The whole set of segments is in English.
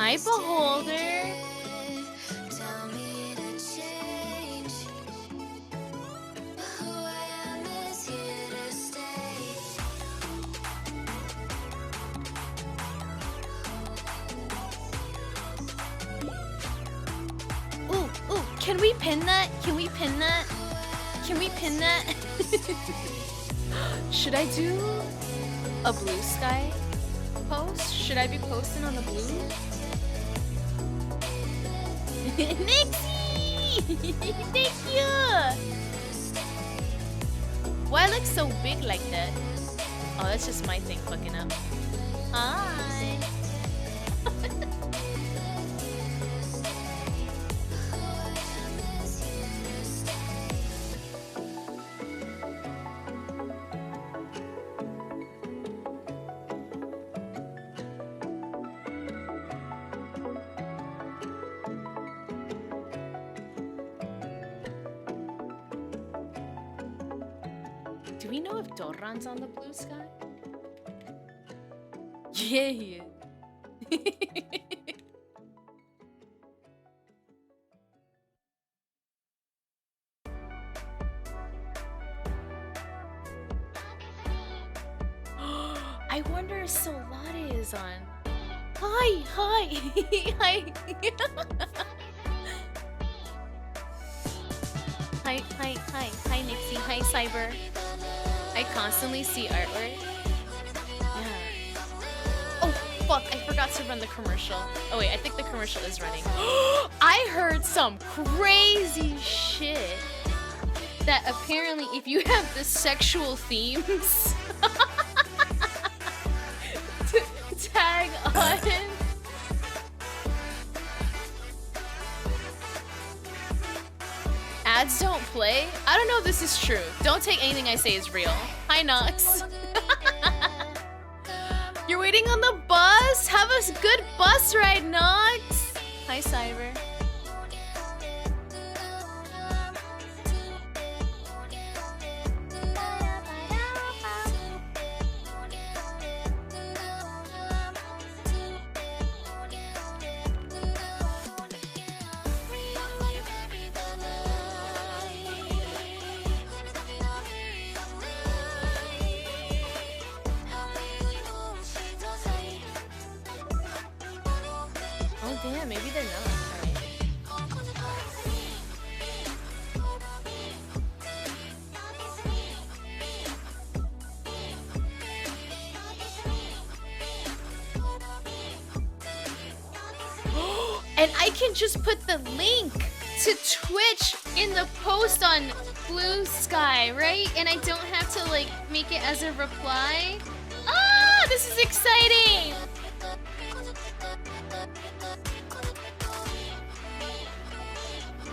Hi, Beholder. Ooh, can we pin that? Can we pin that? Can we pin that? Should I do a blue sky post? Should I be posting on the blue? Nixie! Thank you! Why I look so big like that? Oh, that's just my thing fucking up. Hi! Do we know if Doran's on the blue sky? Yeah, he is. I wonder if Solade is on. Hi! Hi! Hi, Nixie. Hi, Cyber. I constantly see artwork. Yeah. Oh, fuck. I forgot to run the commercial. Oh, wait. I think the commercial is running. I heard some crazy shit that apparently if you have the sexual themes tag on ads don't play? I don't know if this is true. Don't take anything I say as real. Hi, Nox. You're waiting on the bus? Have a good bus ride, Nox. Hi, Cyber. Oh damn, maybe they're not. Alright. And I can just put the link to Twitch in the post on Blue Sky, right? And I don't have to like make it as a reply. Ah, this is exciting!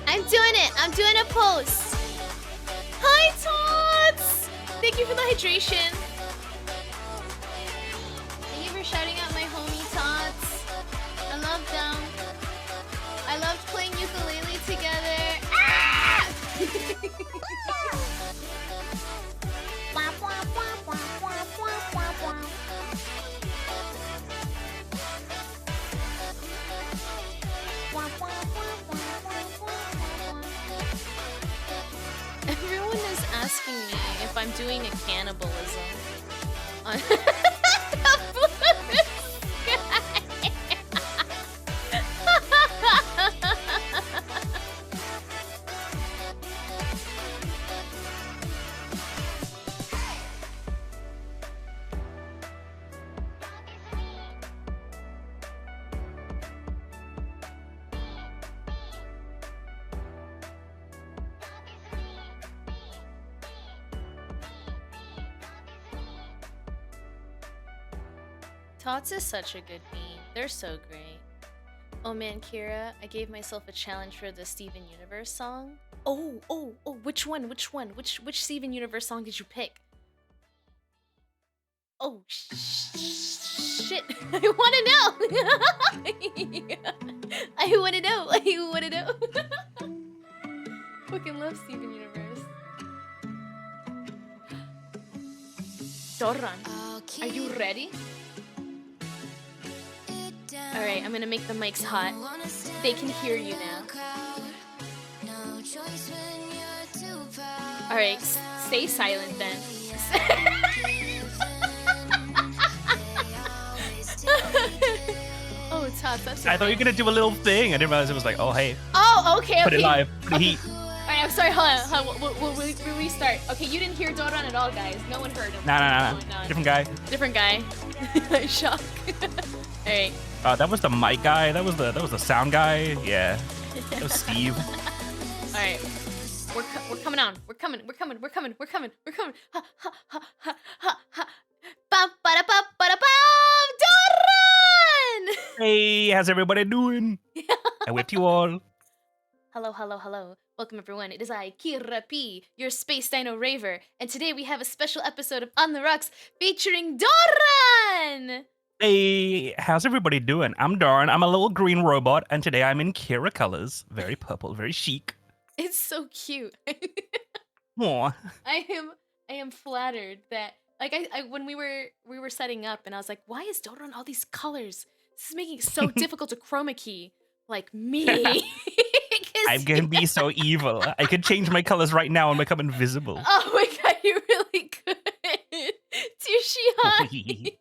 I'm doing it. I'm doing a post. Hi, Tots! Thank you for the hydration. Thank you for shouting out my homie Tots. I love them. I loved playing ukulele together. Ah! Everyone is asking me if I'm doing a cannibalism on Tots is such a good meme. They're so great. Oh man, Kira, I gave myself a challenge for the Steven Universe song. Oh, which one? Which Steven Universe song did you pick? Oh, shit. I wanna know! I wanna know. Fucking love Steven Universe. Doran, are you ready? All right, I'm gonna make the mics hot. They can hear you now. All right, stay silent then. Oh, Todd, that's. I thought you were gonna do a little thing. I didn't realize it was like, oh hey, Oh, okay. put it Okay. live, put the heat. All right, I'm sorry. Hold on. We'll restart. Okay, you didn't hear Doran at all, guys. No one heard him. Nah. No. Different guy. Different guy. Shock. All right. That was the mic guy. That was the sound guy. Yeah, that was Steve. All right. We're coming on. We're coming. Ha ha ha ha ha ha. Bum ba da bum ba da bum. Doran! Hey, how's everybody doing? I whipped you all. Hello. Welcome everyone. It is I, Kira P, your Space Dino Raver, and today we have a special episode of On the Rocks featuring Doran! Hey, how's everybody doing? I'm Darn. I'm a little green robot, and today I'm in Kira colors. Very purple, very chic. It's so cute. Aw. I am flattered that I when we were setting up and I was like, why is Doran all these colors? This is making it so difficult to chroma key. Like me. I'm gonna be so evil. I could change my colors right now and become invisible. Oh my god, you really could. Tushihai.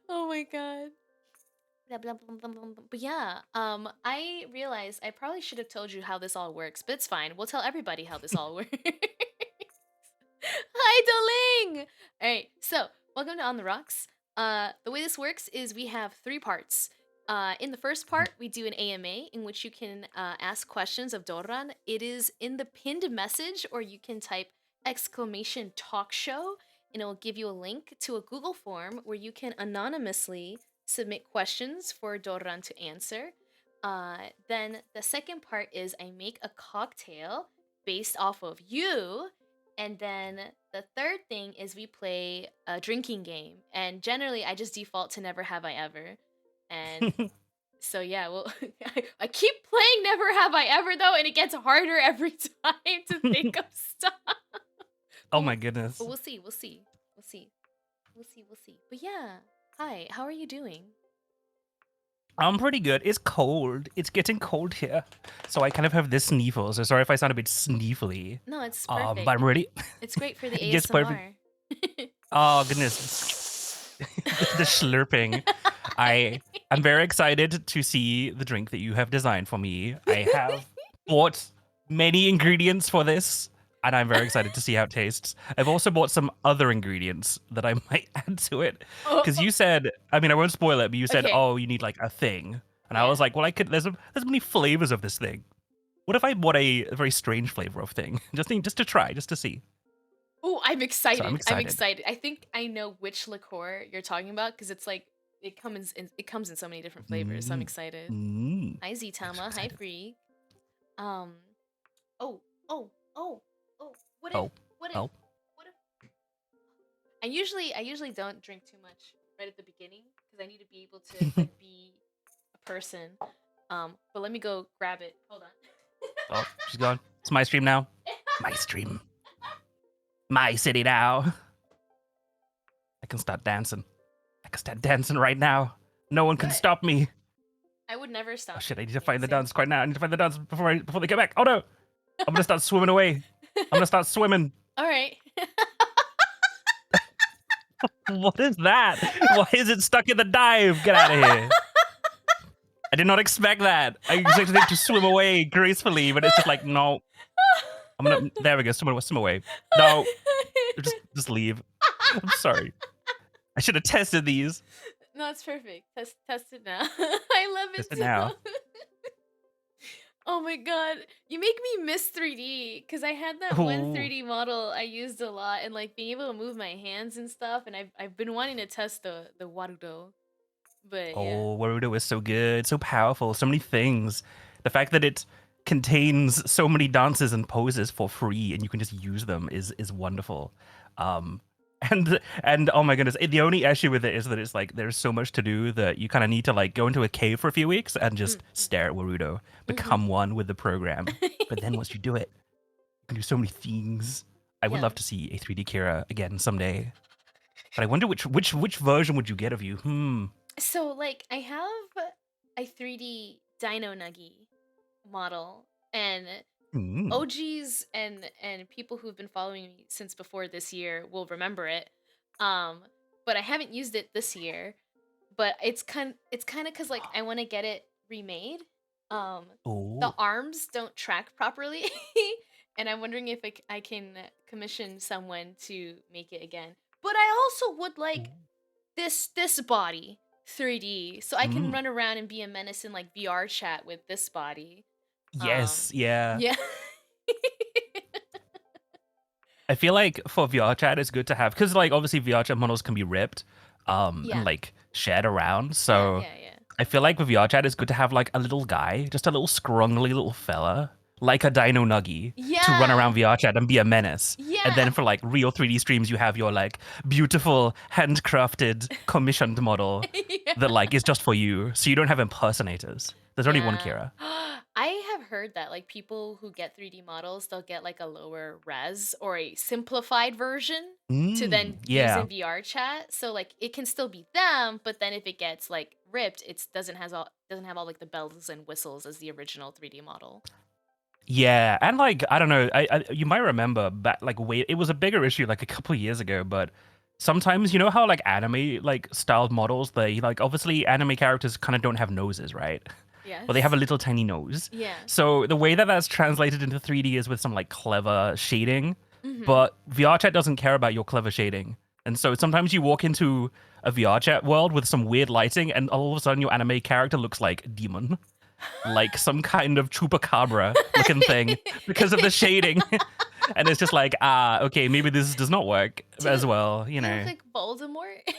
Oh my god. But yeah, I realized I probably should have told you how this all works, but it's fine. We'll tell everybody how this all works. Hi, Doling! Alright, so, welcome to On the Rocks. The way this works is we have 3 parts. In the first part, we do an AMA in which you can ask questions of Doran. It is in the pinned message, or you can type !talk show, and it will give you a link to a Google form where you can anonymously submit questions for Doran to answer. Then the second part is I make a cocktail based off of you. And then the third thing is we play a drinking game. And generally, I just default to Never Have I Ever. And so, yeah, well, I keep playing Never Have I Ever, though, and it gets harder every time to think of stuff. Oh my goodness. But we'll see. But yeah, hi, how are you doing? I'm pretty good. It's cold. It's getting cold here. So I kind of have this sneefle. So sorry if I sound a bit sneefly. No, it's perfect. But I'm ready. It's great for the It gets ASMR. Oh, goodness. The slurping. I'm very excited to see the drink that you have designed for me. I have bought many ingredients for this, and I'm very excited to see how it tastes. I've also bought some other ingredients that I might add to it. Because you said, I mean, I won't spoil it, but you said, Okay. oh, you need like a thing. And I Yeah. was like, well, there's many flavors of this thing. What if I bought a very strange flavor of thing? Just to try, just to see. Oh, I'm excited. So I'm excited. I think I know which liqueur you're talking about because it's like it comes in so many different flavors. So I'm excited. Mm. Hi Ztama. Hi excited. Free. Oh. What if? Oh. What if? Oh. What if? I usually don't drink too much right at the beginning because I need to be able to like, be a person. But let me go grab it. Hold on. Oh, she's gone. It's my stream now. My stream. My city now. I can start dancing. I can start dancing right now. No one can What? stop me. I would never stop. Oh shit, I need to dancing. find the dance right now. I need to find the dance before they get back. Oh no! I'm gonna start swimming away. I'm gonna start swimming. All right. What is that? Why is it stuck in the dive? Get out of here. I did not expect that. I expected it to swim away gracefully, but it's just like, no. There we go, swim away. No, just leave. I'm sorry. I should have tested these. No, it's perfect. Test it now. I love it Test it too. now. Oh my god, you make me miss 3D because I had that one Ooh. 3D model I used a lot, and like being able to move my hands and stuff. And I've been wanting to test the Warudo, but yeah. Oh, Warudo is so good, so powerful, so many things. The fact that it contains so many dances and poses for free, and you can just use them is wonderful. And oh my goodness, the only issue with it is that it's like there's so much to do that you kind of need to like go into a cave for a few weeks and just stare at Warudo, become one with the program. But then once you do it, you can do so many things. I would Yeah. love to see a 3D Kira again someday. But I wonder which version would you get of you? So like I have a 3D Dino Nuggy model, and Mm. OGs and people who've been following me since before this year will remember it. Um, but I haven't used it this year. But it's kind of because like I want to get it remade. Um, the Oh. arms don't track properly, and I'm wondering if I can commission someone to make it again. But I also would like this body 3D, so I can Mm. run around and be a menace in like VR chat with this body. Yes, yeah. Yeah. I feel like for VR chat, it's good to have because like obviously VR chat models can be ripped, and Yeah. like shared around. Yeah, So yeah, yeah. I feel like with VR chat, it's good to have like a little guy, just a little scrungly little fella, like a Dino Nuggy, to run Yeah. around VR chat and be a menace. And then Yeah. for like real 3D streams, you have your like beautiful handcrafted commissioned model Yeah. that like is just for you, so you don't have impersonators. There's only one Yeah. Kira. I have heard that like people who get 3D models, they'll get like a lower res or a simplified version to then use Yeah. in VR chat. So like it can still be them, but then if it gets like ripped, it doesn't have all like the bells and whistles as the original 3D model. Yeah, and like I don't know, you might remember back like wait, it was a bigger issue like a couple years ago, but sometimes you know how like anime like styled models, they like obviously anime characters kind of don't have noses, right? But they have a Yes. little tiny nose. Yeah. So the way that that's translated into 3D is with some like clever shading, Mhm. but VR chat doesn't care about your clever shading. And so sometimes you walk into a VR chat world with some weird lighting, and all of a sudden your anime character looks like a demon, like some kind of chupacabra looking thing because of the shading. And it's just like, okay, maybe this does not work Do as you well, you do you look know. like Voldemort?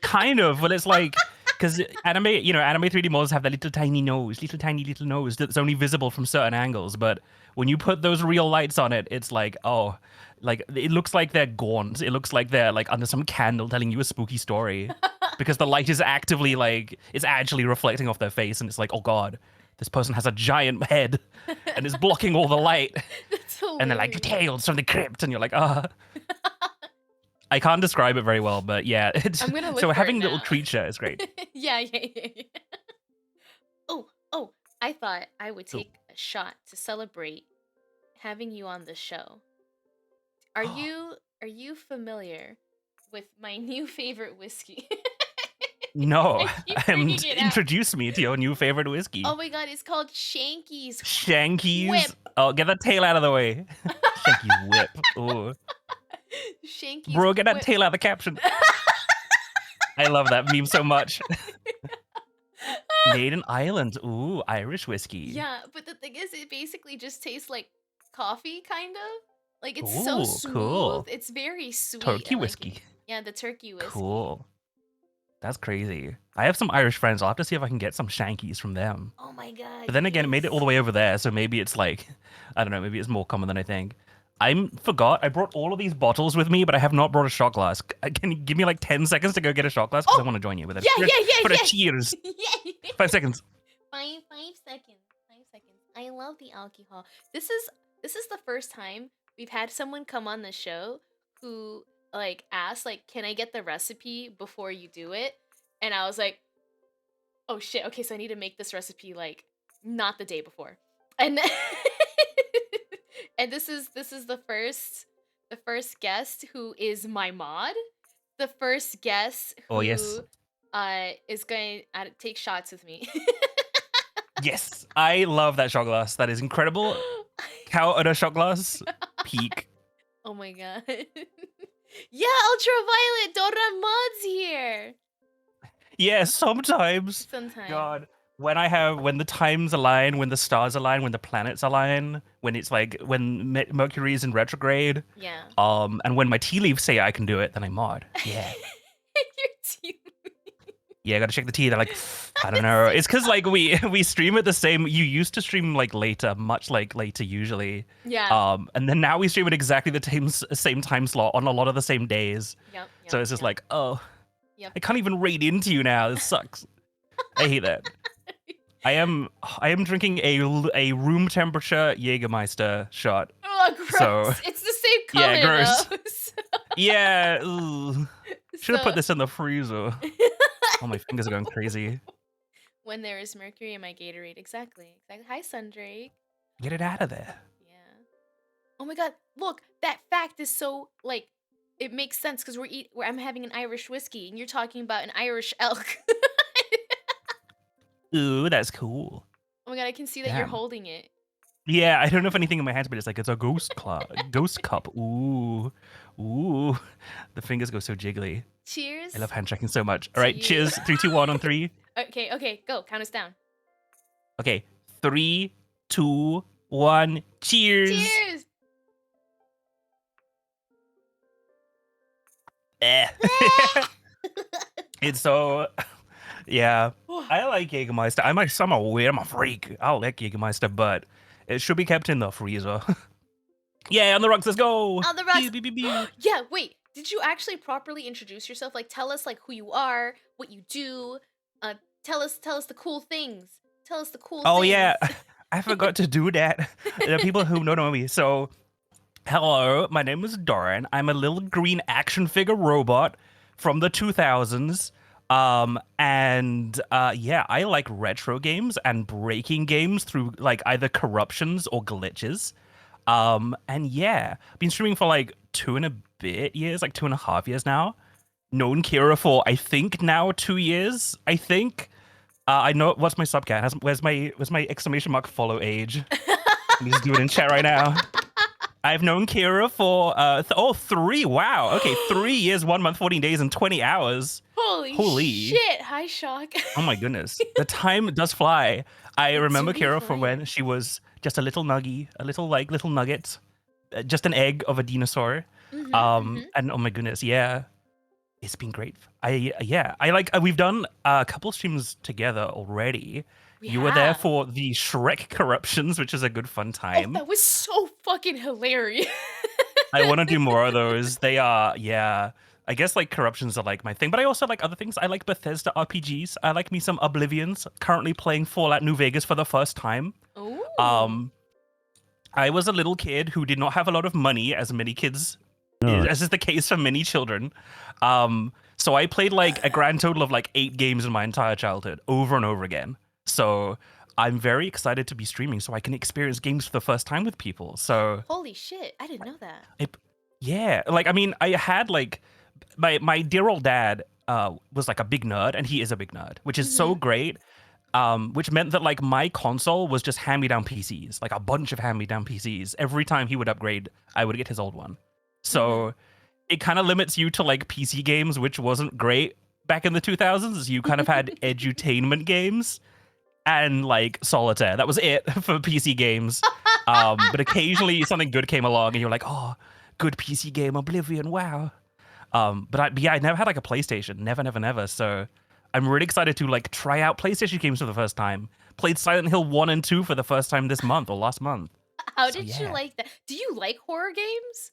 Kind of, but it's like because anime 3D models have that little tiny nose, little tiny little nose that's only visible from certain angles. But when you put those real lights on it, it's like, oh, like it looks like they're gaunt. It looks like they're like under some candle telling you a spooky story because the light is actively like it's actually reflecting off their face, and it's like, oh god, this person has a giant head and is blocking all the light. That's And they're like hilarious. tales from the crypt, and you're like, I can't describe it very well, but yeah, it's I'm gonna look so for it having little now. creature is great. Yeah, yeah, yeah, yeah. Oh, I thought I would Oh. take a shot to celebrate having you on the show. Are you familiar with my new favorite whiskey? No, I keep and bringing it out. introduce me to your new favorite whiskey. Oh my god, it's called Shanky's Shanky's. Whip. Oh, get that tail out of the way. Shanky's whip. Ooh. Shanky's Bro, get that Whip. tail out of the caption. I love that meme so much. Made in Ireland. Ooh, Irish whiskey. Yeah, but the thing is, it basically just tastes like coffee, kind of. Like it's so Ooh, smooth. cool. It's very sweet. Turkey I like it. whiskey. Yeah, the turkey whiskey. Cool. That's crazy. I have some Irish friends. I'll have to see if I can get some Shankies from them. Oh my god, But then again, it made it all yes. the way over there, so maybe it's like, I don't know, maybe it's more common than I think. I forgot I brought all of these bottles with me, but I have not brought a shot glass. Can you give me like 10 seconds to go get a shot glass? Because I Oh, want to join you with it. yeah, yeah, For a yeah, cheers. yeah. Yeah. 5 seconds. 5 seconds. 5 seconds. I love the alcohol. This is the first time we've had someone come on the show who like asked like, "Can I get the recipe before you do it?" And I was like, "Oh shit. Okay, so I need to make this recipe like not the day before." And and this is the first guest who is my mod. The first guest Oh, yes. who is going to take shots with me. Yes. I love that shot glass. That is incredible. Cow at a shot glass. Peak. Oh my god. Yeah, ultraviolet. Don't run mods here. Yes, sometimes. Sometimes. God. When the times align, when the stars align, when the planets align, when it's like when Mercury is in retrograde, Yeah. and when my tea leaves say I can do it, then I mod. Yeah. Your team. Yeah, I gotta check the tea. They're like, I don't know. It's because like we stream at the same. You used to stream like later, much like later usually. Yeah. And then now we stream at exactly the same time slot on a lot of the same days. Yep. So Yep. it's just Yep. like, oh, Yep. I can't even raid into you now. This sucks. I hate that. I am drinking a room temperature Jägermeister shot. Oh, gross. So It's the same color. yeah, gross. Though. Yeah, should have put So this in the freezer. Oh, my fingers are going crazy. When there is mercury in my Gatorade. Exactly. Hi, Sundrake. Get it out of there. Yeah. Oh my god, look, that fact is so, like, it makes sense because I'm having an Irish whiskey and you're talking about an Irish elk. Ooh, that's cool. Oh my god, I can see that you're Damn. holding it. Yeah, I don't know if anything in my hands, but it's like it's a ghost cup. Ooh, ooh. The fingers go so jiggly. Cheers. I love hand checking so much. All right, you. cheers. 3, 2, 1 on 3. Okay, go. Count us down. Okay, 3, 2, 1. Cheers. Cheers. Eh. It's so, yeah. I like Jägermeister. I'm a freak. I like Jägermeister, but it should be kept in the freezer. Yeah, on the rocks. Let's go. On the rocks. Pew, pew, pew, pew. Yeah, wait. Did you actually properly introduce yourself? Like, tell us like who you are, what you do. Tell us the cool things. Tell us the cool Oh things. yeah, I forgot to do that. The people who don't know me. So, hello, my name is Doran. I'm a little green action figure robot from the 2000s. Yeah, I like retro games and breaking games through like either corruptions or glitches. And yeah, been streaming for like 2.5 years, like 2.5 years now. Known Kira for I think now 2 years. I think. I know what's my subcat. Where's my exclamation mark follow age? Let me just do it in chat right now. I've known Kira for 3. Wow. Okay, 3 years, 1 month, 14 days, and 20 hours. Holy shit! Hi, Shock. Oh my goodness, the time does fly. I remember do be Kira from flying. when she was just a little nugget, just an egg of a dinosaur. And oh my goodness, yeah, it's been great. We've done a couple streams together already. You were there for the Shrek corruptions, which is a good fun time. Oh, that was so fucking hilarious. I want to do more of those. They are, yeah. I guess like corruptions are like my thing, but I also like other things. I like Bethesda RPGs. I like me some Oblivions. Currently playing Fallout New Vegas for the first time. Ooh. I was a little kid who did not have a lot of money, as many kids, as is the case for many children. So I played like a grand total of like 8 games in my entire childhood, over and over again. So I'm very excited to be streaming so I can experience games for the first time with people. So holy shit, I didn't know that. Yeah, like I mean, I had like my dear old dad was like a big nerd, and he is a big nerd, which is so great. Which meant that like my console was just hand-me-down PCs, like a bunch of hand-me-down PCs. Every time he would upgrade, I would get his old one. So it kind of limits you to like PC games, which wasn't great back in the 2000s. You kind of had edutainment games and like solitaire. That was it for PC games. But occasionally something good came along, and you're like, oh, good PC game, Oblivion, wow. But I never had like a PlayStation, never. So I'm really excited to like try out PlayStation games for the first time. Played Silent Hill 1 and 2 for the first time this month or last month. How did you like that? Do you like horror games?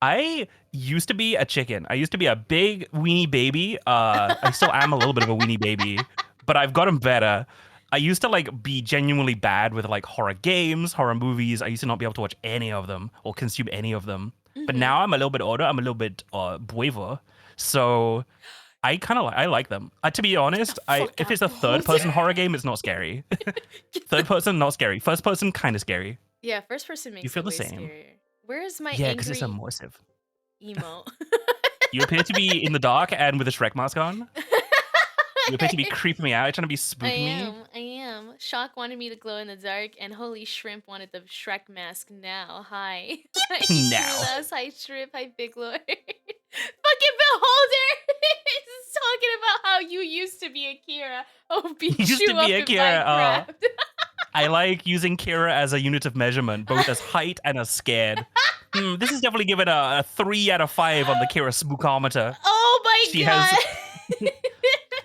I used to be a chicken. I used to be a big weenie baby. I still am a little bit of a weenie baby, but I've gotten better. I used to like be genuinely bad with like horror games, horror movies. I used to not be able to watch any of them or consume any of them. But now I'm a little bit older. I'm a little bit braver. So I like them. To be honest, if it's a third-person horror game, it's not scary. Third person, not scary. First person, kind of scary. Yeah, first person makes You feel it the way same. scarier. Where is my Yeah, because it's angry immersive. emo? You appear to be in the dark and with a Shrek mask on. You appear to be creeping me out. You're trying to be spooky me. I am. Shock wanted me to glow in the dark, and Holy Shrimp wanted the Shrek mask now. Hi. Now. Hi, Shrimp. Hi, Big Lord. Fucking Beholder is talking about how you used to be Akira. Oh, beat You used you to up be in Akira, Minecraft. I like using Kira as a unit of measurement, both as height and as scared. This is definitely given a 3 out of 5 on the Kira spookometer. Oh my She god. has-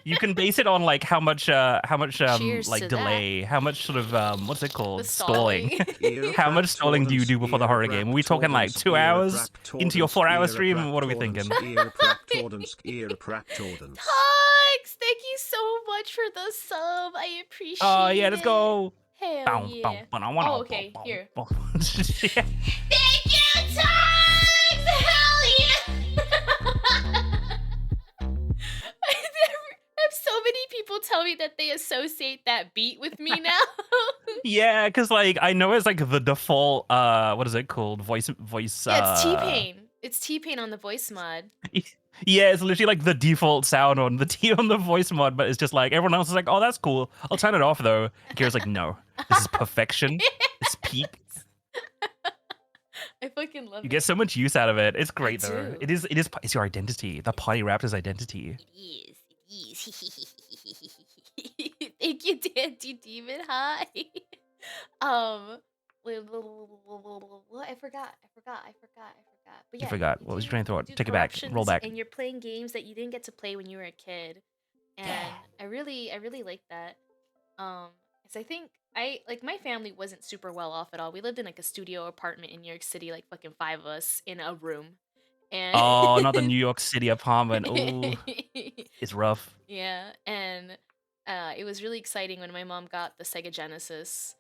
You can base it on like how much Cheers like to delay, how much sort of what's it called? The Stalling. How much stalling do you do before the horror game? Are we talking like 2 hours into your 4-hour stream? What are we thinking? Tux, thank you so much for the sub. I appreciate it. Oh yeah, let's go. Hell yeah. Oh, okay, here. Yeah. Thank you, Tux! Hell yeah! I have so tell me that they associate that beat with me now? Yeah, because like I know it's like the default what is it called? Voice Yeah, it's T-Pain. It's T-Pain on the voice mod. Yeah, it's literally like the default sound on the T on the voice mod, but it's just like everyone else is like, oh, that's cool. I'll turn it off though. Kira's like, no, this is perfection. It's peak. I fucking love You it. get so much use out of it. It's great I though. do. It's your identity. The Party Raptors identity. It is. Thank you, Dandy Demon. Hi. Um, what? I forgot. But You yeah, forgot. What was your train of thought? do Take it back. Roll corruptions, back. and you're playing games that you didn't get to play when you were a kid, and I really like that. Because I think my family wasn't super well off at all. We lived in like a studio apartment in New York City, like fucking 5 of us in a room, and Oh, not the New York City apartment. Ooh, it's rough. yeah, and it was really exciting when my mom got the Sega Genesis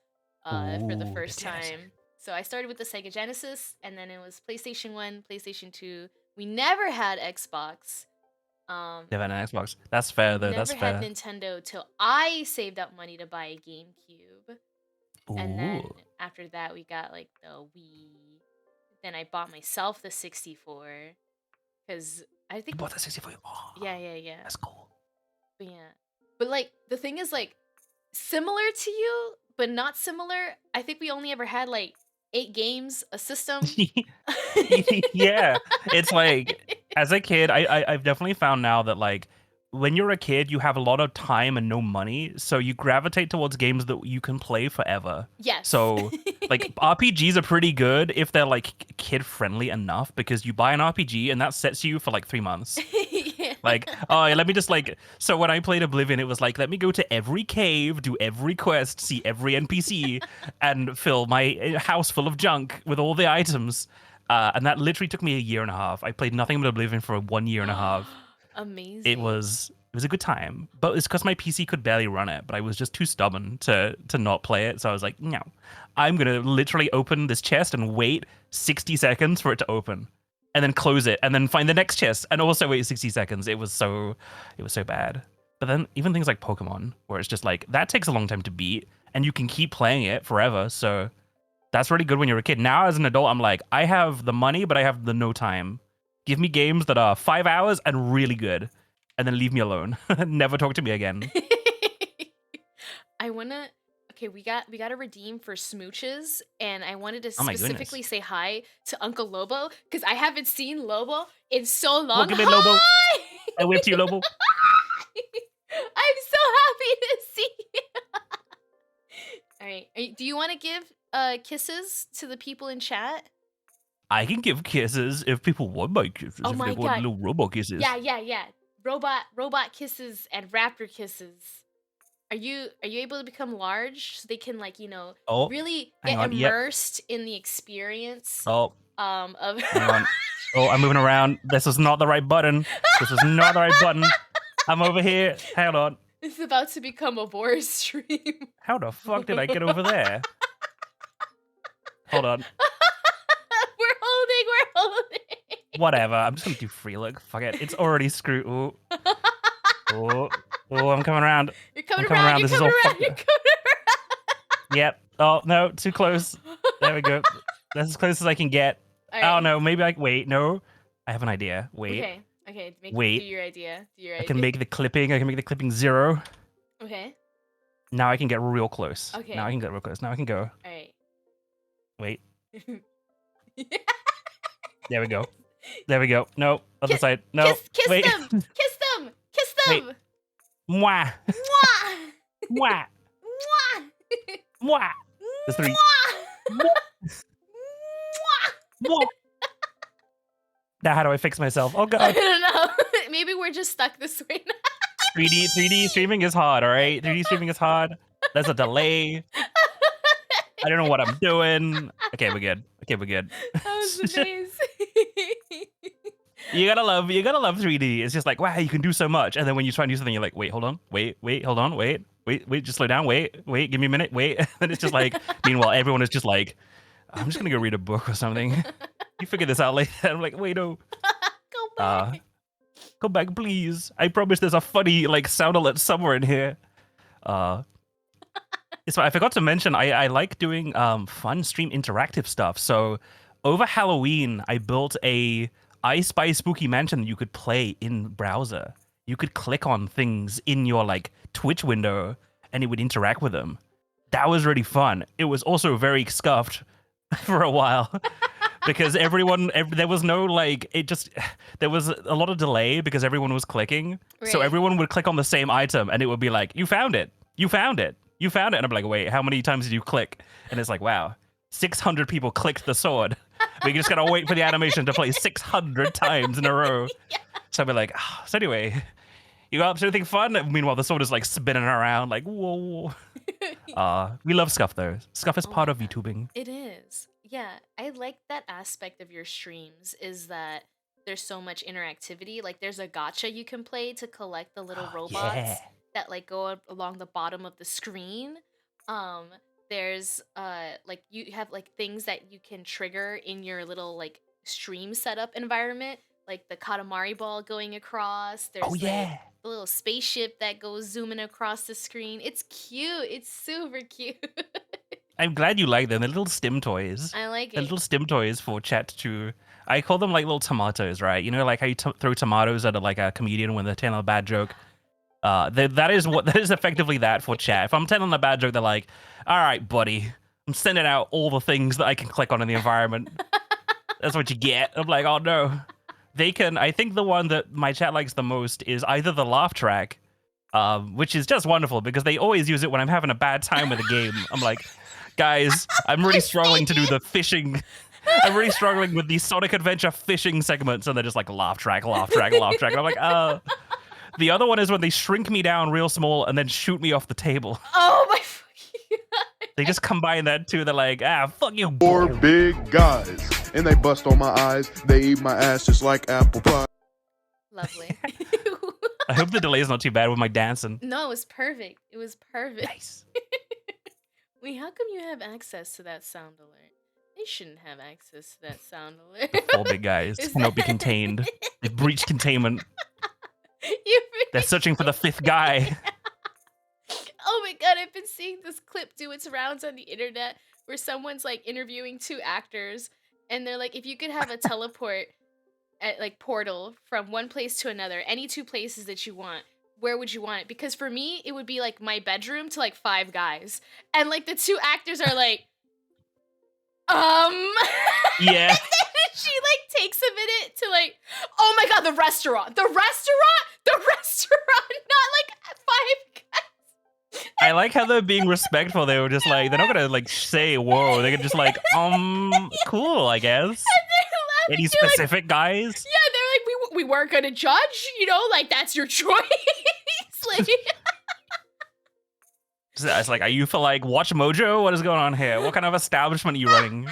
for the Ooh, first the Genesis. time. So I started with the Sega Genesis, and then it was PlayStation 1, PlayStation 2. We never had Xbox. Never had an Xbox. That's fair though. That's Never had fair. Nintendo till I saved up money to buy a GameCube. And then Ooh. after that, we got like the Wii. Then I bought myself the 64. Because I You think, bought the 64. Oh, yeah. that's cool. But yeah. But like the thing is like similar to you, but not similar. I think we only ever had like 8 games, a system. Yeah, it's like as a kid, I've definitely found now that like when you're a kid, you have a lot of time and no money, so you gravitate towards games that you can play forever. Yes. So like RPGs are pretty good if they're like kid friendly enough because you buy an RPG and that sets you for like 3 months. Yeah. Like, oh, yeah, let me just like. So when I played Oblivion, it was like, let me go to every cave, do every quest, see every NPC, and fill my house full of junk with all the items. And that literally took me a year and a half. I played nothing but Oblivion for 1 year and a half. Amazing. It was a good time, but it's because my PC could barely run it. But I was just too stubborn to not play it. So I was like, no, I'm gonna literally open this chest and wait 60 seconds for it to open, and then close it, and then find the next chest, and also wait 60 seconds. It was so bad. But then even things like Pokemon, where it's just like that takes a long time to beat, and you can keep playing it forever. So that's really good when you're a kid. Now as an adult, I'm like, I have the money, but I have the no time. Give me games that are 5 hours and really good, and then leave me alone. Never talk to me again. I wanna. Okay, we got to redeem for smooches, and I wanted to Oh my goodness. specifically say hi to Uncle Lobo because I haven't seen Lobo in so long. Welcome in, Lobo. Hi! I waved to you, Lobo. I'm so happy to see you. All right, do you want to give kisses to the people in chat? I can give kisses if people want my kisses. Oh if my they want God. little robot kisses. Yeah. Robot kisses and raptor kisses. Are you able to become large so they can like Oh, really hang get on, yep. immersed in the experience Oh, of hang on. Oh, I'm moving around. This was not the right button. This was not the right button. I'm over here. Hold on. It's about to become a vor stream. How the fuck did I get over there? Hold on. We're holding. Whatever. I'm just gonna do free look. Fuck it. It's already screwed. Ooh. Oh, I'm coming around. You're coming I'm coming around. around. You're This is coming all around. fucked You're up. coming Yep. Oh no, too close. There we go. That's as close as I can get. around. Oh no, maybe I wait. No, I have an idea. Wait. Okay. Wait. Do your idea. I can make the clipping 0. Okay. Now I can get real close. Okay. Now I can get real close. Now I can go. All right. Wait. There we go. There we go. No, other side. No. Kiss wait. them. Kiss them. Kiss Wait. them. Mwah. Mwah. Mwah. Mwah. Mwah. There's 3. Mwah. Mwah. Now how do I fix myself? Oh I god. don't know. Maybe we're just stuck this way now. 3D streaming is hard, all right? 3D streaming is hard. There's a delay. I don't know what I'm doing. Okay, we're good. That was amazing. You gotta love 3D. It's just like, wow, you can do so much. And then when you try and do something, you're like, wait, hold on. Wait, hold on. Wait, just slow down. Wait, give me a minute. Wait. And it's just like, meanwhile, everyone is just like, I'm just gonna go read a book or something. You figure this out later. I'm like, wait, no. Go back. Come back, please. I promise there's a funny like sound alert somewhere in here. So I forgot to mention I like doing fun stream interactive stuff. So over Halloween, I built a I Spy Spooky Mansion that you could play in browser. You could click on things in your like Twitch window and it would interact with them. That was really fun. It was also very scuffed for a while because there was no like there was a lot of delay because everyone was clicking. So Right. everyone would click on the same item and it would be like, you found it. You found it. You found it. And I'm like, wait, how many times did you click? And it's like, wow, 600 people clicked the sword. We just gotta wait for the animation to play 600 times in a row. Yeah. So I'd be like, so anyway, you got up to anything fun? Meanwhile, the sword is like spinning around, like, whoa. We love Scuff though. Scuff is Oh part my of God. VTubing. It is. Yeah, I like that aspect of your streams is that there's so much interactivity. Like there's a gacha you can play to collect the little robots Yeah. that like go along the bottom of the screen. Um there's like you have like things that you can trigger in your little like stream setup environment, like the Katamari ball going across. There's Oh like yeah. the little spaceship that goes zooming across the screen. It's cute. It's super cute. I'm glad you like them. The little stim toys. I like The it. little stim toys for chat to. I call them like little tomatoes, right? You know, like how you throw tomatoes at like a comedian when they're telling a bad joke. That is that is effectively that for chat. If I'm telling a bad joke, they're like, "All right, buddy, I'm sending out all the things that I can click on in the environment. That's what you get." I'm like, "Oh no." They can. I think the one that my chat likes the most is either the laugh track, which is just wonderful because they always use it when I'm having a bad time with a game. I'm like, guys, I'm really struggling to do the fishing. I'm really struggling with these Sonic Adventure fishing segments, and they're just like laugh track, laugh track, laugh track. And I'm like, The other one is when they shrink me down real small and then shoot me off the table. Oh my fucking God. They just combine that too. They're like, fuck you. Four big guys, and they bust on my eyes. They eat my ass just like apple pie. Lovely. I hope the delay is not too bad with my dancing. No, it was perfect. It was perfect. Nice. Wait, how come you have access to that sound alert? They shouldn't have access to that sound alert. Four big guys Is cannot be that- contained. They've breached containment. You They're searching for the fifth guy. Oh my God, I've been seeing this clip do its rounds on the internet where someone's like interviewing two actors and they're like, if you could have a teleport at like portal from one place to another, any two places that you want, where would you want it? Because for me, it would be like my bedroom to like Five Guys. And like the two actors are like, Yeah. she like takes a minute to like, oh my God, the restaurant, not like Five Guys. I like how they're being respectful. They were just like, they're not gonna like say whoa. They could just like, cool, I guess. And they're laughing. Any They're like, specific guys? yeah, they're like, we weren't gonna judge, you know, like that's your choice. Like, It's like, are you for like Watch Mojo? What is going on here? What kind of establishment are you running?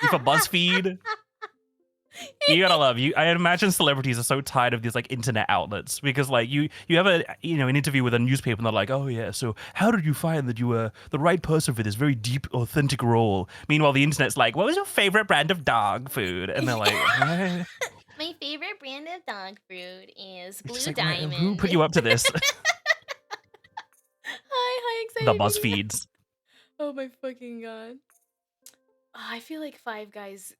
You for BuzzFeed? You gotta love you. I imagine celebrities are so tired of these like internet outlets because like you have an interview with a newspaper and they're like, oh yeah, so how did you find that you were the right person for this very deep, authentic role? Meanwhile, the internet's like, what was your favorite brand of dog food? And they're like, eh. my favorite brand of dog food is Blue Just like, Diamond. who put you up to this? Hi, The anxiety. BuzzFeeds. Oh my fucking God. I feel like Five Guys,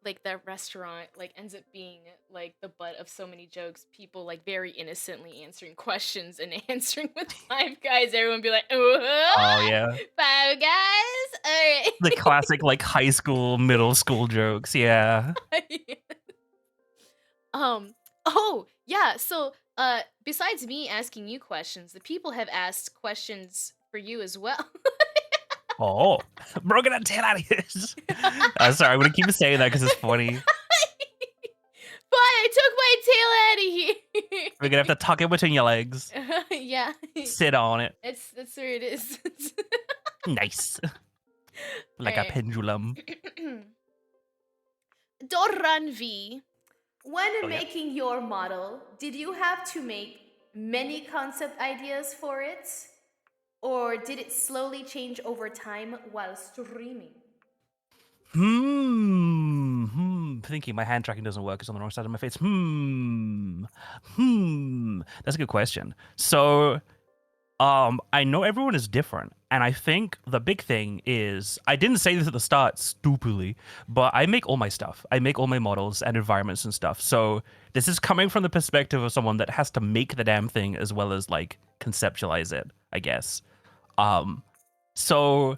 like that restaurant, like ends up being like the butt of so many jokes. People like very innocently answering questions and answering with Five Guys. Everyone be like, Oh yeah, Five Guys. All right. the classic like high school, middle school jokes. Yeah. Oh yeah. So besides me asking you questions, the people have asked questions for you as well. Oh, broken that tail out of here. Sorry, I'm gonna keep saying that because it's funny. Fine, I took my tail out of here. We're gonna have to tuck it between your legs, Yeah. sit on it. That's where it is. Nice. Like Alright. a pendulum. Doran V, when yeah. making your model, did you have to make many concept ideas for it? Or did it slowly change over time while streaming? thinking my hand tracking doesn't work. It's on the wrong side of my face. That's a good question. So, I know everyone is different, and I think the big thing is I didn't say this at the start stupidly, but I make all my stuff. I make all my models and environments and stuff. So this is coming from the perspective of someone that has to make the damn thing as well as like conceptualize it, I guess. So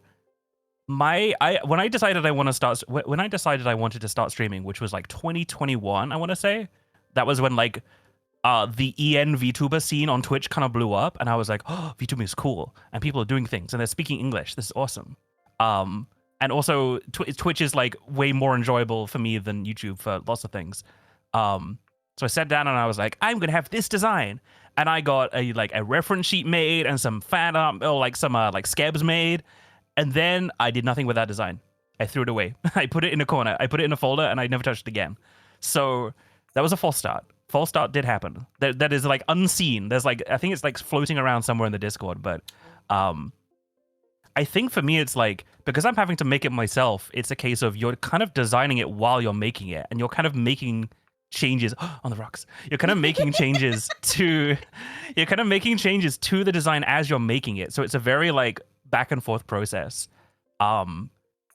when I decided I wanted to start streaming, which was like 2021, I want to say, that was when like the EN VTuber scene on Twitch kind of blew up, and I was like, oh, VTubing is cool, and people are doing things, and they're speaking English. This is awesome. And also Twitch is like way more enjoyable for me than YouTube for lots of things. So I sat down and I was like, I'm gonna have this design, and I got a reference sheet made and some fan art, or like some like skebs made, and then I did nothing with that design. I threw it away. I put it in a corner. I put it in a folder, and I never touched it again. So that was a false start. False start did happen. That is like unseen. There's like, I think it's like floating around somewhere in the Discord, but I think for me it's like, because I'm having to make it myself, it's a case of you're kind of designing it while you're making it, and you're kind of making changes on the rocks. You're kind of making changes to the design as you're making it. So it's a very like back and forth process.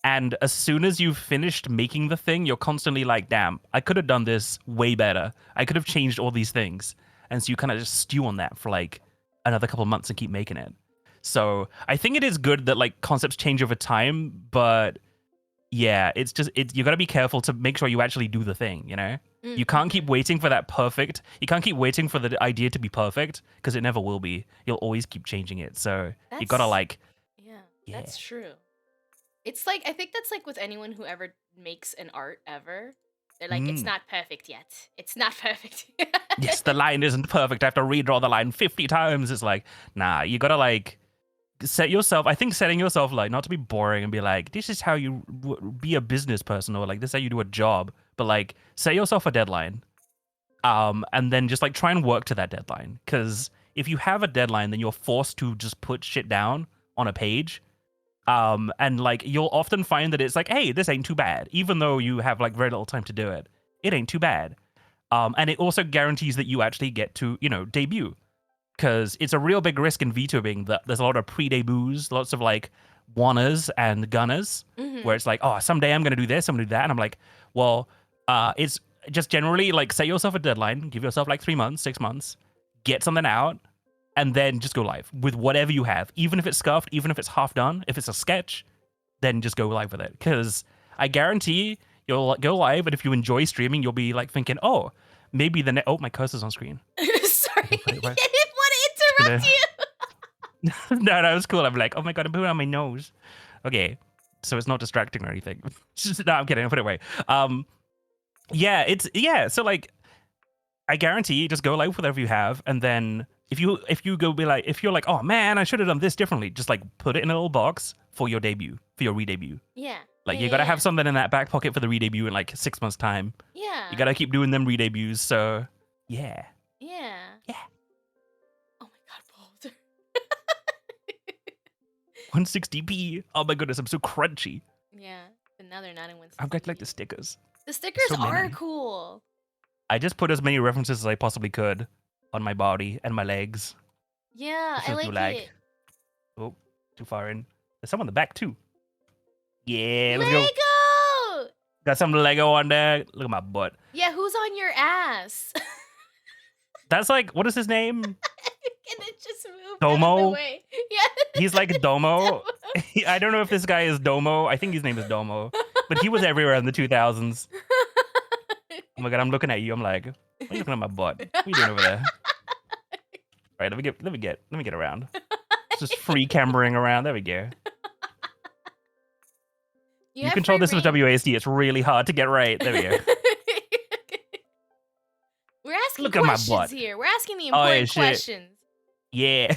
And as soon as you've finished making the thing, you're constantly like, damn, I could have done this way better. I could have changed all these things. And so you kind of just stew on that for like another couple of months and keep making it. So I think it is good that like concepts change over time, but yeah, it's just, you got to be careful to make sure you actually do the thing, you know? Mm-hmm. You can't keep waiting for that perfect. You can't keep waiting for the idea to be perfect, because it never will be. You'll always keep changing it. So you got to like... Yeah, that's true. It's like, I think that's like with anyone who ever makes an art ever. They're like, it's not perfect yet. It's not perfect. Yes, the line isn't perfect. I have to redraw the line 50 times. It's like, nah, you gotta like set yourself. I think setting yourself like, not to be boring and be like, this is how you be a business person, or like this is how you do a job, but like set yourself a deadline. And then just like try and work to that deadline. Because if you have a deadline, then you're forced to just put shit down on a page. And like you'll often find that it's like, hey, this ain't too bad, even though you have like very little time to do it. It ain't too bad. And it also guarantees that you actually get to, you know, debut, because it's a real big risk in VTubing that there's a lot of pre-debuts, lots of like wanners and gunners, where it's like, oh, someday I'm gonna do this, I'm gonna do that, and I'm like, well, it's just generally like set yourself a deadline, give yourself like 3 months, 6 months, get something out, and then just go live with whatever you have. Even if it's scuffed, even if it's half done, if it's a sketch, then just go live with it. Because I guarantee you'll go live, and if you enjoy streaming, you'll be like thinking, oh, maybe oh, my cursor's on screen. Sorry, Wait. I didn't want to interrupt you. No, it's cool. I'm like, oh my god, I'm putting it on my nose. Okay, so it's not distracting or anything. No, I'm kidding. I'll put it away. So like, I guarantee you just go live with whatever you have, and then if you go be like, if you're like, oh man, I should have done this differently, just like put it in a little box for your debut, for your re-debut. Yeah. Like you gotta have something in that back pocket for the re-debut in like 6 months time. Yeah. You gotta keep doing them re-debuts. So yeah. Yeah. Yeah. Oh my god, Boulder. 160p. Oh my goodness, I'm so crunchy. Yeah, but now they're not in 160. I've got like the stickers. The stickers so are many. cool. I just put as many references as I possibly could on my body and my legs. Yeah, Just I so like too lag. it. Oh, too far in. There's some on the back too. Yeah, let's Lego! go. Got some Lego on there. Look at my butt. Yeah, who's on your ass? That's like, what is his name? And it just moved out of the Domo? way. Yeah. He's like Domo. I don't know if this guy is Domo. I think his name is Domo. But he was everywhere in the 2000s. Oh my god, I'm looking at you. I'm like, why are you looking at my butt? What are you doing over there? All right, let me get around. Just free cameraing around. There we go. You have control free this with reign. WASD. It's really hard to get right. There we go. We're asking Look at my questions butt. here. We're asking the Oh, yeah, important shit. questions. Yeah.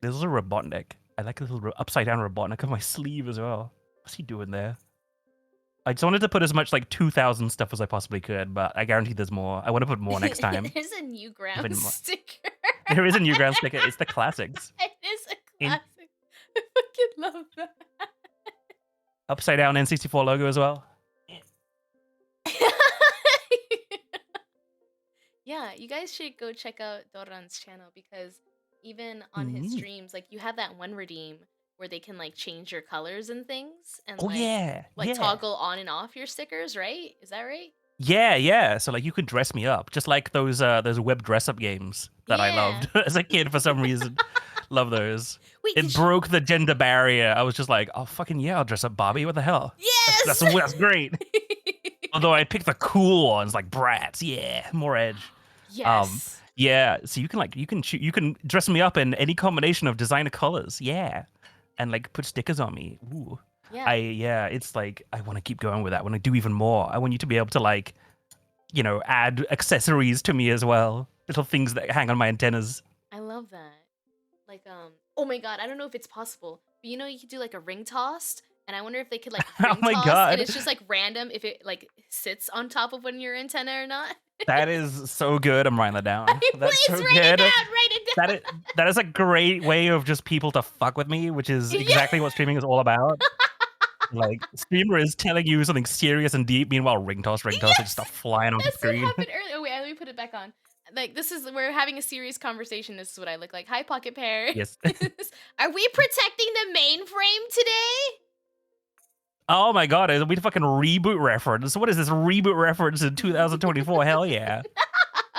There's a Robotnik. I like a little upside down Robotnik on my sleeve as well. What's he doing there? I just wanted to put as much like 2000 stuff as I possibly could, but I guarantee there's more. I want to put more next time. There's a new ground Even more. sticker. There is a new ground sticker. It's the classics. It is a In- classic. I fucking love that. Upside down N64 logo as well. Yeah, you guys should go check out Doran's channel because even on his Mm. streams, like you have that one redeem where they can like change your colors and things and Oh yeah, like yeah. toggle on and off your stickers, right? Is that right? Yeah, yeah. So like you could dress me up, just like those web dress up games that I Yeah. loved as a kid for some reason. Love those. Wait, It broke the gender barrier. I was just like, oh fucking yeah, I'll dress up Barbie. What the hell? Yes! That's great. Although I picked the cool ones like Bratz. Yeah, more edge. Yes. Yeah. So you can dress me up in any combination of designer colors. Yeah, and like put stickers on me. Ooh. Yeah. It's like I want to keep going with that. I want to do even more. I want you to be able to like, add accessories to me as well. Little things that hang on my antennas. I love that. Like, oh my god, I don't know if it's possible, but you know you could do like a ring tossed, and I wonder if they could like Oh ring my toss, God. and it's just like random if it like sits on top of one of your antenna or not. That is so good. I'm writing that down. That's Please so write it good. down. Write it down. That is a great way of just people to fuck with me, which is exactly what streaming is all about. Like streamer is telling you something serious and deep, meanwhile ring toss, they just start flying on the That's what screen. happened earlier. Oh wait, let me put it back on. Like we're having a serious conversation. This is what I look like. Hi, Pocket Pear. Yes. Are we protecting the mainframe today? Oh my god, is we fucking reboot reference? What is this reboot reference in 2024? Hell yeah.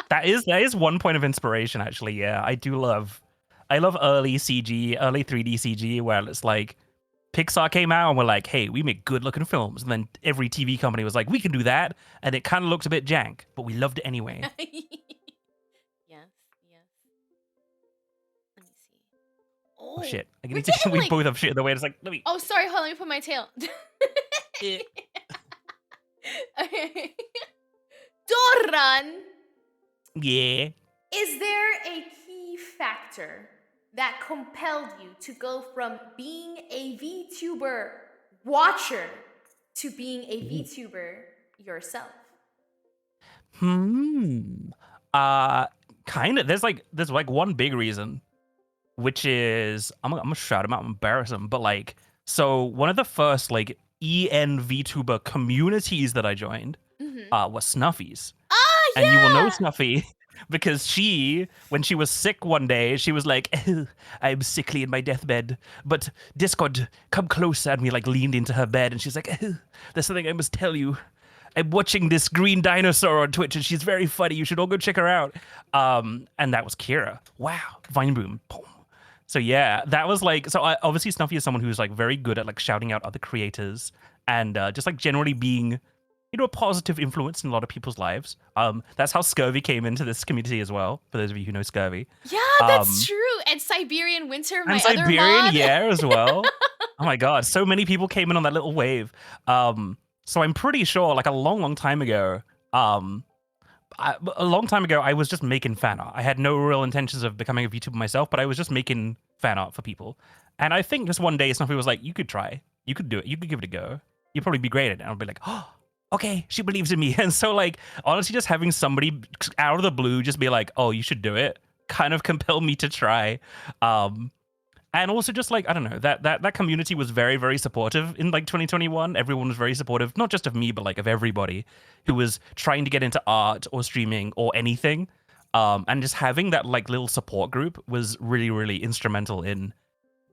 That is one point of inspiration, actually. Yeah, I love early CG, early 3D CG, where it's like Pixar came out and we're like, hey, we make good looking films. And then every TV company was like, we can do that. And it kind of looked a bit jank, but we loved it anyway. Yes. Let me see. Oh shit. I we're need to getting, we like- both have shit in the way. It's like, let me. Oh, sorry. Hold on. Let me put my tail. Eh. Okay. Doran, Yeah. is there a key factor that compelled you to go from being a VTuber watcher to being a VTuber yourself? Kind of. There's like one big reason, which is I'm gonna shout him out, embarrass him, but like, so one of the first like EN VTuber communities that I joined was Snuffy's. Ah, yeah. And you will know Snuffy because when she was sick one day, she was like, "Oh, I'm sickly in my deathbed, but Discord, come closer." And we like leaned into her bed and she's like, "Oh, there's something I must tell you. I'm watching this green dinosaur on Twitch and she's very funny. You should all go check her out." And that was Kira. Wow. Vine boom. Boom. So yeah, that was like, so obviously Snuffy is someone who's like very good at like shouting out other creators and just like generally being, a positive influence in a lot of people's lives. That's how Scurvy came into this community as well, for those of you who know Scurvy. Yeah, that's true. And Siberian Winter, my And other Siberian, mod. yeah, as well. Oh my god, so many people came in on that little wave. So I'm pretty sure, like a long time ago, I was just making fan art. I had no real intentions of becoming a VTuber myself, but I was just making fan art for people. And I think just one day, Snuffy was like, "You could try. You could do it. You could give it a go. You'd probably be great at it." And I'll be like, "Oh, okay, she believes in me." And so, like, honestly, just having somebody out of the blue just be like, "Oh, you should do it," kind of compelled me to try. And also just like, I don't know, that community was very, very supportive in like 2021. Everyone was very supportive, not just of me, but like of everybody who was trying to get into art or streaming or anything. And just having that like little support group was really, really instrumental in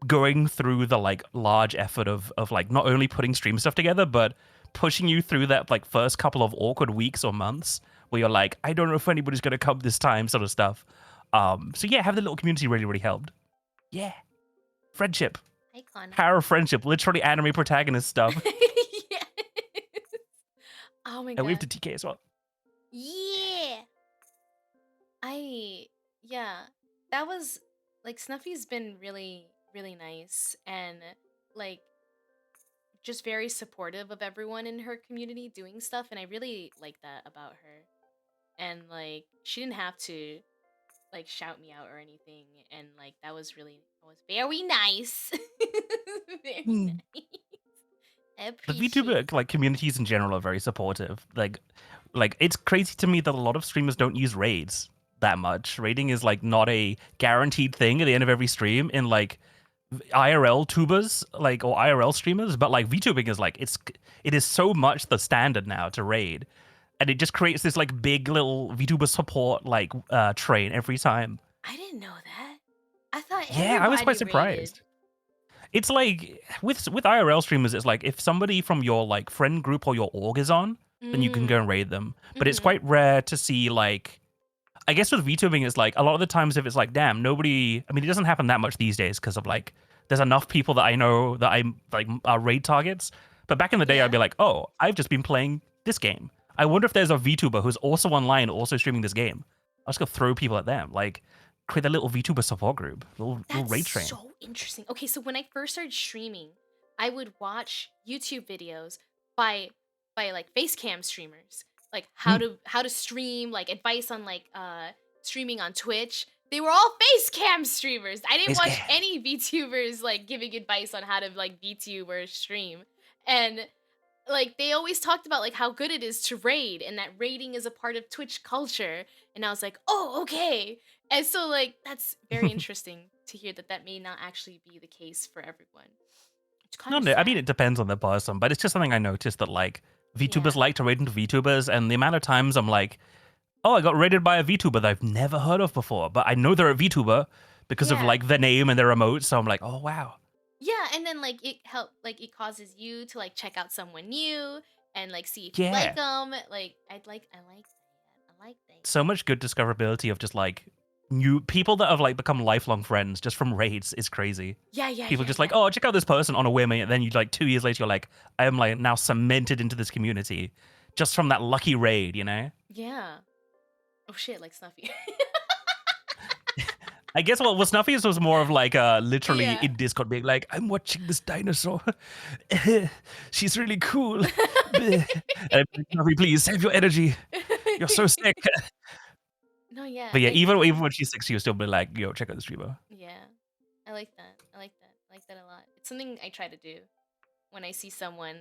going through the like large effort of like not only putting stream stuff together, but pushing you through that like first couple of awkward weeks or months where you're like, I don't know if anybody's gonna come this time, sort of stuff. So yeah, having the little community really, really helped. Yeah. Friendship. Icon. Power of friendship. Literally anime protagonist stuff. Yes. Oh my And god. we have to TK as well. Yeah. That was like Snuffy's been really, really nice and like just very supportive of everyone in her community doing stuff, and I really like that about her. And like she didn't have to like shout me out or anything, and like that was very nice. Very nice. I The appreciate VTuber like communities in general are very supportive. Like it's crazy to me that a lot of streamers don't use raids that much. Raiding is like not a guaranteed thing at the end of every stream in like IRL tubers, like, or IRL streamers, but like VTubing is like it is so much the standard now to raid. and it just creates this like big little VTuber support like train every time. I didn't know that. I thought Yeah, I was quite everybody rated. surprised. It's like with IRL streamers, it's like if somebody from your like friend group or your org is on, then you can go and raid them. But it's Mhm. quite rare to see like, I guess with VTubing, it's like a lot of the times if it's like, damn, nobody. I mean, it doesn't happen that much these days because of like, there's enough people that I know that I'm like are raid targets. But back in the day, Yeah. I'd be like, oh, I've just been playing this game. I wonder if there's a VTuber who's also online, also streaming this game. I'll just go throw people at them. Like, create a little VTuber support group, little raid That's train. so interesting. Okay, so when I first started streaming, I would watch YouTube videos by like face cam streamers, like how to stream, like advice on like streaming on Twitch. They were all face cam streamers. I didn't Face watch cam. any VTubers like giving advice on how to like VTube or stream. And like they always talked about like how good it is to raid and that raiding is a part of Twitch culture. And I was like, oh, okay. And so like that's very interesting to hear that that may not actually be the case for everyone. It's kind No, of no, I sad. mean it depends on the person, but it's just something I noticed that like VTubers Yeah. like to raid into VTubers, and the amount of times I'm like, oh, I got raided by a VTuber that I've never heard of before, but I know they're a VTuber because of Yeah. like their name and their emotes, so I'm like, oh wow. Yeah, and then like it causes you to like check out someone new and like see if Yeah. you like them. Like I like that. I like that. So much good discoverability of just like new people that have like become lifelong friends just from raids is crazy. Yeah, People yeah, just like, yeah. oh, check out this person on a whim, and then you like 2 years later, you're like, I am like now cemented into this community just from that lucky raid, you know? Yeah. Oh shit, like Snuffy. I guess well, Snuffy's was more of like literally Yeah. in Discord being like, I'm watching this dinosaur. She's really cool. And I'm like, Snuffy, please save your energy. You're so sick. No, yeah. But yeah, I- even when she's sick, she'll still be like, yo, check out the streamer. Yeah. I like that. I like that. I like that a lot. It's something I try to do when I see someone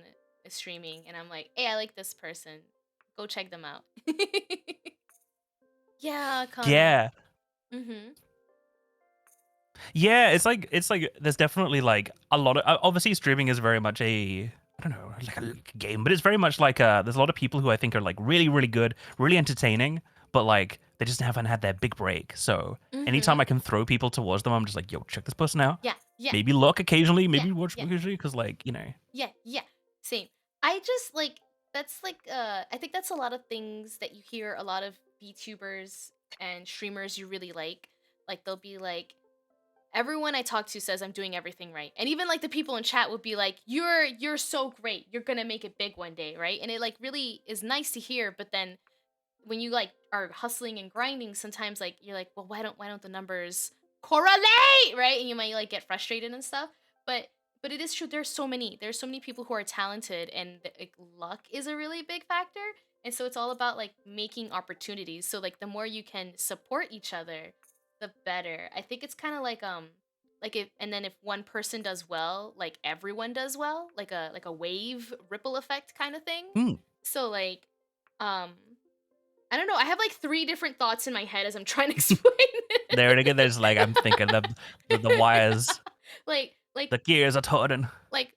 streaming and I'm like, hey, I like this person. Go check them out. Yeah, Connor. Yeah. Mm-hmm. Yeah, it's like there's definitely like a lot of obviously streaming is very much a I don't know like a game, but it's very much like there's a lot of people who I think are like really really good, really entertaining, but like they just haven't had their big break. So anytime I can throw people towards them, I'm just like, yo, check this person out. Yeah, yeah. Maybe look occasionally, maybe Yeah, watch yeah. occasionally, because like you know. Yeah, yeah, same. I just like that's like I think that's a lot of things that you hear a lot of VTubers and streamers you really like. Like they'll be like everyone I talk to says I'm doing everything right. And even like the people in chat would be like you're so great. You're going to make it big one day, right? And it like really is nice to hear, but then when you like are hustling and grinding, sometimes like you're like, "Well, why don't the numbers correlate?" right? And you might like get frustrated and stuff. But it is true. There's so many people who are talented, and like, luck is a really big factor. And so it's all about like making opportunities. So like the more you can support each other, the better. I think it's kind of like if and then if one person does well, like everyone does well, like a wave ripple effect kind of thing. Mm. So like I don't know. I have like 3 different thoughts in my head as I'm trying to explain it. There again, there's like I'm thinking the wires, like the gears are turning. like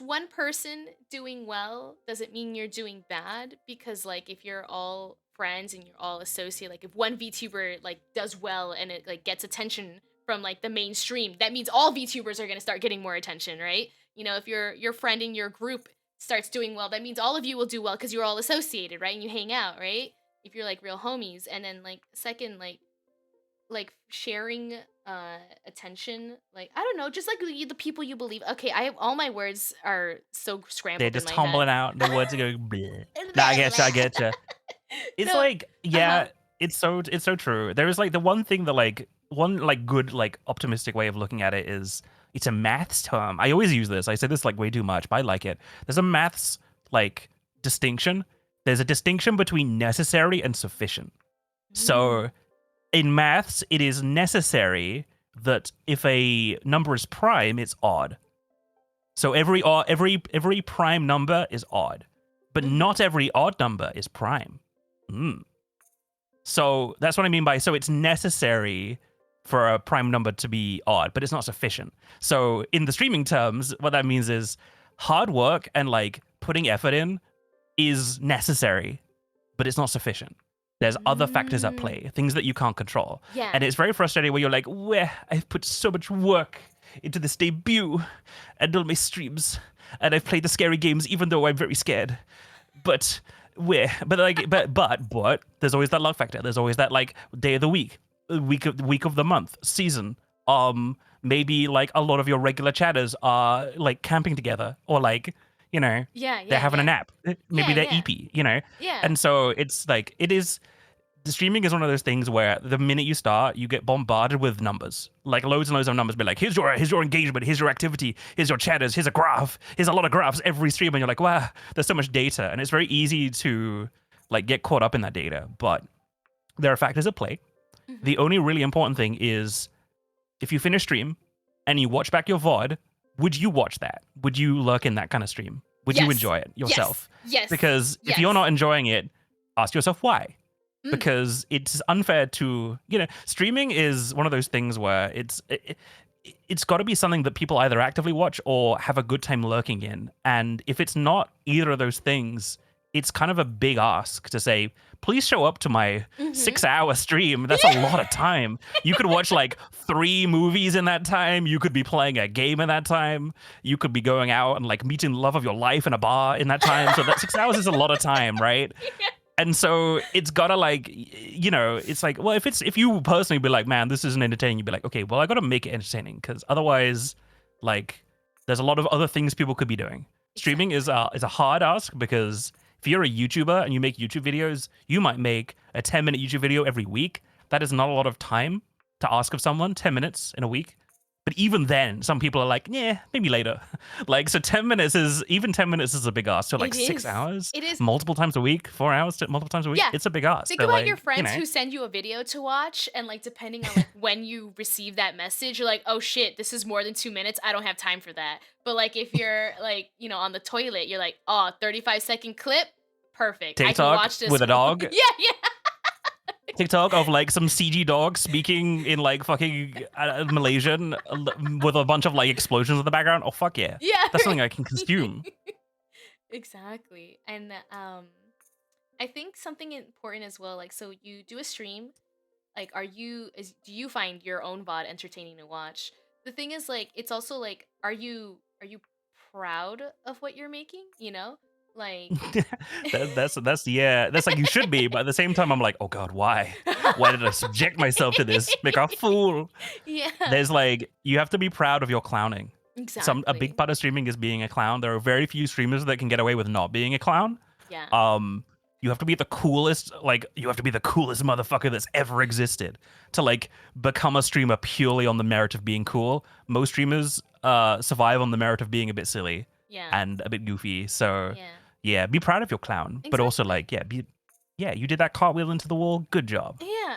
one person doing well doesn't mean you're doing bad, because like if you're all friends and you're all associate, like if one VTuber like does well and it like gets attention from like the mainstream, that means all VTubers are gonna start getting more attention, right? You know, if your friend in your group starts doing well, that means all of you will do well because you're all associated, right? And you hang out, right? If you're like real homies. And then like second, like sharing attention, like I don't know, just like the people you believe. Okay, I have all my words are so scrambled. They're in just my tumbling head. out. The words are going. Bleh. Nah, I get you. It's No, like yeah, uh-huh. it's so true. There is like the one thing that like one like good like optimistic way of looking at it is it's a maths term. I always use this. I say this like way too much, but I like it. There's a maths like distinction. There's a distinction between necessary and sufficient. So in maths, it is necessary that if a number is prime, it's odd. So every prime number is odd, but not every odd number is prime. So that's what I mean by so it's necessary for a prime number to be odd, but it's not sufficient. So in the streaming terms, what that means is hard work and like putting effort in is necessary, but it's not sufficient. There's other factors at play, things that you can't control. Yeah. And it's very frustrating when you're like, where I've put so much work into this debut and all my streams, and I've played the scary games even though I'm very scared. But but there's always that luck factor. There's always that like day of the week of the month, season. Maybe like a lot of your regular chatters are like camping together, or like, you know, Yeah. they're having a nap. Maybe Yeah, they're yeah. EP, you know? Yeah. And so it's like, the streaming is one of those things where the minute you start, you get bombarded with numbers, like loads and loads of numbers. Be like, here's your engagement, here's your activity, here's your chatters, here's a graph, here's a lot of graphs every stream, and you're like, wow, there's so much data, and it's very easy to like get caught up in that data. But there are factors at play. Mhm. The only really important thing is, if you finish stream and you watch back your VOD, would you watch that? Would you lurk in that kind of stream? Would you Yes. enjoy it yourself? Yes. Because if Yes. you're not enjoying it, ask yourself why. Mm. Because it's unfair to, streaming is one of those things where it's got to be something that people either actively watch or have a good time lurking in. And if it's not either of those things, it's kind of a big ask to say, please show up to my 6-hour stream. That's a lot of time. You could watch like 3 movies in that time. You could be playing a game in that time. You could be going out and like meeting the love of your life in a bar in that time. So that 6 hours is a lot of time, right? And so it's gotta like, it's like, well, if you personally be like, man, this isn't entertaining, you'd be like, okay, well, I gotta make it entertaining, because otherwise, like, there's a lot of other things people could be doing. Streaming is a hard ask, because if you're a YouTuber and you make YouTube videos, you might make a 10-minute YouTube video every week. That is not a lot of time to ask of someone, 10 minutes in a week. But even then, some people are like, yeah, maybe later. Like, so 10 minutes is a big ask. So like It 6 is. hours, It is. multiple times a week, 4 hours, multiple times a week. Yeah. It's a big ask. Think So, about like, your friends you know. who send you a video to watch, and like depending on like when you receive that message, you're like, oh shit, this is more than 2 minutes. I don't have time for that. But like if you're like, on the toilet, you're like, oh, 35-second clip, perfect. I can TikTok watch this with a dog. yeah. TikTok of like some CG dog speaking in like fucking Malaysian with a bunch of like explosions in the background. Oh, fuck yeah. Yeah. That's something I can consume. Exactly. And I think something important as well, like, so you do a stream, like, do you find your own VOD entertaining to watch? The thing is, like, it's also like, are you proud of what you're making, like That's like, you should be, but at the same time I'm like, oh god, why did I subject myself to this, make a fool? yeah, There's like, you have to be proud of your clowning. exactly. A big part of streaming is being a clown. There are very few streamers that can get away with not being a clown. Yeah. You have to be the coolest, motherfucker that's ever existed to like become a streamer purely on the merit of being cool. Most streamers survive on the merit of being a bit silly Yeah. and a bit goofy. So Yeah. yeah, be proud of your clown, but also like, you did that cartwheel into the wall. Good job. Yeah.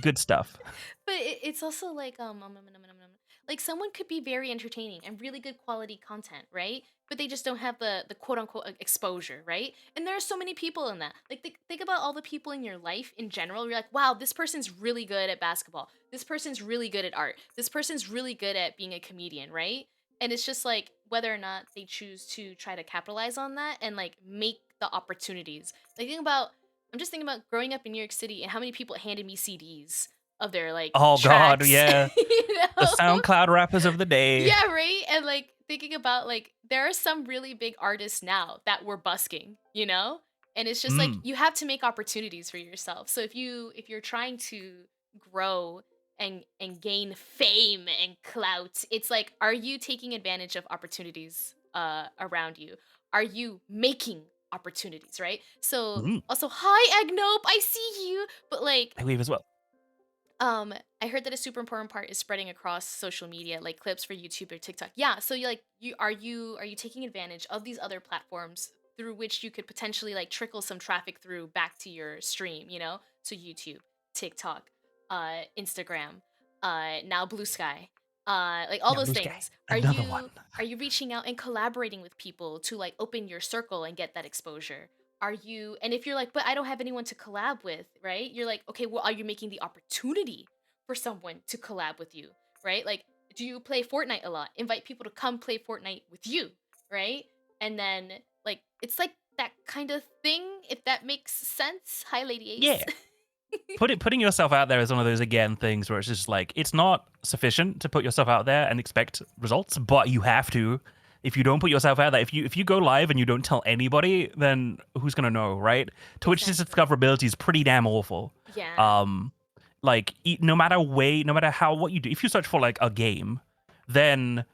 Good stuff. But it's also like like someone could be very entertaining and really good quality content, right? But they just don't have the quote unquote exposure, right? And there are so many people in that. Like think about all the people in your life in general. You're like, wow, this person's really good at basketball. This person's really good at art. This person's really good at being a comedian, right? And it's just like whether or not they choose to try to capitalize on that and like make the opportunities. Like I'm just thinking about growing up in New York City and how many people handed me CDs of their like Oh god, tracks, yeah. you know? The SoundCloud rappers of the day. Yeah, right. And like thinking about like there are some really big artists now that we're busking, and it's just like you have to make opportunities for yourself. So if you're trying to grow and gain fame and clout, it's like, are you taking advantage of opportunities around you? Are you making opportunities, right? So also, hi Agnope, I see you. But like I leave as well. I heard that a super important part is spreading across social media, like clips for YouTube or TikTok. Yeah, so are you taking advantage of these other platforms through which you could potentially like trickle some traffic through back to your stream, So YouTube, TikTok, Instagram, now Blue Sky, like all Now those Blue Sky, things. another one. Are you reaching out and collaborating with people to like open your circle and get that exposure? And if you're like, but I don't have anyone to collab with, right? You're like, okay, well, are you making the opportunity for someone to collab with you, right? Like, do you play Fortnite a lot? Invite people to come play Fortnite with you, right? And then, like, it's like that kind of thing, if that makes sense. Hi, Lady Ace. Yeah. Putting yourself out there is one of those again things where it's just like it's not sufficient to put yourself out there and expect results, but you have to. If you don't put yourself out there, if you go live and you don't tell anybody, then who's gonna know, right? Twitch's Exactly. discoverability is pretty damn awful. Yeah. Like no matter how what you do, if you search for like a game, then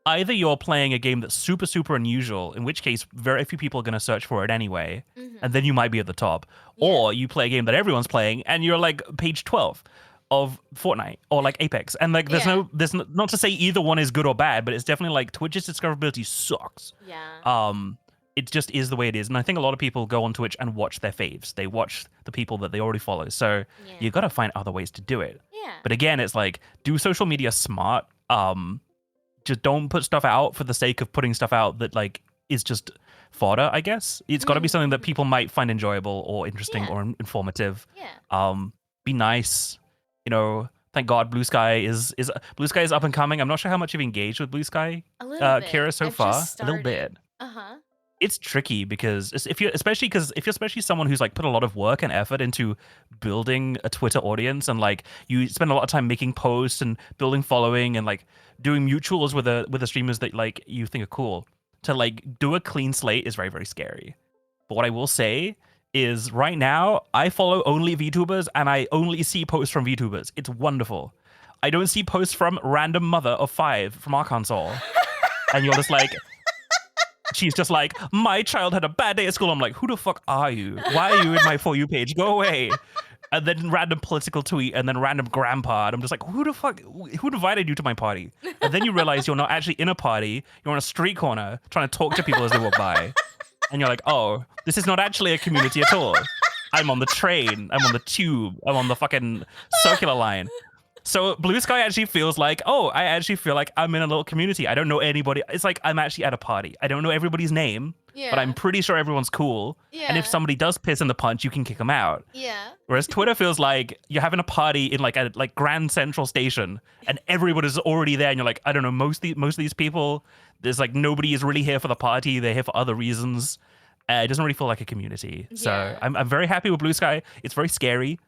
either you're playing a game that's super super unusual, in which case very few people are going to search for it anyway, and then you might be at the top, Yeah. or you play a game that everyone's playing and you're like page 12 of Fortnite or like Apex, and like Yeah. not to say either one is good or bad, but it's definitely like Twitch's discoverability sucks. Yeah. It just is the way it is, and I think a lot of people go on Twitch and watch their faves. They watch the people that they already follow, so Yeah. you got to find other ways to do it. Yeah. But again, it's like do social media smart. Just don't put stuff out for the sake of putting stuff out that like is just fodder, I guess. It's got to be something that people might find enjoyable or interesting Yeah. or informative. Yeah. Be nice. You know, thank God Blue Sky is Blue Sky is up and coming. I'm not sure how much you've engaged with Blue Sky, A little bit. Kira, so I've far. just A little started. bit. Uh-huh. It's tricky because if you're especially someone who's like put a lot of work and effort into building a Twitter audience, and like you spend a lot of time making posts and building following and like doing mutuals with the streamers that like you think are cool, to like do a clean slate is very very scary. But what I will say is right now I follow only VTubers and I only see posts from VTubers. It's wonderful. I don't see posts from random mother of 5 from Arkansas. And you're just like, she's just like, my child had a bad day at school. I'm like, who the fuck are you? Why are you in my For You page? Go away. And then random political tweet, and then random grandpa. And I'm just like, who the fuck? Who invited you to my party? And then you realize you're not actually in a party. You're on a street corner trying to talk to people as they walk by. And you're like, oh, this is not actually a community at all. I'm on the train. I'm on the tube. I'm on the fucking circular line. So Blue Sky actually feels like, oh, I actually feel like I'm in a little community. I don't know anybody. It's like I'm actually at a party. I don't know everybody's name, Yeah. but I'm pretty sure everyone's cool. And if Yeah. somebody does piss in the punch, you can kick them out. Yeah. Whereas Twitter feels like you're having a party in like a Grand Central Station, and everybody's already there, and you're like, I don't know, most of these people, there's like nobody is really here for the party. They're here for other reasons. It doesn't really feel like a community. So Yeah. I'm very happy with Blue Sky. It's very scary.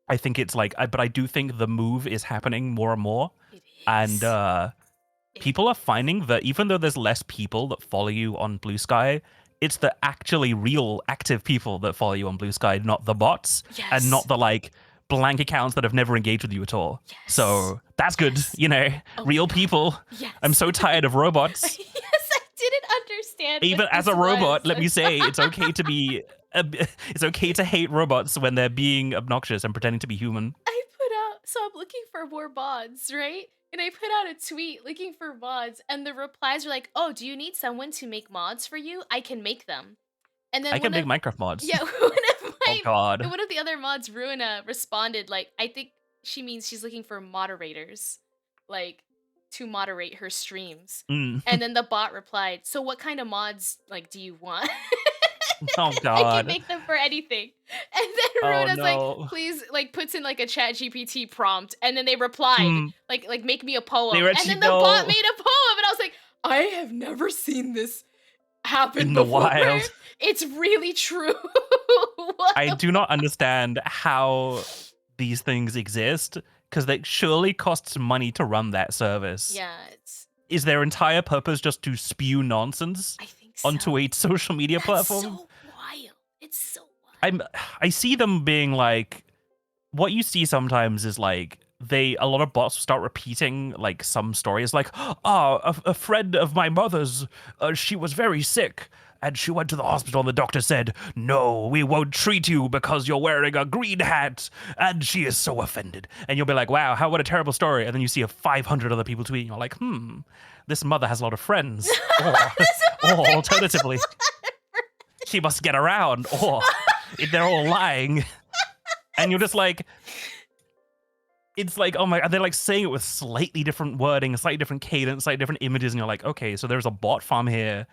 I think it's like, but I do think the move is happening more and more, It and is. people are finding that even though there's less people that follow you on Blue Sky, it's the actually real active people that follow you on Blue Sky, not the bots, and Yes. not the like blank accounts that have never engaged with you at all. So that's good, Yes. you know, Oh real my people. Yes. I'm so tired of robots. Yes, I didn't understand. Even what as a this robot, was. let me say it's okay to be. It's okay to hate robots when they're being obnoxious and pretending to be human. I put out, so I'm looking for more mods, right? And I put out a tweet looking for mods, and the replies are like, "Oh, do you need someone to make mods for you? I can make them." And then I can one make of, Minecraft mods. yeah, one of Oh my God. one of the other mods, Ruina, responded like, I think she means she's looking for moderators, like to moderate her streams. Mm. And then the bot replied, "So what kind of mods like do you want?" Oh I can God. make them for anything. And then Oh, Ruina's no. like, please, like, puts in like a chat GPT prompt, and then they replied, Mm. like make me a poem. They And actually then the bot know. made a poem, and I was like, I have never seen this happen In the before. wild. It's really true. I do not understand how these things exist, because they surely costs money to run that service. Yeah, it's. Is their entire purpose just to spew nonsense I think so. onto a social media That's platform? so wild. It's so wild. I see them being like, what you see sometimes is like a lot of bots start repeating like some stories, like, oh, a friend of my mother's, she was very sick and she went to the hospital and the doctor said, no, we won't treat you because you're wearing a green hat, and she is so offended. And you'll be like, wow, what a terrible story. And then you see 500 other people tweeting, you're like, this mother has a lot of friends. Or alternatively, she must get around, or they're all lying. And you're just like, it's like, oh my, they're like saying it with slightly different wording, slightly different cadence, slightly different images, and you're like, okay, so there's a bot farm here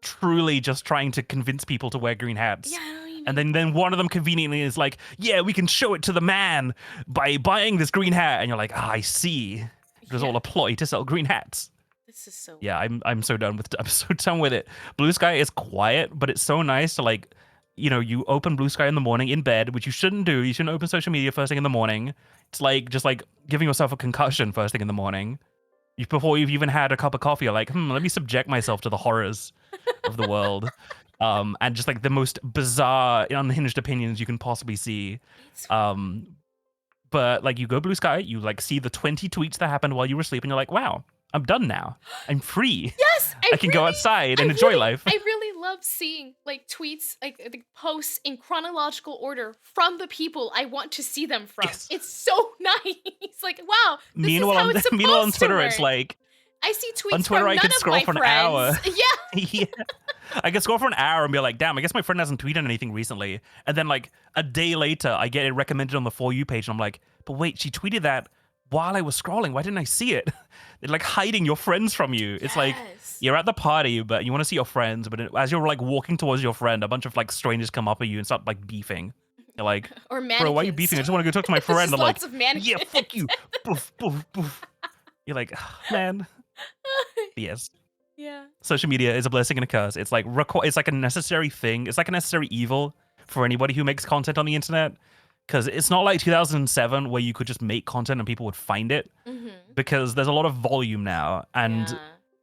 truly just trying to convince people to wear green hats. Yeah, I don't even. And then one of them conveniently is like, yeah, we can show it to the man by buying this green hat. And you're like, I see. It was all a ploy to sell green hats. This This is so. Yeah, I'm so done with I'm so done with it. Blue Sky is quiet, but it's so nice to like, you open Blue Sky in the morning in bed, which you shouldn't do. You shouldn't open social media first thing in the morning. It's like just like giving yourself a concussion first thing in the morning. Before you've even had a cup of coffee, you're like, let me subject myself to the horrors of the world. And just like the most bizarre, unhinged opinions you can possibly see. It's But like you go Blue Sky, you like see the 20 tweets that happened while you were sleeping. You're like, wow, I'm done now. I'm free. yes, I can go outside and enjoy life. I really love seeing like tweets, like the posts in chronological order from the people I want to see them from. Yes. It's so nice. Like, wow. This Meanwhile, is how it's supposed meanwhile on to Twitter, work. it's like I see tweets on Twitter, from I none could of scroll my for an friends. hour. Yeah. yeah. I can scroll for an hour and be like, damn, I guess my friend hasn't tweeted anything recently. And then like a day later, I get it recommended on the For You page. And I'm like, but wait, she tweeted that while I was scrolling. Why didn't I see it? They're like hiding your friends from you. It's like Yes. you're at the party, but you want to see your friends. But as you're like walking towards your friend, a bunch of like strangers come up at you and start like beefing. You're like, Or mannequins. bro, why are you beefing? I just want to go talk to my There's friend. just I'm like, lots of mannequins. yeah, fuck you. Boof, boof, boof. You're like, man. Yes. Yeah. Social media is a blessing and a curse. It's like it's like a necessary thing. It's like a necessary evil for anybody who makes content on the internet. Because it's not like 2007 where you could just make content and people would find it. Mm-hmm. Because there's a lot of volume now, and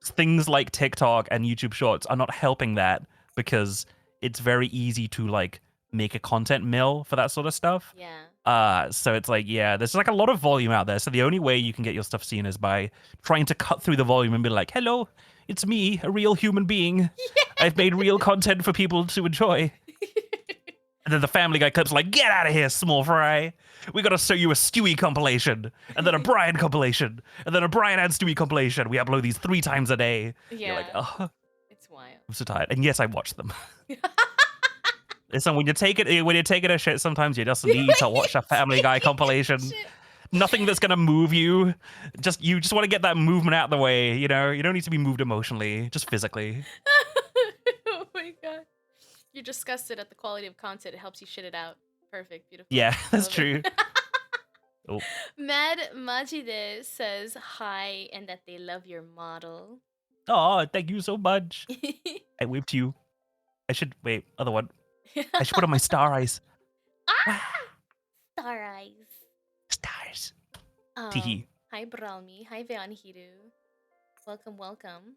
things like TikTok and YouTube Shorts are not helping that because it's very easy to like make a content mill for that sort of stuff. Yeah. So it's like, yeah, there's like a lot of volume out there. So the only way you can get your stuff seen is by trying to cut through the volume and be like, hello, it's me, a real human being. I've made real content for people to enjoy. And then the Family Guy clip's like, get out of here, small fry. We gotta show you a Stewie compilation, and then a Brian compilation, and then a Brian and Stewie compilation. We upload these 3 times a day. Yeah. You're like, oh, It's wild. I'm so tired. And yes, I watch them. Listen, when you take it a shit, sometimes you just need to watch a Family Guy compilation. Shit. Nothing that's gonna move you. You just want to get that movement out of the way. You know, you don't need to be moved emotionally, just physically. Oh my god. You're disgusted at the quality of content. It helps you shit it out. Perfect. Beautiful. Yeah, that's Love true. it. Oh. Mad Majide says hi and that they love your model. Oh, thank you so much. I waved to you. I should wait. Other one. I should put on my star eyes. Ah! Star eyes. Stars. Oh, Teehee. hi Bralmi. Hi Veanhiru. Welcome, welcome.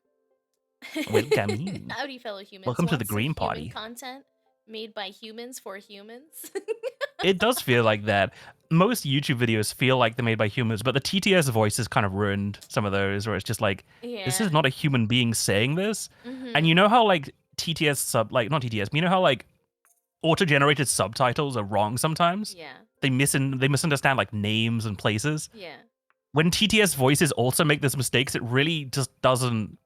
Welcome. Howdy, fellow humans. Welcome to the Want some Green human Party. Content made by humans for humans. It does feel like that. Most YouTube videos feel like they're made by humans, but the TTS voice has kind of ruined some of those, where it's just like, Yeah. this is not a human being saying this. Mhm. And you know how like not TTS, but you know how like auto-generated subtitles are wrong sometimes? Yeah. They misunderstand like names and places. Yeah. When TTS voices also make those mistakes, it really just doesn't.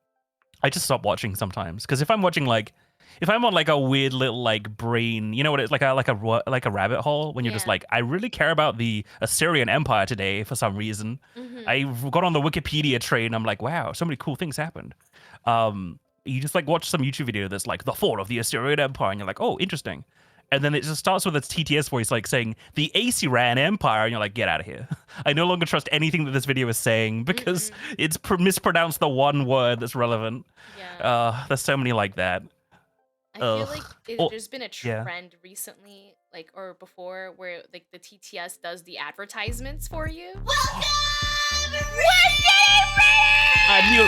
I just stop watching sometimes, because if I'm watching if I'm on like a weird little like brain, you know what it's like a rabbit hole when you're just Yeah. like, I really care about the Assyrian Empire today for some reason. Mhm. I got on the Wikipedia train. I'm like, wow, so many cool things happened. You just like watch some YouTube video that's like the fall of the Assyrian Empire, and you're like, oh, interesting. And then it just starts with its TTS voice like saying the Assyrian Empire, and you're like, get out of here. I no longer trust anything that this video is saying because it's mispronounced the one word that's relevant. Yeah. There's so many like that. I feel ugh. like Oh, there's been a yeah. trend recently, like or before, where like the TTS does the advertisements for you. I knew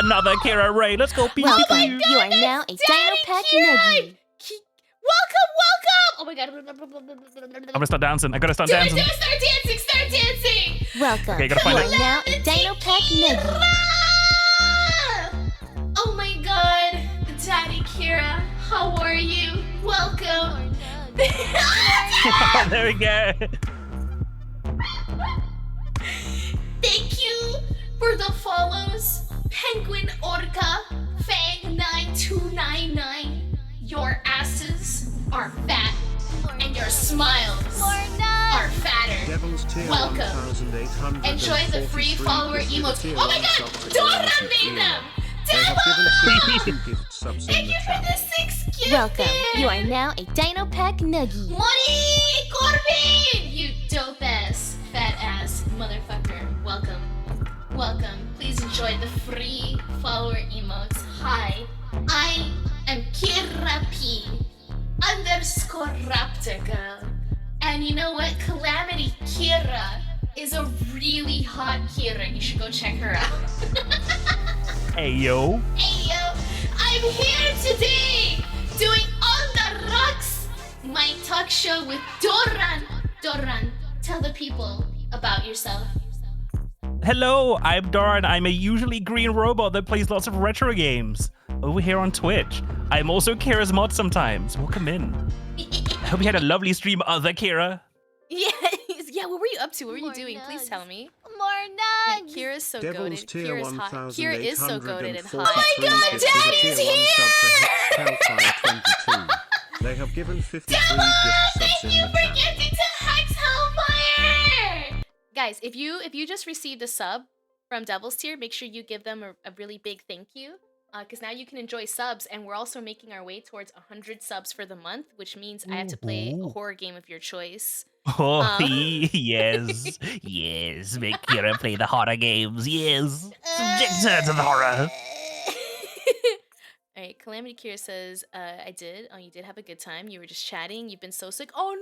another Kira Ray. Let's go pew Welcome. pew. You are now a Dino Pack Kira! Nuggie. Welcome, welcome! Oh my god. I'm gonna start dancing. I gotta start Do it, dancing. do it, start dancing, start dancing! Welcome. Okay, gotta find you it. are now a Dino Pack Nuggie. Oh my god, Daddy Kira, how are you? Welcome. There we go. Thank you for the follows, Penguin Orca, Fang9299. Your asses are fat, and your smiles are fatter. Welcome. Enjoy the free follower emotes. Oh my god, Dora made them! Demo! Thank you for the 6 gifts! Welcome. You are now a Dino Pack Nuggie. Mori Corbin! You dope ass, fat ass motherfucker. Welcome. Welcome. Please enjoy the free follower emotes. Hi, I am Kira P _ Raptor Girl. And you know what? Calamity Kira is a really hot Kira. You should go check her out. Hey yo. Hey yo, I'm here today doing On the Rocks, my talk show with Doran. Doran, tell the people about yourself. Hello, I'm Doran. I'm a usually green robot that plays lots of retro games over here on Twitch. I'm also Kira's mod sometimes. Welcome in. I hope you had a lovely stream, other Kira. Yeah, yeah. What were you up to? What were you doing? Please tell me. More Wait, nugs. Kira's so Devil's goated. tier Kira's hot. Kira is so goated and 1843 hot. Oh my God, gifts with a Daddy's tier 1 sub to Hellfire 22. They have given 53 gift subs in the chat. Getting to Hex Hellfire! Guys, if you just received a sub from Devil's Tier, make sure you give them a really big thank you. Because now you can enjoy subs, and we're also making our way towards 100 subs for the month, which means I have to play a horror game of your choice. Oh, yes. Yes. Make Kira play the horror games. Yes. Subject her to the horror. Alright, Calamity Kira says, I did. Oh, you did have a good time. You were just chatting. You've been so sick. Oh,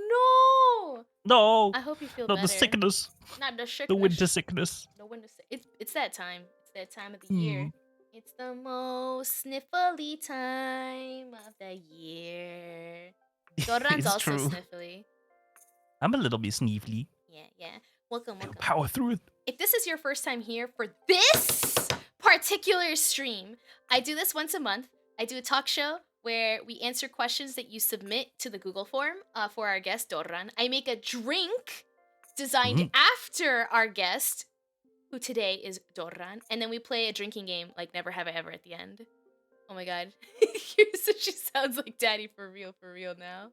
no! No. I hope you feel Not better. the sickness. Not the sickness. The winter sickness. The winter it's that time. It's that time of the year. It's the most sniffly time of the year. Doran's It's also true. sniffly. I'm a little bit sneevely. Yeah. Welcome. Power through it. If this is your first time here for this particular stream, I do this once a month. I do a talk show where we answer questions that you submit to the Google form for our guest, Doran. I make a drink designed after our guest, who today is Doran, and then we play a drinking game like Never Have I Ever at the end. Oh my god. So she sounds like daddy for real now.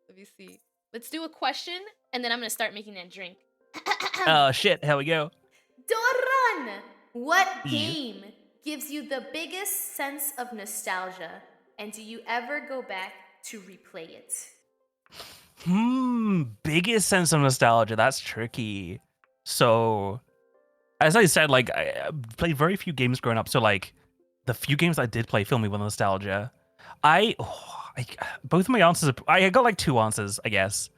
Let me see. Let's do a question, and then I'm gonna start making that drink. Oh, shit. Here we go. Doran! What Yeah. game gives you the biggest sense of nostalgia, and do you ever go back to replay it? Biggest sense of nostalgia. That's tricky. So, as I said, like, I played very few games growing up. So, like, the few games I did play fill me with nostalgia. Both of my answers, I got like two answers, I guess.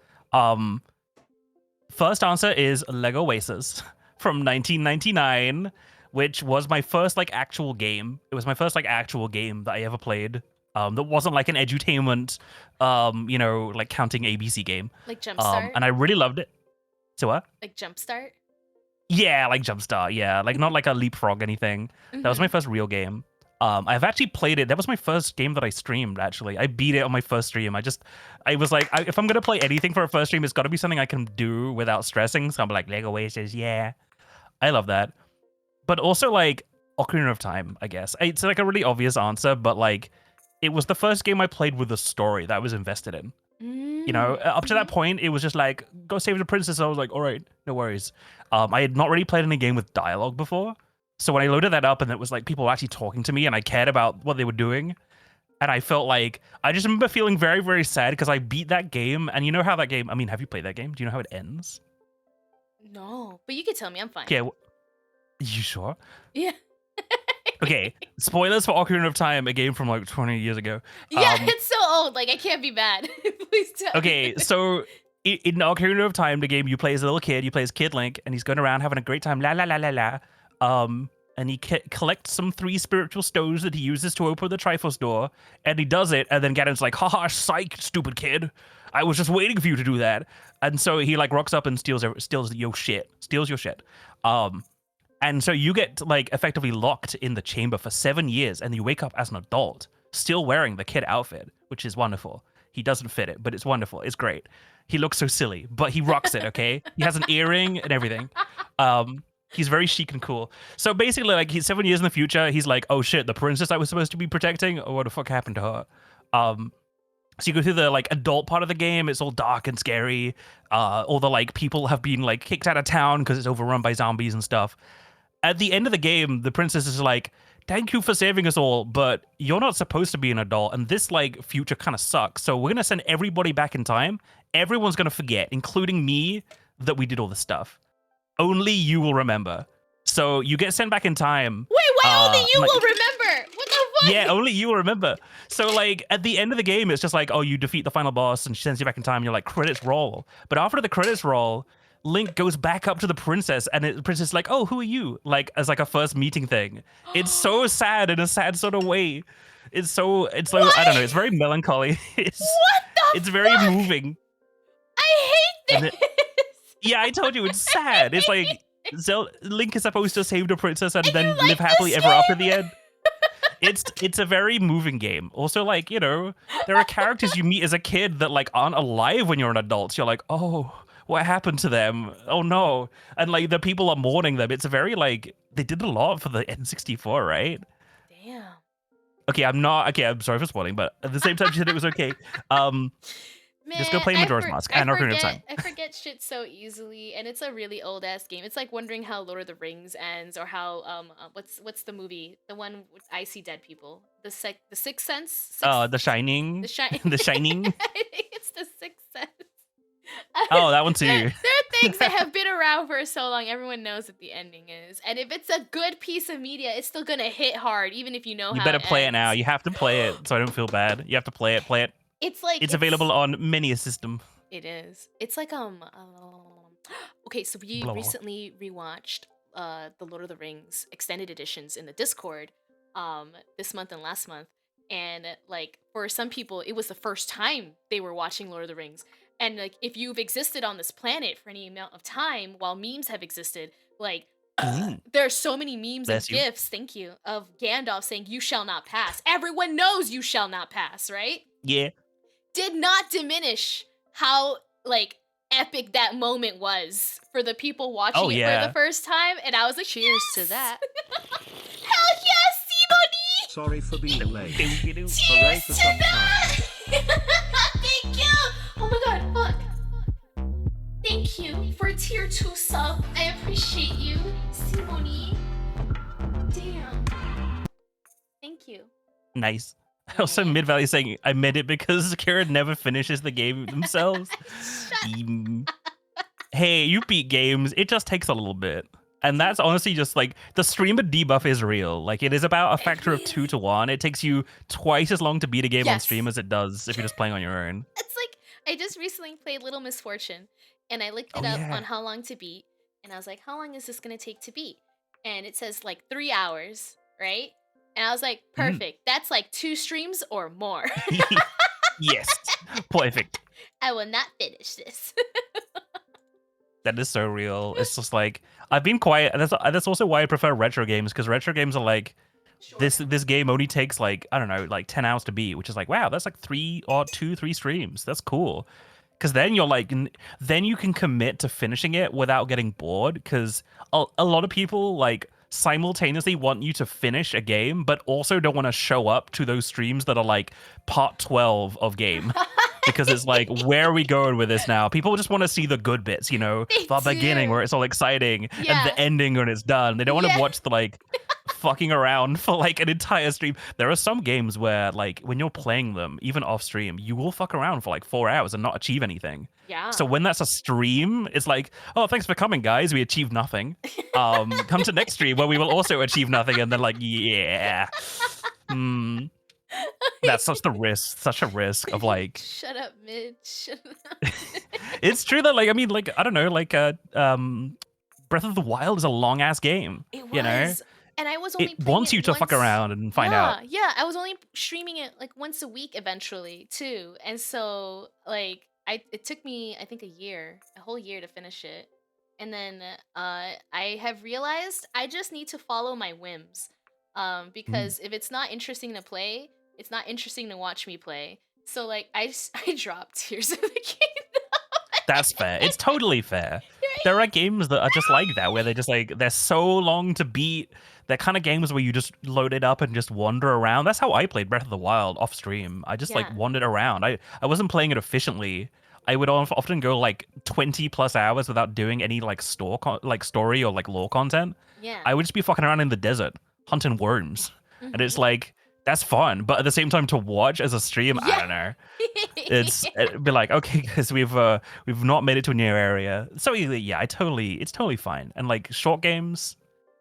First answer is Lego Oasis from 1999, which was my first like actual game. It was my first like actual game that I ever played. That wasn't like an edutainment, like counting ABC game. Like Jumpstart? And I really loved it. So what? Like Jumpstart? Yeah, like Jumpstart. Yeah, like not like a leapfrog anything. That was my first real game. I've actually played it. That was my first game that I streamed, actually. I beat it on my first stream. I was like, if I'm going to play anything for a first stream, it's got to be something I can do without stressing. So I'm like, Lego Oasis, yeah. I love that. But also, like, Ocarina of Time, I guess. It's like a really obvious answer, but like, it was the first game I played with a story that I was invested in. You know, up to that point, it was just like, go save the princess. I was like, all right, no worries. I had not really played any game with dialogue before. So when I loaded that up and it was like people were actually talking to me and I cared about what they were doing, and I felt like, I just remember feeling very, very sad because I beat that game. And you know how that game, I mean, have you played that game? Do you know how it ends? No, but you can tell me. I'm fine. Yeah. You sure? Yeah. Okay. Spoilers for Ocarina of Time, a game from like 20 years ago. Yeah, it's so old. Like, I can't be bad. Please tell me. Okay, so in Ocarina of Time, the game, you play as a little kid. You play as Kid Link, and he's going around having a great time. La la la la la. And he collects some 3 spiritual stones that he uses to open the Triforce door, and he does it, and then Ganon's like, haha, psych, stupid kid. I was just waiting for you to do that. And so he like rocks up and steals your shit. And so you get like effectively locked in the chamber for 7 years, and you wake up as an adult, still wearing the kid outfit, which is wonderful. He doesn't fit it, but it's wonderful. It's great. He looks so silly, but he rocks it, okay? He has an earring and everything. He's very chic and cool. So basically, like, he's 7 years in the future. He's like, oh shit, the princess I was supposed to be protecting? Oh, what the fuck happened to her? So you go through the like adult part of the game. It's all dark and scary. All the like people have been like kicked out of town because it's overrun by zombies and stuff. At the end of the game, the princess is like, thank you for saving us all, but you're not supposed to be an adult, and this like future kind of sucks. So we're gonna send everybody back in time. Everyone's gonna forget, including me, that we did all this stuff. Only you will remember. So you get sent back in time. Wait, why only you like- will remember? What the fuck? Yeah, only you will remember. So like at the end of the game, it's just like, oh, you defeat the final boss and she sends you back in time. And you're like, credits roll. But after the credits roll, Link goes back up to the princess, and the princess is like, oh, who are you? Like as like a first meeting thing. It's so sad in a sad sort of way. It's so I don't know. It's very melancholy. It's What the it's very fuck? moving. I hate And this. Yeah, I told you it's sad. It's like Link is supposed to save the princess and then you like live happily this ever after game? the end. It's a very moving game. Also, like, you know, there are characters you meet as a kid that like aren't alive when you're an adult. You're like, oh, what happened to them? Oh no. And like the people are mourning them. It's a very like they did a lot for the N64, right? Damn. Okay, I'm sorry for spoiling, but at the same time she said it was okay. Just go Man, play Majora's Mask and Ocarina of Time. I forget shit so easily, and it's a really old ass game. It's like wondering how Lord of the Rings ends, or how what's the movie, the one with I See Dead People, the Sixth Sense. The Shining. The Shining. The Shining. I think it's the Sixth Sense. Oh, that one too. There are things that have been around for so long. Everyone knows what the ending is, and if it's a good piece of media, it's still gonna hit hard, even if you know You how. better play it now. You have to play it so I don't feel bad. You have to play it. Play it. It's like It's available on many a system. It is. It's like okay, so we Blah. recently rewatched the Lord of the Rings extended editions in the Discord this month and last month. And like for some people it was the first time they were watching Lord of the Rings. And like if you've existed on this planet for any amount of time while memes have existed, like there are so many memes Bless and you. gifs, thank you, of Gandalf saying you shall not pass. Everyone knows you shall not pass, right? Yeah. Did not diminish how like epic that moment was for the people watching Oh, it yeah. for the first time, and I was like, Cheers to "Yes! that." Hell yes, Simoni! Sorry for being late. Doo-doo-doo. Hooray for some time. Thank you. Oh my god, fuck. Thank you for a tier 2 sub. I appreciate you, Simoni. Damn. Thank you. Nice. Also, Mid Valley saying I meant it because Kara never finishes the game themselves. Hey, you beat games. It just takes a little bit. And that's honestly just like the streamer debuff is real. Like it is about a factor of 2 to 1. It takes you twice as long to beat a game on Yes. stream as it does if you're just playing on your own. It's like I just recently played Little Misfortune, and I looked it Oh, up yeah. on how long to beat, and I was like, how long is this gonna take to beat? And it says like 3 hours, right? And I was like, perfect. That's like 2 streams or more. Yes. Perfect. I will not finish this. That is so real. It's just like I've been quiet. That's also why I prefer retro games, because retro games are like this game only takes like, I don't know, like 10 hours to beat, which is like, wow, that's like 3 streams. That's cool. Because then you're like, then you can commit to finishing it without getting bored. Because a lot of people like simultaneously want you to finish a game, but also don't want to show up to those streams that are like part 12 of game. Because it's like, where are we going with this now? People just want to see the good bits, you know, They the beginning do. where it's all exciting Yeah. and the ending when it's done. They don't want to Yeah. watch the like fucking around for like an entire stream. There are some games where like when you're playing them, even off stream, you will fuck around for like 4 hours and not achieve anything. Yeah. So when that's a stream, it's like, oh, thanks for coming, guys. We achieved nothing. Come to next stream where we will also achieve nothing. And then like, yeah. That's such a risk of like, Shut up, Midge. Shut up. it's true that like, I mean, like, I don't know, like Breath of the Wild is a long ass game. It was. You know? And I was only It playing wants it you to fuck once- around and find out. Yeah, I was only streaming it like once a week eventually too, and so like it took me I think a whole year to finish it, and then I have realized I just need to follow my whims, because if it's not interesting to play, it's not interesting to watch me play. So like I dropped Tears of the Kingdom. That's fair. It's totally fair. There are games that are just like that, where they're just like, they're so long to beat. They're kind of games where you just load it up and just wander around. That's how I played Breath of the Wild off stream. I just like Yeah. wandered around. I wasn't playing it efficiently. I would often go like 20 plus hours without doing any like story or like lore content. Yeah. I would just be fucking around in the desert hunting worms. And it's like, that's fun. But at the same time, to watch as a stream, I Yeah. don't know. It'd be like, okay, guys, we've not made it to a new area. So yeah, it's totally fine. And like short games,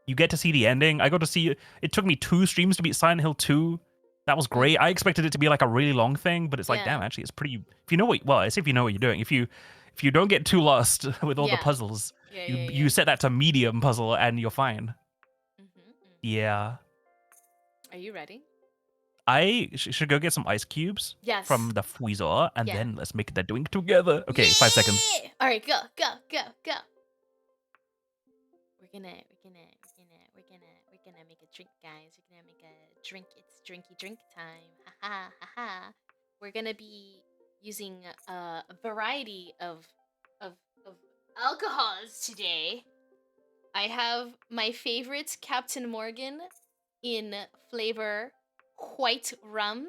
you get to see the ending. I got to see it took me 2 streams to beat Silent Hill 2. That was great. I expected it to be like a really long thing, but it's like, Yeah. damn, actually, it's pretty. If you know what, well, I say if you know what you're doing. If you don't get too lost with all the Yeah. puzzles, Yeah, you set that to medium puzzle and you're fine. Yeah, Are you ready? I should go get some ice cubes Yes. from the freezer, and Yeah. then let's make the drink together. Okay, 5 seconds. Yeah! All right, go. We're gonna make a drink, guys. We're gonna make a drink. It's drink time. Ha ha. We're gonna be using a variety of alcohols today. I have my favorite Captain Morgan in flavor white rum.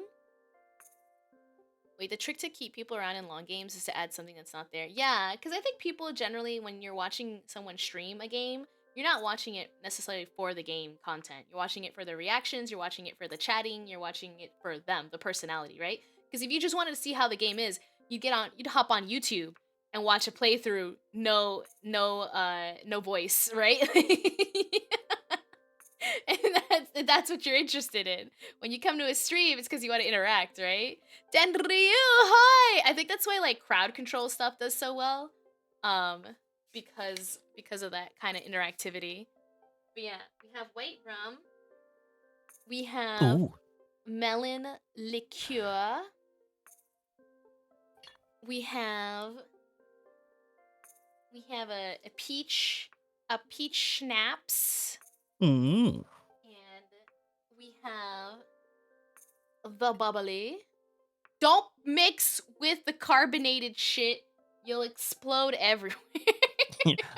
Wait, the trick to keep people around in long games is to add something that's not there. Yeah, because I think people generally, when you're watching someone stream a game, you're not watching it necessarily for the game content. You're watching it for the reactions, you're watching it for the chatting, you're watching it for them, the personality, right? Because if you just wanted to see how the game is, you'd hop on YouTube and watch a playthrough, no voice, right? And that's what you're interested in. When you come to a stream, it's because you want to interact, right? Denryu, hi! I think that's why like crowd control stuff does so well. Because of that kind of interactivity. But yeah, we have white rum. We have Ooh. melon liqueur. We have a peach schnapps. Mm. And we have the bubbly. Don't mix with the carbonated shit. You'll explode everywhere.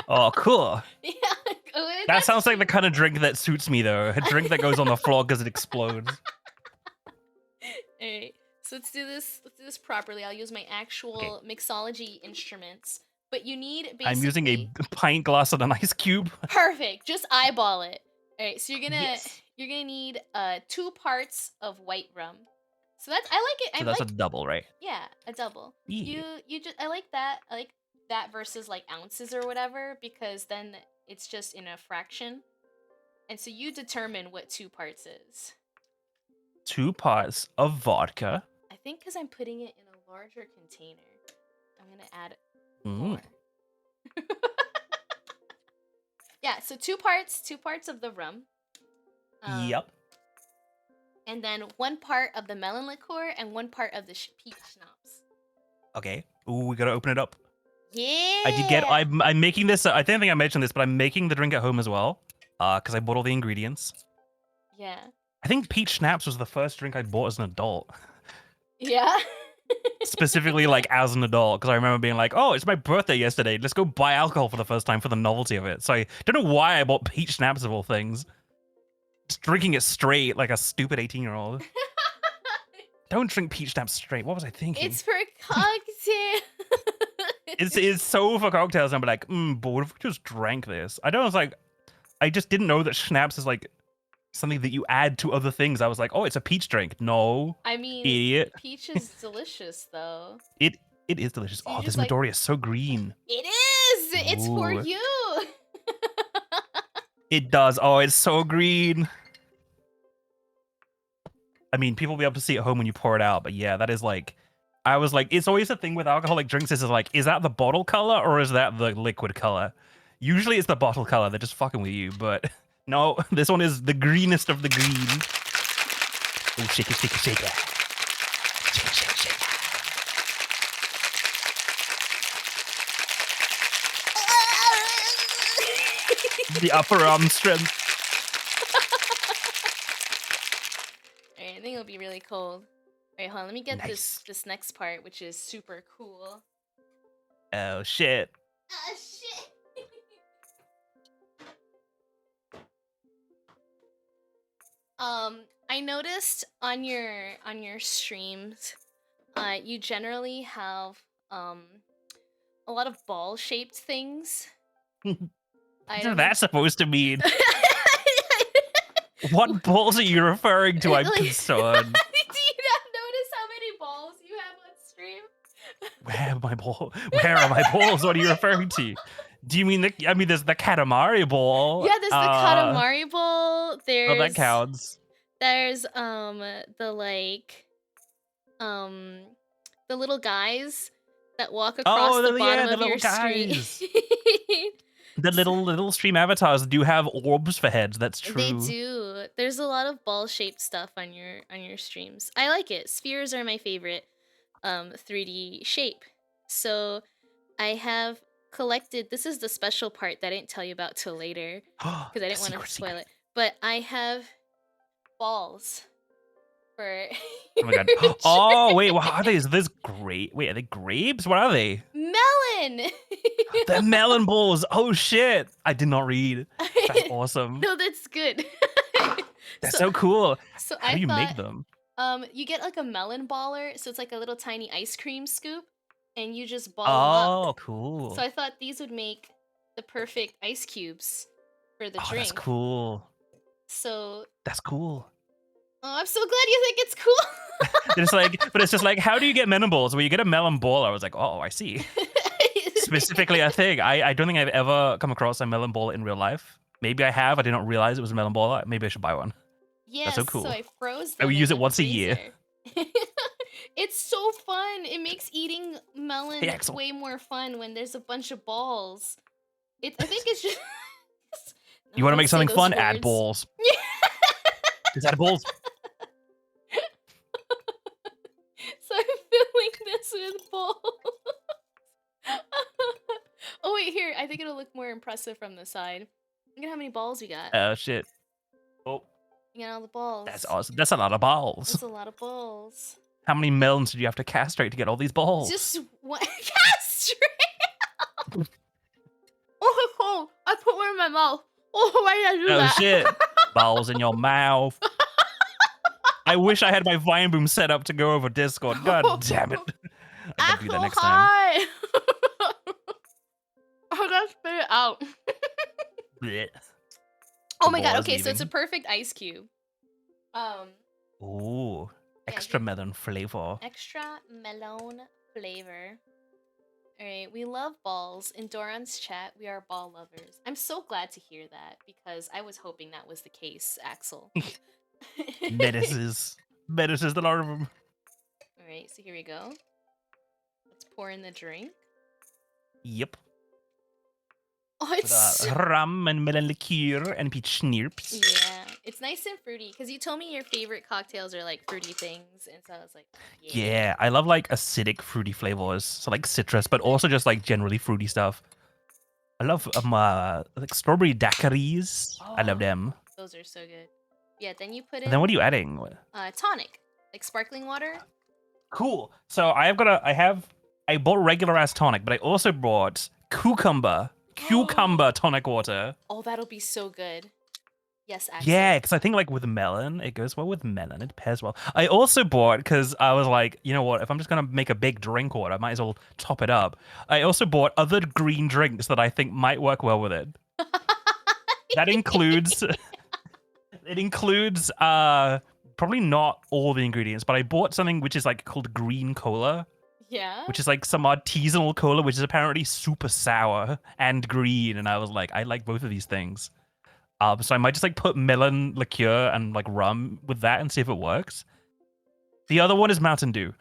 Oh, cool. Yeah, That sounds like the kind of drink that suits me, though. A drink that goes on the floor because it explodes. Alright, so let's do this properly. I'll use my actual mixology instruments. But you need basically... I'm using a pint glass and an ice cube. Perfect. Just eyeball it. Alright, so you're gonna Yes. need 2 parts of white rum. So that's I like it. So I that's like a double, right? yeah, a double. Yeah. You just I like that. I like that versus like ounces or whatever, because then it's just in a fraction. And so you determine what 2 parts is. 2 parts of vodka. I think because I'm putting it in a larger container, I'm gonna add Mm. more. Yeah, so 2 parts of the rum. Yep. And then 1 part of the melon liqueur and 1 part of the peach schnapps. Okay. Ooh, we gotta open it up. Yeah. I did get. I'm making this. I don't think I mentioned this, but I'm making the drink at home as well. Because I bought all the ingredients. Yeah. I think peach schnapps was the first drink I bought as an adult. Yeah. Specifically, like as an adult, because I remember being like, "Oh, it's my birthday yesterday. Let's go buy alcohol for the first time for the novelty of it." So I don't know why I bought peach schnapps of all things. Just drinking it straight like a stupid 18-year-old. Don't drink peach schnapps straight. What was I thinking? It's for cocktail. It's so for cocktails. I'm like, but what if we just drank this? I just didn't know that schnapps is like something that you add to other things. I was like, oh, it's a peach drink. No, I mean, idiot. peach is delicious, though. It is delicious. So you Oh, just, this like- Midoriya is so green. It is. It's for Ooh. you. It does. Oh, it's so green. I mean, people will be able to see it at home when you pour it out, but yeah, that is like, I was like, it's always the thing with alcoholic drinks is like, is that the bottle color or is that the liquid color? Usually it's the bottle color. They're just fucking with you, but no, this one is the greenest of the green. Oh, shake it, shake it, shake it. Shake it, shake it, shake it. The upper arm strength. Alright, I think it'll be really cold. Alright, hold on. Let me get Nice. this next part, which is super cool. Oh, shit. Ah, shit. I noticed on your streams, you generally have a lot of ball-shaped things. What's that supposed to mean? What balls are you referring to? I'm Like- concerned. Do you not notice how many balls you have on stream? Where are my balls? Where are my balls? What are you referring to? Do you mean I mean, there's the Katamari ball. Yeah, there's the Katamari Bowl. Oh, that There's counts. there's the like the little guys that walk across Oh, the bottom the of your little street. guys. The little stream avatars do have orbs for heads. That's true. They do. There's a lot of ball-shaped stuff on your streams. I like it. Spheres are my favorite 3D shape. So I have collected. This is the special part that I didn't tell you about till later because I didn't want to spoil it. But I have balls for. Oh my god. Oh wait, what are these? This grape? Wait, are they grapes? What are they? Melon. They're melon balls. Oh shit! I did not read. That's awesome. No, that's good. That's so cool. So How I do you thought, make them? you get like a melon baller, so it's like a little tiny ice cream scoop, and you just ball them Oh, up. cool. So I thought these would make the perfect ice cubes for the Oh, drink. that's cool. So, That's cool. oh, I'm so glad you think it's cool. It's like, but it's just like, how do you get melon balls? Well, you get a melon ball. I was like, oh, I see. Specifically, a thing. I don't think I've ever come across a melon ball in real life. Maybe I have. I did not realize it was a melon ball. Maybe I should buy one. Yes, so cool. so I froze I them would in use it the once a year. freezer. It's so fun. It makes eating melon Hey, Axel. way more fun when there's a bunch of balls. I think it's just. You want to Don't make say something those fun? Add words. balls. Just add balls. So I'm filling this with balls. Oh wait, here. I think it'll look more impressive from the side. Look at how many balls we got. Oh shit. Oh, You got all the balls. that's awesome. That's a lot of balls. That's a lot of balls. How many melons did you have to castrate to get all these balls? Just one castrate. Oh, I put one in my mouth. Oh, why did I do Oh that? shit. Balls in your mouth. I wish I had my Vine Boom set up to go over Discord. God damn it. I gotta do that next time. High. I gotta spit it out. Blech. Oh The my god, ball is okay, so it's a leaving. perfect ice cube. Ooh. Yeah, Extra good. melon flavor. Extra melon flavor. Alright, we love balls. In Doran's chat, we are ball lovers. I'm so glad to hear that because I was hoping that was the case, Axel. Menaces. Menaces, the lot of them. Alright, so here we go. Let's pour in the drink. Yep. Oh, With it's so- rum and melon liqueur and peach schnapps. yeah, it's nice and fruity because you told me your favorite cocktails are like fruity things, and so I was like, Yeah, I love like acidic fruity flavors. So like citrus, but also just like generally fruity stuff. I love like strawberry daiquiris. I love Oh. them. those are so good. Yeah, then you put in And then what are you adding? tonic, like sparkling water. Cool. So I bought regular ass tonic, but I also bought cucumber tonic water. Oh, that'll be so good. Yes, Axel. Yeah, because I think like with melon, it goes well with melon. It pairs well. I also bought because I was like, you know what? If I'm just gonna make a big drink order, I might as well top it up. I also bought other green drinks that I think might work well with it. That includes probably not all the ingredients, but I bought something which is like called green cola, Yeah. which is like some artisanal cola, which is apparently super sour and green. And I was like, I like both of these things. So I might just like put melon liqueur and like rum with that and see if it works. The other one is Mountain Dew.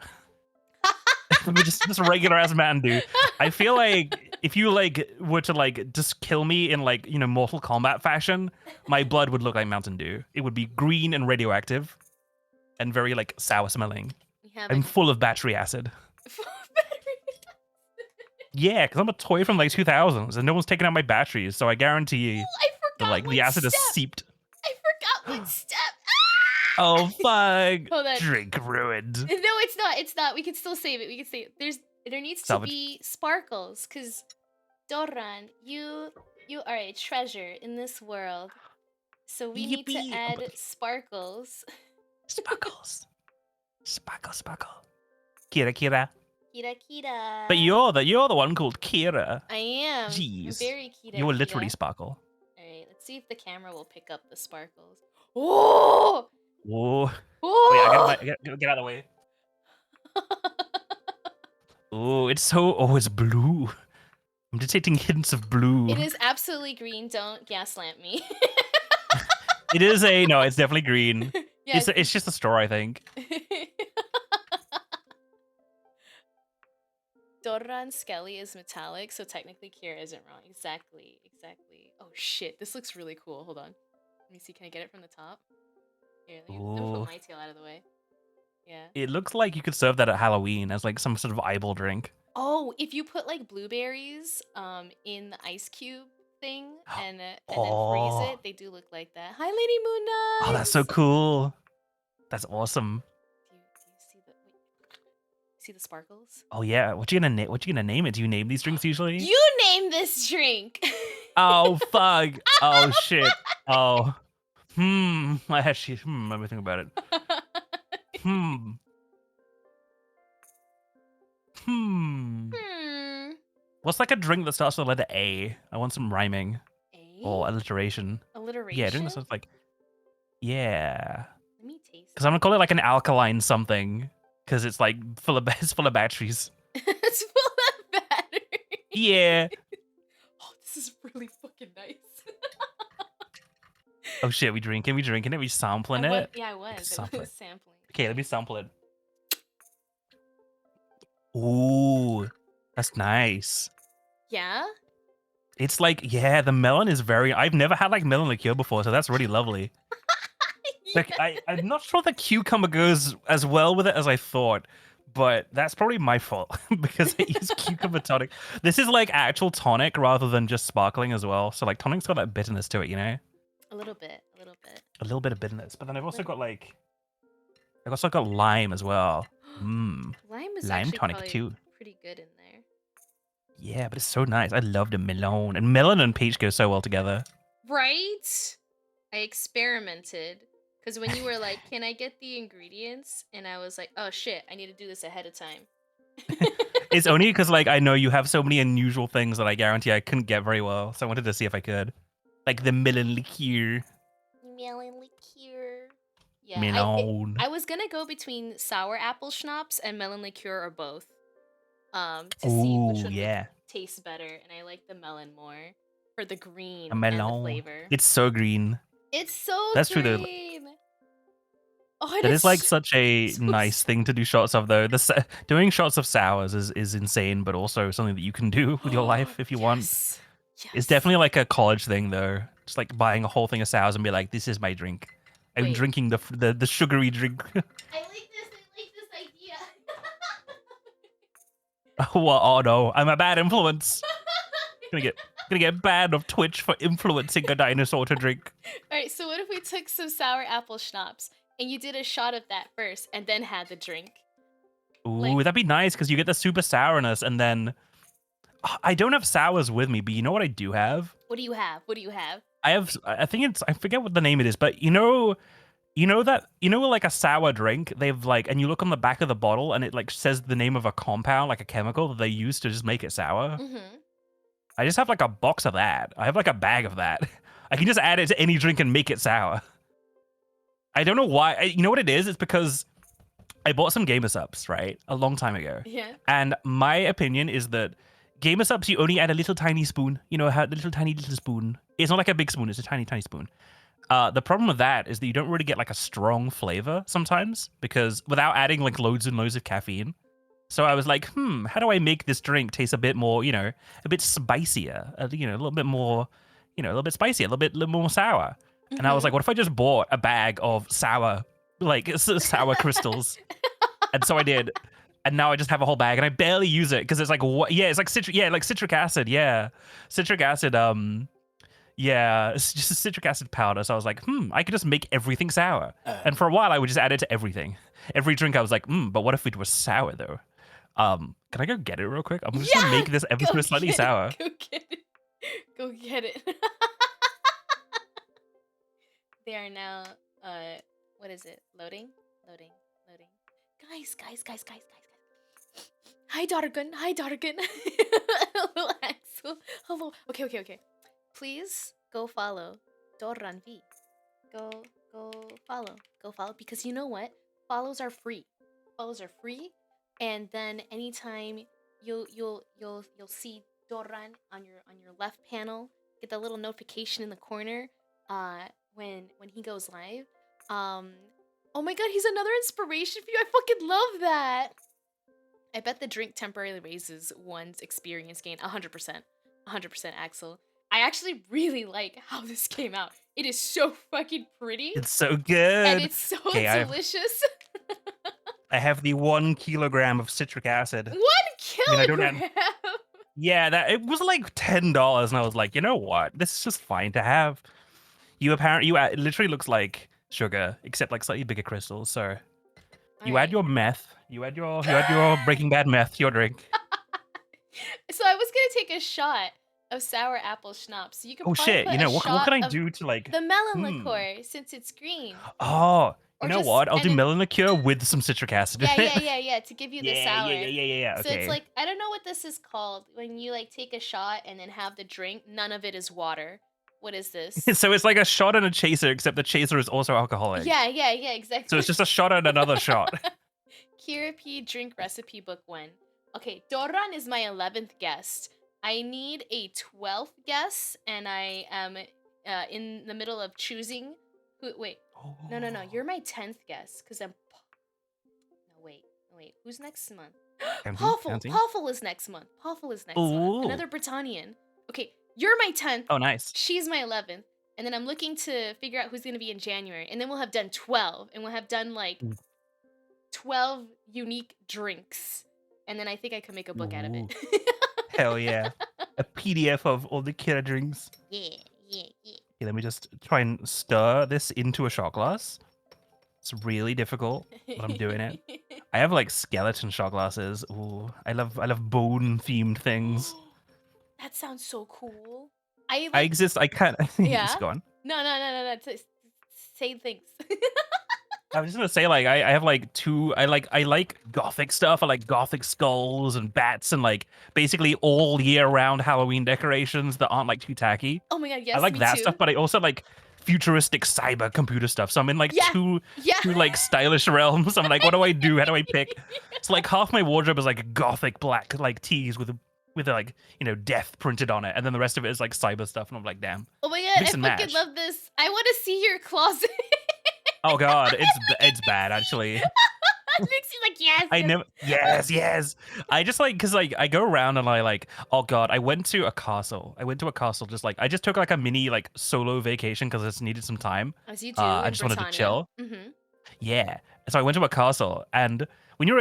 just regular ass Mountain Dew. I feel like if you like were to like just kill me in like, you know, Mortal Kombat fashion, my blood would look like Mountain Dew. It would be green and radioactive and very like sour smelling. We have I'm a full of battery acid. Yeah, because I'm a toy from like 2000s and no one's taken out my batteries, so I guarantee you I that forgot like the what acid step. is seeped. I forgot what step. Oh fuck! Hold on. Drink ruined. No, it's not. It's not. We can still save it. We can save it. There needs Salvage. to be sparkles, cause Doran, you are a treasure in this world. So we need to Yippee. add sparkles. Sparkles. Sparkle, sparkle. Kira, Kira. Kira Kira. But you're the one called Kira. I am. I'm Jeez. very Kira. You were literally Kira. sparkle. Alright, let's see if the camera will pick up the sparkles. Oh! Whoa. Oh! Wait, I gotta get out of the way. Oh, it's so. Oh, it's blue. I'm detecting hints of blue. It is absolutely green. Don't gaslamp me. It is a no. It's definitely green. Yeah. It's just a straw, I think. Doran Skelly is metallic, so technically Kira isn't wrong. Exactly. Oh shit, this looks really cool. Hold on. Let me see. Can I get it from the top? Here, let me Ooh. put my tail out of the way. Yeah. It looks like you could serve that at Halloween as like some sort of eyeball drink. Oh, if you put like blueberries in the ice cube thing and then freeze Oh. it, they do look like that. Hi, Lady Moon Knight. Oh, that's so cool. That's awesome. Do you see the see the sparkles? Oh yeah. What you gonna name? What you gonna name it? Do you name these drinks usually? You name this drink. Oh fuck. Oh shit. Oh. I actually. Let me think about it. Hmm. What's like a drink that starts with the letter A? I want some rhyming or alliteration. Alliteration. Yeah, drink that starts like. Yeah. Let me taste. Because I'm gonna call it like an alkaline something. Because it's like it's full of batteries. It's full of battery. Yeah. Oh, this is really fucking nice. Oh shit, we drinking it, we sampling it. Yeah, I was. I Sample was it. sampling. Okay, let me sample it. Ooh, that's nice. Yeah? It's like, yeah, the melon is very. I've never had like melon liqueur before, so that's really lovely. Like, I'm not sure the cucumber goes as well with it as I thought, but that's probably my fault because I use cucumber tonic. This is like actual tonic rather than just sparkling as well. So like tonic's got that bitterness to it, you know? A little bit. A little bit. A little bit of bitterness, but then I've also got like, I've also got lime as well. Lime is Lime actually tonic probably too. pretty good in there. Yeah, but it's so nice. I love the melon, and melon and peach go so well together. Right? I experimented. Because when you were like, can I get the ingredients? And I was like, oh shit, I need to do this ahead of time. It's only because like I know you have so many unusual things that I guarantee I couldn't get very well, so I wanted to see if I could, like the melon liqueur. Melon liqueur. Yeah, Melon. I was gonna go between sour apple schnapps and melon liqueur or both. To see which Ooh, one yeah. would taste better, and I like the melon more for the green A and the melon. flavor. It's so green. It's so That's true, though. green. Oh, and That it's is like such a so nice thing to do shots of, though. Doing shots of sours is insane, but also something that you can do with your life if you want. Yes. It's definitely like a college thing, though. Just like buying a whole thing of sours and be like, "This is my drink. I'm Wait. drinking the sugary drink." I like this idea. Well, oh no, I'm a bad influence. gonna get banned off Twitch for influencing a dinosaur to drink. All right, so what if we took some sour apple schnapps and you did a shot of that first and then had the drink? Ooh, that'd be nice because you get the super sourness, and then I don't have sours with me, but you know what I do have? What do you have? What do you have? I think it's, I forget what the name it is, but like a sour drink, they've like, and you look on the back of the bottle and it like says the name of a compound, like a chemical that they use to just make it sour. Mm-hmm. I just have like a box of that. I have like a bag of that. I can just add it to any drink and make it sour. I don't know why. You know what it is? It's because I bought some Gamer Subs, right? A long time ago. Yeah. And my opinion is that Gamer Subs, you only add a little tiny spoon. You know, a little tiny spoon. It's not like a big spoon. It's a tiny spoon. The problem with that is that you don't really get like a strong flavor sometimes because without adding like loads and loads of caffeine. So I was like, how do I make this drink taste a bit more, you know, a bit spicier, a little bit more, a little bit spicier, a little more sour. Mm-hmm. And I was like, what if I just bought a bag of sour crystals? And so I did. And now I just have a whole bag and I barely use it because it's like, it's like citric acid. Yeah. Citric acid. Yeah, it's just a citric acid powder. So I was like, I could just make everything sour. And for a while, I would just add it to everything. Every drink, I was like, but what if it was sour though? Can I go get it real quick? I'm just gonna make this ever so slightly sour. Go get it. Go get it. They are now, what is it? Loading. Guys. Hi, Dargun. Hello, Axel. Hello. Okay. Please go follow Doran V. Go follow because you know what? Follows are free. And then anytime you'll see Doran on your left panel. Get that little notification in the corner when he goes live. Oh my god, he's another inspiration for you. I fucking love that. I bet the drink temporarily raises one's experience gain 100%. 100% Axel. I actually really like how this came out. It is so fucking pretty. It's so good. And it's so Okay, delicious. I have the 1 kilogram of citric acid. 1 mean, I don't have- kilogram. Yeah, that it was like $10, and I was like, you know what? This is just fine to have. It literally looks like sugar, except like slightly bigger crystals. So you add your meth, you add your Breaking Bad meth to your drink. So I was gonna take a shot of sour apple schnapps. So you can Oh probably shit! put You know a what shot can I of do to like? the melon Hmm. liqueur since it's green. Oh, Or you know just- what? I'll and do then- melon liqueur with some citric acid. Yeah, to give you the yeah, sour. yeah. So Okay. it's like, I don't know what this is called when you like take a shot and then have the drink. None of it is water. What is this? So it's like a shot and a chaser, except the chaser is also alcoholic. Yeah, exactly. So it's just a shot and another shot. Kirapi drink recipe book 1. Okay, Doran is my 11th guest. I need a 12th guest, and I am in the middle of choosing who. Wait, no. You're my 10th guest because I'm. No, wait. Who's next month? Poffel. Poffel is next month. Ooh. Another Britannian. Okay, you're my 10th. Oh, nice. She's my 11th. And then I'm looking to figure out who's going to be in January. And then we'll have done 12. And we'll have done like 12 unique drinks. And then I think I could make a book out of it. Hell yeah. A PDF of all the killer drinks. yeah. Okay, let me just try and stir this into a shot glass. It's really difficult, but I'm doing it. I have like skeleton shot glasses. Ooh, I love bone themed things. That sounds so cool. I I exist. I can't. Yeah? Just go on. No. Say things. I was just gonna say, like, I have like two. I like gothic stuff. I like gothic skulls and bats and like basically all year round Halloween decorations that aren't like too tacky. Oh my god, yes, I like me that too. stuff, but I also like futuristic cyber computer stuff. So I'm in like Yeah. two Yeah. like stylish realms. I'm like, what do I do? How do I pick? So like half my wardrobe is like gothic black like tees with like, you know, death printed on it, and then the rest of it is like cyber stuff. And I'm like, damn. Oh my god, Mix I and fucking match. love this. I want to see your closet. Oh god, it's bad actually. Nixie's like, yes. I never. Yes. I just like because like I go around and I like. Oh god, I went to a castle. Just like I just took like a mini like solo vacation because I just needed some time. As you do. I in just wanted to Britannia. chill. Mm-hmm. Yeah. So I went to a castle, and when I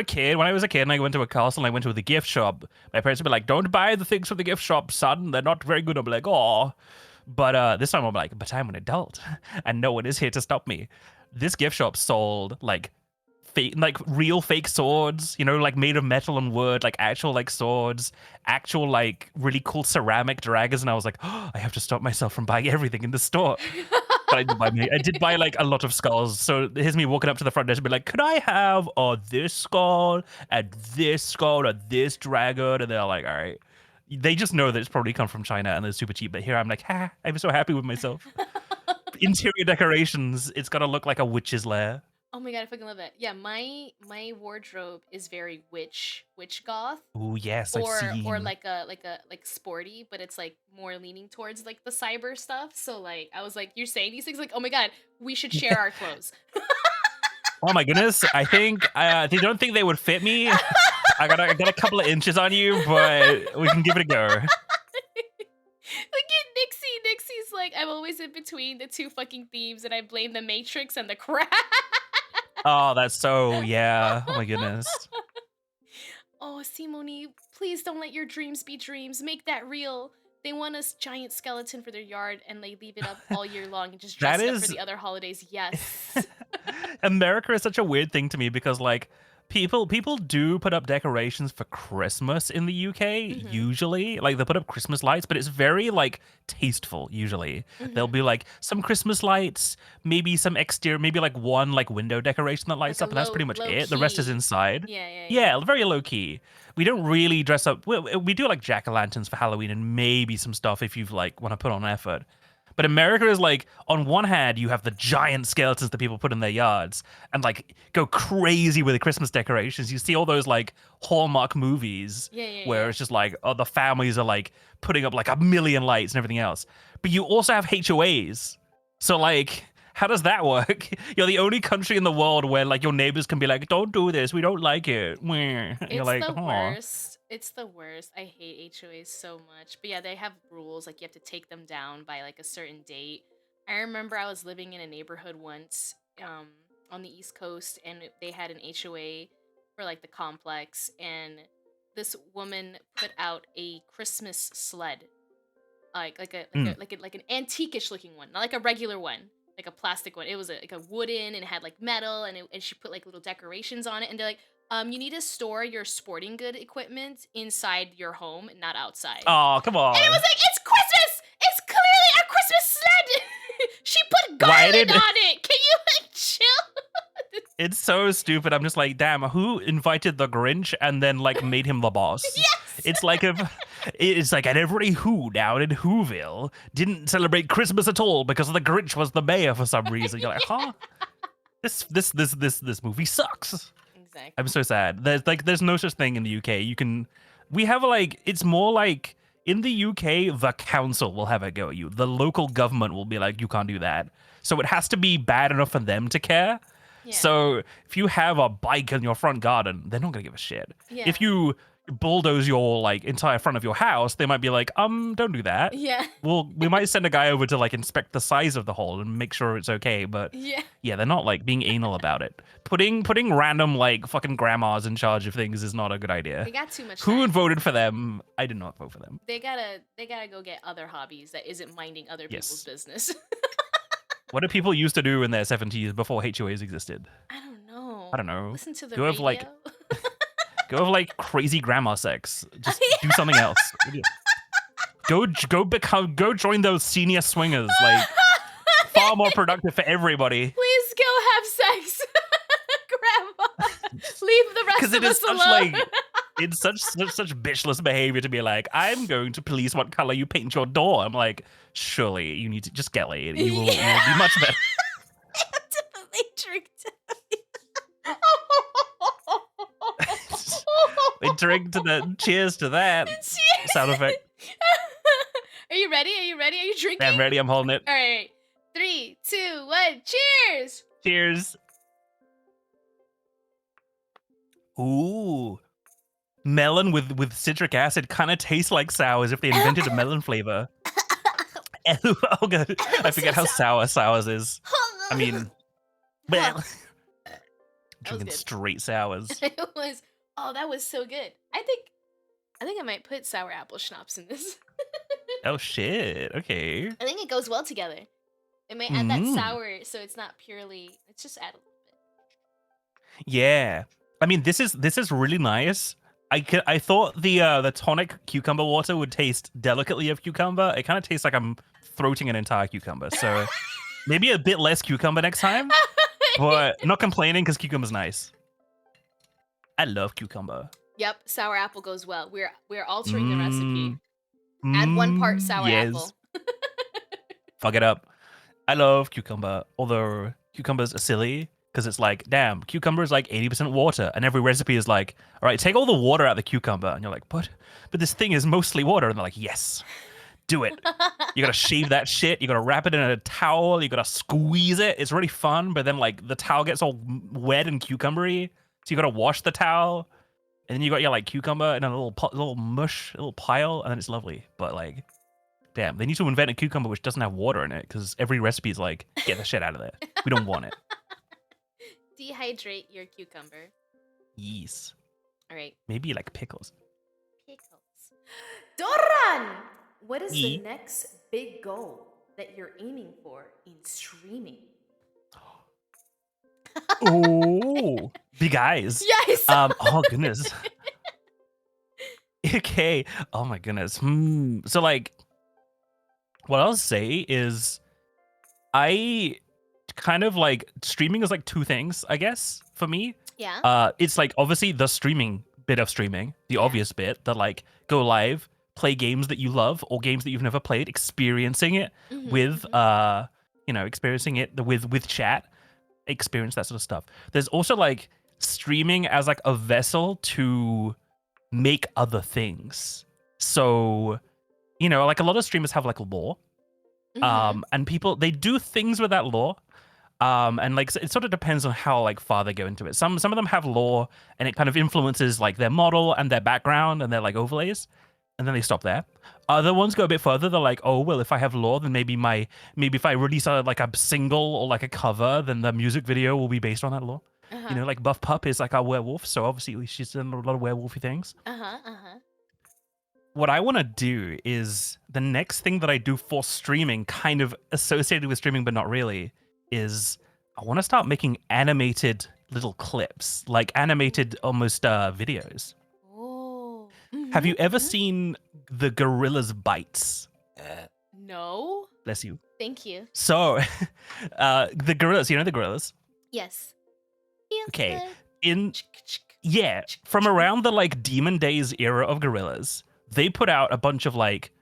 was a kid, and I went to a castle and I went to the gift shop, my parents would be like, "Don't buy the things from the gift shop, son. They're not very good." I'm like, "Oh." But this time I'm like, "But I'm an adult, and no one is here to stop me." This gift shop sold like fake, like real fake swords, you know, like made of metal and wood, like actual like swords, actual like really cool ceramic dragons, and I was like, "Oh, I have to stop myself from buying everything in the store." But I did buy like a lot of skulls. So here's me walking up to the front desk and be like, "Could I have this skull and this dragon?" And they're like, "All right." They just know that it's probably come from China and they're super cheap. But here I'm like, "Ha! I'm so happy with myself." Interior decorations, it's gotta look like a witch's lair. Oh my god, I fucking love it. Yeah, my wardrobe is very witch goth. Oh yes, I've seen. Or like sporty, but it's like more leaning towards like the cyber stuff. So like I was like, you're saying these things like, oh my god, we should share our clothes. Oh my goodness, I think they don't think they would fit me. I got a couple of inches on you, but we can give it a go. Look at Nixie. Nixie's like, I'm always in between the two fucking thieves, and I blame the Matrix and the crack. Oh, that's so yeah. Oh my goodness. Oh, Simone, please don't let your dreams be dreams. Make that real. They want a giant skeleton for their yard, and they leave it up all year long and just dress That it up is- for the other holidays. Yes. America is such a weird thing to me because like people do put up decorations for Christmas in the UK Mhm. usually. Like they'll put up Christmas lights, but it's very like tasteful usually. There'll Mhm. be like some Christmas lights, maybe some exterior, maybe like one like window decoration that lights Like a up, and that's low- pretty much low it. The rest is key. inside. Yeah. Yeah, very low key. We don't really dress up. We do like jack-o'-lanterns for Halloween and maybe some stuff if you've like want to put on effort. But America is like, on one hand, you have the giant skeletons that people put in their yards and like go crazy with the Christmas decorations. You see all those like Hallmark movies Yeah. where it's just like, oh, the families are like putting up like a million lights and everything else. But you also have HOAs. So like, how does that work? You're the only country in the world where like your neighbors can be like, don't do this, we don't like it. You're It's like, the "Aw." worst. It's the worst. I hate HOAs so much. But yeah, they have rules. Like you have to take them down by like a certain date. I remember I was living in a neighborhood once on the East Coast, and they had an HOA for like the complex, and this woman put out a Christmas sled, like an antique-ish looking one, not like a regular one, like a plastic one. It was like a wooden, and it had like metal, and she put like little decorations on it, and they're like, you need to store your sporting good equipment inside your home, not outside. Oh, come on. And it was like, it's Christmas! It's clearly a Christmas sled! She put Why garland did- on it! Can you like chill? It's so stupid. I'm just like, damn, who invited the Grinch and then like made him the boss? Yes! It's like it's like, and everybody who down in Whoville didn't celebrate Christmas at all because the Grinch was the mayor for some reason. You're like, huh? This movie sucks. Exactly. I'm so sad. There's no such thing in the UK. We have like, it's more like in the UK, the council will have a go at you. The local government will be like, you can't do that. So it has to be bad enough for them to care. Yeah. So if you have a bike in your front garden, they're not gonna give a shit. Yeah. If you bulldoze your like entire front of your house, they might be like, don't do that. Yeah. We might send a guy over to like inspect the size of the hole and make sure it's okay. But Yeah. yeah, they're not like being anal about it. Putting random like fucking grandmas in charge of things is not a good idea. They got too much Who time. voted for them? I did not vote for them. They gotta go get other hobbies that isn't minding other people's Yes. business. What did people used to do in their 70s before HOAs existed? I don't know. I don't know. Listen to the Go have, radio. like- Go have like crazy grandma sex. Just do something else. Go join those senior swingers. Like far more productive for everybody. Please go have sex, Grandma. Leave the rest Because of it is us such alone. like it's such bitchless behavior to be like, I'm going to police what color you paint your door. I'm like, surely you need to just get laid. You will be much better. Definitely drink. We drink to the cheers to that Cheers. sound effect. Are you ready? Are you drinking? I'm ready. I'm holding it. All right. 3, 2, 1. Cheers. Cheers. Ooh. Melon with citric acid kind of tastes like sour, as if they invented a melon flavor. Oh god. I forget how sour sours is. I mean, well, drinking good. straight sours. It was. Oh, that was so good. I think I might put sour apple schnapps in this. Oh shit. Okay. I think it goes well together. It may add that Mm. sour, so it's not purely. It's just add a little bit. Yeah. I mean, this is really nice. I thought the tonic cucumber water would taste delicately of cucumber. It kind of tastes like I'm throating an entire cucumber. So maybe a bit less cucumber next time. But not complaining because cucumber's nice. I love cucumber. Yep, sour apple goes well. We're altering the recipe. Add 1 part sour yes. apple. Fuck it up. I love cucumber, although cucumbers are silly because it's like, damn, cucumber is like 80% water, and every recipe is like, all right, take all the water out of the cucumber, and you're like, but this thing is mostly water, and they're like, yes, do it. You gotta shave that shit. You gotta wrap it in a towel. You gotta squeeze it. It's really fun, but then like the towel gets all wet and cucumbery, so you gotta wash the towel, and then you got your like cucumber in a little mush, a little pile, and then it's lovely. But like, damn, they need to invent a cucumber which doesn't have water in it, because every recipe is like, get the shit out of there. We don't want it. Dehydrate your cucumber. Yes, All right. maybe like pickles. Pickles. Doran! What is E? the next big goal that you're aiming for in streaming? Oh, big eyes. Yes! Oh goodness. Okay. Oh my goodness. So like, what I'll say is, I kind of like streaming is like 2 things, I guess, for me. yeah. It's like obviously the streaming bit of streaming, the obvious bit, the like go live, play games that you love or games that you've never played, experiencing it Mhm, with mhm. experiencing it with chat, experience that sort of stuff. There's also like streaming as like a vessel to make other things. So, like a lot of streamers have like lore. Mhm. And people they do things with that lore. And like it sort of depends on how like far they go into it. Some of them have lore and it kind of influences like their model and their background and their like overlays, and then they stop there. Other ones go a bit further. They're like, oh well, if I have lore, then maybe if I release like a single or like a cover, then the music video will be based on that lore. Uh-huh. Like Buff Pup is like our werewolf, so obviously she's done a lot of werewolfy things. Uh-huh. Uh-huh. What I want to do is the next thing that I do for streaming, kind of associated with streaming, but not really, is I want to start making animated little clips, like animated almost videos. Oh. Have you Mhm, ever mhm. seen the Gorillas Bites? No. Bless you. Thank you. So, the Gorillas, the Gorillas? Yes. Feels Okay. good. Yeah, from around the like Demon Days era of Gorillas, they put out a bunch of like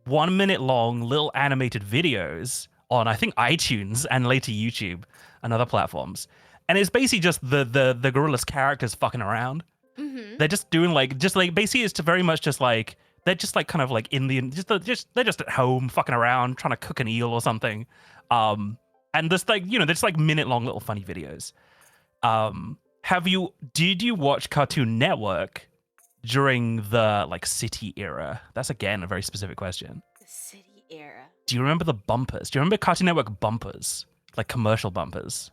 1 minute long little animated videos on I think iTunes and later YouTube and other platforms. And it's basically just the Gorillas characters fucking around. Mhm. They're just doing like basically it's very much just like they're just like kind of like in the they're just at home fucking around trying to cook an eel or something. And this like they're just like minute long little funny videos. Did you watch Cartoon Network during the like City era? That's again a very specific question. The city era. Do you remember the bumpers? Do you remember Cartoon Network bumpers? Like commercial bumpers?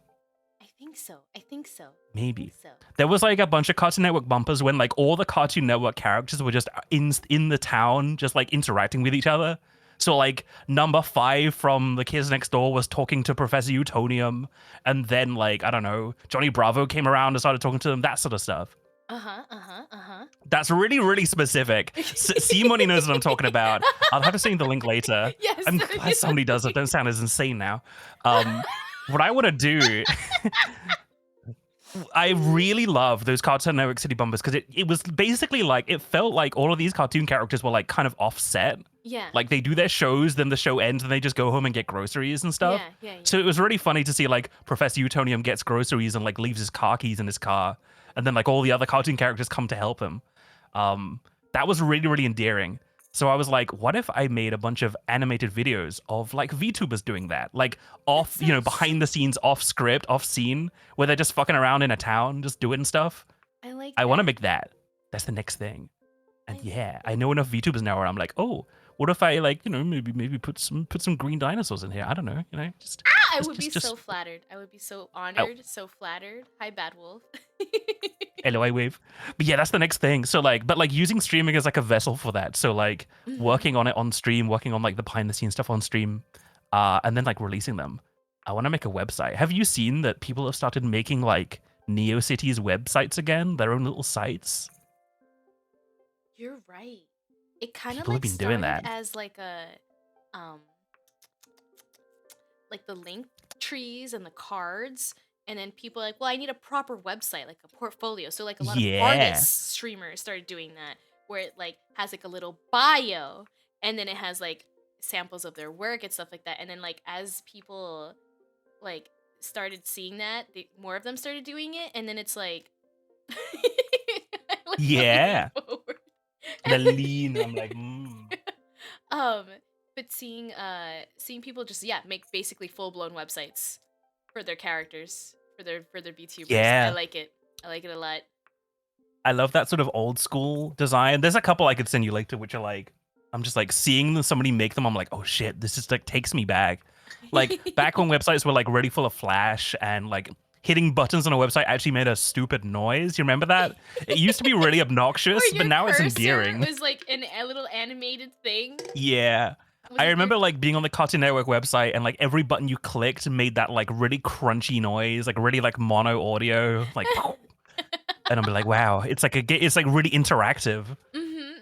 I think so. I think so. Maybe. I think so. There was like a bunch of Cartoon Network bumpers when like all the Cartoon Network characters were just in the town, just like interacting with each other. So like number 5 from The Kids Next Door was talking to Professor Utonium, and then like I don't know, Johnny Bravo came around and started talking to them, that sort of stuff. Uh-huh. Uh-huh. Uh-huh. That's really, really specific. Simone knows what I'm talking about. I'll have to send the link later. Yes. I'm glad somebody does it. Don't sound as insane now. What I want to do, I really love those Cartoon Network City Bumpers because it was basically like, it felt like all of these cartoon characters were like kind of offset. Yeah. Like they do their shows, then the show ends and they just go home and get groceries and stuff. Yeah. So it was really funny to see like Professor Utonium gets groceries and like leaves his car keys in his car. And then like all the other cartoon characters come to help him. That was really, really endearing. So I was like, what if I made a bunch of animated videos of like VTubers doing that? Like off, behind the scenes, off script, off scene, where they're just fucking around in a town, just doing stuff. I want to make that. That's the next thing. And yeah, I know enough VTubers now where I'm like, oh, what if I like, maybe put some green dinosaurs in here? I don't know, just. I would be so flattered. I would be so honored, so flattered. Hi, Bad Wolf. LOI wave. But yeah, that's the next thing. So like, but like using streaming as like a vessel for that. So like working on it on stream, working on like the behind the scenes stuff on stream, and then like releasing them. I want to make a website. Have you seen that people have started making like NeoCities websites again, their own little sites? You're right. It kind of People have like been started doing that. as like a, like the link trees and the cards, and then people are like, well, I need a proper website, like a portfolio. So like a lot of Yeah. artists, streamers started doing that, where it like has like a little bio, and then it has like samples of their work and stuff like that. And then like as people like started seeing that, more of them started doing it, and then it's like, I like Yeah. leaning forward. The lean. I'm like, But seeing people just make basically full blown websites for their characters, for their VTubers. Yeah. I like it a lot. I love that sort of old school design. There's a couple I could send you later, which are like, I'm just like seeing somebody make them. I'm like, oh shit, this just like takes me back. Like back when websites were like really full of flash and like hitting buttons on a website actually made a stupid noise. You remember that? It used to be really obnoxious, Where but your now it's cursor endearing. was like a little animated thing. Yeah. Was I it remember your- like being on the Cartoon Network website and like every button you clicked made that like really crunchy noise, like really like mono audio, like and I'm like, wow, it's like really interactive.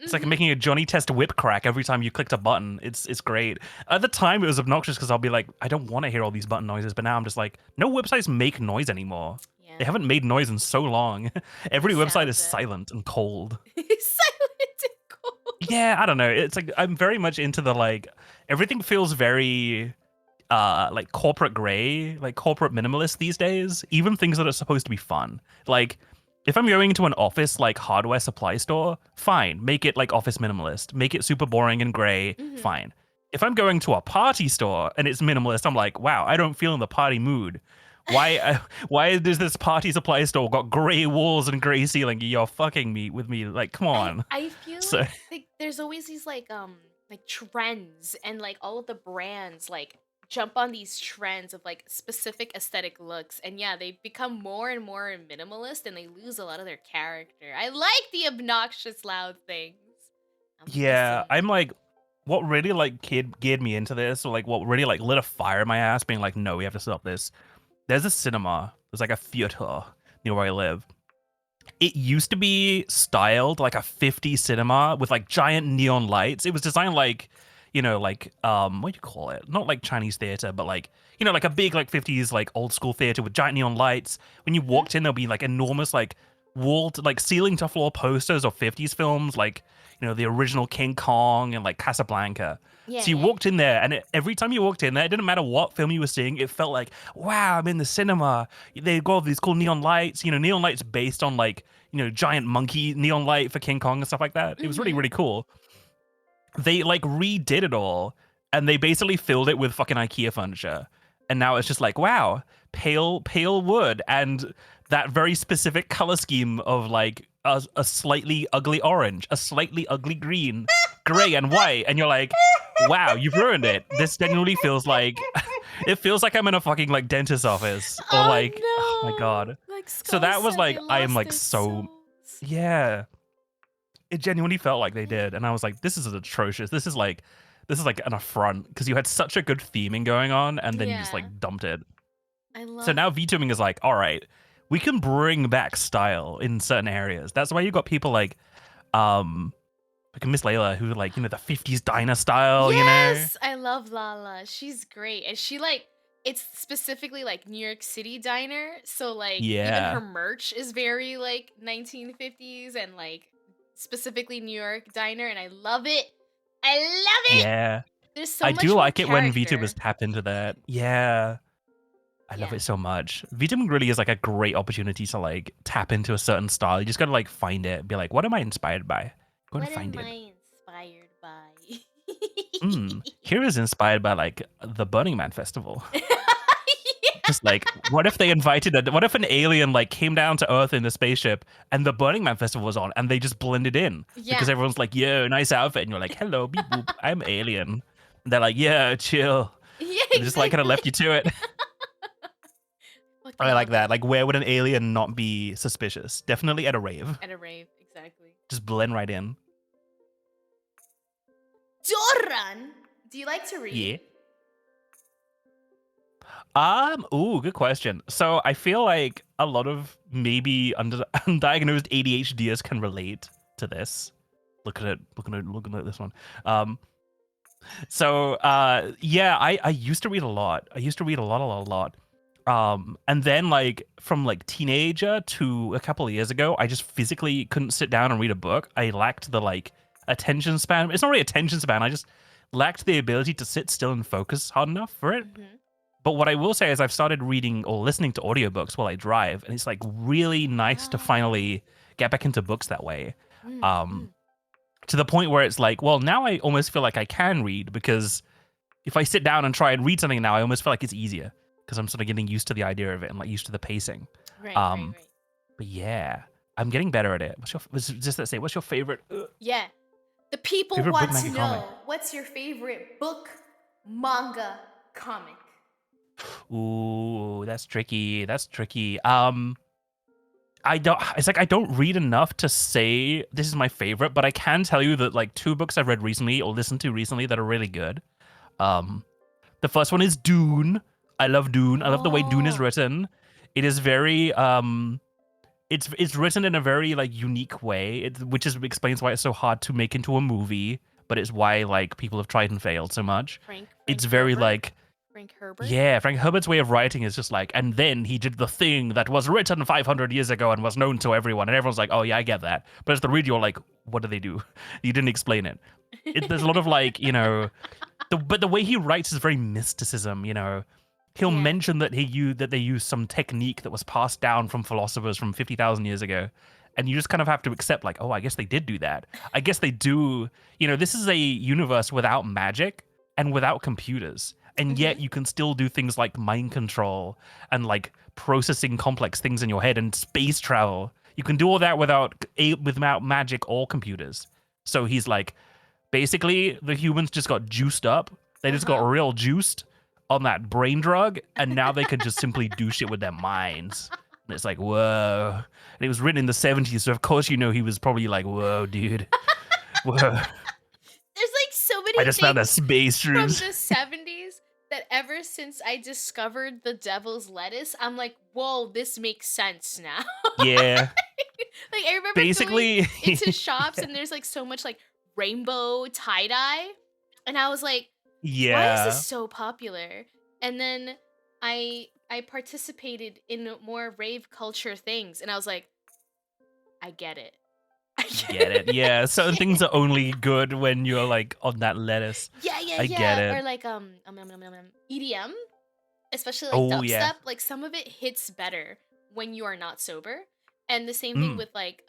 It's like making a Johnny Test whip crack every time you clicked a button. It's great. At the time, it was obnoxious because I'll be like, I don't want to hear all these button noises. But now I'm just like, no websites make noise anymore. Yeah. They haven't made noise in so long. Every It website sounds is good. silent and cold. Silent and cold. Yeah, I don't know. It's like I'm very much into the like everything feels very like corporate gray, like corporate minimalist these days. Even things that are supposed to be fun. Like if I'm going into an office like hardware supply store, fine, make it like office minimalist. Make it super boring and gray, Mhm. fine. If I'm going to a party store and it's minimalist, I'm like, wow, I don't feel in the party mood. Why why does this party supply store got gray walls and gray ceiling? You're fucking me with me. Like, come on. I feel So like there's always these like trends and like all of the brands like jump on these trends of like specific aesthetic looks and yeah they become more and more minimalist and they lose a lot of their character. I like the obnoxious loud things. I'm yeah, listening. I'm like, what really like geared me into this, or like what really like lit a fire in my ass, being like, no, we have to stop this. There's a cinema. There's like a theater near where I live. It used to be styled like a 50s cinema with like giant neon lights. It was designed like, like what do you call it? Not like Chinese theater, but like, like a big like 50s like old school theater with giant neon lights. When you walked in, there'll be like enormous like wall to, like ceiling to floor posters of 50s films, like the original King Kong and like Casablanca. Yeah, So you yeah. walked in there, and every time you walked in there, it didn't matter what film you were seeing. It felt like, wow, I'm in the cinema. They got all these cool neon lights. Neon lights based on like giant monkey neon light for King Kong and stuff like that. It was really Mhm. really cool. They like redid it all, and they basically filled it with fucking IKEA furniture. And now it's just like, wow, pale wood and that very specific color scheme of like a slightly ugly orange, a slightly ugly green, gray and white. And you're like, wow, you've ruined it. This genuinely feels like it feels like I'm in a fucking like dentist's office or Oh like, oh my no! god. Like So Skull that was said like they I am lost like their so souls. yeah. It genuinely felt like they did, and I was like, this is atrocious. This is like an affront because you had such a good theming going on, and then you just Yeah, like dumped it. I So love. now VTubing is like, all right, we can bring back style in certain areas. That's why you got people like Miss Layla who like the 50s diner style. Yes, I love Lala. She's great, and she like it's specifically like New York City diner. So like even her Yeah, merch is very like 1950s and like specifically New York diner, and I love it. I love it. yeah. There's so I do much more like it when VTubers character. tap into that. Yeah. I love Yeah. it so much. VTubing really is like a great opportunity to like tap into a certain style. You just gotta like find it, be like, what am I inspired by? Go and What find am it. I inspired by? Here is inspired by like the Burning Man festival. Yeah. Just like, what if what if an alien like came down to Earth in a spaceship and the Burning Man festival was on and they just blended in because Yeah. everyone's like, yo, nice outfit. And you're like, hello, beep boop, I'm alien. And they're like, yeah, chill. Yeah, And just like kind of left you to it. Fucking I like love that. it. Like, where would an alien not be suspicious? Definitely at a rave. At a rave, exactly. Just blend right in. Doran, do you like to read? Yeah. Ooh, good question. So I feel like a lot of maybe undiagnosed ADHDers can relate to this. Looking at this one. Yeah, I used to read a lot. I used to read a lot. And then like from like teenager to a couple of years ago, I just physically couldn't sit down and read a book. I lacked the like attention span. It's not really attention span. I just lacked the ability to sit still and focus hard enough for it. Mhm. But what I will say is I've started reading or listening to audiobooks while I drive, and it's like really nice to Ah. finally get back into books that way. Mm, Um, to the point where it's like, well, now I almost feel like I can read because if I sit down and try and read something now, I almost feel like it's easier because I'm sort of getting used to the idea of it and like used to the pacing. Right, Um, right. But yeah, I'm getting better at it. What's your favorite? Yeah. The people Favorite want book, to manga, know comic? what's your favorite book, manga, comic? Ooh, that's tricky. That's tricky. I don't. It's like I don't read enough to say this is my favorite, but I can tell you that like two books I've read recently or listened to recently that are really good. The first one is Dune. I love Dune. I love the way Dune is Oh. written. It is very it's written in a very like unique way, which explains why it's so hard to make into a movie. But it's why like people have tried and failed so much. Frank It's very Herbert? like Frank Herbert. Yeah, Frank Herbert's way of writing is just like, and then he did the thing that was written 500 years ago and was known to everyone, and everyone's like, oh yeah, I get that. But as the reader, you're like, what do they do? You didn't explain it. There's a lot of like, but the way he writes is very mysticism. He'll Yeah. mention that they use some technique that was passed down from philosophers from 50,000 years ago. And you just kind of have to accept, like, oh, I guess they did do that. I guess they do. This is a universe without magic and without computers. And yet you can still do things like mind control and like processing complex things in your head and space travel. You can do all that without magic or computers. So he's like, basically, the humans just got juiced up. They just got real juiced on that brain drug. And now they can just simply do shit with their minds. And it's like, whoa. And it was written in the 70s. So, of course, he was probably like, whoa, dude. Whoa. There's like so many I just found the things space from shrooms. the 70s that ever since I discovered the devil's lettuce, I'm like, whoa, this makes sense now. Yeah. Like I remember Basically. going into shops and there's like so much like rainbow tie-dye. And I was like, why is Yeah. this so popular? And then I participated in more rave culture things and I was like, I get it. I Get it. Yeah. Certain things are only good when you're like on that lettuce. Yeah, yeah, I yeah. get it. Or like EDM, especially like Oh, dubstep. yeah. Like some of it hits better when you are not sober. And the same Mm. thing with like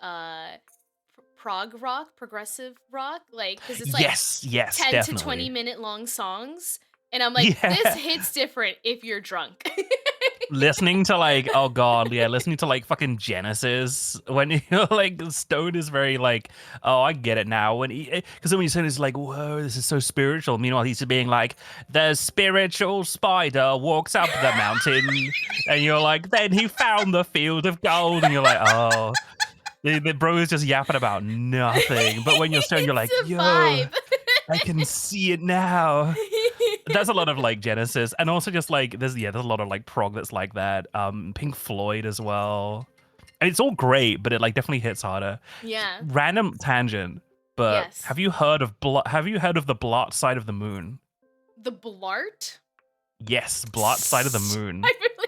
prog rock, progressive rock, like because it's like Yes, 10 definitely. to 20-minute long songs. And I'm like, this Yeah. hits different if you're drunk. Listening to like, oh god, yeah, listening to like fucking Genesis when you're like stoned is very like, oh, I get it now. Because when you say it's like, whoa, this is so spiritual. Meanwhile, he's being like, the spiritual spider walks up the mountain, and you're like, then he found the field of gold, and you're like, oh, the bro is just yapping about nothing. But when you're stoned, you're like, It's a yo, vibe. I can see it now. There's a lot of like Genesis, and also just like there's a lot of like prog that's like that. Pink Floyd as well, and it's all great, but it like definitely hits harder. Yeah. Random tangent, but Yes. have you heard of the Blot Side of the Moon? The Blart? Yes, Blot Side of the Moon. I really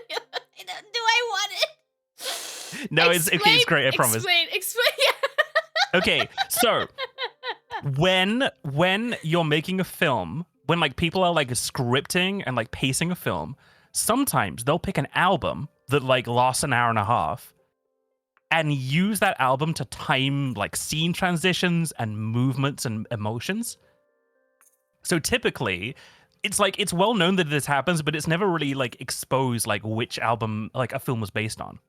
do I want it? No, it's okay. It's great. I promise. Explain. Yeah. Okay, so when you're making a film, when like people are like scripting and like pacing a film, sometimes they'll pick an album that like lasts an hour and a half and use that album to time like scene transitions and movements and emotions. So typically it's like it's well known that this happens, but it's never really like exposed like which album like a film was based on.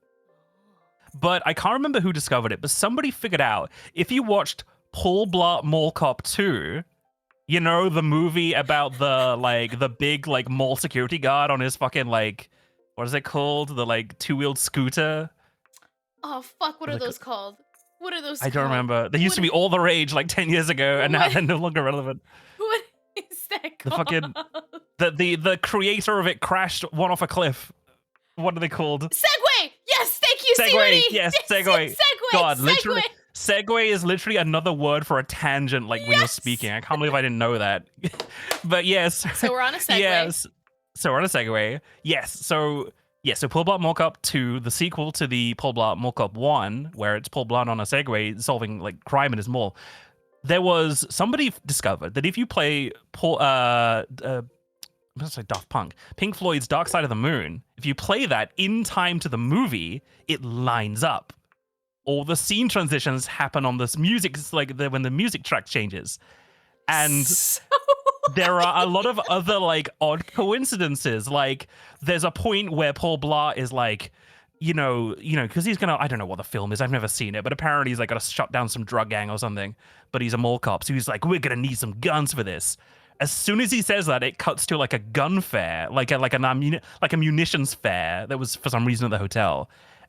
But I can't remember who discovered it, but somebody figured out if you watched Paul Blart Mall Cop 2, the movie about the big like mall security guard on his fucking like, what is it called? The like two-wheeled scooter. Oh fuck, what are Like, those called? What are those I don't called? remember. They used to be all the rage like 10 years ago, and now What? they're no longer relevant. What is that The called? fucking- The creator of it crashed one off a cliff. What are they called? Segway! Yes, thank you, Segway, Seaworthy! yes, Segway. Segway! God, Segway! literally. Segue is literally another word for a tangent, like when you're Yes! speaking. I can't believe I didn't know that. But yes. So we're on a segue. Yes. So we're on a segue. Yes. So Paul Blart Mall Cop 2, the sequel to the Paul Blart Mall Cop 1, where it's Paul Blart on a Segway solving like crime in his mall. There was somebody discovered that if you play let's say Daft Punk, Pink Floyd's Dark Side of the Moon, if you play that in time to the movie, it lines up. All the scene transitions happen on this music. It's like when the music track changes. And So- there are a lot of other like odd coincidences. Like there's a point where Paul Blart is like, because he's gonna, I don't know what the film is. I've never seen it, but apparently he's like gonna shut down some drug gang or something. But he's a mall cop, so he's like, we're gonna need some guns for this. As soon as he says that, it cuts to like a gun fair, like a munitions fair that was for some reason at the hotel.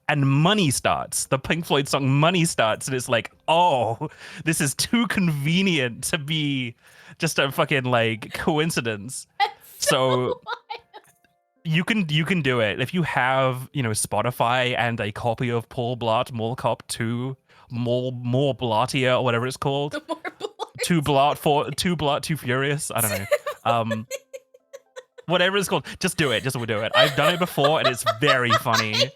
And Money starts. The Pink Floyd song Money starts, and it's like, oh, this is too convenient to be just a fucking like coincidence. So you can do it if you have Spotify and a copy of Paul Blart Mall Cop 2, more Blartia or whatever it's called. The more blood. Two Blart, Too Furious. I don't know. Whatever it's called, just do it. Just do it. I've done it before, and it's very funny. Can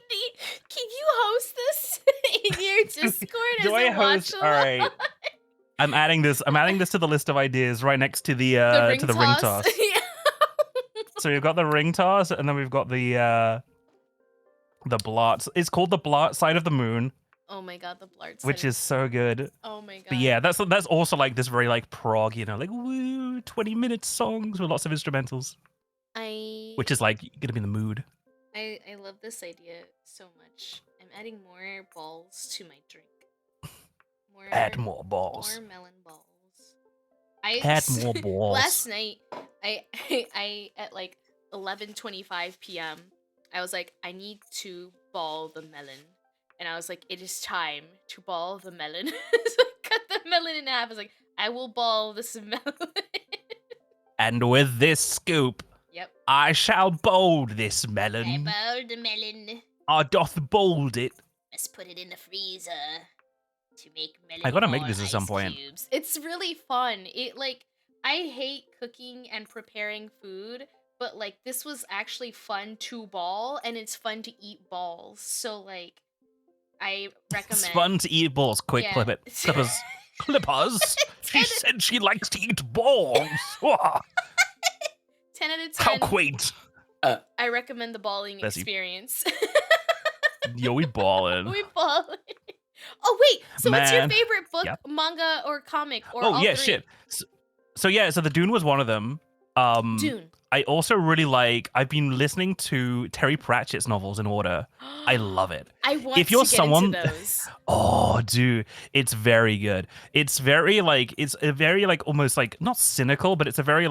you host this in your Discord as Do I a host? watch All right. I'm adding this to the list of ideas right next to the ring toss. Yeah. So we've got the ring toss, and then we've got the blot. It's called the blot side of the moon, Oh my god, the blart. which is so good. Oh my god. But yeah, that's also like this very like prog, like woo, 20-minute songs with lots of instrumentals, which is like gonna be in the mood. I love this idea so much. I'm adding more balls to my drink. Add more balls. More melon balls. Add more balls. Last night, I at like 11:25 p.m. I was like, I need to ball the melon, and I was like, it is time to ball the melon. So I cut the melon in half. I was like, I will ball this melon. And with this scoop, Yep. I shall bold this I melon. balled the melon. I doth bold it. Let's put it in the freezer to make melon. I gotta make ball this at some ice point. cubes. It's really fun. I hate cooking and preparing food, but like this was actually fun to ball, and it's fun to eat balls. So like, I recommend. It's fun to eat balls. Quick, Yeah. clip it. Clippers. Clippers. She said she likes to eat balls. Wah, 10 out of 10. how quaint. I recommend the balling Bless you. experience. Yo, we ballin'. We ball. Oh wait, so what's your Man. favorite book, Yeah. manga, or comic, or Oh all yeah, three? shit. So the Dune was one of them. Dune. I also really I've been listening to Terry Pratchett's novels in order. I love it. I want If you're to get someone- into those. Oh, dude, it's very good. It's very it's a very almost not cynical, but it's a very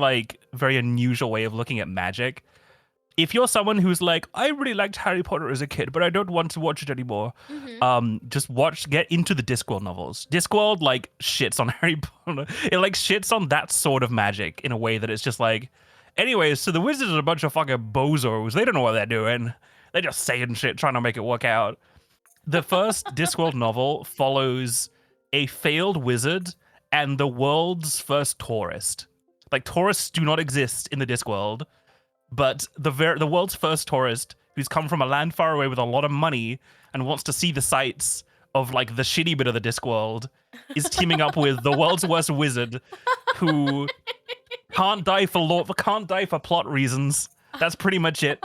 very unusual way of looking at magic. If you're someone who's like, I really liked Harry Potter as a kid, but I don't want to watch it anymore, Mhm. just get into the Discworld novels. Discworld shits on Harry Potter. It shits on that sort of magic in a way that it's just anyways, so the wizards are a bunch of fucking bozos. They don't know what they're doing. They're just saying shit, trying to make it work out. The first Discworld novel follows a failed wizard and the world's first tourist. Tourists do not exist in the Discworld, but the world's first tourist who's come from a land far away with a lot of money and wants to see the sights of the shitty bit of the Discworld is teaming up with the world's worst wizard who can't die for plot reasons. That's pretty much it.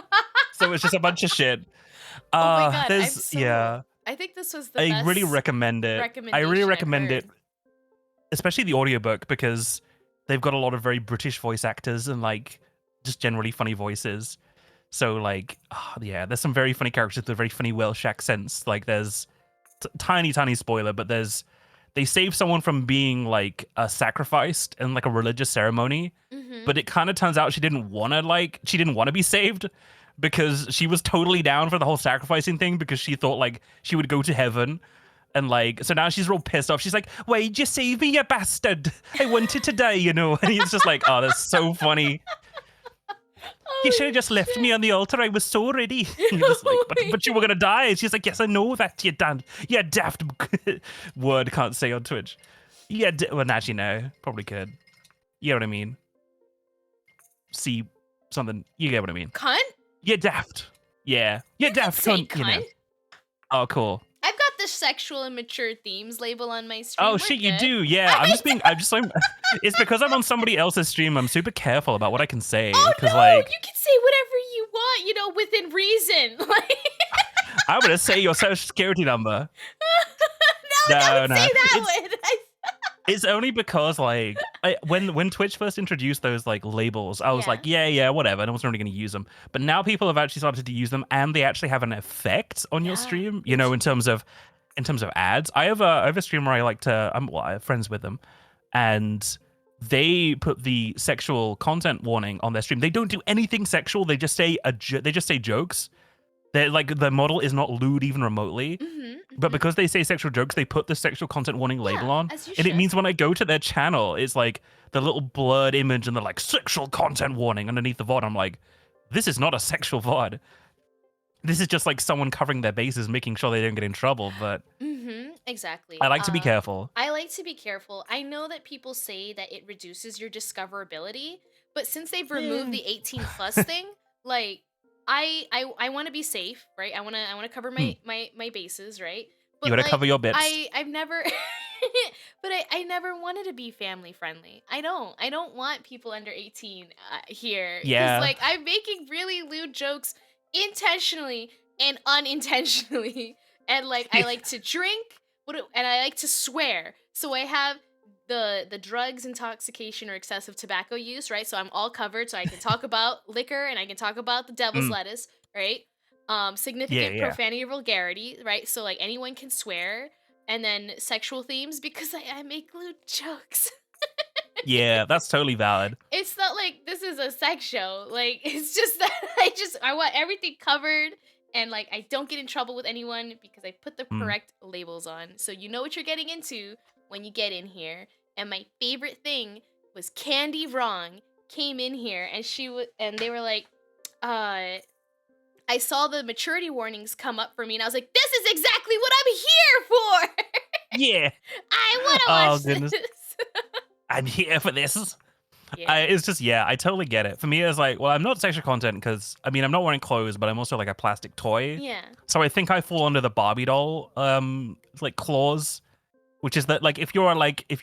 So it's just a bunch of shit. Oh my god, there's I think this was the I best really recommend it. I really recommendation I've recommend it, heard. especially the audiobook, because they've got a lot of very British voice actors and just generally funny voices. So there's some very funny characters with very funny Welsh accents. There's tiny spoiler, but they save someone from being sacrificed in a religious ceremony, Mhm. but it kind of turns out she didn't want to be saved, because she was totally down for the whole sacrificing thing, because she thought she would go to heaven. And so now she's real pissed off. She's like, why'd you save me, you bastard? I wanted to die, And he's just oh, that's so funny. You should have just left me on the altar. I was so ready. And you're just but you were going to die. And she's like, yes, I know that, you daft word can't say on Twitch. Yeah, well, actually, no. Probably could. You know what I mean? See something. You get what I mean. Cunt? You're daft. Yeah. You're daft. Say cunt, you know. cunt. Oh, cool. I've got the sexual and mature themes label on my stream. Oh We're shit, you good. do. Yeah. It's because I'm on somebody else's stream. I'm super careful about what I can say. Oh Because no, you can say whatever you want, within reason. I'm gonna say your social security number. no, don't No. say that one. It's only because when Twitch first introduced those labels, I was Yeah. yeah, whatever. No one's really going to use them. But now people have actually started to use them, and they actually have an effect on your Yeah. stream. In terms of ads. I have a streamer I like to. I have friends with them, and they put the sexual content warning on their stream. They don't do anything sexual. They just say jokes. They're the model is not lewd even remotely. Mhm, But mhm. because they say sexual jokes, they put the sexual content warning label on. as you And it should. means when I go to their channel, it's the little blurred image and the sexual content warning underneath the VOD. I'm like, this is not a sexual VOD. This is just someone covering their bases, making sure they don't get in trouble. But Mhm. Exactly. I like to be careful. I like to be careful. I know that people say that it reduces your discoverability, but since they've removed the 18 plus thing, like I want to be safe, right? I want to cover my bases, right? You But gotta like cover your bits. I've never but I never wanted to be family friendly. I don't want people under 18 here cuz Yeah. like I'm making really lewd jokes intentionally and unintentionally. And like I like to drink, and I like to swear. So I have the drugs, intoxication, or excessive tobacco use, right? So I'm all covered. So I can talk about liquor and I can talk about the devil's Mm. lettuce, right? Significant yeah. profanity or vulgarity, right? So like anyone can swear, and then sexual themes because I make lewd jokes. Yeah, that's totally valid. It's not like this is a sex show. Like it's just that I want everything covered, and like I don't get in trouble with anyone because I put the correct labels on. So you know what you're getting into when you get in here. And my favorite thing was Candy Wrong came in here and they were like, I saw the maturity warnings come up for me and I was like, this is exactly what I'm here for. Yeah. I want to Oh, watch goodness. this. I'm here for this. Yeah. It's just, I totally get it. For me, it's like, well, I'm not sexual content because, I mean, I'm not wearing clothes, but I'm also like a plastic toy. Yeah. So I think I fall under the Barbie doll, like clause, which is that like if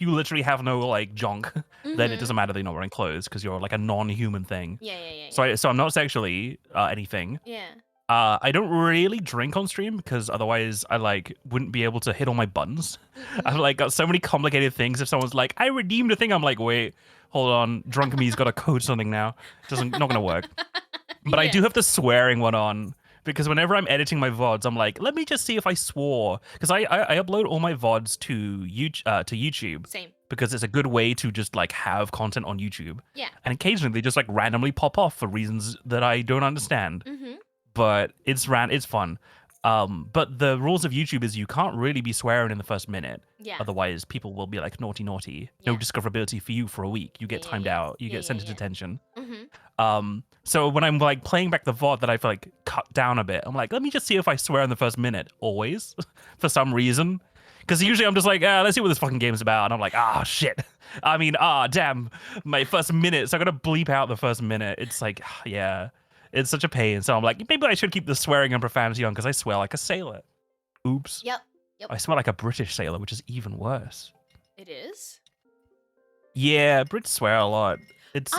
you literally have no like junk, then it Mhm. doesn't matter that you're not wearing clothes because you're like a non-human thing. Yeah. So I'm not sexually anything. Yeah. I don't really drink on stream because otherwise I like wouldn't be able to hit all my buttons. I've like got so many complicated things. If someone's like, I redeemed a thing, I'm like, wait, hold on, drunk me's got to code something now. Not gonna work. But I do have the swearing one on because whenever I'm editing my VODs, I'm like, let me just see if I swore. Because I upload all my VODs to YouTube Same. because it's a good way to just like have content on YouTube. Yeah. And occasionally they just like randomly pop off for reasons that I don't understand. Mm-hmm. But it's fun. But the rules of YouTube is you can't really be swearing in the first minute. Yeah. Otherwise, people will be like, naughty. No Yeah. discoverability for you for a week. You get Yeah, timed yeah. out. You Yeah, get sent yeah, to yeah. detention. Mm-hmm. So when I'm like playing back the VOD that I've like cut down a bit, I'm like, let me just see if I swear in the first minute. Always, for some reason. Because usually I'm just like, let's see what this fucking game's about. And I'm like, shit. I mean, damn, my first minute. So I gotta bleep out the first minute. It's like, yeah. It's such a pain. So I'm like, maybe I should keep the swearing and profanity on because I swear like a sailor. Oops. Yep. I swear like a British sailor, which is even worse. It is. Yeah, Brits swear a lot.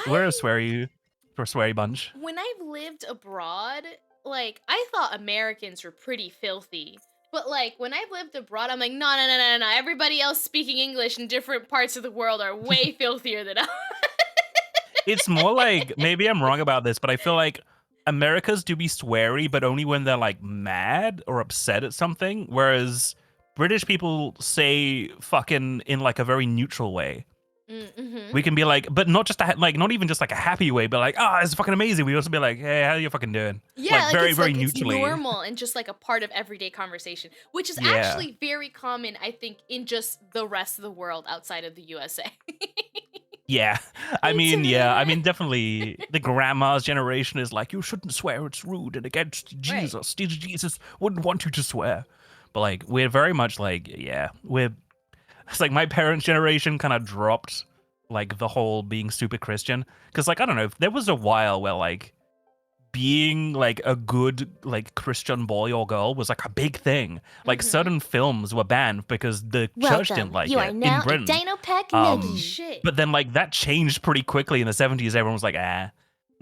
We're a I- sweary bunch. When I've lived abroad, like I thought Americans were pretty filthy. But like when I've lived abroad, I'm like, no. Everybody else speaking English in different parts of the world are way filthier than us. It's more like, maybe I'm wrong about this, but I feel like Americans do be sweary, but only when they're like mad or upset at something. Whereas British people say fucking in like a very neutral way. Mm-hmm. We can be like, but not just like, not even just like a happy way, but like, it's fucking amazing. We also be like, hey, how you fucking doing? Yeah, very, it's very like neutrally. It's normal and just like a part of everyday conversation, which is Yeah. actually very common, I think, in just the rest of the world outside of the USA. Yeah, I mean, Intimidated. definitely the grandma's generation is like, you shouldn't swear, it's rude and against Jesus. Jesus wouldn't want you to swear. But like, we're very much like, it's like my parents' generation kind of dropped like the whole being super Christian. Because like, I don't know, there was a while where like being like a good like Christian boy or girl was like a big thing. Like Mhm. certain films were banned because the church Welcome. didn't like You it are in now a Britain. Dinopack Um, Nuggie. Shit. But then, like, that changed pretty quickly in the 70s. Everyone was like, nah,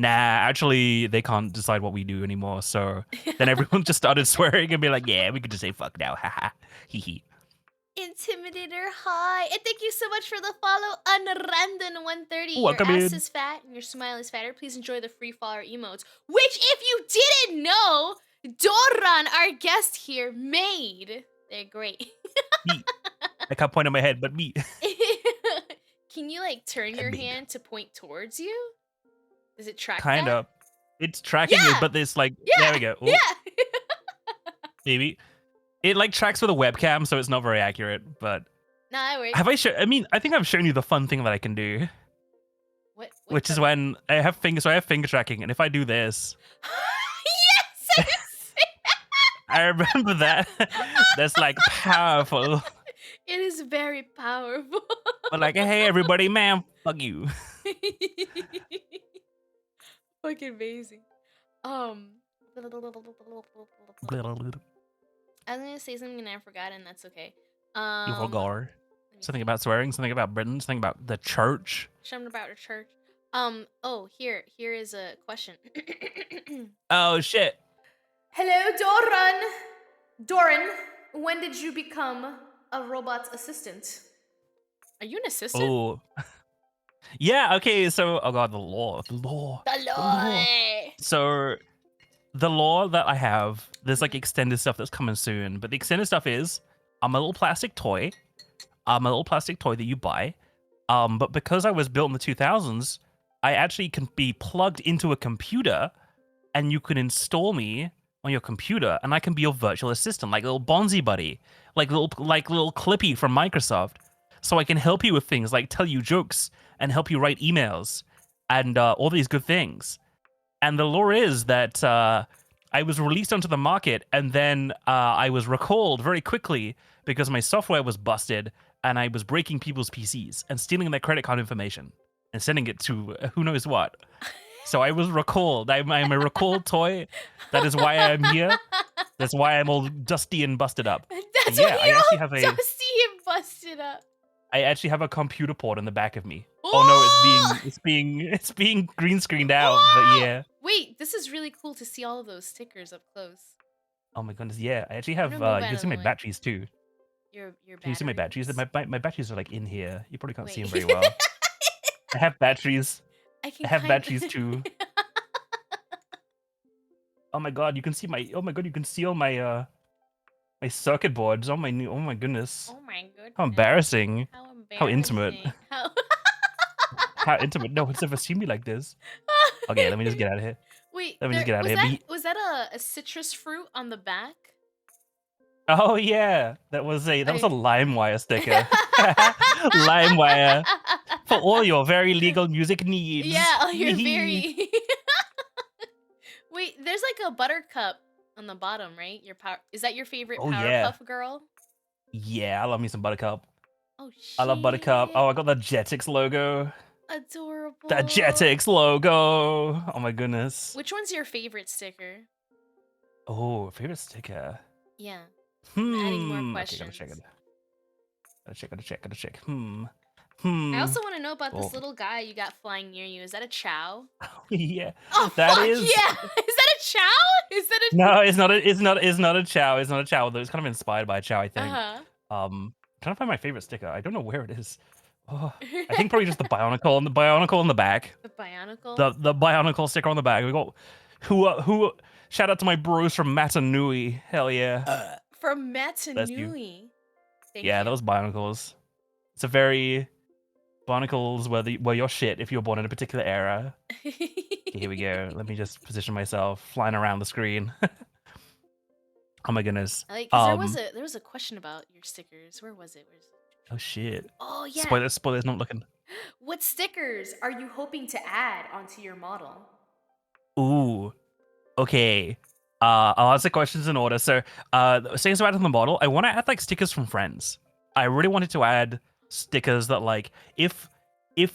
actually, they can't decide what we do anymore. So then everyone just started swearing and be like, yeah, we could just say fuck now. Haha. Hee hee. Intimidator, hi. And thank you so much for the follow, Unrandon130. Welcome your ass in. is fat and your smile is fatter. Please enjoy the free follower emotes, which, if you didn't know, Doran, our guest here, made. They're great. I can't point on my head, but me. Can you, like, turn your Made. hand to point towards you? Does it track Kind that? of. It's tracking Yeah. it, but it's like, Yeah. there we go. Oh, Yeah. Maybe. It like tracks with a webcam, so it's not very accurate. But No, that works. have I shown? I mean, I think I've shown you the fun thing that I can do, What which is the- when I have fingers. So I have finger tracking, and if I do this, yes, I see. I remember that. That's like powerful. It is very powerful. But like, hey, everybody, man, fuck you. Fucking amazing. I was gonna say something and I forgot, and that's okay. You Let vulgar. me Something see. about swearing, something about Britain, something about the church. Something about the church. Oh, here is a question. Oh shit. Hello, Doran. Doran, when did you become a robot assistant? Are you an assistant? Oh. Yeah, okay, so oh god, the law. The law. law. So the law that I have, there's like extended stuff that's coming soon, but the extended stuff is I'm a little plastic toy. I'm a little plastic toy that you buy. But because I was built in the 2000s, I actually can be plugged into a computer and you can install me on your computer and I can be your virtual assistant, like little Bonzi buddy, like little Clippy from Microsoft. So I can help you with things like tell you jokes and help you write emails and all these good things. And the lore is that I was released onto the market and then I was recalled very quickly because my software was busted and I was breaking people's PCs and stealing their credit card information and sending it to who knows what. So I was recalled. I'm a recalled toy. That is why I'm here. That's why I'm all dusty and busted up. That's Yeah, why I you're actually all have a- dusty and busted up. I actually have a computer port in the back of me. Oh no, it's being green screened out. But yeah. Wait, this is really cool to see all of those stickers up close. Oh my goodness, yeah. I actually I'm have. gonna move You out can of see the my way. batteries too. Your Can you see my batteries? batteries. My batteries are like in here. You probably can't see them Wait. very well. I have batteries. I can I have kind- batteries too. Oh my god, you can see my. Oh my god, you can see all my my circuit boards. Oh my goodness. Oh my goodness. How embarrassing. How How intimate. embarrassing. How How intimate. No one's ever seen me like this. Okay, let me just get out of here. Wait, Let me just get out of was here. was that a citrus fruit on the back? Oh yeah, that was a I- LimeWire sticker. LimeWire for all your very legal music needs. Yeah, oh, you're very. Wait, there's like a buttercup on the bottom, right? Your power is that your favorite Oh, yeah. Powerpuff Girl? Yeah, I love me some Buttercup. Oh shit. I love Buttercup. Oh, I got the Jetix logo. Adorable. The Jetix logo. Oh my goodness. Which one's your favorite sticker? Oh, favorite sticker. Yeah. Okay, adding more gotta questions. check it. Gotta check. I also want to know about this Oh. little guy you got flying near you. Is that a chow? Yeah. Oh, That fuck is- yeah! Is that a chow? Is that a No, it's not a chow. It's not a chow, though it's kind of inspired by a chow, I think. Uh-huh. Trying to find my favorite sticker. I don't know where it is. Oh, I think probably just the Bionicle and the Bionicle in the back. the Bionicle. The Bionicle sticker on the back. We got who shout out to my bros from Matanui. Hell yeah. From Bless you. Matanui. Thank Yeah, you. those Bionicles. It's a very Bionicles were your shit if you were born in a particular era. Okay, here we go. Let me just position myself, flying around the screen. Oh my goodness. I like, 'cause there was a question about your stickers. Where was it? Oh shit. Oh yeah. Spoilers not looking. What stickers are you hoping to add onto your model? Ooh. Okay. I'll answer questions in order. So, saying so out of the model, I want to add like stickers from friends. I really wanted to add stickers that like if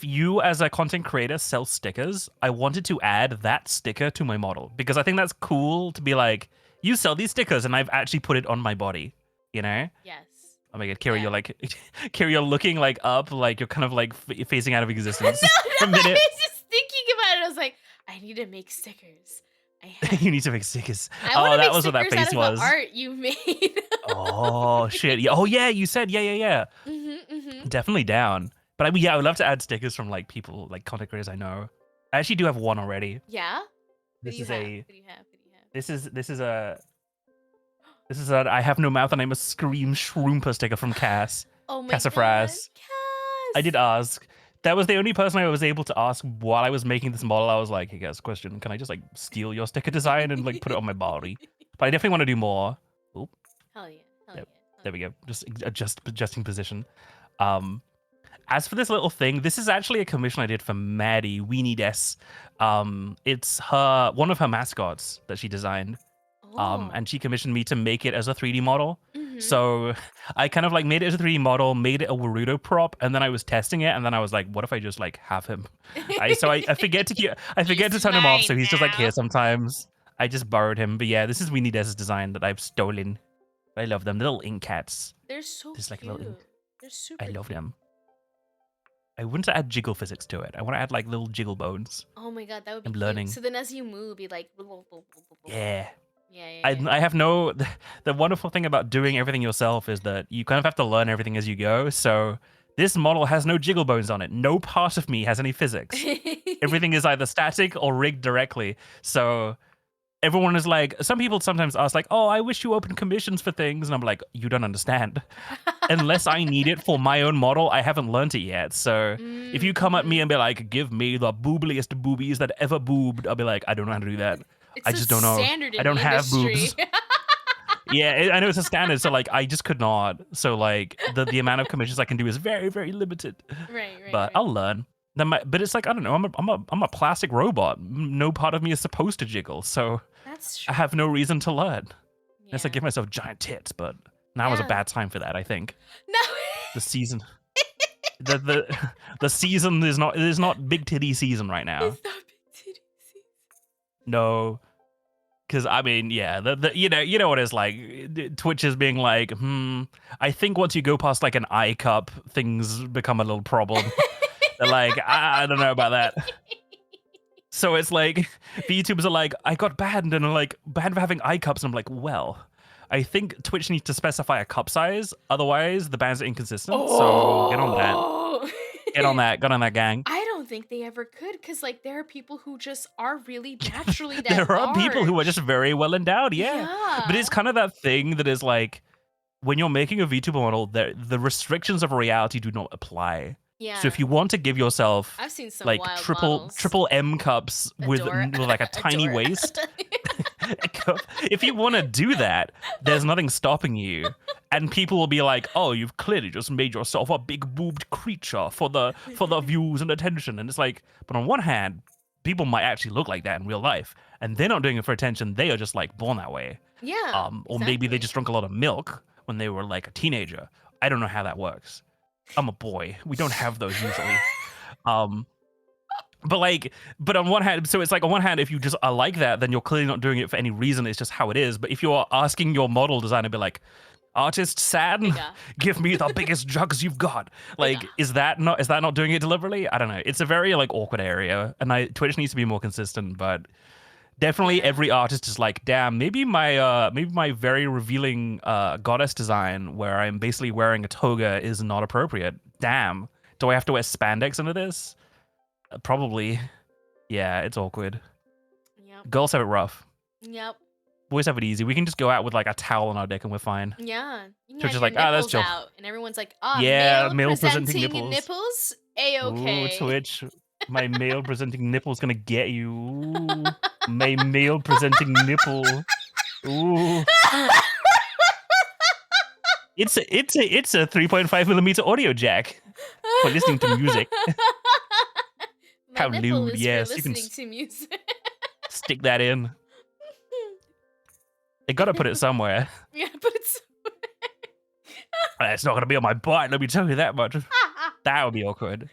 you as a content creator sell stickers, I wanted to add that sticker to my model because I think that's cool to be like, you sell these stickers and I've actually put it on my body, you know? Yes. Oh my god, Kira, Yeah. you're like, Kira, you're looking like up, like you're kind of like phasing out of existence. No, a I minute. was just thinking about it. I was like, I need to make stickers. You need to make stickers. I want to that make was what that stickers face out of was. the art you made. Oh shit! Yeah. Oh yeah, you said yeah. Definitely down. But I mean, yeah, I would love to add stickers from like people, like content creators I know. I actually do have one already. Yeah. This is What a. do you have? This is a. I have no mouth and I'm a scream shroomper sticker from Cass. Oh my Cassafras. god. Cass. I did ask. That was the only person I was able to ask while I was making this model. I was like, hey guys, question: can I just like steal your sticker design and like put it on my body? But I definitely want to do more. Hell yeah. Yep. There we go. Just adjusting position. As for this little thing, this is actually a commission I did for Maddie Weenie Des. It's one of her mascots that she designed. Oh. and she commissioned me to make it as a 3D model. Mhm. So I kind of like made it as a 3D model, made it a Warudo prop, and then I was testing it, and then I was like, what if I just like have him? I forget to turn him off, so mine he's just like now. here sometimes. I just borrowed him, but yeah, this is Weenie Dez's design that I've stolen. I love them, little ink cats. They're so There's like a cute. little- They're super I love cute. them. I want to add jiggle physics to it. I want to add like little jiggle bones. Oh my god, that would be I'm cute. learning. So then as you move, be like Yeah. Yeah. I have no. The wonderful thing about doing everything yourself is that you kind of have to learn everything as you go. So this model has no jiggle bones on it. No part of me has any physics. Everything is either static or rigged directly. So everyone is like, some people sometimes ask like, oh, I wish you opened commissions for things. And I'm like, you don't understand. Unless I need it for my own model, I haven't learned it yet. So if you come at me and be like, give me the boobliest boobies that ever boobed, I'll be like, I don't know how to do that. It's I a just don't know. standard in I don't the have industry. boobs. Yeah, I know it's a standard, so like I just could not. So like the amount of commissions I can do is very, very limited. right. But I'll learn. But it's like I don't know. I'm a plastic robot. No part of me is supposed to jiggle, so That's I true. have no reason to learn. Unless I Yeah. give myself giant tits, but now is a Yeah. bad time for that. I think No. the season, the season is not big titty season right now. It's not big titty season. No. Because I mean, yeah, you know what it's like. Twitch is being like, I think once you go past like an eye cup, things become a little problem. They're like, I don't know about that. So it's like the YouTubers are like, I got banned and are like banned for having eye cups. And I'm like, well, I think Twitch needs to specify a cup size, otherwise the bans are inconsistent. So get on that. Oh. Get on that, gang. I don't think they ever could, because like there are people who just are really naturally that There are people who are large. just very well endowed, yeah. But it's kind of that thing that is like, when you're making a VTuber model, the restrictions of reality do not apply. Yeah. So if you want to give yourself I've seen some like wild triple models. M cups with Adora- like a tiny Adora. waist, if you want to do that, there's nothing stopping you. And people will be like, "Oh, you've clearly just made yourself a big boobed creature for the views and attention." And it's like, but on one hand, people might actually look like that in real life, and they're not doing it for attention. They are just like born that way. Yeah. Or maybe they exactly. just drank a lot of milk when they were like a teenager. I don't know how that works. I'm a boy. We don't have those usually. But on one hand, so it's like on one hand, if you just are like that, then you're clearly not doing it for any reason. It's just how it is. But if you're asking your model designer, be like, artist Sad, Bigger. give me the biggest jugs you've got. Like, Bigger. is that not doing it deliberately? I don't know. It's a very like awkward area, and Twitch needs to be more consistent. But definitely, every artist is like, damn, maybe my very revealing goddess design, where I'm basically wearing a toga, is not appropriate. Damn, do I have to wear spandex into this? Probably. Yeah, it's awkward. Yep. Girls have it rough. Yep. Boys have it easy. We can just go out with like a towel on our dick and we're fine. Yeah. You can Twitch have is your like, ah, that's nipples chill. out, and everyone's like, ah, Yeah, male male presenting presenting nipples. A-okay. Ooh, Twitch. My male presenting nipple's gonna get you. Ooh, my male presenting nipple. Ooh. It's a 3.5 millimeter audio jack for listening to music. My How nipple lewd, is yes, for you can listening to music. Stick that in. They gotta put it somewhere. Yeah, but it's It's not gonna be on my butt, let me tell you that much. That would be awkward.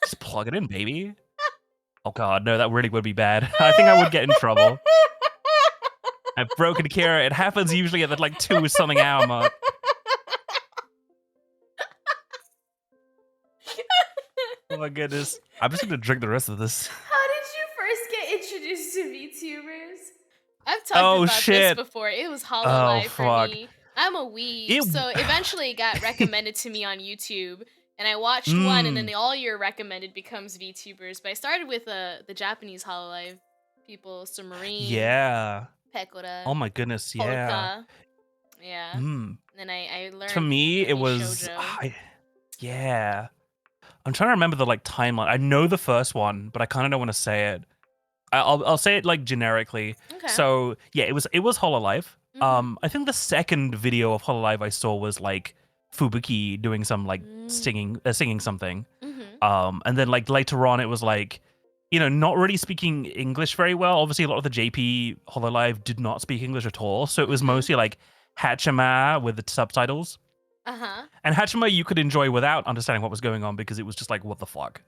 Just plug it in, baby. Oh god, no, that really would be bad. I think I would get in trouble. I've broken Kira. It happens usually at the like 2 something hour mark. Oh my goodness. I'm just gonna drink the rest of this. How did you first get introduced to VTubers? I've talked Oh, about shit. this before. It was Hololive for fuck. me. I'm a weeb, It- so eventually it got recommended to me on YouTube, and I watched one, and then all your recommended becomes VTubers. But I started with the Japanese Hololive people, Submarine, Yeah. Pekora, Oh my goodness, yeah. Polka. Yeah. Mm. And I learned. To me, it any was shoujo. yeah. I'm trying to remember the like timeline. I know the first one, but I kind of don't want to say it. I'll say it like generically. Okay. So yeah, it was Hololive. Mhm. I think the second video of Hololive I saw was like Fubuki doing some like singing something. Mhm. And then like later on it was like not really speaking English very well. Obviously, a lot of the JP Hololive did not speak English at all, so it was mostly like Hachima with the subtitles. Uh-huh. And Hachima you could enjoy without understanding what was going on because it was just like, what the fuck?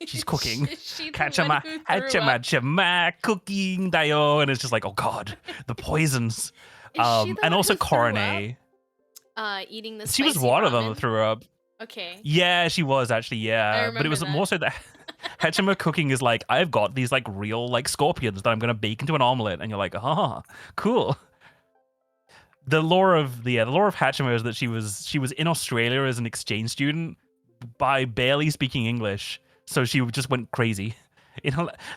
She's cooking. She the Hachima, one who threw Hachima, up. Chima, cooking, dayo. And it's just like, oh god, the poisons. Is she the And one also who threw up? Korone. Eating the She was spicy one of them ramen? that threw up. Okay. Yeah, she was actually, yeah. But it remember was that. more so that Hachima cooking is like, I've got these like real like scorpions that I'm gonna bake into an omelet, and you're like, ah, cool. The lore of Hachima is that she was in Australia as an exchange student by barely speaking English, so she just went crazy.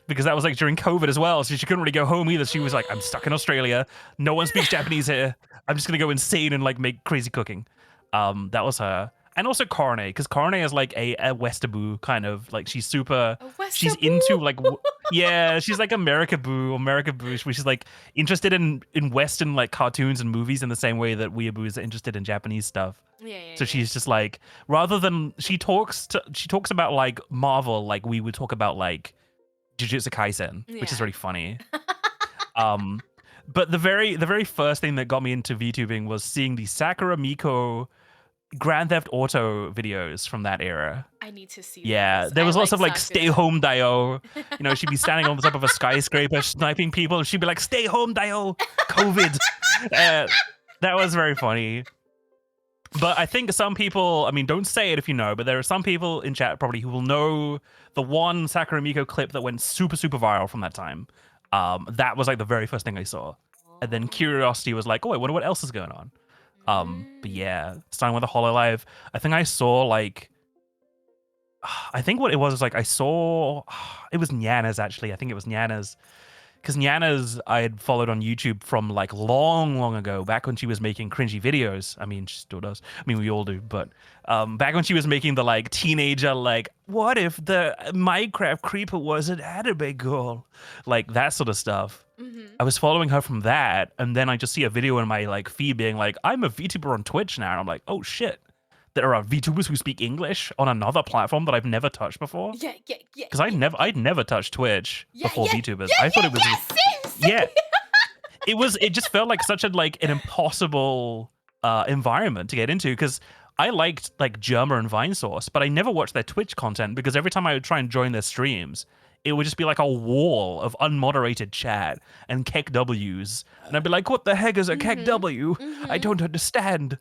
Because that was like during COVID as well, so she couldn't really go home either. She was like, I'm stuck in Australia. No one speaks Japanese here. I'm just gonna go insane and like make crazy cooking. That was her. And also Korone, because Korone is like a Westaboo kind of like she's super. She's into like yeah, she's like America Boo, which is like interested in Western like cartoons and movies in the same way that Weeaboo is interested in Japanese stuff. Yeah. So she's just like, rather than she talks about like Marvel like we would talk about like Jujutsu Kaisen, which is Yeah. really funny. But the very first thing that got me into VTubing was seeing the Sakura Miko Grand Theft Auto videos from that era. I need to see Yeah, those. there was I lots of like Sakura. stay home Dio. She'd be standing on the top of a skyscraper sniping people, and she'd be like, "Stay home, Dio, COVID." That was very funny. But I think some people, I mean, don't say it if you know, but there are some people in chat probably who will know the one Sakura Miko clip that went super, super viral from that time. That was like the very first thing I saw. And then curiosity was like, oh, I wonder what else is going on. But yeah, starting with the Hololive, I think I saw like, I think what it was like I saw, it was Nyana's actually. I think it was Nyana's. Because Nyana's I had followed on YouTube from like long ago, back when she was making cringy videos. I mean, she still does. I mean, we all do. But back when she was making the like teenager, like, what if the Minecraft creeper was an anime girl? Like that sort of stuff. I was following her from that. And then I just see a video in my like feed being like, I'm a VTuber on Twitch now. And I'm like, oh shit. There are VTubers who speak English on another platform that I've never touched before. Yeah. Because I'd never touched Twitch before VTubers. I thought it was Same. it just felt like such an impossible environment to get into because I liked like Germa and Vinesource, but I never watched their Twitch content because every time I would try and join their streams, it would just be like a wall of unmoderated chat and kek W's. And I'd be like, what the heck is a kek W? I don't understand.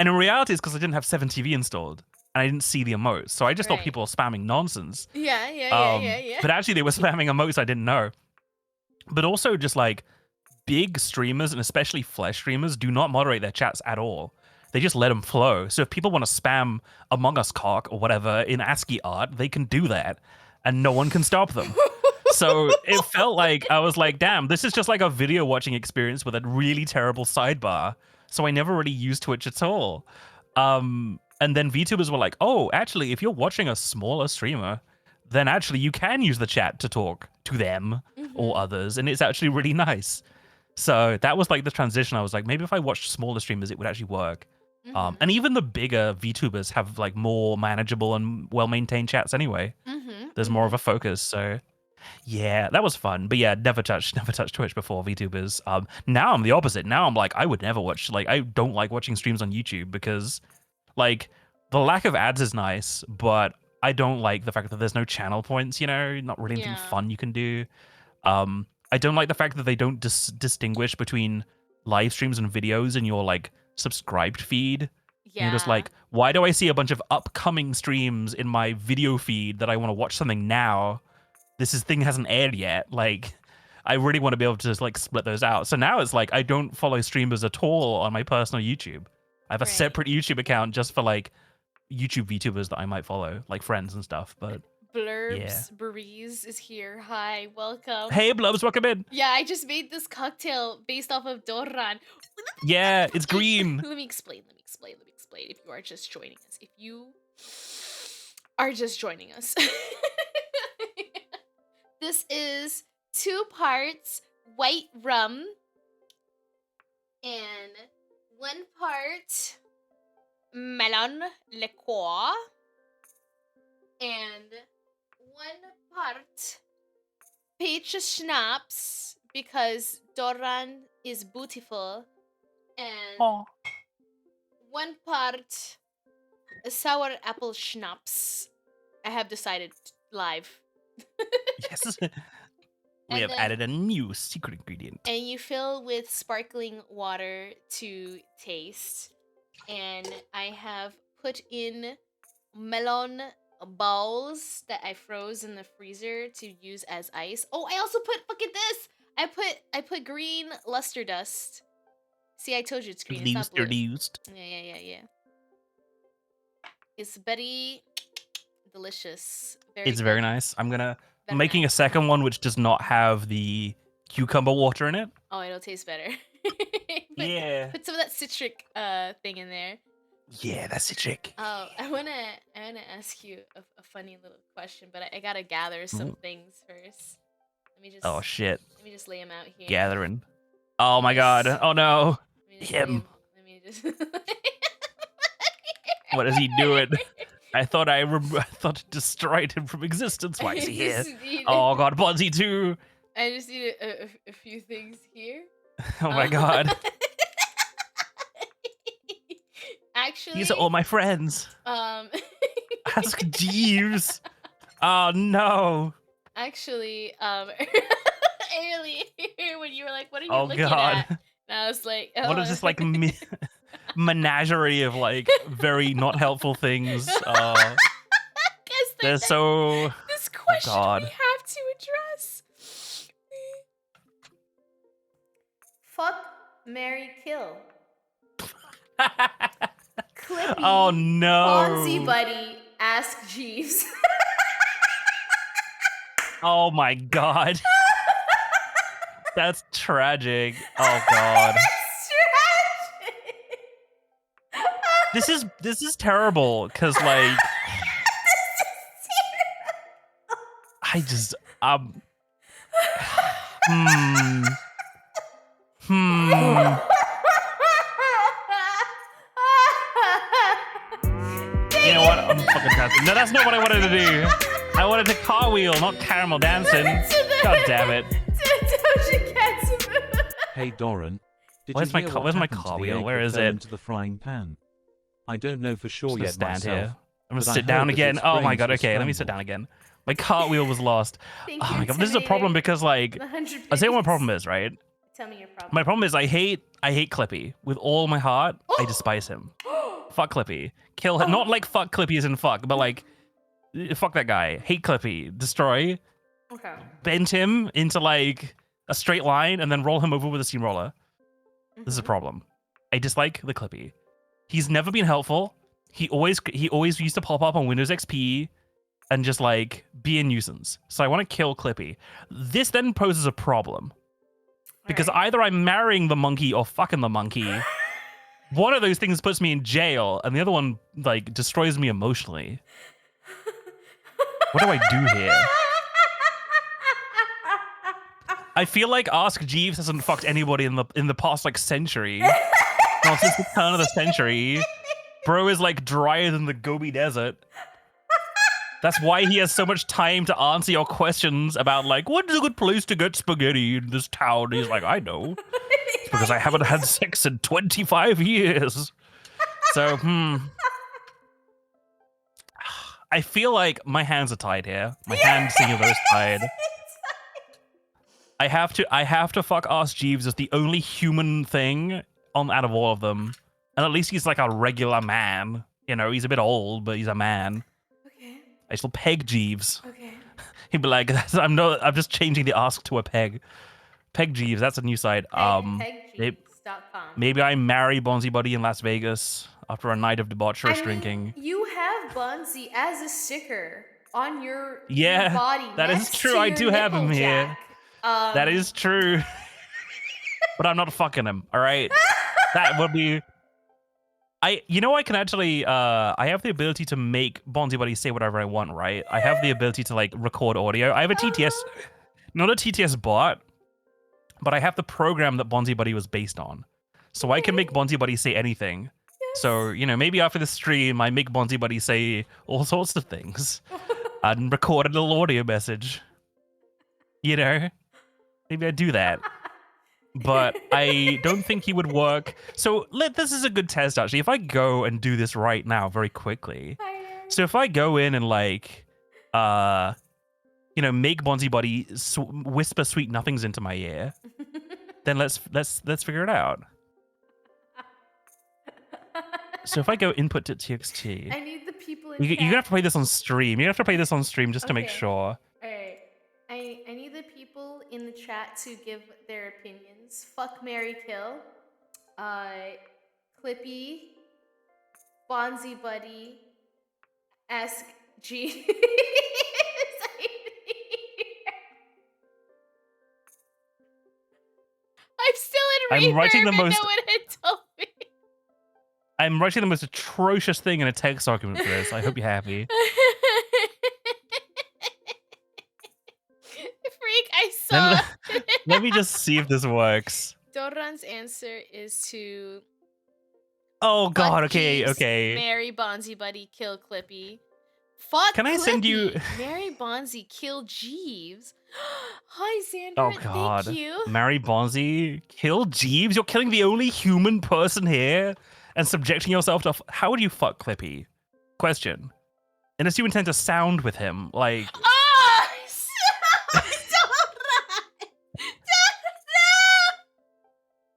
And in reality, it's because I didn't have 7TV installed and I didn't see the emotes. So I just thought Right. people were spamming nonsense. Yeah. But actually, they were spamming emotes I didn't know. But also, just like big streamers and especially Flesh streamers do not moderate their chats at all. They just let them flow. So if people want to spam Among Us cock or whatever in ASCII art, they can do that and no one can stop them. So it felt like I was like, damn, this is just like a video watching experience with a really terrible sidebar. So I never really used Twitch at all. And then VTubers were like, oh, actually, if you're watching a smaller streamer, then actually you can use the chat to talk to them or others. And it's actually really nice. So that was like the transition. I was like, maybe if I watched smaller streamers, it would actually work. And even the bigger VTubers have like more manageable and well-maintained chats anyway. There's more of a focus. So yeah, that was fun. But yeah, never touched Twitch before VTubers. Now I'm the opposite. Now I'm like, I would never watch, like, I don't like watching streams on YouTube because like the lack of ads is nice, but I don't like the fact that there's no channel points, not really anything Yeah. fun you can do. I don't like the fact that they don't distinguish between live streams and videos in your like subscribed feed. Yeah. You're just like, why do I see a bunch of upcoming streams in my video feed that I want to watch something now? This thing hasn't aired yet. Like, I really want to be able to just like split those out. So now it's like I don't follow streamers at all on my personal YouTube. I have a Right. separate YouTube account just for like YouTube VTubers that I might follow, like friends and stuff. But Blurbs Breeze is here. Hi, welcome. hey, Blubs, welcome in. Yeah, I just made this cocktail based off of Doran. Yeah, it's green. Let me explain. If you are just joining us. If you are just joining us. This is 2 parts white rum and 1 part melon liqueur and part peach schnapps because Doran is beautiful, and Oh. one part sour apple schnapps. I have decided live. Yes. We And have then- added a new secret ingredient. And you fill with sparkling water to taste. And I have put in melon balls that I froze in the freezer to use as ice. Oh, I also put, look at this. I put green luster dust. See, I told you it's green. It's not blue. Used. Yeah. It's very delicious. It's very nice. I'm gonna Very making a nice. second one which does not have the cucumber water in it. Oh, it'll taste better. Yeah. Put some of that citric thing in there. Yeah, that's a trick. Oh, I wanna ask you a funny little question, but I gotta gather some things first. Let me just Oh shit. let me just lay them out here. Gathering. Oh my god. Oh no. Let me just him. Let me just. What is he doing? I thought I thought it destroyed him from existence. Why is he here? Oh god, Bonzi too. I just need a few things here. Oh my god. Actually, These are all my friends. Ask Jeeves. Oh no. actually, earlier when you were like, "What are you Oh looking god. at?" And I was like, oh, What is this like menagerie of like very not helpful things? 'Cause They're there's so this question God. we have to address. Fuck, marry, kill. Clippy. Oh no. Bonzi buddy, ask Jeeves. Oh my god. That's tragic. Oh god. This is terrible cuz like I just hmm. You know what? I'm fucking dancing. No, that's not what I wanted to do. I wanted to cartwheel, not caramel dancing. God damn it. Doja Cat's Hey Doran, did Where's you my hear car- what where's my happened to the cartwheel? egg Where that is fell it? into the frying pan? I don't know for sure I'm gonna yet stand myself. here. I'm gonna but I sit heard down that again. its Oh my brains god, were okay, let me sit scrambled. down again. My cartwheel was lost. Thank Oh you, my god, this is a problem because like I'll say what my problem is, right? Tell me your problem. My problem is I hate Clippy with all my heart. I despise him. Fuck Clippy. Kill him. Not like fuck Clippy as in fuck, but like fuck that guy. Hate Clippy. Destroy. Okay. Bend him into like a straight line and then roll him over with a steamroller. This is a problem. I dislike the Clippy. He's never been helpful. He always used to pop up on Windows XP and just like be a nuisance. So I want to kill Clippy. This then poses a problem. Because either I'm marrying the monkey or fucking the monkey. One of those things puts me in jail, and the other one like destroys me emotionally. What do I do here? I feel like Ask Jeeves hasn't fucked anybody in the past like century. Well, since the turn of the century, bro is like drier than the Gobi Desert. That's why he has so much time to answer your questions about like what is a good place to get spaghetti in this town. He's like, I know. It's because I haven't had sex in 25 years. So, I feel like my hands are tied here. My hand singular is tied. I have to fuck Ask Jeeves as the only human thing out of all of them. And at least he's like a regular man. You know, he's a bit old, but he's a man. Okay. I still peg Jeeves. Okay. He'd be like, I'm just changing the ask to a peg. Peg Jeeves, that's a new site. PegJeeves.com. Maybe I marry Bonzi Buddy in Las Vegas after a night of debaucherous drinking. You have Bonzi as a sticker on your Yeah, body. that is next true. to I your do have him nipple here. jack. That is true. But I'm not fucking him, all right? That would be... I can actually, I have the ability to make Bonzi Buddy say whatever I want, right? I have the ability to, like, record audio. I have a TTS, not a TTS bot, but I have the program that Bonzi Buddy was based on. So I can make Bonzi Buddy say anything. So, maybe after the stream, I make Bonzi Buddy say all sorts of things. and record a little audio message. You know, maybe I'd do that. But I don't think he would work. So this is a good test, actually. If I go and do this right now very quickly. So if I go in and like, make Bonzibuddy whisper sweet nothings into my ear, then let's figure it out. So if I go input to txt, I need the people in you're gonna have to play this on stream. You have to play this on stream just to make Okay. sure. Alright. I need the people in the chat to give their opinions. Fuck, marry, kill. Clippy. Bonzibuddy. Ask G. I'm still in reverb I'm writing the and most- no one had told me. I'm writing the most atrocious thing in a text document for this. I hope you're happy. Freak, I saw. Let me just see if this works. Doran's answer is to Oh God. fuck Okay. Jeeves, Okay. marry Bonzibuddy, kill Clippy. Fuck Can I send you- Clippy, marry Bonzi, kill Jeeves. Hi, Xander. Oh God. Thank you. Marry Bonzi, kill Jeeves. You're killing the only human person here and subjecting yourself to. How would you fuck Clippy? Question. Unless you intend to sound with him, like. Oh, Dora!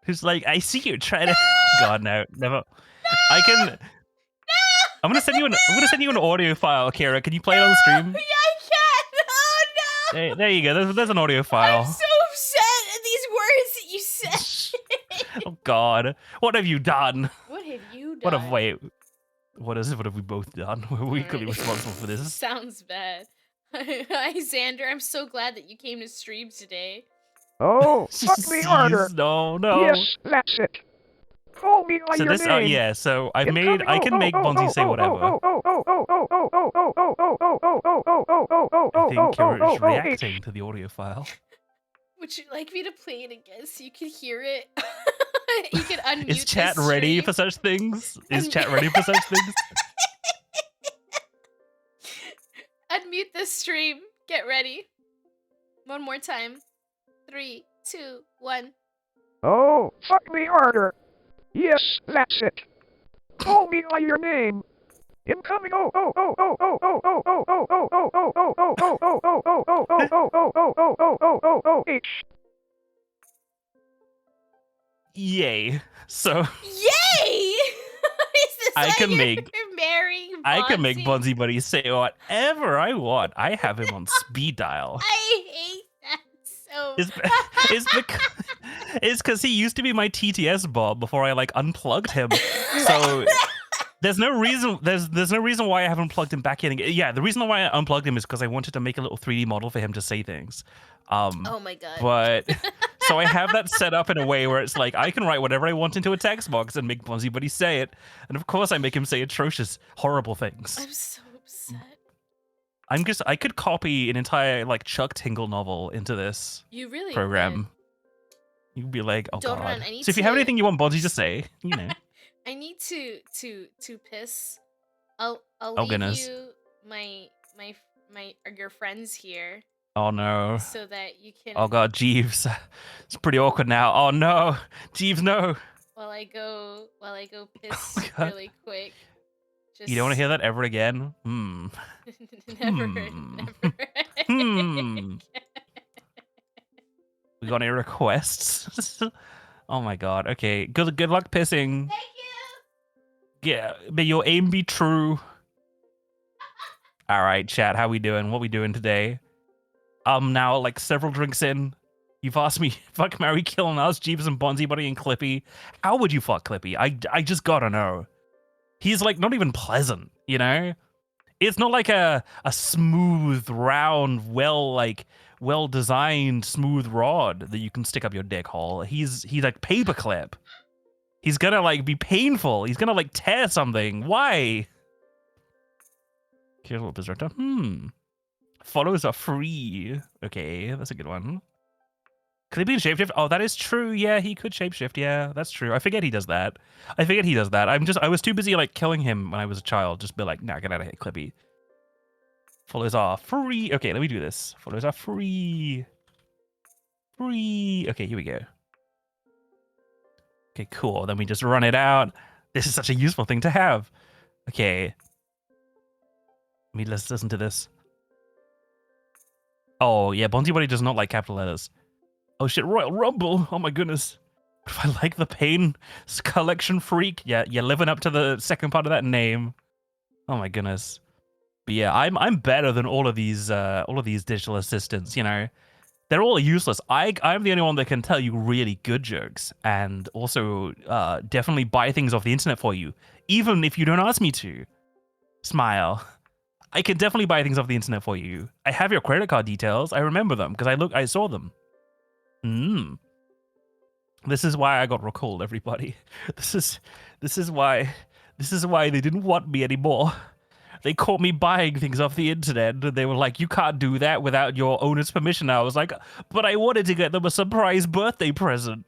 Who's like, I see you trying to. God no, never. I can. I'm gonna send you an audio file, Kira. Can you play it on the stream? Yeah, I can. Oh no! There you go. There's an audio file. I'm so upset at these words that you said. Oh God, what have you done? What have you done? What have What have we both done? We're equally responsible for this. Sounds bad. Hi, Xander. I'm so glad that you came to stream today. Oh, fuck me harder. Jeez, no. Yes, that's it. Call me by So your this, name. yeah. So I Incoming- can make Bonzi say whatever. I think Kira is reacting to the audio file. Would you like me to play it again so you can hear it? You can unmute Is chat the ready stream. for such things? Is Un- chat ready for such things? Unmute the stream. Get ready. One more time. 3, 2, 1. Oh, fuck me harder. Yes, that's it. Call me by your name. Incoming. H. Yay. So Yay! Is this I why can you're make- marrying I can make Bonzi? Bonzi Buddy say whatever I want. I have him on speed dial. I hate that so It's because he used to be my TTS bot before I like unplugged him. So there's no reason why I haven't plugged him back in. Yeah, the reason why I unplugged him is because I wanted to make a little 3D model for him to say things. Oh my god. But so I have that set up in a way where it's like I can write whatever I want into a text box and make Bonzi Buddy say it, and of course I make him say atrocious, horrible things. I'm so upset. I could copy an entire like Chuck Tingle novel into this You really program. You'd be like, oh Doran, God. I need So if you have to- anything you want Bonzi to say, you know. I need to piss. I'll Oh, leave goodness. you your friends here Oh no. so that you can Oh God, Jeeves. It's pretty awkward now. Oh no. Jeeves, no. while I go piss God. really quick. Just You don't want to hear that ever again? Hmm. never, Hmm. never. Hmm. We got any requests? Oh my God. Okay. Good luck pissing. Thank you. Yeah. May your aim be true. All right, chat. How we doing? What we doing today? Now like several drinks in. You've asked me fuck, marry, kill, and ask Jeeves and Bonzi Buddy and Clippy. How would you fuck Clippy? I just gotta know. He's like not even pleasant, you know? It's not like a smooth, round, well designed smooth rod that you can stick up your dick hole. He's like paperclip. He's gonna like be painful. He's gonna like tear something. Why? Here's a little berserker. Follows are free. Okay, that's a good one. Could he be shapeshift? Oh, that is true. Yeah, he could shapeshift. Yeah, that's true. I forget he does that. I was too busy like killing him when I was a child. Just be like, nah, get out of here, Clippy. Follows are free. Okay, let me do this. Follows are free. Free. Okay, here we go. Okay, cool. Then we just run it out. This is such a useful thing to have. Okay. Let's listen to this. Oh, yeah, Bonzibody does not like capital letters. Oh shit, Royal Rumble. Oh my goodness. If I like the pain collection freak. Yeah, you're living up to the second part of that name. Oh my goodness. But yeah, I'm better than all of these digital assistants, you know. They're all useless. I'm the only one that can tell you really good jokes and also definitely buy things off the internet for you, even if you don't ask me to. Smile. I can definitely buy things off the internet for you. I have your credit card details. I remember them because I saw them. This is why I got recalled, everybody. This is why they didn't want me anymore. They caught me buying things off the internet, and they were like, "You can't do that without your owner's permission." I was like, "But I wanted to get them a surprise birthday present."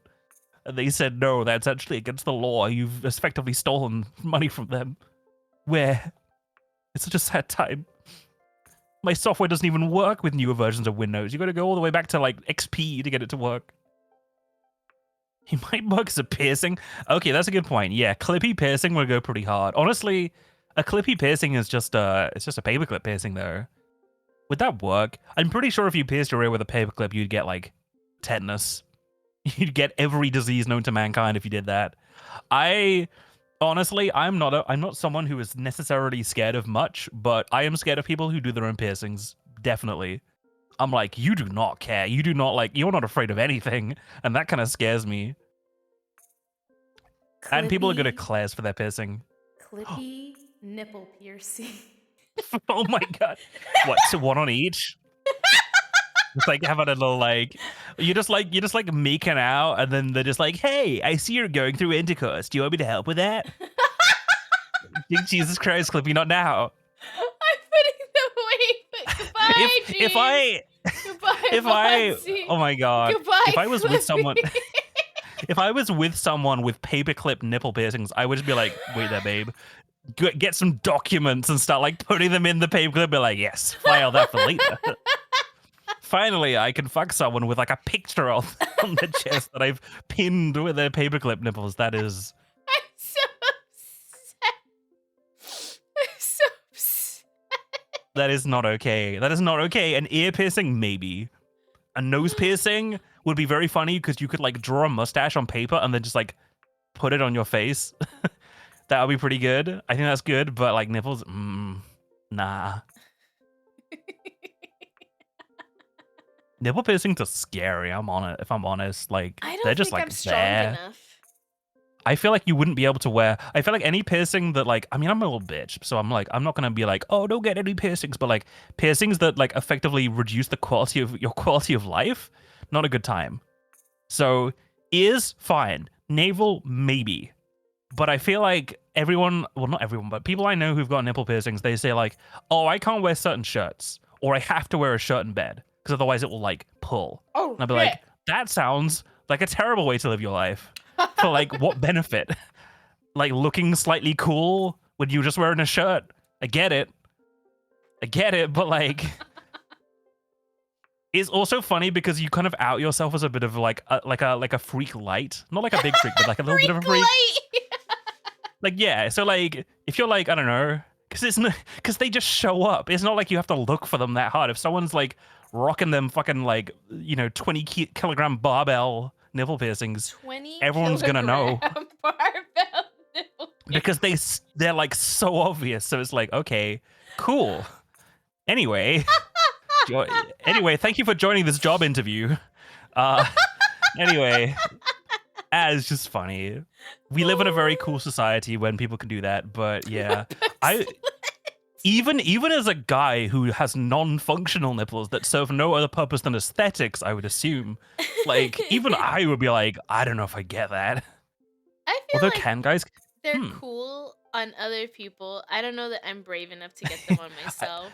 And they said, "No, that's actually against the law. You've effectively stolen money from them." Where? It's such a sad time. My software doesn't even work with newer versions of Windows. You got to go all the way back to like XP to get it to work. He might work as a piercing. Okay, that's a good point. Yeah, clippy piercing would go pretty hard. Honestly, a clippy piercing is just it's just a paperclip piercing though. Would that work? I'm pretty sure if you pierced your ear with a paperclip, you'd get like tetanus. You'd get every disease known to mankind if you did that. Honestly, I'm not someone who is necessarily scared of much, but I am scared of people who do their own piercings. Definitely. I'm like, you do not care. You do not you're not afraid of anything. And that kind of scares me. And people are good at Claire's for their piercing. Clippy nipple piercing. Oh my god. What, so one on each? It's like having a little you're just making out, and then they're just like, "Hey, I see you're going through intercourse. Do you want me to help with that?" Jesus Christ, Clippy, not now. I'm putting them away. Goodbye, Jeeves. Goodbye, oh my god. Goodbye, if I was with someone Clippy. if I was with someone with paperclip nipple piercings, I would just be like, "Wait there, babe. Get some documents and start like putting them in the paperclip." Be like, "Yes, file that for later." Finally, I can fuck someone with like a picture on the chest that I've pinned with their paperclip nipples. That is. I'm so upset. I'm so upset. That is not okay. That is not okay. An ear piercing, maybe. A nose piercing would be very funny because you could like draw a mustache on paper and then just like put it on your face. That would be pretty good. I think that's good, but like nipples, nah. Nipple piercings are scary. I'm on it. If I'm honest, like I don't they're just think like I'm strong there. enough. I feel like you wouldn't be able to wear. I feel like any piercing that like. I mean, I'm a little bitch, so I'm not gonna be like, "Oh, don't get any piercings," but like piercings that like effectively reduce the quality of your quality of life. Not a good time. So ears, fine. Navel, maybe. But I feel like everyone, well, not everyone, but people I know who've got nipple piercings, they say like, "Oh, I can't wear certain shirts, or I have to wear a shirt in bed because otherwise it will like pull." Oh, And I'll be like, "That sounds like a terrible way to live your life." For like what benefit? Like looking slightly cool when you're just wearing a shirt. I get it, but like, it's also funny because you kind of out yourself as a bit of like a freak light, not like a big freak, but like a little bit of a freak. Like, yeah, so like if you're like, I don't know, because they just show up. It's not like you have to look for them that hard. If someone's like rocking them fucking like 20 kilogram barbell nipple piercings, 20 everyone's gonna know. Barbell nipple Because they're like so obvious. So it's like, okay, cool. Anyway, thank you for joining this job interview. Anyway, it's just funny. We live in a very cool society when people can do that. But yeah, even as a guy who has non-functional nipples that serve no other purpose than aesthetics, I would assume, like even I would be like, I don't know if I get that. I feel Although like can guys? they're cool on other people. I don't know that I'm brave enough to get them on myself.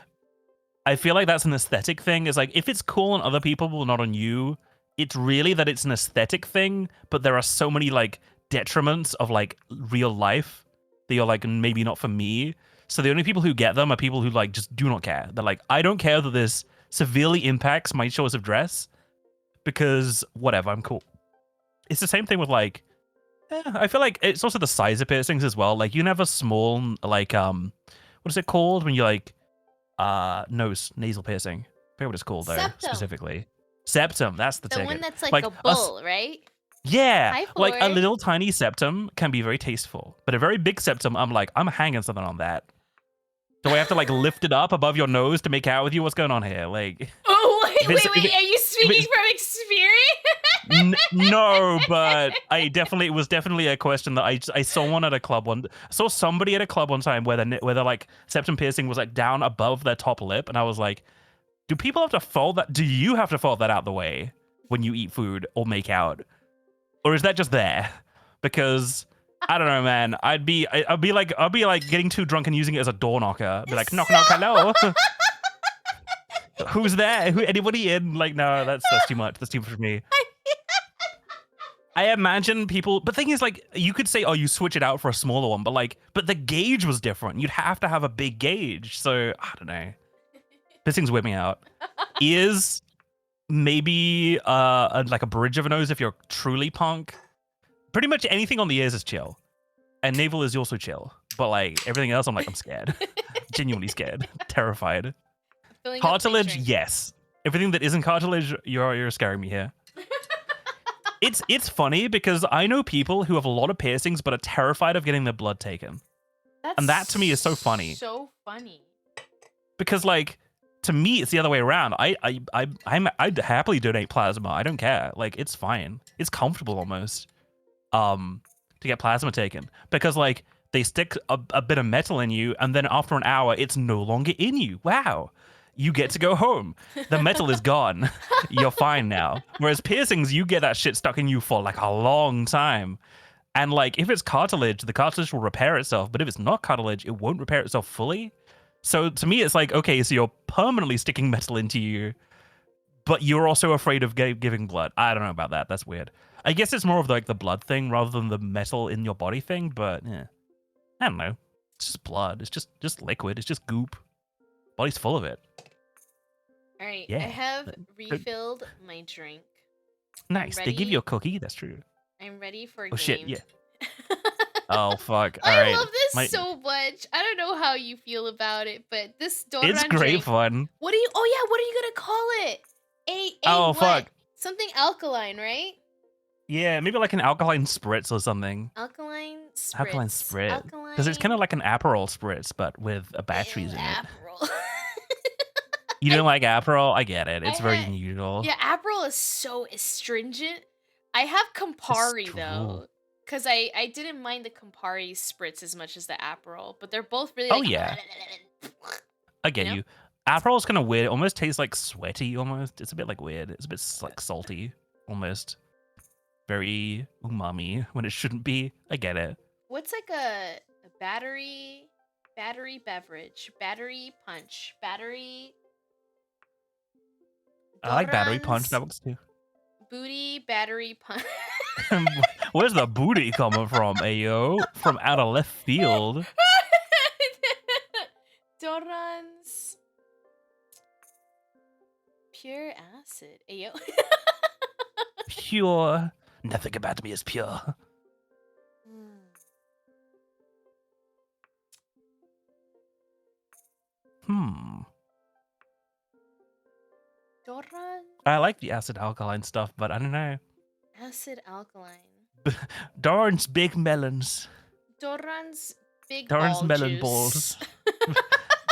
I feel like that's an aesthetic thing. It's like if it's cool on other people but not on you, it's really that it's an aesthetic thing. But there are so many like detriments of like real life that you're like maybe not for me. So the only people who get them are people who like just do not care. They're like, I don't care that this severely impacts my choice of dress because whatever, I'm cool. It's the same thing with like, I feel like it's also the size of piercings as well. Like you can have a small like what is it called when you like nasal piercing? I forget what it's called though Septum. specifically. Septum, that's the The ticket. one that's like, Like, a us- bull, right? Yeah, Hi, like a Floyd. little tiny septum can be very tasteful, but a very big septum, I'm like, I'm hanging something on that. Do I have to like lift it up above your nose to make out with you? What's going on here? Like, Oh, wait, If it's- wait, if it- are you speaking it's- from experience? no, but it was definitely a question that I saw one at a club one. I saw somebody at a club one time where the like septum piercing was like down above their top lip, and I was like, do people have to fold that? Do you have to fold that out the way when you eat food or make out, or is that just there? Because I don't know, man. I'd be like getting too drunk and using it as a door knocker. Be like, knock knock, hello. Who's there? Anybody in? Like, no, that's too much. That's too much for me. I imagine people, but the thing is, like, you could say, oh, you switch it out for a smaller one, but the gauge was different. You'd have to have a big gauge. So I don't know. Pissing's whipping out. Ears, maybe like a bridge of a nose if you're truly punk. Pretty much anything on the ears is chill, and navel is also chill. But like everything else, I'm like, I'm scared, genuinely scared, terrified. Filling up my Cartilage, drink. yes. Everything that isn't cartilage, you're scaring me here. It's funny because I know people who have a lot of piercings but are terrified of getting their blood taken. And that to me is so funny. So funny. Because like to me it's the other way around. I'd happily donate plasma. I don't care. Like it's fine. It's comfortable almost. To get plasma taken. Because like they stick a bit of metal in you and then after an hour it's no longer in you. Wow. You get to go home. The metal is gone. You're fine now. Whereas piercings, you get that shit stuck in you for like a long time. And like if it's cartilage, the cartilage will repair itself. But if it's not cartilage, it won't repair itself fully. So to me, it's like, okay, so you're permanently sticking metal into you, but you're also afraid of giving blood. I don't know about that. That's weird. I guess it's more of like the blood thing rather than the metal in your body thing. But yeah, I don't know. It's just blood. It's just liquid. It's just goop. Body's full of it. All right, Yeah. I have refilled my drink. Nice. They give Ready? you a cookie. That's true. I'm ready for a Oh game. shit. Yeah. Oh fuck. All I right. love this My- so much. I don't know how you feel about it, but this Doran It's great drink. fun. What do you? Oh yeah, what are you gonna call it? Oh, what? fuck. Something alkaline, right? Yeah, maybe like an alkaline spritz or something. Alkaline spritz. Alkaline spritz. Because it's kind of like an Aperol spritz, but with batteries in it. Aperol. You don't like Aperol? I get it. It's I very had- unusual. Yeah, Aperol is so astringent. I have Campari though, true. because I didn't mind the Campari spritz as much as the Aperol, but they're both really. Oh, Like, yeah. I get know? you. Aperol's kind of weird. It almost tastes like sweaty almost. It's a bit like weird. It's a bit like salty almost. Very umami when it shouldn't be. I get it. What's like a battery beverage, battery punch, battery. I like battery punch. Doran's That works too. Booty battery punch. Where's the booty coming from, ayo? From out of left field. Doran's pure acid. Ayo. Pure. Nothing about me is pure. Hmm. Doran I like the acid alkaline stuff, but I don't know. acid alkaline. Darn's big melons. Doran's big Darn's ball melon juice. balls.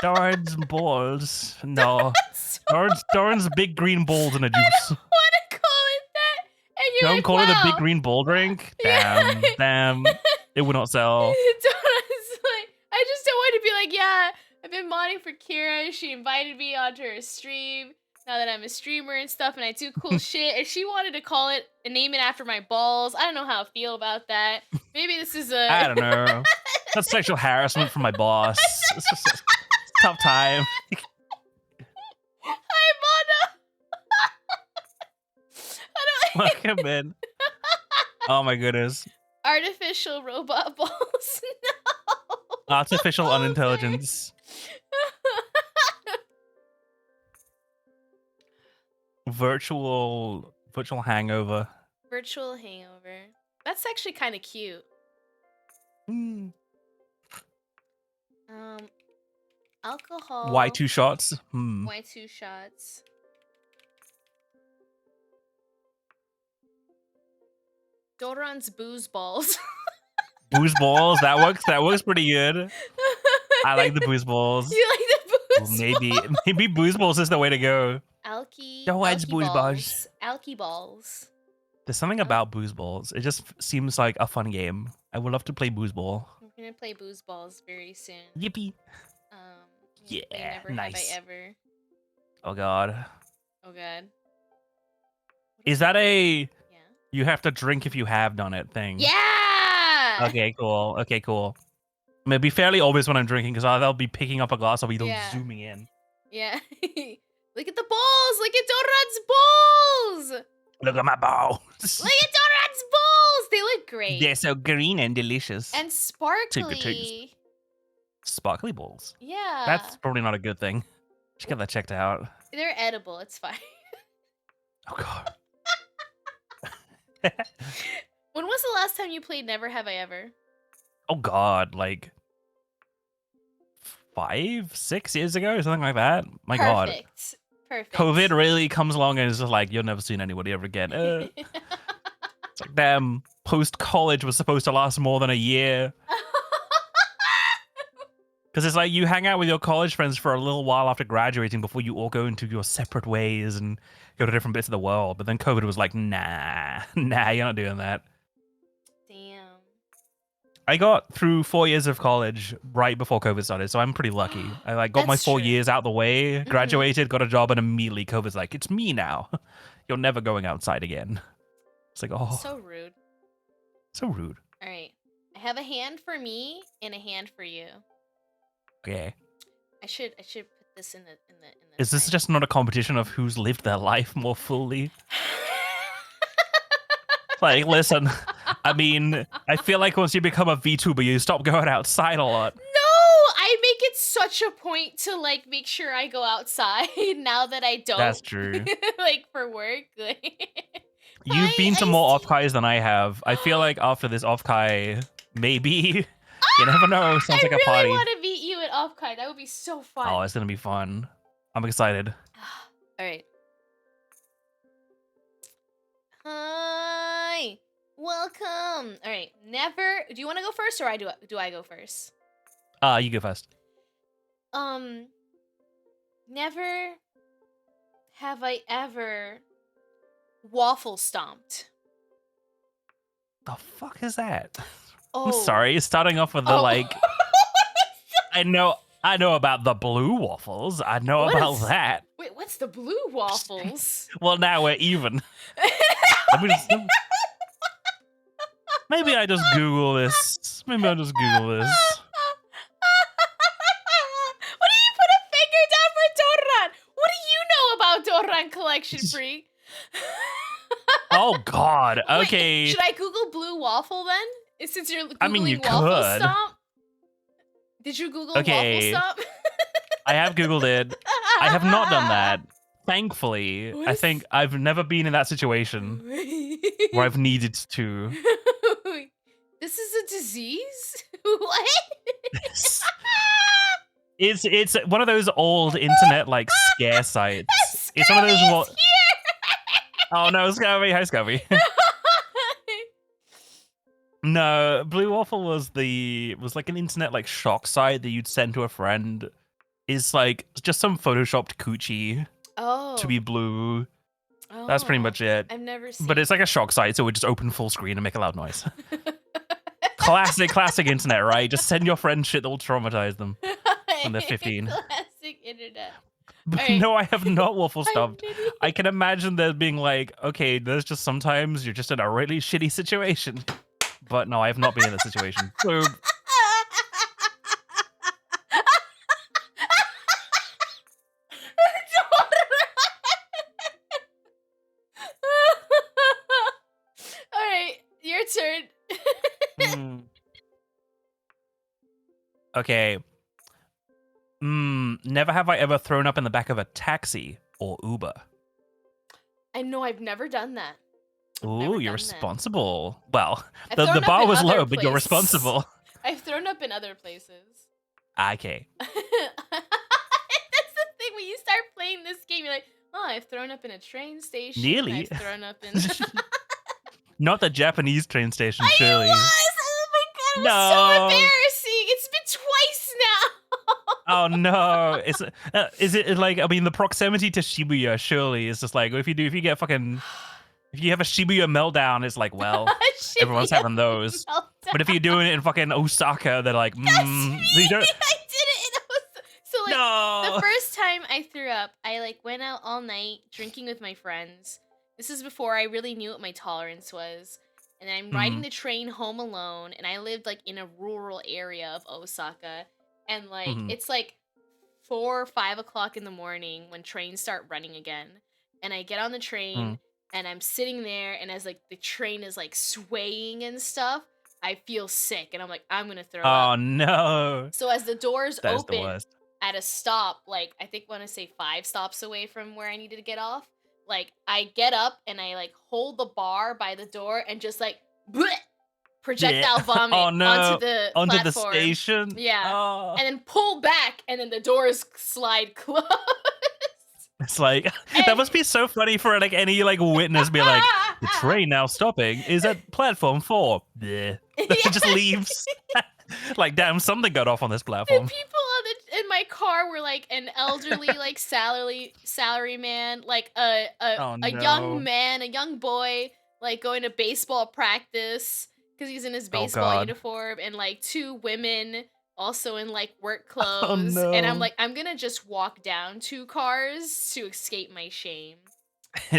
Darn's balls. No. Darn's big green balls in a juice. I want to call it that. And you're Don't like, call it a wow. big green ball drink? Yeah. Damn. It would not sell. Doran's like, I just don't want to be like, yeah, I've been modding for Kira. She invited me onto her stream. Now that I'm a streamer and stuff, and I do cool shit, and she wanted to call it and name it after my balls. I don't know how I feel about that. Maybe this is a. I don't know. That's sexual harassment from my boss. It's just a tough time. Hi, Mono. I don't. Welcome in. Oh my goodness. Artificial robot balls. No. Artificial unintelligence. Virtual hangover. Virtual hangover. That's actually kind of cute. Mm. Alcohol. Y2 shots. Hmm. Y2 shots. Doran's booze balls. Booze balls. That works pretty good. I like the booze balls. You like the booze Maybe booze balls is the way to go. Doran's alky booze balls. balls. Alky balls. There's something about booze balls. It just seems like a fun game. I would love to play booze ball. We're gonna play booze balls very soon. Yippee. We're gonna play Yeah, Never nice. Have I Ever. Oh god. Oh god. Is that a Yeah. you have to drink if you have done it thing? Yeah. Okay, cool. Okay, cool. I mean, it'd be fairly obvious when I'm drinking because I'll be picking up a glass. I'll be Yeah. zooming in. Yeah. Look at the balls. Look at Doran's balls. Look at my balls. Look at Doran's balls. They look great. They're so green and delicious. And taste. sparkly. Sparkly balls. Yeah. That's probably not a good thing. Should get that checked out. They're edible. It's fine. Oh god. When was the last time you played Never Have I Ever? Oh god, like 5, 6 years ago, something like that. My god. Perfect. COVID really comes along and is just like, you'll never see anybody ever again. It's like, damn, post-college was supposed to last more than a year. Because it's like you hang out with your college friends for a little while after graduating before you all go into your separate ways and go to different bits of the world. But then COVID was like, nah, you're not doing that. Damn. I got through 4 years of college right before COVID started, so I'm pretty lucky. I like got my That's 4 true. years out the way, graduated, got a job, and immediately COVID's like, it's me now. You're never going outside again. It's like, oh, So rude. so rude. All right. I have a hand for me and a hand for you. Okay. I should put this in the Is this thing. just not a competition of who's lived their life more fully? Like, listen, I mean, I feel like once you become a VTuber, you stop going outside a lot. No, I make it such a point to like make sure I go outside now that I don't. That's true. Like for work. Like, You've been to I more see- off-kais than I have. I feel like after this off-kai, maybe, you never know, sounds like I a party. really want to meet you at Offkai. That would be so fun. Oh, it's gonna be fun. I'm excited. All right. Hi. Welcome. All right. Never. Do you want to go first, or do I go first? You go first. Never have I ever waffle stomped. The fuck is that? Oh, I'm sorry. Starting off with the Oh. like, I know about the blue waffles. I know What about is- that. Wait, what's the blue waffles? Well, now we're even. Let me just- Maybe I just Google this. Maybe I'll just Google this. What do you put a finger down for Doran? What do you know about Doran Collection Freak? Oh God. Wait, Okay. should I Google blue waffle then? Since you're Googling I mean, you waffle could. stomp. Did you Google Okay. waffle stomp? I have Googled it. I have not done that. Thankfully, I What? think I've never been in that situation where I've needed to. This is a disease? What? It's one of those old internet like scare sites. It's one of those. Scurvy is Oh no, Scubby! Hi, Scubby. No, Blue Waffle was like an internet like shock site that you'd send to a friend. It's like just some photoshopped coochie Oh. to be blue. That's pretty Oh. much it. I've never seen. But it's like a shock site, so it would just open full screen and make a loud noise. Classic internet, right? Just send your friend shit that will traumatize them. when they're 15. Classic internet. But Alright. no, I have not waffle I'm stomped. an idiot. I can imagine there being like, okay, there's just sometimes you're just in a really shitty situation. But no, I have not been in that situation. So All right, your turn. hmm. Okay. Never have I ever thrown up in the back of a taxi or Uber. I know I've never done that. I've never Ooh, done you're that. responsible. Well, I've the thrown up bar in was other low, but you're places. responsible. I've thrown up in other places. Okay. That's the thing. When you start playing this game, you're like, oh, I've thrown up in a train station. Nearly. I've thrown up in. Not the Japanese train station, I surely. was! Oh my god, it was No. so embarrassing. It's been twice now. Oh no! Is it like, I mean, the proximity to Shibuya surely is just like, if you have a Shibuya meltdown, it's like, well, everyone's having those. But if you're doing it in fucking Osaka, they're like, That's you me! don't. I did it in Osaka. So like No. the first time I threw up, I like went out all night drinking with my friends. This is before I really knew what my tolerance was. And I'm riding the train home alone, and I lived like in a rural area of Osaka. And like it's like 4 or 5 o'clock in the morning when trains start running again. And I get on the train and I'm sitting there, and as like the train is like swaying and stuff, I feel sick and I'm like, I'm gonna throw up. Oh no! So as the doors That is the open worst. at a stop, like I think want to say 5 stops away from where I needed to get off, like I get up and I like hold the bar by the door and just like bleh, projectile vomit Oh no! onto the the platform. station. Yeah. Oh. And then pull back, and then the doors slide closed. It's like that must be so funny for like any like witness be like, the train now stopping is at platform 4. Bleh. It just leaves. Like, damn, something got off on this The platform. people in my car were like an elderly like salary man, like a Oh, no. young man, a young boy, like going to baseball practice because he's in his baseball God. uniform, and like 2 women also in like work Oh, clothes. no. And I'm like, I'm gonna just walk down 2 cars to escape my shame.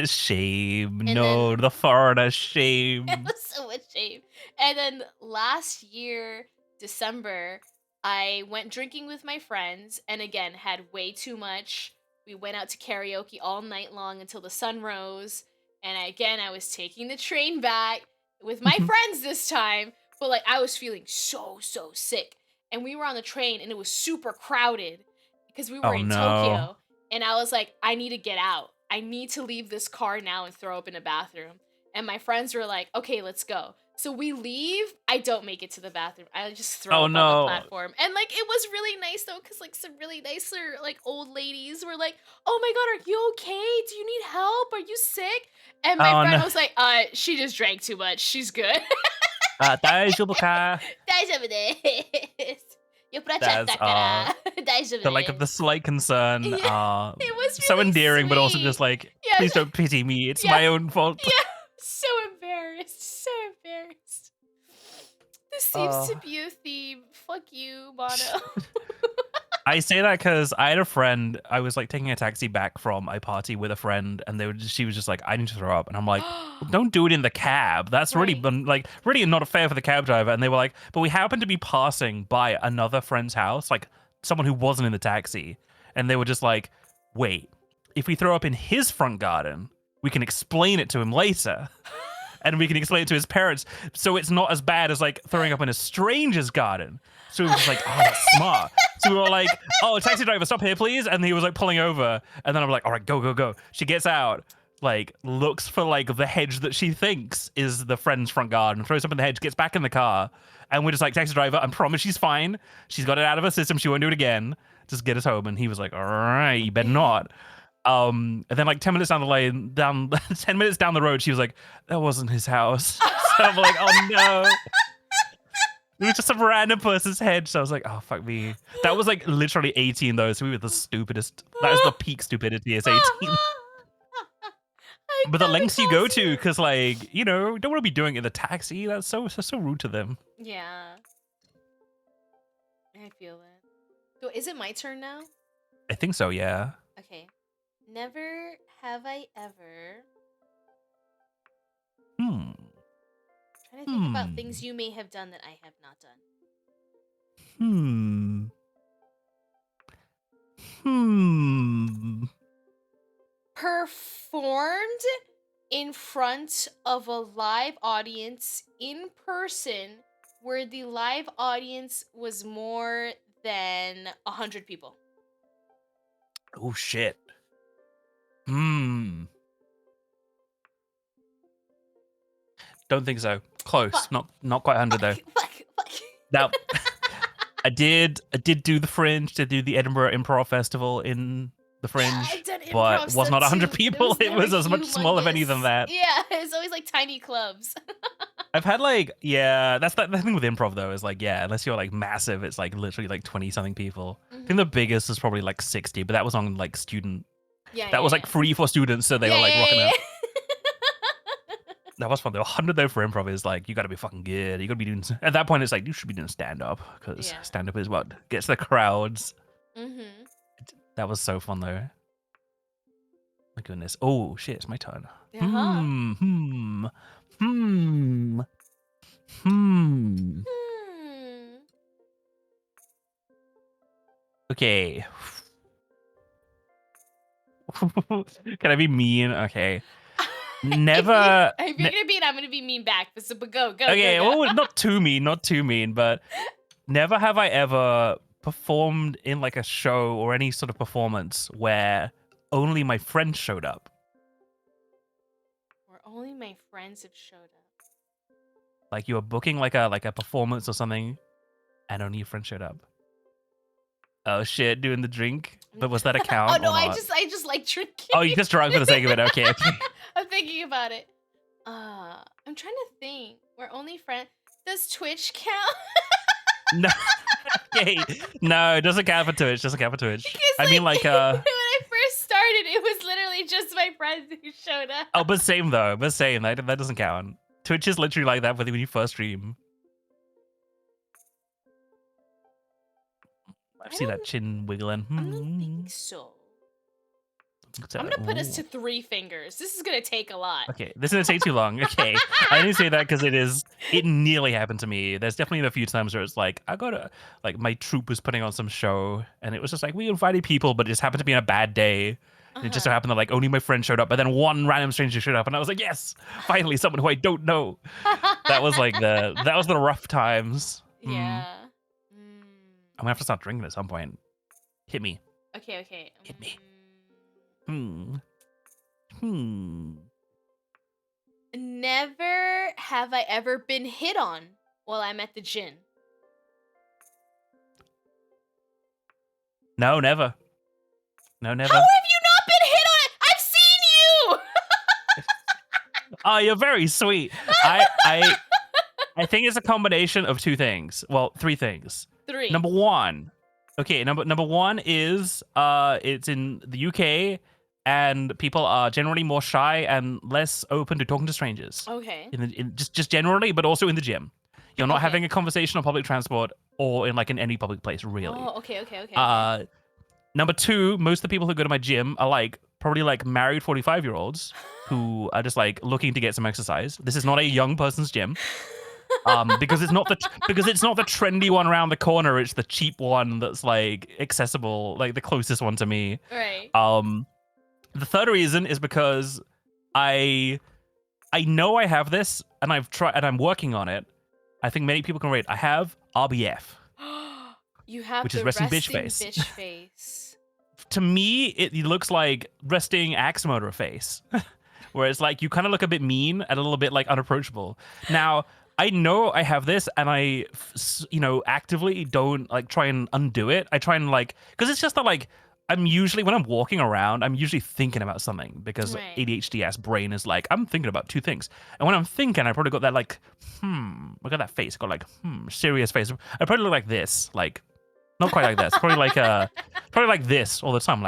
Shame. And No, then- the foreigner shame. It was so much shame. And then last year, December, I went drinking with my friends and again had way too much. We went out to karaoke all night long until the sun rose. And I was taking the train back with my friends this time. But like I was feeling so sick. And we were on the train and it was super crowded because we were Oh, in no. Tokyo. And I was like, I need to get out. I need to leave this car now and throw up in a bathroom. And my friends were like, okay, let's go. So we leave. I don't make it to the bathroom. I just throw up on no. the platform. And like it was really nice though, because like some really nicer like old ladies were like, oh my god, are you okay? Do you need help? Are you sick? And my Oh, friend no. was like, she just drank too much. She's good. 大丈夫か? 大丈夫です。酔っ払っちゃったから。大丈夫です。The like the slight concern. Yeah, it was so really endearing, but also sweet. just like, Yeah. please don't pity me. It's Yeah. my own fault. Yeah, so embarrassed. So embarrassed. This seems to be a theme. Fuck you, Mono. I say that because I had a friend. I was like taking a taxi back from a party with a friend, and she was just like, "I need to throw up," and I'm like, "Don't do it in the cab. That's really Right. really not fair for the cab driver." And they were like, "But we happened to be passing by another friend's house, like someone who wasn't in the taxi, and they were just like, wait, if we throw up in his front garden, we can explain it to him later." And we can explain it to his parents, so it's not as bad as like throwing up in a stranger's garden. So he was like, "Oh, that's smart." So we were like, "Oh, taxi driver, stop here, please." And he was like pulling over, and then I'm like, "All right, go, go, go." She gets out, like looks for like the hedge that she thinks is the friend's front garden, throws up in the hedge, gets back in the car, and we're just like, "Taxi driver, I promise she's fine. She's got it out of her system. She won't do it again. Just get us home." And he was like, "All right, you better not." And then like 10 minutes down the lane, 10 minutes down the road, she was like, "That wasn't his house." So I'm like, "Oh no." It was just some random person's hedge. So I was like, "Oh, fuck me." That was like literally 18 though. So we were the stupidest. That is the peak stupidity as 18. But the lengths you go to, because like, you know, don't want to be doing it in the taxi. That's so rude to them. Yeah. I feel that. So is it my turn now? I think so, yeah. Okay. Never have I ever. Trying to think about things you may have done that I have not done. Performed in front of a live audience in person where the live audience was more than 100 people. Oh shit. Hmm. Don't think so. Close. Fuck. Not quite 100 though. Fuck. Now, I did do the Fringe, to do the Edinburgh Improv Festival in the Fringe, I've done improv but was stuff not 100 too. people. It was a much smaller venue than humongous. that. Yeah, it's always like tiny clubs. I've had like, yeah, that's the thing with improv though, is like, yeah, unless you're like massive, it's like literally like 20 something people. I think the biggest is probably like 60, but that was on like student. Yeah, That was like free for students, so they were like rocking out. That was fun though. 100 though for improv is like, you got to be fucking good. You got to be doing. At that point, it's like you should be doing stand up, because Yeah. stand up is what gets the crowds. Mm-hmm. That was so fun though. My goodness. Oh shit, it's my turn. Uh-huh. Hmm. Okay. Can I be mean? Okay. Never. If you're gonna be mean, I'm gonna be mean back. But go. Okay, go. well, not too mean, but never have I ever performed in like a show or any sort of performance where only my friends showed up. Where only my friends have showed up. Like you were booking like a performance or something, and only your friends showed up. Oh shit, doing the drink. But was that a count? Oh no, or I not? just like drinking. Oh, you just drunk for the sake of it. Okay. I'm thinking about it. I'm trying to think. Where only friends. Does Twitch count? No. Okay. No, it doesn't count for Twitch. Doesn't count for Twitch. Because, I mean, like, when I first started, it was literally just my friends who showed up. oh, but same though. But same. That doesn't count. Twitch is literally like that when you first stream. I see that don't- chin wiggling. I don't think so. I'm gonna put us to 3 fingers. This is gonna take a lot. Okay, this is gonna take too long. Okay, I only say that because it nearly happened to me. There's definitely a few times where it's like my troupe was putting on some show, and it was just like we invited people, but it just happened to be on a bad day. And it just so happened that like only my friend showed up, but then one random stranger showed up, and I was like, yes, finally someone who I don't know. That was like that was the rough times. Yeah. I'm gonna have to start drinking at some point. Hit me. Okay. Hit me. Hmm. Never have I ever been hit on while I'm at the gym. No, never. No, never. How have you not been hit on? I've seen you. Oh, you're very sweet. I think it's a combination of 2 things. Well, 3 things. 3. Number one. Okay, number one is it's in the UK, and people are generally more shy and less open to talking to strangers. Okay. Just generally, but also in the gym. You're not Okay. having a conversation on public transport or in any public place, really. Oh, okay. Number 2, most of the people who go to my gym are like probably like married 45-year-olds who are just like looking to get some exercise. This is not a young person's gym. Because it's not the trendy one around the corner. It's the cheap one that's like accessible, like the closest one to me. Right. The third reason is because I know I have this, and I've tried, and I'm working on it. I think many people can relate. I have RBF. You have Which the is resting bitch face. bitch face. To me, it looks like resting axe murderer face, where it's like you kind of look a bit mean and a little bit like unapproachable. Now, I know I have this, and I, actively don't like try and undo it. I try and because it's just that I'm usually, when I'm walking around, I'm usually thinking about something, because Right. ADHD ass brain is like, I'm thinking about 2 things. And when I'm thinking, I probably got that look at that face, got serious face. I probably look like this, not quite like this, probably like this all the time,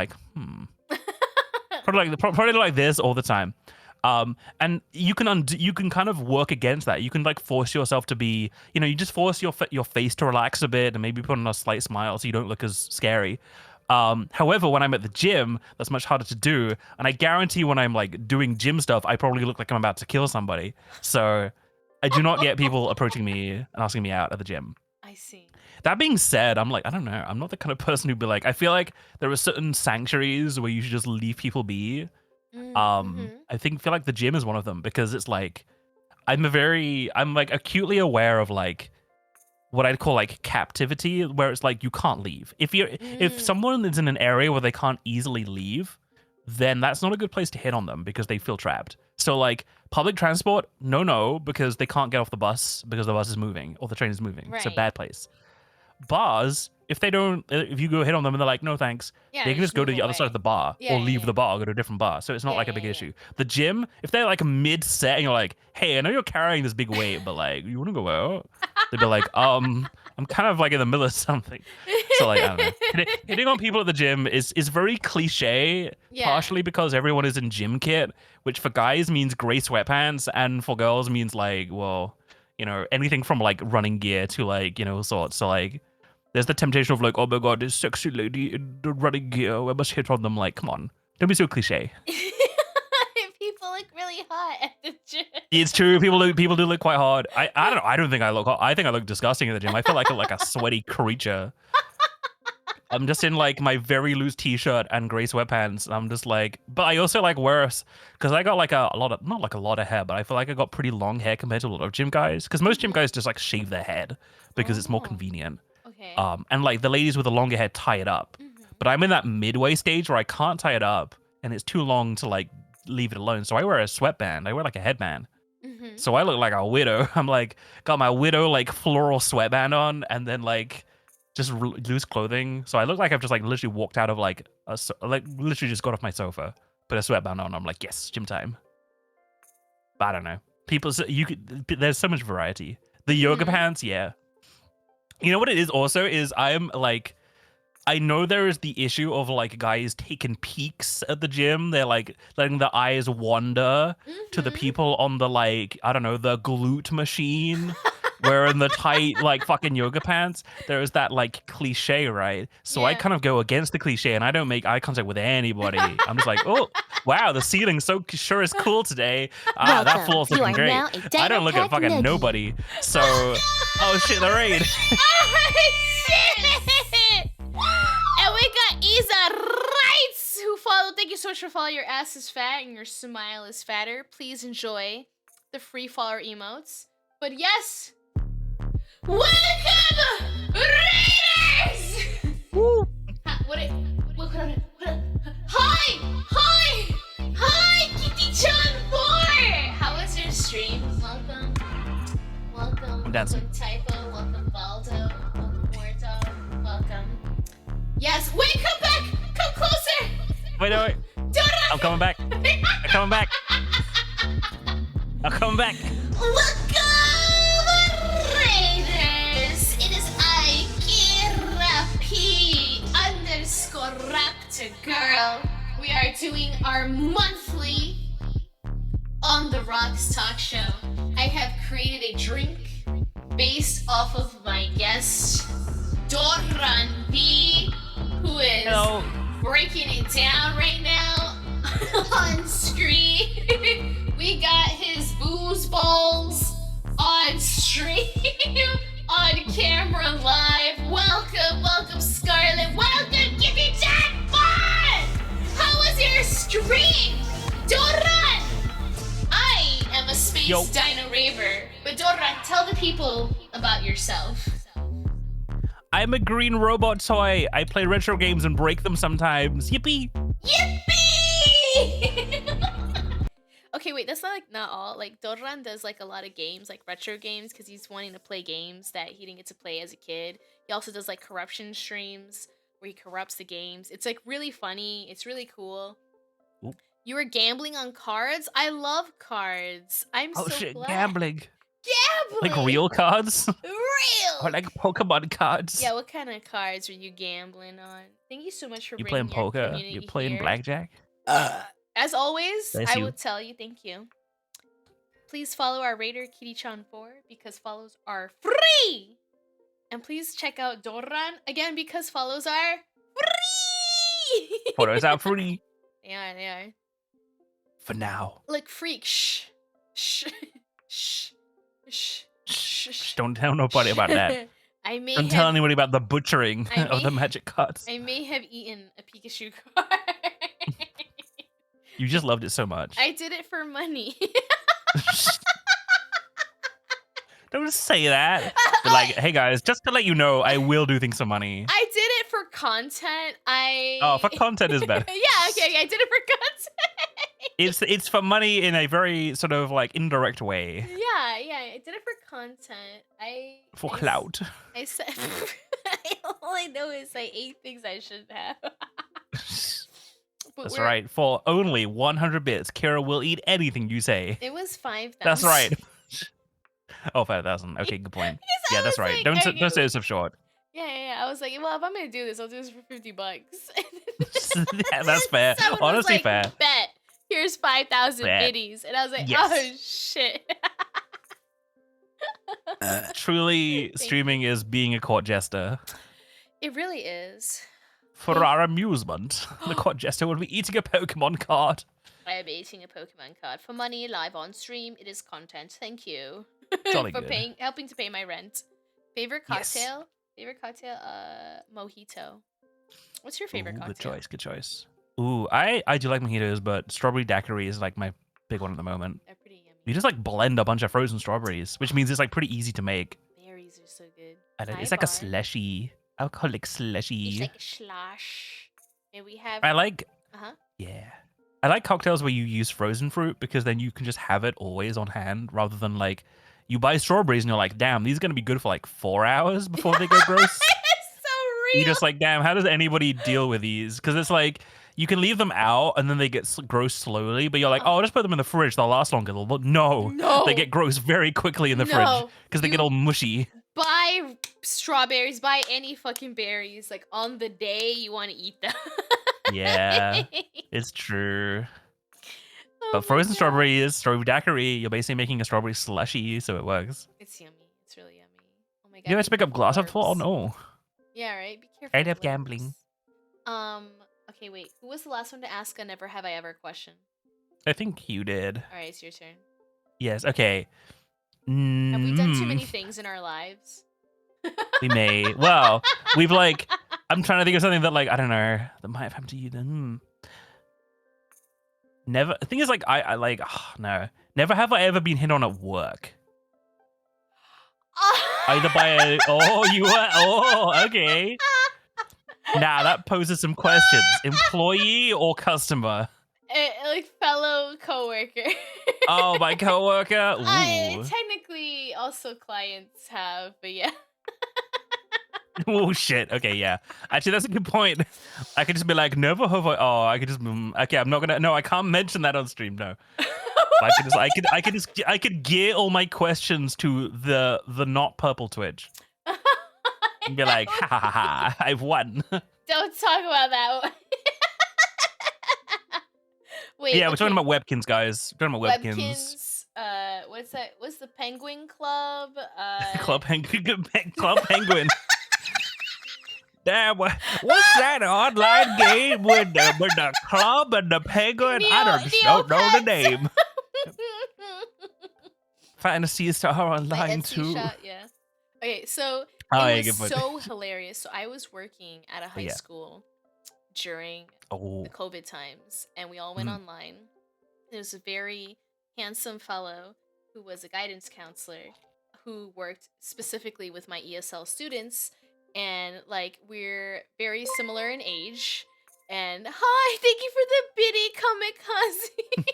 probably like this all the time. And you can kind of work against that. You can force yourself to be, you just force your face to relax a bit and maybe put on a slight smile so you don't look as scary. However, when I'm at the gym, that's much harder to do. And I guarantee when I'm doing gym stuff, I probably look like I'm about to kill somebody. So I do not get people approaching me and asking me out at the gym. I see. That being said, I'm I don't know. I'm not the kind of person who'd be I feel like there are certain sanctuaries where you should just leave people be. I feel like the gym is one of them, because it's I'm acutely aware of what I'd call like captivity, where it's like you can't leave. If Mm. someone is in an area where they can't easily leave, then that's not a good place to hit on them because they feel trapped. So like public transport, no, because they can't get off the bus because the bus is moving or the train is moving. It's a Right. bad place. Bars, if you go hit on them and they're like, no thanks, Yeah, they can just go to move the other side of away. the bar Yeah, or yeah, leave yeah. the bar or go to a different bar. So it's not Yeah, like a yeah, big yeah. issue. The gym, if they're like mid-set and you're like, hey, I know you're carrying this big weight, but like, you want to go out? They'd be like, I'm kind of like in the middle of something. So like, I don't know. Hitting on people at the gym is very cliche, Yeah. partially because everyone is in gym kit, which for guys means gray sweatpants, and for girls means like, well, anything from like running gear to like, sorts. So like, there's the temptation of like, oh my god, this sexy lady in the running gear, I must hit on them. Like, come on, don't be so cliche. People look really hot at the gym. It's true. People do look quite hard. I don't know. I don't think I look hot. I think I look disgusting at the gym. I feel like a sweaty creature. I'm just in like my very loose t-shirt and gray sweatpants. I'm just like, but I also like wear, because I got like a lot of, not like a lot of hair, but I feel like I got pretty long hair compared to a lot of gym guys. Because most gym guys just like shave their head because it's more Oh. convenient. Okay. And like the ladies with the longer hair tie it up. Mhm. But I'm in that midway stage where I can't tie it up and it's too long to like leave it alone. So I wear a sweatband. I wear like a headband. Mhm. So I look like a widow. I'm like, got my widow like floral sweatband on and then like just loose clothing. So I look like I've just like literally walked out of like like literally just got off my sofa, put a sweatband on. I'm like, yes, gym time. But I don't know. There's so much variety. The yoga Mhm. pants, yeah. You know what it is also is I'm like, I know there is the issue of like guys taking peeks at the gym. They're like letting the eyes wander to the Mhm. people on the like, I don't know, the glute machine wearing the tight like fucking yoga pants. There is that like cliche, right? So I Yeah. kind of go against the cliche and I don't make eye contact with anybody. I'm just like, oh wow, the ceiling's sure is cool today. That Welcome. floor's You looking are great. now a I don't look at Dinopack fucking Nuggie. nobody. So oh shit, the raid. Oh, shit! And we got Isa Rights who followed. Thank you so much for following. Your ass is fat and your smile is fatter. Please enjoy the free follower emotes. But yes, welcome, Raiders! Hi, Kitty-chan 4! How was your stream? Welcome. I'm dancing. Welcome, Typo. Welcome, Baldo. Welcome, Morto. Welcome. Yes, wait, come back! Come closer! Wait. Dora! I'm coming back. I'm coming back. I'm coming back. Welcome, Raiders! It is I, Kira P _ Raptor Girl. We are doing our monthly On the Rocks talk show. I have created a drink based off of my guest, Doran B, who is Hello. breaking it down right now on screen. We got his booze balls on stream, on camera live. Welcome, Scarlett. Welcome, Kitty Chat Fun! How was your stream? Doran! I am a space Yo. dino raver. But Doran, tell the people about yourself. I'm a green robot toy. I play retro games and break them sometimes. Yippee! Yippee! Okay, wait, that's not all. Like, Doran does like a lot of games, like retro games, because he's wanting to play games that he didn't get to play as a kid. He also does like corruption streams where he corrupts the games. It's like really funny. It's really cool. Oop. You were gambling on cards? I love cards. I'm Oh so shit, glad. gambling. Gambling! Like real cards? Real! Or like Pokemon cards? Yeah, what kind of cards were you gambling on? Thank you so much for You bringing playing your poker? community You playing here. blackjack? As always, Bless I you. will tell you thank you. Please follow our Raider Kitty-chan 4 because follows are free. And please check out Doran again because follows are free. Photos out free They are. for now. Like freak. Shh. Shh. Shh. Shh. Shh, don't tell nobody about that. I may Don't tell have anybody about the butchering I of may- the magic cards. I may have eaten a Pikachu card. You just loved it so much. I did it for money. Don't say that. Be like, hey guys, just to let you know, I will do things for money. I did it for content. Oh, for content is better. Yeah, okay, I did it for content. It's for money in a very sort of like indirect way. Yeah, I did it for content. For I s- clout. I said all I know is I ate things I shouldn't have. But That's we're- right. For only 100 bits, Kara will eat anything you say. It was 5,000. That's right. Oh, 5,000. Okay, good point. Because I Yeah, that's was right. like, Don't okay, don't say yourself short. Yeah. I was like, well, if I'm gonna do this, I'll do this for $50. Yeah, that's fair. Someone was Honestly, like, fair. Bet. Here's 5,000 Bet. biddies, and I was like, Yes. oh shit. Truly, Thank streaming is being a court jester. It really is. For our amusement, the court jester will be eating a Pokemon card. I am eating a Pokemon card for money live on stream. It is content. Thank you Jolly for good. helping to pay my rent. Favorite Yes. cocktail? Favorite cocktail? Mojito. What's your favorite Ooh, cocktail? good choice. Ooh, I do like mojitos, but strawberry daiquiri is like my big one at the moment. They're pretty yummy. You just like blend a bunch of frozen strawberries, which means it's like pretty easy to make. Berries are so good. And Hi, it's like a Bar. slushy, alcoholic It's slushy. like a slosh. And we have. I like, Uh-huh. yeah. I like cocktails where you use frozen fruit because then you can just have it always on hand rather than like you buy strawberries and you're like, damn, these are going to be good for like 4 hours before they go gross. It's so real. You're just like, damn, how does anybody deal with these? Because it's like you can leave them out and then they get gross slowly, but you're like, oh, I'll just put them in the fridge. They'll last longer. No, No. they get gross very quickly in the fridge No. because they get You- all mushy. Buy strawberries, buy any fucking berries, like on the day you want to eat them. Yeah, it's true. Oh But my frozen God. strawberries, strawberry daiquiri, you're basically making a strawberry slushy, so it works. It's yummy. It's really yummy. Oh my god. You have to pick up glass after all? carbs. No. Yeah, right. Be careful. End with up gambling. lips. Okay, wait. Who was the last one to ask a never have I ever question? I think you did. All right, it's your turn. Yes, okay. Have we done too Mm, many things in our lives? We may. Well, we've like, I'm trying to think of something that like, I don't know, that might have happened to you then. Never, the thing is like, I like, no. Never have I ever been hit on at work. Either by a, okay. Now that poses some questions. Employee or customer? Like fellow coworker. Oh, my coworker. I Ooh. technically also clients have, but yeah. Oh shit. Okay, yeah. Actually, that's a good point. I could just be like, never have I. Oh, I could just. Okay, I'm not gonna. No, I can't mention that on stream. No. I could gear all my questions to the not purple Twitch and be like, ha ha ha, I've won. Don't talk about that one. Wait. Yeah, we're talking okay. about Webkins, guys. We're talking about Webkins. Webkins. What's that? What's the Penguin Club? Club Penguin. Damn, what's that online game with the club and the penguin? I don't know the Neopets. name. Fantasy Star My Online Etsy too. shop, yeah. Okay, so Oh, yeah, it good was point. so hilarious. So I was working at a high Yeah. school during Oh, the COVID times, and we all went Mhm. online. There was a very handsome fellow who was a guidance counselor who worked specifically with my ESL students, and like we're very similar in age. And hi, thank you for the Biddy kamikaze.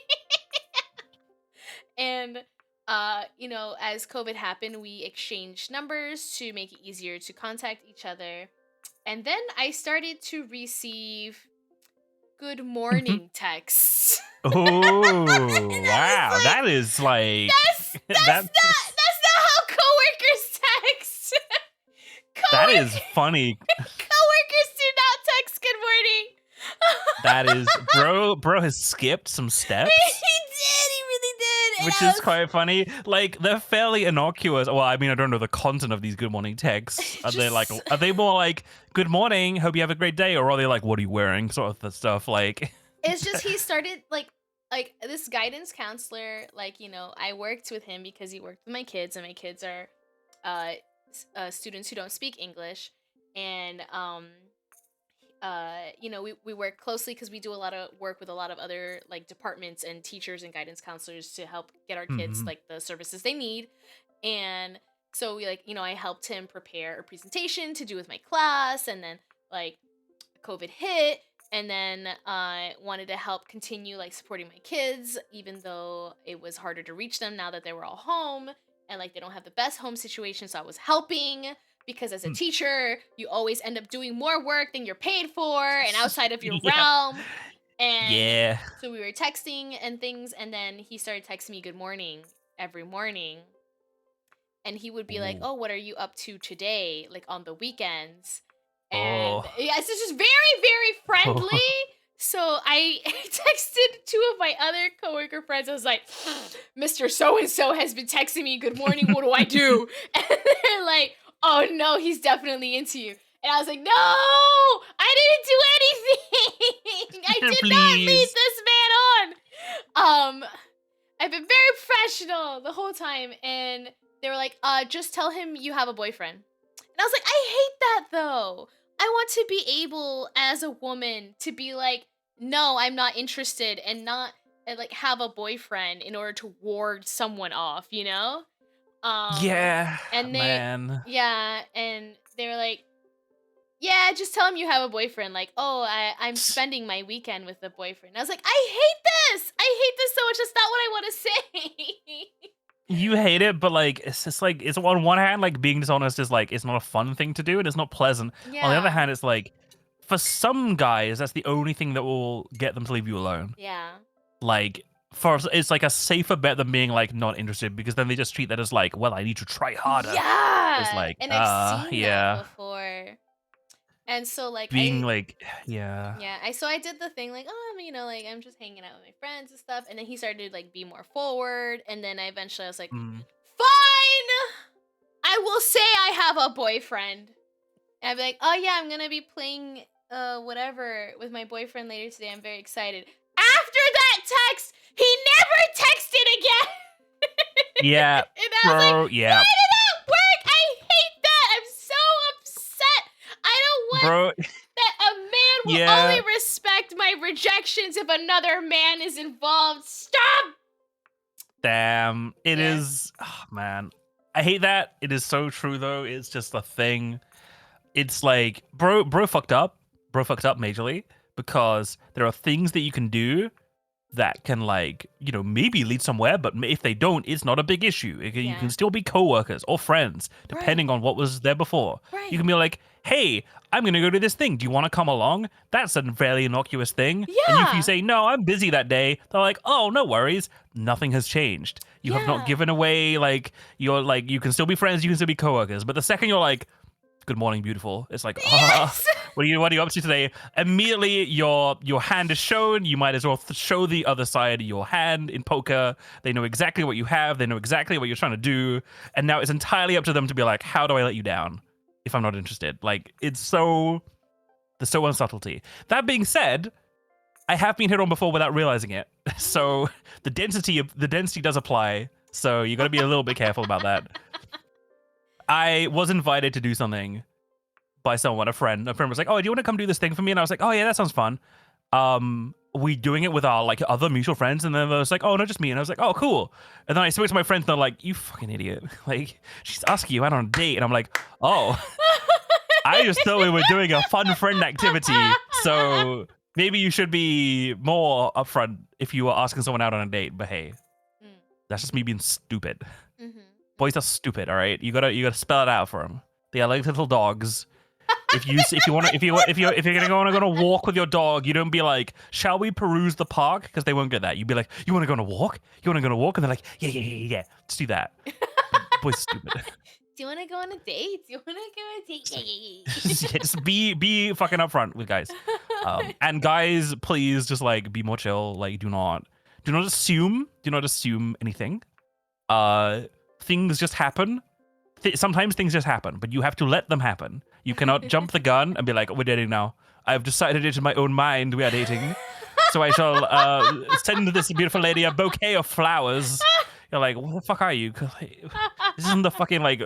And you know, as COVID happened, we exchanged numbers to make it easier to contact each other. And then I started to receive good morning texts. oh, wow! like- That is like That's not how coworkers text. that is Coworkers funny. do not text good morning. That is bro has skipped some steps. He really did. And Which I is was- quite funny. Like they're fairly innocuous. Well, I mean, I don't know the content of these good morning texts. Are they like? Just- Are they more like "Good morning, hope you have a great day," or are they like "What are you wearing?" sort of the stuff? Like, It's just he started like this guidance counselor, like, you know, I worked with him because he worked with my kids, and my kids are students who don't speak English. And you know, we work closely because we do a lot of work with a lot of other like departments and teachers and guidance counselors to help get our kids Mhm. like the services they need. And So we like, I helped him prepare a presentation to do with my class, and then like COVID hit, and then I wanted to help continue like supporting my kids, even though it was harder to reach them now that they were all home and like they don't have the best home situation. So I was helping because as a teacher, you always end up doing more work than you're paid for and outside of your Yeah. realm. And Yeah. so we were texting and things, and then he started texting me good morning every morning. And he would be like, Ooh. "Oh, what are you up to today? Like on the weekends?" And Oh. yeah, it's just very, very friendly. So I texted two of my other coworker friends. I was like, "Mr. So and So has been texting me. Good morning. What do I do?" And they're like, "Oh no, he's definitely into you." And I was like, "No, I didn't do anything. I did not lead Please. this man on." I've been very professional the whole time, and they were like, just tell him you have a boyfriend." And I was like, I hate that though. I want to be able, as a woman, to be like, no, I'm not interested, and not like have a boyfriend in order to ward someone off, you know? Yeah, And man. yeah, and they were like, yeah, just tell him you have a boyfriend. Like, oh, I'm spending my weekend with a boyfriend. I was like, I hate this. I hate this so much. That's not what I want to say. You hate it, but like it's just like it's on one hand, like being dishonest is like it's not a fun thing to do and it's not pleasant. On the other Yeah. hand, it's like for some guys, that's the only thing that will get them to leave you alone. Yeah. Like it's like a safer bet than being like not interested because then they just treat that as like, well, I need to try harder. Yeah. It's like, and I've seen yeah. that before. And so like Being like, yeah. so I did the thing like, oh, like I'm just hanging out with my friends and stuff. And then he started to like be more forward. And then I was like, Mm. fine, I will say I have a boyfriend. And I'd be like, oh yeah, I'm gonna be playing whatever with my boyfriend later today. I'm very excited. After that text, he never texted again. Yeah. And I was like, Bro, yeah. why did that work? I hate that. I'm so upset. I don't want Bro, that a man will Yeah. only respect my rejections if another man is involved. Stop! damn. It Yeah. is, oh, man. I hate that. It is so true though. It's just a thing. It's like, bro fucked up. Bro fucked up majorly because there are things that you can do that can like, maybe lead somewhere, but if they don't, it's not a big issue. You Yeah. can still be coworkers or friends, depending on what was there before. Right. You can be like, hey, I'm going to go to this thing. Do you want to come along? That's a fairly innocuous thing. And if Yeah. you say, no, I'm busy that day, they're like, oh, no worries. Nothing has changed. You have not Yeah. given away, like, you can still be friends, you can still be coworkers. But the second you're like, good morning, beautiful, it's like, Yes! what are you up to today? Immediately, your hand is shown. You might as well show the other side of your hand in poker. They know exactly what you have. They know exactly what you're trying to do. And now it's entirely up to them to be like, how do I let you down if I'm not interested? Like, there's so unsubtlety. That being said, I have been hit on before without realizing it. So the density does apply. So you got to be a little bit careful about that. I was invited to do something by someone, a friend. A friend was like, "Oh, do you want to come do this thing for me?" And I was like, "Oh yeah, that sounds fun." We doing it with our like other mutual friends, and then I was like, "Oh no, just me." And I was like, "Oh cool." And then I spoke to my friends, and they're like, "You fucking idiot! Like she's asking you out on a date," and I'm like, "Oh, I just thought we were doing a fun friend activity, so maybe you should be more upfront if you were asking someone out on a date." But hey, Mm. that's just me being stupid. Mm-hmm. Boys are stupid, all right? You gotta spell it out for them. They are like little dogs. If you're gonna go on a walk with your dog, you don't be like, "Shall we peruse the park?" Because they won't get that. You'd be like, "You want to go on a walk? You want to go on a walk?" And they're like, "Yeah. Let's do that." Boys are stupid. Do you want to go on a date? Do you want to go on a date? Yeah, just be fucking upfront with guys. And guys, please just like be more chill. Like, do not assume. Do not assume anything. Things just happen. Sometimes things just happen, but you have to let them happen. You cannot jump the gun and be like, "We're dating now. I've decided it in my own mind we are dating. So I shall send this beautiful lady a bouquet of flowers." You're like, "What the fuck are you? This isn't the fucking like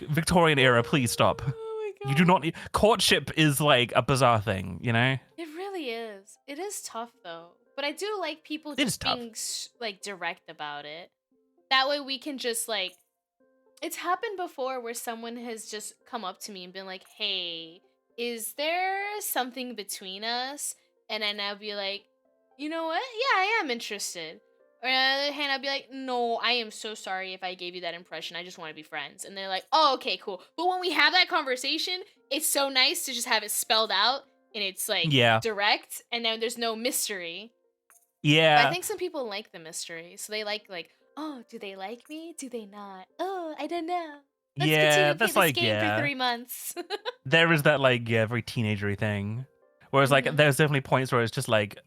Victorian era. Please stop." Oh my god. You do not need courtship is like a bizarre thing, you know? It really is. It is tough though. But I do like people It is just tough. being like direct about it. That way we can just like It's happened before where someone has just come up to me and been like, "Hey, is there something between us?" And then I'll be like, "You know what? Yeah, I am interested." Or on the other hand, I'll be like, "No, I am so sorry if I gave you that impression. I just want to be friends." And they're like, "Oh, okay, cool." But when we have that conversation, it's so nice to just have it spelled out and it's like Yeah. direct, and then there's no mystery. But Yeah. I think some people like the mystery, so they like, oh, do they like me? Do they not? Oh, I don't know. Let's Yeah, continue to play that's this like, game yeah. for 3 months. There is that like very teenagery thing. Whereas like Mhm. there's definitely points where it's just like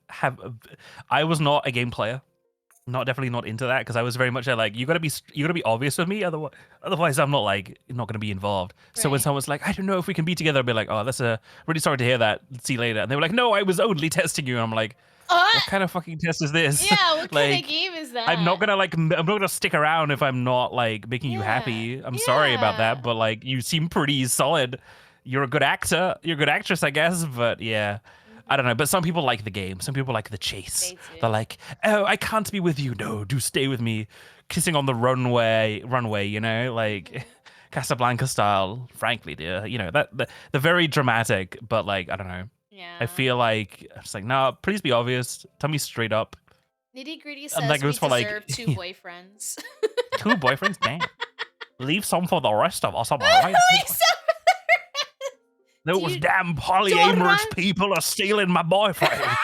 I was not a game player. Definitely not into that because I was very much like you gotta be obvious with me, otherwise I'm not gonna be involved. So when Right. someone's like, I don't know if we can be together, I'll be like, oh, that's really sorry to hear that. See you later. And they were like, no, I was only testing you. And I'm like, what kind of fucking test is this? Yeah, what kind Like, of game is that? I'm not gonna stick around if I'm not like making you Yeah, happy. I'm sorry about yeah. that, but like you seem pretty solid. You're a good actor. You're a good actress, I guess. But yeah, I don't know. But some people like the game. Some people like the chase. They do. They're like, oh, I can't be with you. No, do stay with me. Kissing on the runway. You know, like Casablanca style. Frankly, dear, you know that the very dramatic, but like I don't know. Yeah. I feel like it's like, no, please be obvious. Tell me straight up. Nitty Gritty And says that we goes for, like- deserve 2 boyfriends. 2 boyfriends, damn. Leave some for the rest of us, am I right? Like, so- Those Dude, damn polyamorous Doran- people are stealing my boyfriends.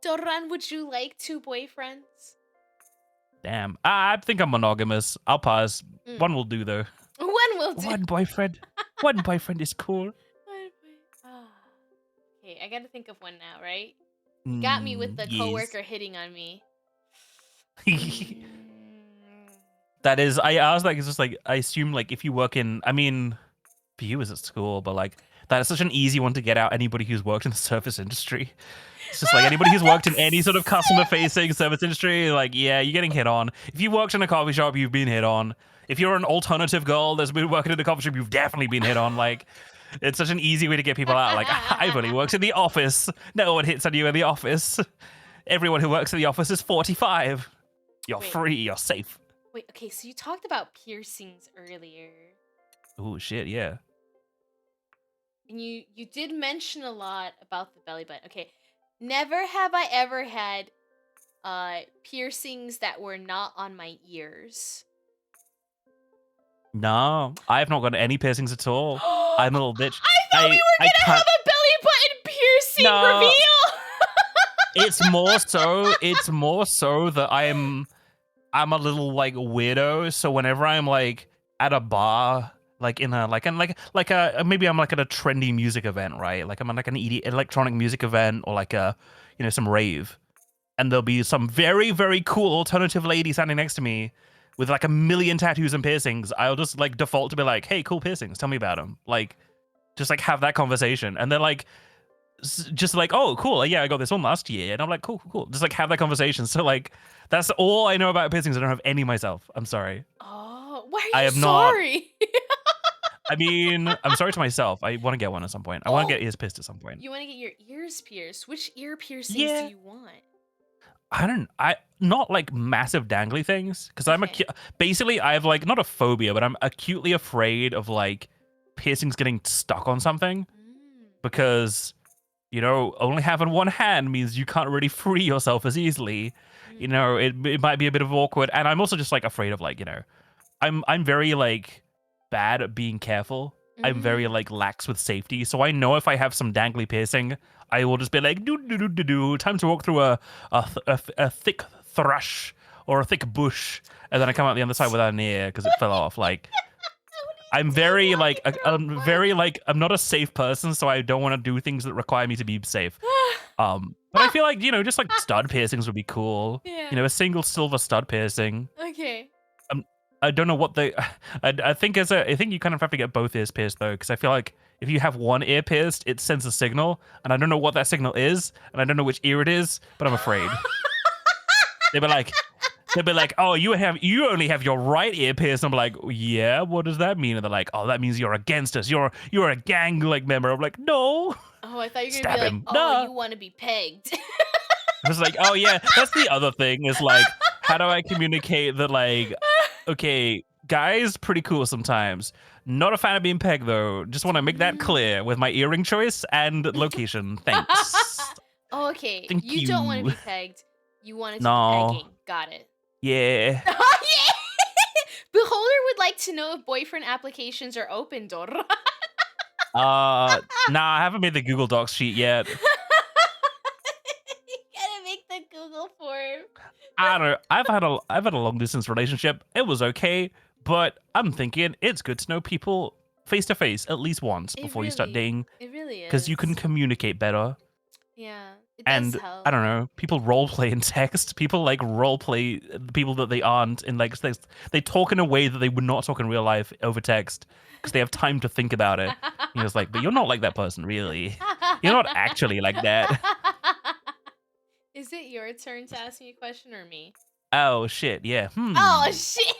Doran, would you like 2 boyfriends? Damn. I think I'm monogamous. I'll pause. Mm. One will do though. One will do. One boyfriend. One boyfriend is cool. Okay, I gotta think of one now, right? Got me with the Yes. coworker hitting on me. That is, I was like, it's just like, I assume like if you work in, I mean, for you is at school, but like that is such an easy one to get out. Anybody who's worked in the service industry. It's just like anybody who's worked in any sort of customer facing service industry, like, yeah, you're getting hit on. If you worked in a coffee shop, you've been hit on. If you're an alternative girl that's been working in a coffee shop, you've definitely been hit on. Like, it's such an easy way to get people out. Like, I've only worked in the office. No one hits on you in the office. Everyone who works in the office is 45. You're Wait. free. You're safe. Wait, okay, so you talked about piercings earlier. Oh, shit, yeah. And you did mention a lot about the belly button. Okay. Never have I ever had piercings that were not on my ears. No, I have not got any piercings at all. I'm a little bitch. I thought we were gonna can't- have a belly button piercing No. reveal. It's more so that I'm a little like weirdo. So whenever I'm like at a bar, like in a maybe I'm like at a trendy music event, right? Like I'm at like an electronic music event or like a some rave, and there'll be some very very cool alternative lady standing next to me with like a million tattoos and piercings. I'll just like default to be like, hey, cool piercings, tell me about them. Like, just like have that conversation, and they're like. Just like, oh, cool. Yeah, I got this one last year. And I'm like, cool. Just like have that conversation. So like, that's all I know about piercings. I don't have any myself. I'm sorry. Oh, why are you I am not- sorry? I mean, I'm sorry to myself. I want to get one at some point. I want Oh. to get ears pierced at some point. You want to get your ears pierced? Which ear piercings Yeah. do you want? I not like massive dangly things. Because I'm Okay. basically I have like not a phobia, but I'm acutely afraid of like piercings getting stuck on something. Because only having one hand means you can't really free yourself as easily. It might be a bit of awkward, and I'm also just like afraid of like I'm very like bad at being careful. I'm very like lax with safety, so I know if I have some dangly piercing, I will just be like do time to walk through a thick thrush or a thick bush, and then I come out the other side without an ear because it fell off. Like. I'm very like I'm not a safe person, so I don't want to do things that require me to be safe. But I feel like just like stud piercings would be cool. Yeah. A single silver stud piercing. Okay. I don't know what they. I think I think you kind of have to get both ears pierced though, because I feel like if you have one ear pierced, it sends a signal, and I don't know what that signal is, and I don't know which ear it is, but I'm afraid. They'd be like, oh, you only have your right ear pierced. I'm like, yeah, what does that mean? And they're like, oh, that means you're against us. You're a gang like member. I'm like, no. Oh, I thought you were Stab gonna be him. like, oh, Nah. you want to be pegged. I was like, oh yeah, that's the other thing is like, How do I communicate that, like, okay, guys, pretty cool sometimes. Not a fan of being pegged, though. Just want to make that clear with my earring choice and location. Thanks. Oh, okay. Thank you don't want to you. be pegged. You want it to No. be pegging. Got it. Yeah. Oh, yeah! Beholder would like to know if boyfriend applications are open, Dora. Nah, I haven't made the Google Docs sheet yet. You gotta make the Google form. I don't know. I've had a long distance relationship. It was okay, but I'm thinking it's good to know people face to face at least once It before you start really- dating, It really is. because you can communicate better. Yeah. It does And help. I don't know, people role play in text. People like role play people that they aren't in, like, they talk in a way that they would not talk in real life over text because they have time to think about it. And it's like, but you're not like that person, really. You're not actually like that. Is it your turn to ask me a question or me? Oh shit, yeah. Oh, shit.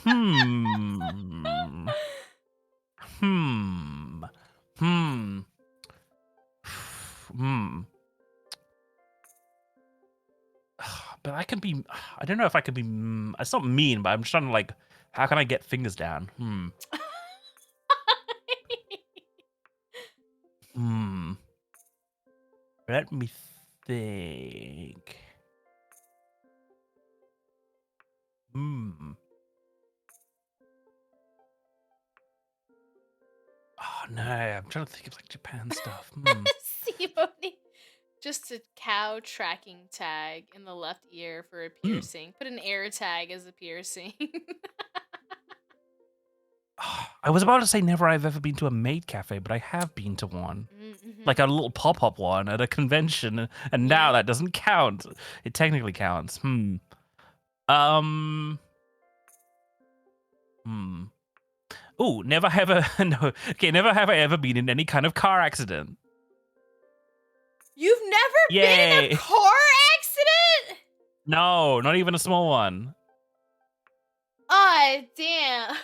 Hmm. Hmm. Hmm. Hmm. But I can be. I don't know if I can be. It's not mean, but I'm just trying to, like, how can I get fingers down? Let me think. Oh no, I'm trying to think of, like, Japan stuff. Simone. Just a cow tracking tag in the left ear for a piercing. Put an air tag as a piercing. I was about to say never I've ever been to a maid cafe, but I have been to one. Mhm. Like a little pop-up one at a convention, and now that doesn't count. It technically counts. Ooh, never have I no. Okay, never have I ever been in any kind of car accident. You've never been in Yay. a car accident? No, not even a small one. Oh, damn.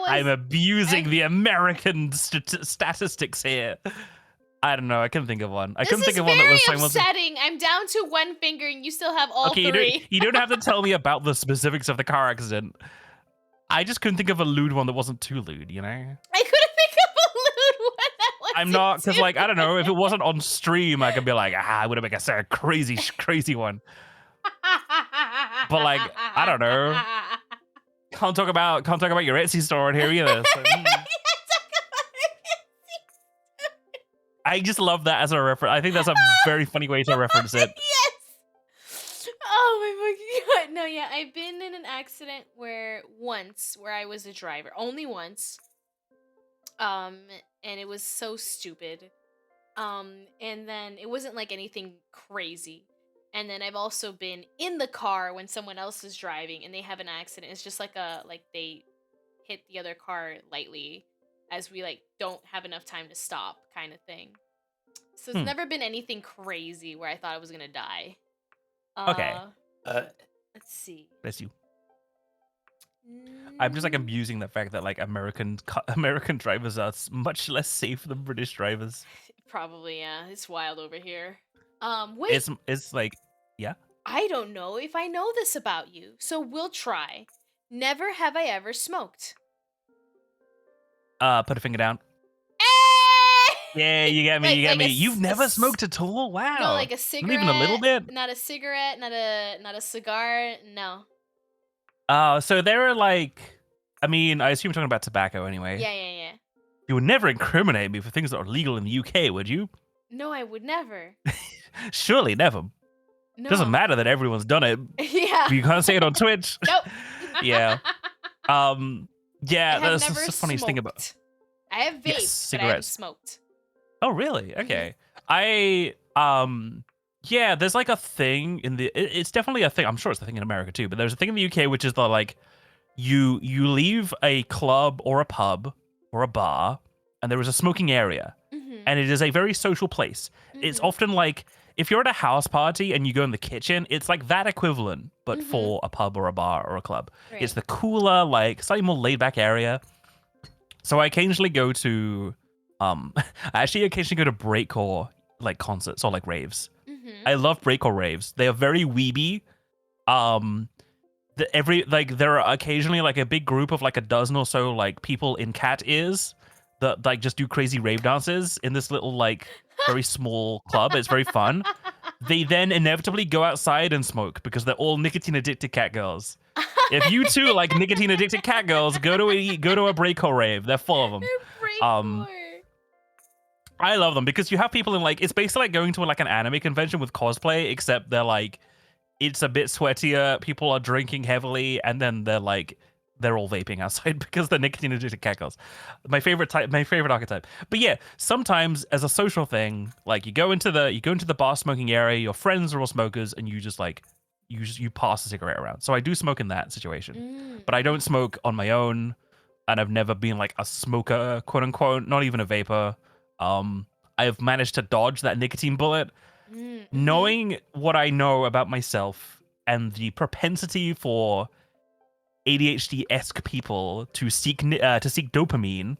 I'm abusing the American statistics here. I don't know. I couldn't think of one. I couldn't think of one that was very simultaneous. upsetting. I'm down to one finger and you still have all Okay, three. you don't have to tell me about the specifics of the car accident. I just couldn't think of a lewd one that wasn't too lewd, you know? I couldn't think of a lewd one that was. I'm not, because, like, I don't know, if it wasn't on stream, I could be like, I would have made a crazy one. But, like, I don't know. Can't talk about your Etsy store on here either. So, I just love that as a reference. I think that's a very funny way to reference it. Yes. Oh my fucking god. No, yeah, I've been in an accident where I was a driver, only once. And it was so stupid. And then it wasn't like anything crazy. And then I've also been in the car when someone else is driving and they have an accident. It's just like they hit the other car lightly as we like don't have enough time to stop kind of thing. So it's never been anything crazy where I thought I was gonna die. Okay. Let's see. Bless you. I'm just, like, abusing the fact that, like, American drivers are much less safe than British drivers. Probably, yeah. It's wild over here. Wait. It's like, yeah. I don't know if I know this about you, so we'll try. Never have I ever smoked. Put a finger down. Yeah, you get me. Like- you get like me. a You've s- never a s- smoked at all. Wow. No, like a Not cigarette. even a little bit. Not a cigarette. Not a cigar. No. So there are, like, I mean, I assume you're talking about tobacco anyway. Yeah. You would never incriminate me for things that are legal in the UK, would you? No, I would never. Surely never. No. Doesn't matter that everyone's done it. Yeah. You can't say it on Twitch. Nope. Yeah. Yeah, I have that's never the funniest thing about. smoked. I have vaped, Yes, but I haven't cigarettes. smoked. Oh, really? Okay. Yeah, there's, like, a thing in the. It's definitely a thing. I'm sure it's a thing in America too. But there's a thing in the UK which is the, like, you leave a club or a pub or a bar, and there is a smoking area, and it is a very social place. It's often like if you're at a house party and you go in the kitchen, it's like that equivalent, but for a pub or a bar or a club. Right. It's the cooler, like, slightly more laid back area. So I occasionally go to, I actually occasionally go to breakcore, like, concerts or, like, raves. I love breakcore raves. They are very weeby. there are occasionally like a big group of like a dozen or so like people in cat ears that like just do crazy rave dances in this little like very small club. It's very fun. They then inevitably go outside and smoke because they're all nicotine addicted cat girls. If you too like nicotine addicted cat girls, go to a breako rave. They're full of them. Um, I love them because you have people in like it's basically like going to like an anime convention with cosplay, except they're like it's a bit sweatier. People are drinking heavily, and then they're all vaping outside because they're nicotine addicted cat girls. My favorite archetype. But yeah, sometimes as a social thing, like you go into the bar smoking area, your friends are all smokers, and you just like you pass a cigarette around. So I do smoke in that situation, but I don't smoke on my own, and I've never been like a smoker, quote unquote, not even a vapor. I've managed to dodge that nicotine bullet. Knowing what I know about myself and the propensity for ADHD-esque people to seek dopamine,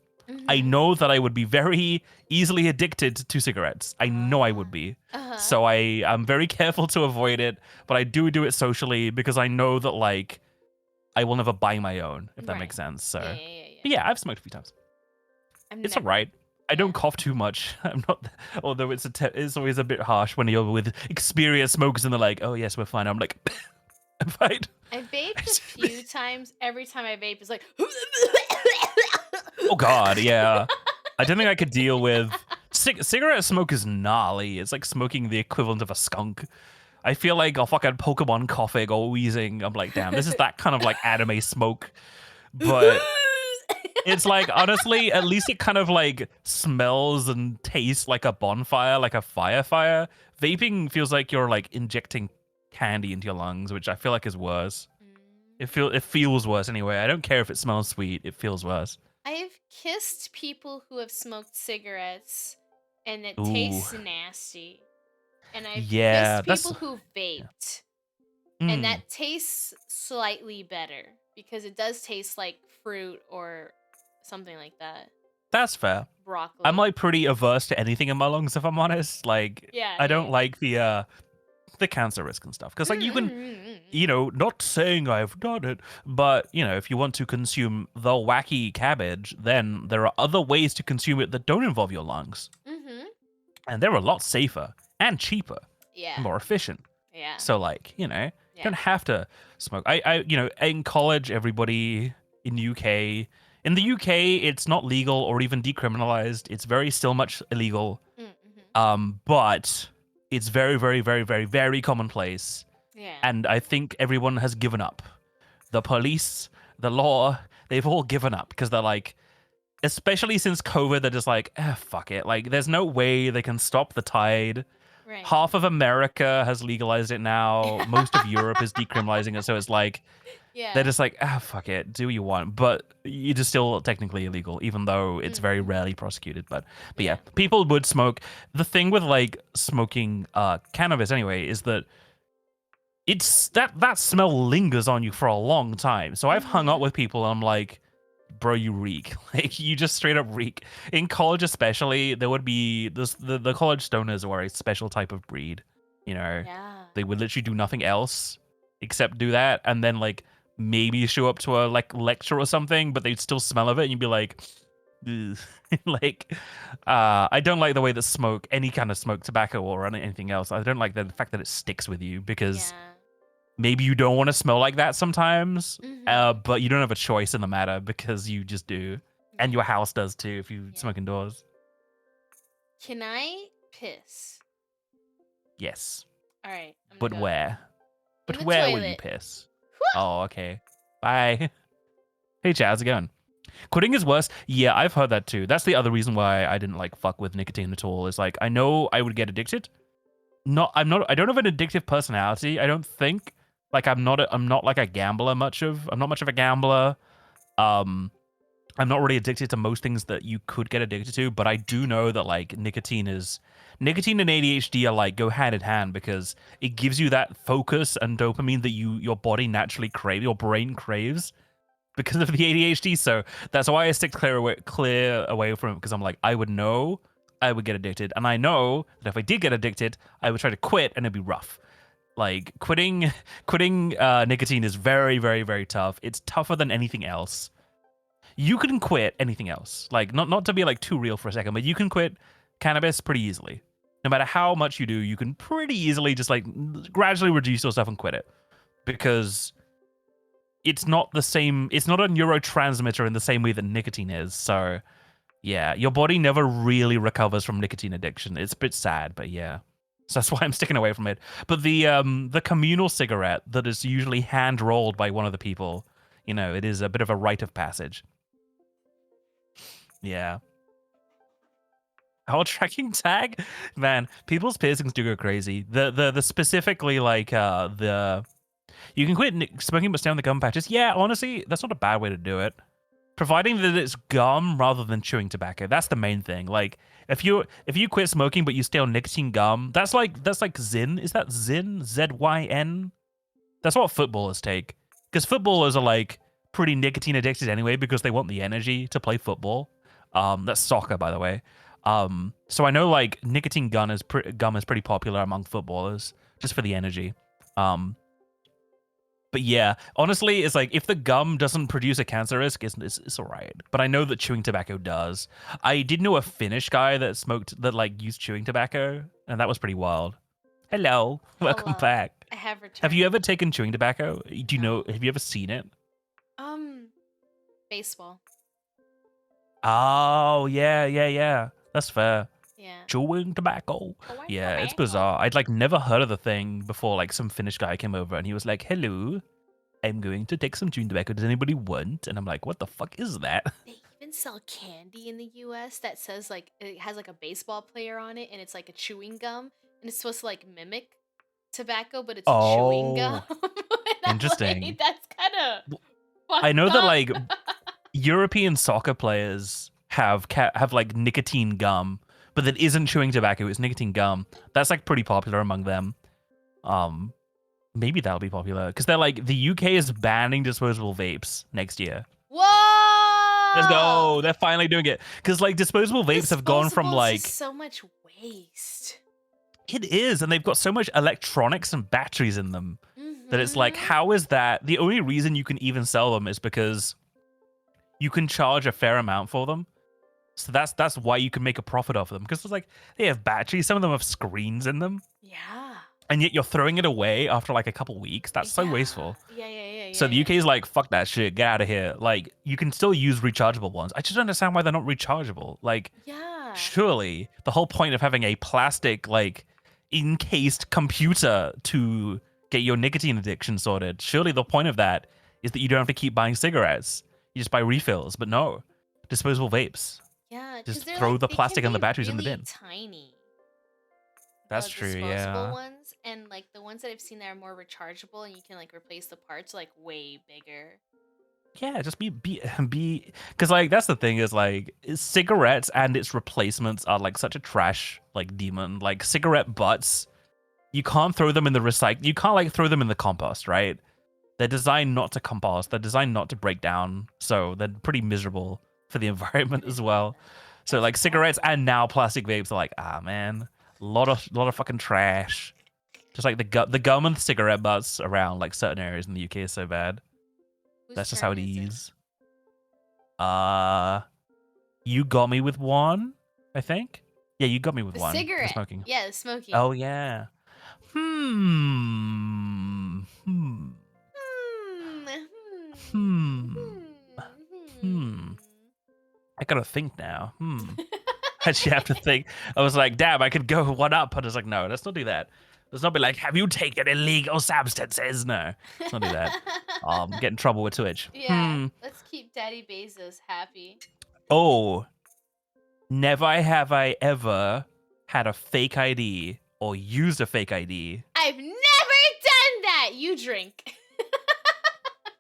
I know that I would be very easily addicted to cigarettes. I know I would be. So I'm very careful to avoid it, but I do it socially because I know that like I will never buy my own, if that makes sense. So But yeah, I've smoked a few times. It's alright. I don't cough too much. I'm not, although it's always a bit harsh when you're with experienced smokers and they're like, "Oh yes, we're fine." I'm like, "I'm fine." I vaped a few times. Every time I vape, it's like, Oh god, yeah. I don't think I could deal with cigarette smoke is gnarly. It's like smoking the equivalent of a skunk. I feel like a fucking Pokemon coughing or wheezing. I'm like, damn, this is that kind of like anime smoke, but. It's like, honestly, at least it kind of like smells and tastes like a bonfire, like a fire. Vaping feels like you're like injecting candy into your lungs, which I feel like is worse. It feels worse anyway. I don't care if it smells sweet. It feels worse. I've kissed people who have smoked cigarettes, and it Ooh. tastes nasty. And I've Yeah, kissed people who vaped, Mm. and that tastes slightly better because it does taste like fruit or something like that. That's fair. Broccoli. I'm like pretty averse to anything in my lungs, if I'm honest. Like, Yeah, I don't yeah. like the cancer risk and stuff. Because like you can, not saying I've done it, but if you want to consume the wacky cabbage, then there are other ways to consume it that don't involve your lungs, and they're a lot safer and cheaper, Yeah. and more efficient. Yeah. So like, you don't have to smoke. I in college, everybody in the UK. In the UK, it's not legal or even decriminalized. It's still much illegal. But it's very, very, very, very, very commonplace. Yeah. And I think everyone has given up. The police, the law, they've all given up because they're like, especially since COVID, they're just like, fuck it. Like, there's no way they can stop the tide. Right. Half of America has legalized it now. Most of Europe is decriminalizing it. So it's like, they're just like, fuck it, do what you want. But it is still technically illegal, even though it's very rarely prosecuted. But yeah, people would smoke. The thing with like smoking cannabis anyway is that it's that smell lingers on you for a long time. So I've hung out with people and I'm like, bro, you reek. Like, you just straight up reek. In college especially, there would be the college stoners were a special type of breed. Yeah. They would literally do nothing else except do that, and then like maybe show up to a like lecture or something, but they'd still smell of it and you'd be like, ugh. Like, I don't like the way that smoke, any kind of smoke, tobacco or anything else, I don't like the fact that it sticks with you, because maybe you don't want to smell like that sometimes, but you don't have a choice in the matter because you just do, and your house does too if you smoke indoors. Can I piss? Yes. All right. But where? But the where will you toilet. piss? Oh, okay. Bye. Hey, Chad, how's it going? Quitting is worse. Yeah, I've heard that too. That's the other reason why I didn't like fuck with nicotine at all. Is like, I know I would get addicted. I don't have an addictive personality. I don't think. Like, I'm not like a gambler I'm not much of a gambler. I'm not really addicted to most things that you could get addicted to, but I do know that like nicotine and ADHD are like go hand in hand, because it gives you that focus and dopamine that your body naturally craves, your brain craves because of the ADHD. So that's why I stick clear away from it, because I'm like, I would get addicted, and I know that if I did get addicted, I would try to quit and it'd be rough. Like quitting nicotine is very, very, very tough. It's tougher than anything else. You can quit anything else. Like not to be like too real for a second, but you can quit cannabis pretty easily. No matter how much you do, you can pretty easily just like gradually reduce yourself and quit it. Because it's not the same, it's not a neurotransmitter in the same way that nicotine is. So yeah, your body never really recovers from nicotine addiction. It's a bit sad, but yeah. So that's why I'm sticking away from it. But the communal cigarette that is usually hand rolled by one of the people, you know, it is a bit of a rite of passage. Yeah. Whole tracking tag, man. People's piercings do go crazy. The specifically like the you can quit smoking but stay on the gum patches. Yeah, honestly, that's not a bad way to do it. Providing that it's gum rather than chewing tobacco. That's the main thing. Like if you quit smoking but you stay on nicotine gum, that's like Zyn. Is that Zyn? ZYN? That's what footballers take. Because footballers are like pretty nicotine addicted anyway because they want the energy to play football. That's soccer, by the way. So I know like nicotine gum is pretty popular among footballers just for the energy. But yeah, honestly, it's like if the gum doesn't produce a cancer risk, it's all right. But I know that chewing tobacco does. I did know a Finnish guy that like used chewing tobacco, and that was pretty wild. Hello, welcome Hello. back. I have returned. Have you ever taken chewing tobacco? Do you know? Have you ever seen it? Baseball. Oh yeah. That's fair. Yeah. Chewing tobacco. Chewing Yeah, it's tobacco. bizarre. I'd like never heard of the thing before. Like some Finnish guy came over and he was like, "Hello, I'm going to take some chewing tobacco. Does anybody want?" And I'm like, "What the fuck is that?" They even sell candy in the US that says like it has like a baseball player on it and it's like a chewing gum and it's supposed to like mimic tobacco, but it's chewing gum. And I'm Interesting. like, that's kind of I know that like European soccer players have like nicotine gum, but that isn't chewing tobacco. It's nicotine gum. That's like pretty popular among them. Maybe that'll be popular because they're like the UK is banning disposable vapes next year. Whoa! Let's go. They're finally doing it because like disposable vapes have gone from Disposables like is so much waste. it is, and they've got so much electronics and batteries in them that it's like, Mhm. how is that? The only reason you can even sell them is because you can charge a fair amount for them. So that's why you can make a profit off them because it's like they have batteries. Some of them have screens in them, Yeah. and yet you're throwing it away after like a couple weeks. That's so wasteful. Yeah. So the UK is like, fuck that shit, get out of here. Like you can still use rechargeable ones. I just don't understand why they're not rechargeable. Like Yeah. surely the whole point of having a plastic like encased computer to get your nicotine addiction sorted, surely the point of that is that you don't have to keep buying cigarettes. You just buy refills. But no, disposable vapes. Yeah. 'cause Just they're, throw like, the they plastic can and the be batteries in the really bin. Tiny. That's The true, disposable yeah. ones and like the ones that I've seen that are more rechargeable and you can like replace the parts are, like way bigger. Yeah, just be because like that's the thing is like cigarettes and its replacements are like such a trash like demon. Like cigarette butts, you can't throw them in the recycle. You can't like throw them in the compost, right? They're designed not to compost. They're designed not to break down, so they're pretty miserable for the environment as well. So like cigarettes and now plastic vapes are like, ah man, a lot of fucking trash. Just like the gum and cigarette butts around like certain areas in the UK is so bad. Whose That's just how turn it is is. You got me with one, I think. Yeah, you got me with The one. for cigarette. smoking. Yeah, the smoking. Oh yeah. Hmm. Hmm. Hmm. Hmm. I gotta think now. I actually have to think. I was like, damn, I could go one up. But I was like, no, let's not do that. Let's not be like, have you taken illegal substances? No, let's not do that. Get in trouble with Twitch. Yeah. Let's keep Daddy Bezos happy. Oh, never have I ever had a fake ID or used a fake ID. I've never done that. You drink.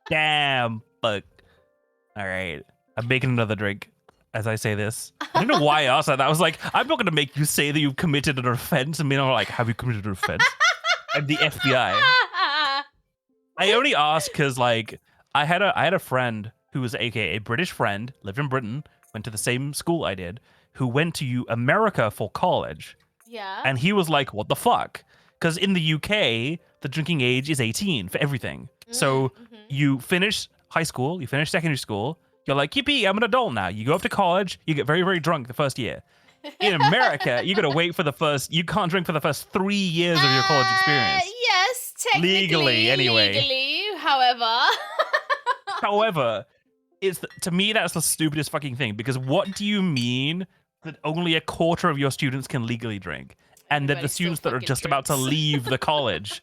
Damn, fuck. All right, I'm making another drink as I say this. I don't know why I asked that. I was like, I'm not gonna make you say that you've committed an offense. I mean, I'm like, have you committed an offense? I'm the FBI. I only asked because like I had a friend who was a British friend, lived in Britain, went to the same school I did, who went to America for college. Yeah. And he was like, what the fuck? Because in the UK, the drinking age is 18 for everything. So you finish high school, you finish secondary school, you're like, yippee, I'm an adult now. You go off to college, you get very, very drunk the first year. In America, you gotta wait for you can't drink for the first 3 years of your college experience. Yes, technically. Legally, anyway. Legally, however. However, to me, that's the stupidest fucking thing, because what do you mean that only a quarter of your students can legally drink? And that the Everybody still students that are fucking just about to drinks. leave the college,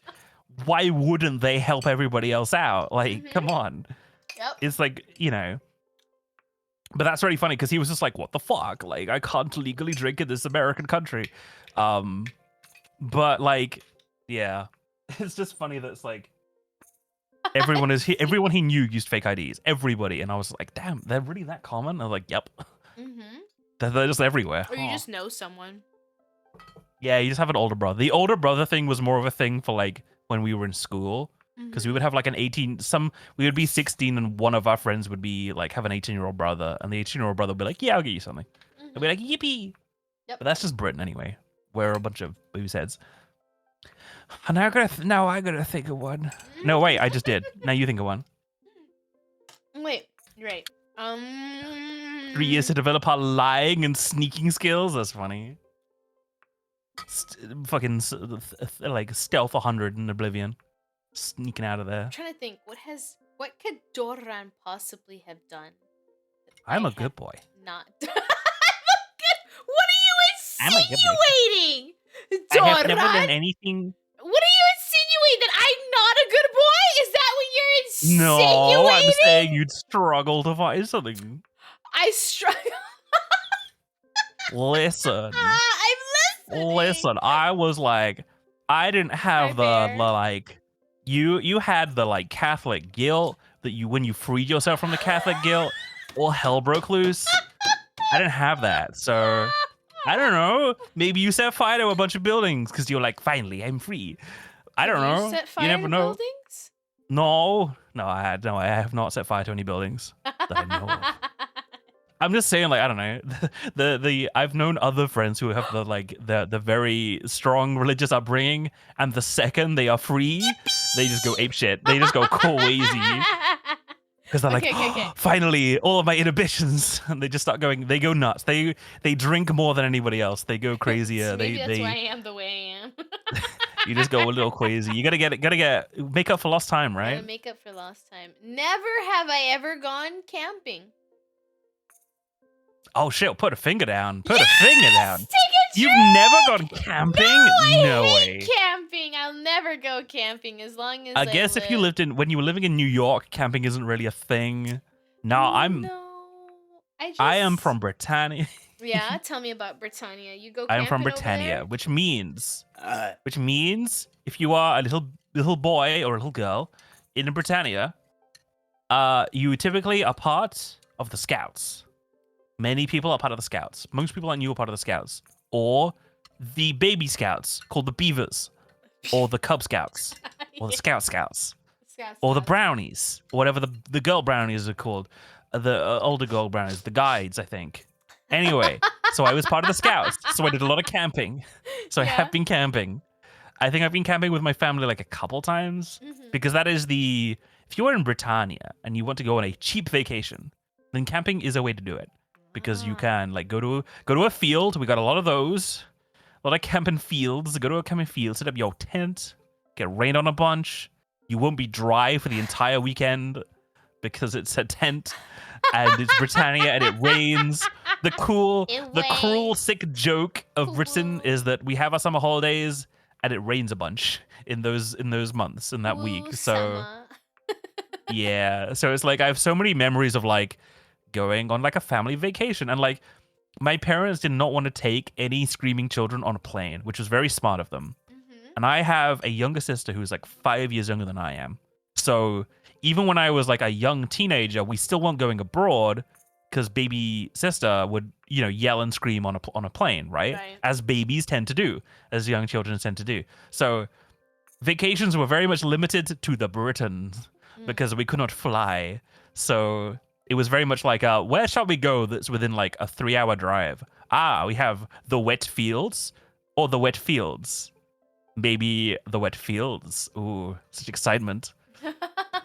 why wouldn't they help everybody else out? Like, come on. Yep. It's like, but that's really funny because he was just like, what the fuck? Like, I can't legally drink in this American country. But like, yeah, it's just funny that it's like, everyone he knew used fake IDs. Everybody. And I was like, damn, they're really that common? I was like, yep. They're just everywhere. Or you just know someone. Yeah, you just have an older brother. The older brother thing was more of a thing for like when we were in school. Because we would have like we would be 16 and one of our friends would be like have an 18-year-old brother, and the 18-year-old brother would be like, yeah, I'll get you something. I'd be like, yippee. Yep. But that's just Britain anyway. We're a bunch of booze heads. And now I gotta think of one. No, wait, I just did. Now you think of one. Wait, right. 3 years to develop our lying and sneaking skills. That's funny. Like stealth 100 in Oblivion. Sneaking out of there. I'm trying to think, what could Doran possibly have done? that I'm I a good have boy. Not. I'm a good. What are I'm you a good boy. insinuating, I Doran? have never done anything. What are you insinuating? That I'm not a good boy? Is that what you're insinuating? No, I'm saying you'd struggle to find something. I struggle. Listen, I'm listening. listen. I was like, I didn't have Hi, the Bear. like. You had the like Catholic guilt that when you freed yourself from the Catholic guilt, all hell broke loose. I didn't have that, so I don't know. Maybe you set fire to a bunch of buildings because you're like, finally, I'm free. I don't Have know. You set fire never to know. buildings? No, I have not set fire to any buildings that I know of. I'm just saying, like, I don't know. The I've known other friends who have the very strong religious upbringing, and the second they are free, they just go ape shit. They just go crazy because they're like, Okay. finally, all of my inhibitions, and they just start going. They go nuts. They drink more than anybody else. They go crazier. Maybe that's why I they am the way I am. you just go a little crazy. You gotta make up for lost time, Gotta right? make up for lost time. Never have I ever gone camping. Oh shit! Put a finger down. Put a finger down. Take a You've trip! never gone camping? No, I way. hate camping. I'll never go camping as long as I guess if you live. when you were living in New York, camping isn't really a thing. No, I am from Britannia. Yeah, tell me about Britannia. You go. I am from camping over Britannia, there? which means if you are a little boy or a little girl in Britannia, you typically are part of the Scouts. Many people are part of the Scouts. Most people I knew are part of the Scouts, or the baby Scouts called the Beavers, or the Cub Scouts, or the Scouts, Scouts, or the Scouts. Brownies, or whatever the girl Brownies are called, the older girl Brownies, the Guides, I think. Anyway, so I was part of the Scouts, so I did a lot of camping. So I Yeah. have been camping. I think I've been camping with my family like a couple times, because that is if you are in Britannia and you want to go on a cheap vacation, then camping is a way to do it. Because you can like go to a field. We got a lot of those. A lot of camping fields. Go to a camping field, set up your tent, get rained on a bunch. You won't be dry for the entire weekend because it's a tent and it's Britannia and it rains. The cruel, sick joke of Britain is that we have our summer holidays and it rains a bunch in those months in that week. Ooh, So summer. yeah, so it's like I have so many memories of like going on like a family vacation, and like my parents did not want to take any screaming children on a plane, which was very smart of them. And I have a younger sister who's like 5 years younger than I am. So even when I was like a young teenager, we still weren't going abroad because baby sister would, yell and scream on a plane, right? As babies tend to do, as young children tend to do. So vacations were very much limited to the Britons because we could not fly. So it was very much like, where shall we go that's within like a 3-hour drive? We have the wet fields or the wet fields. maybe the wet fields. Ooh, such excitement.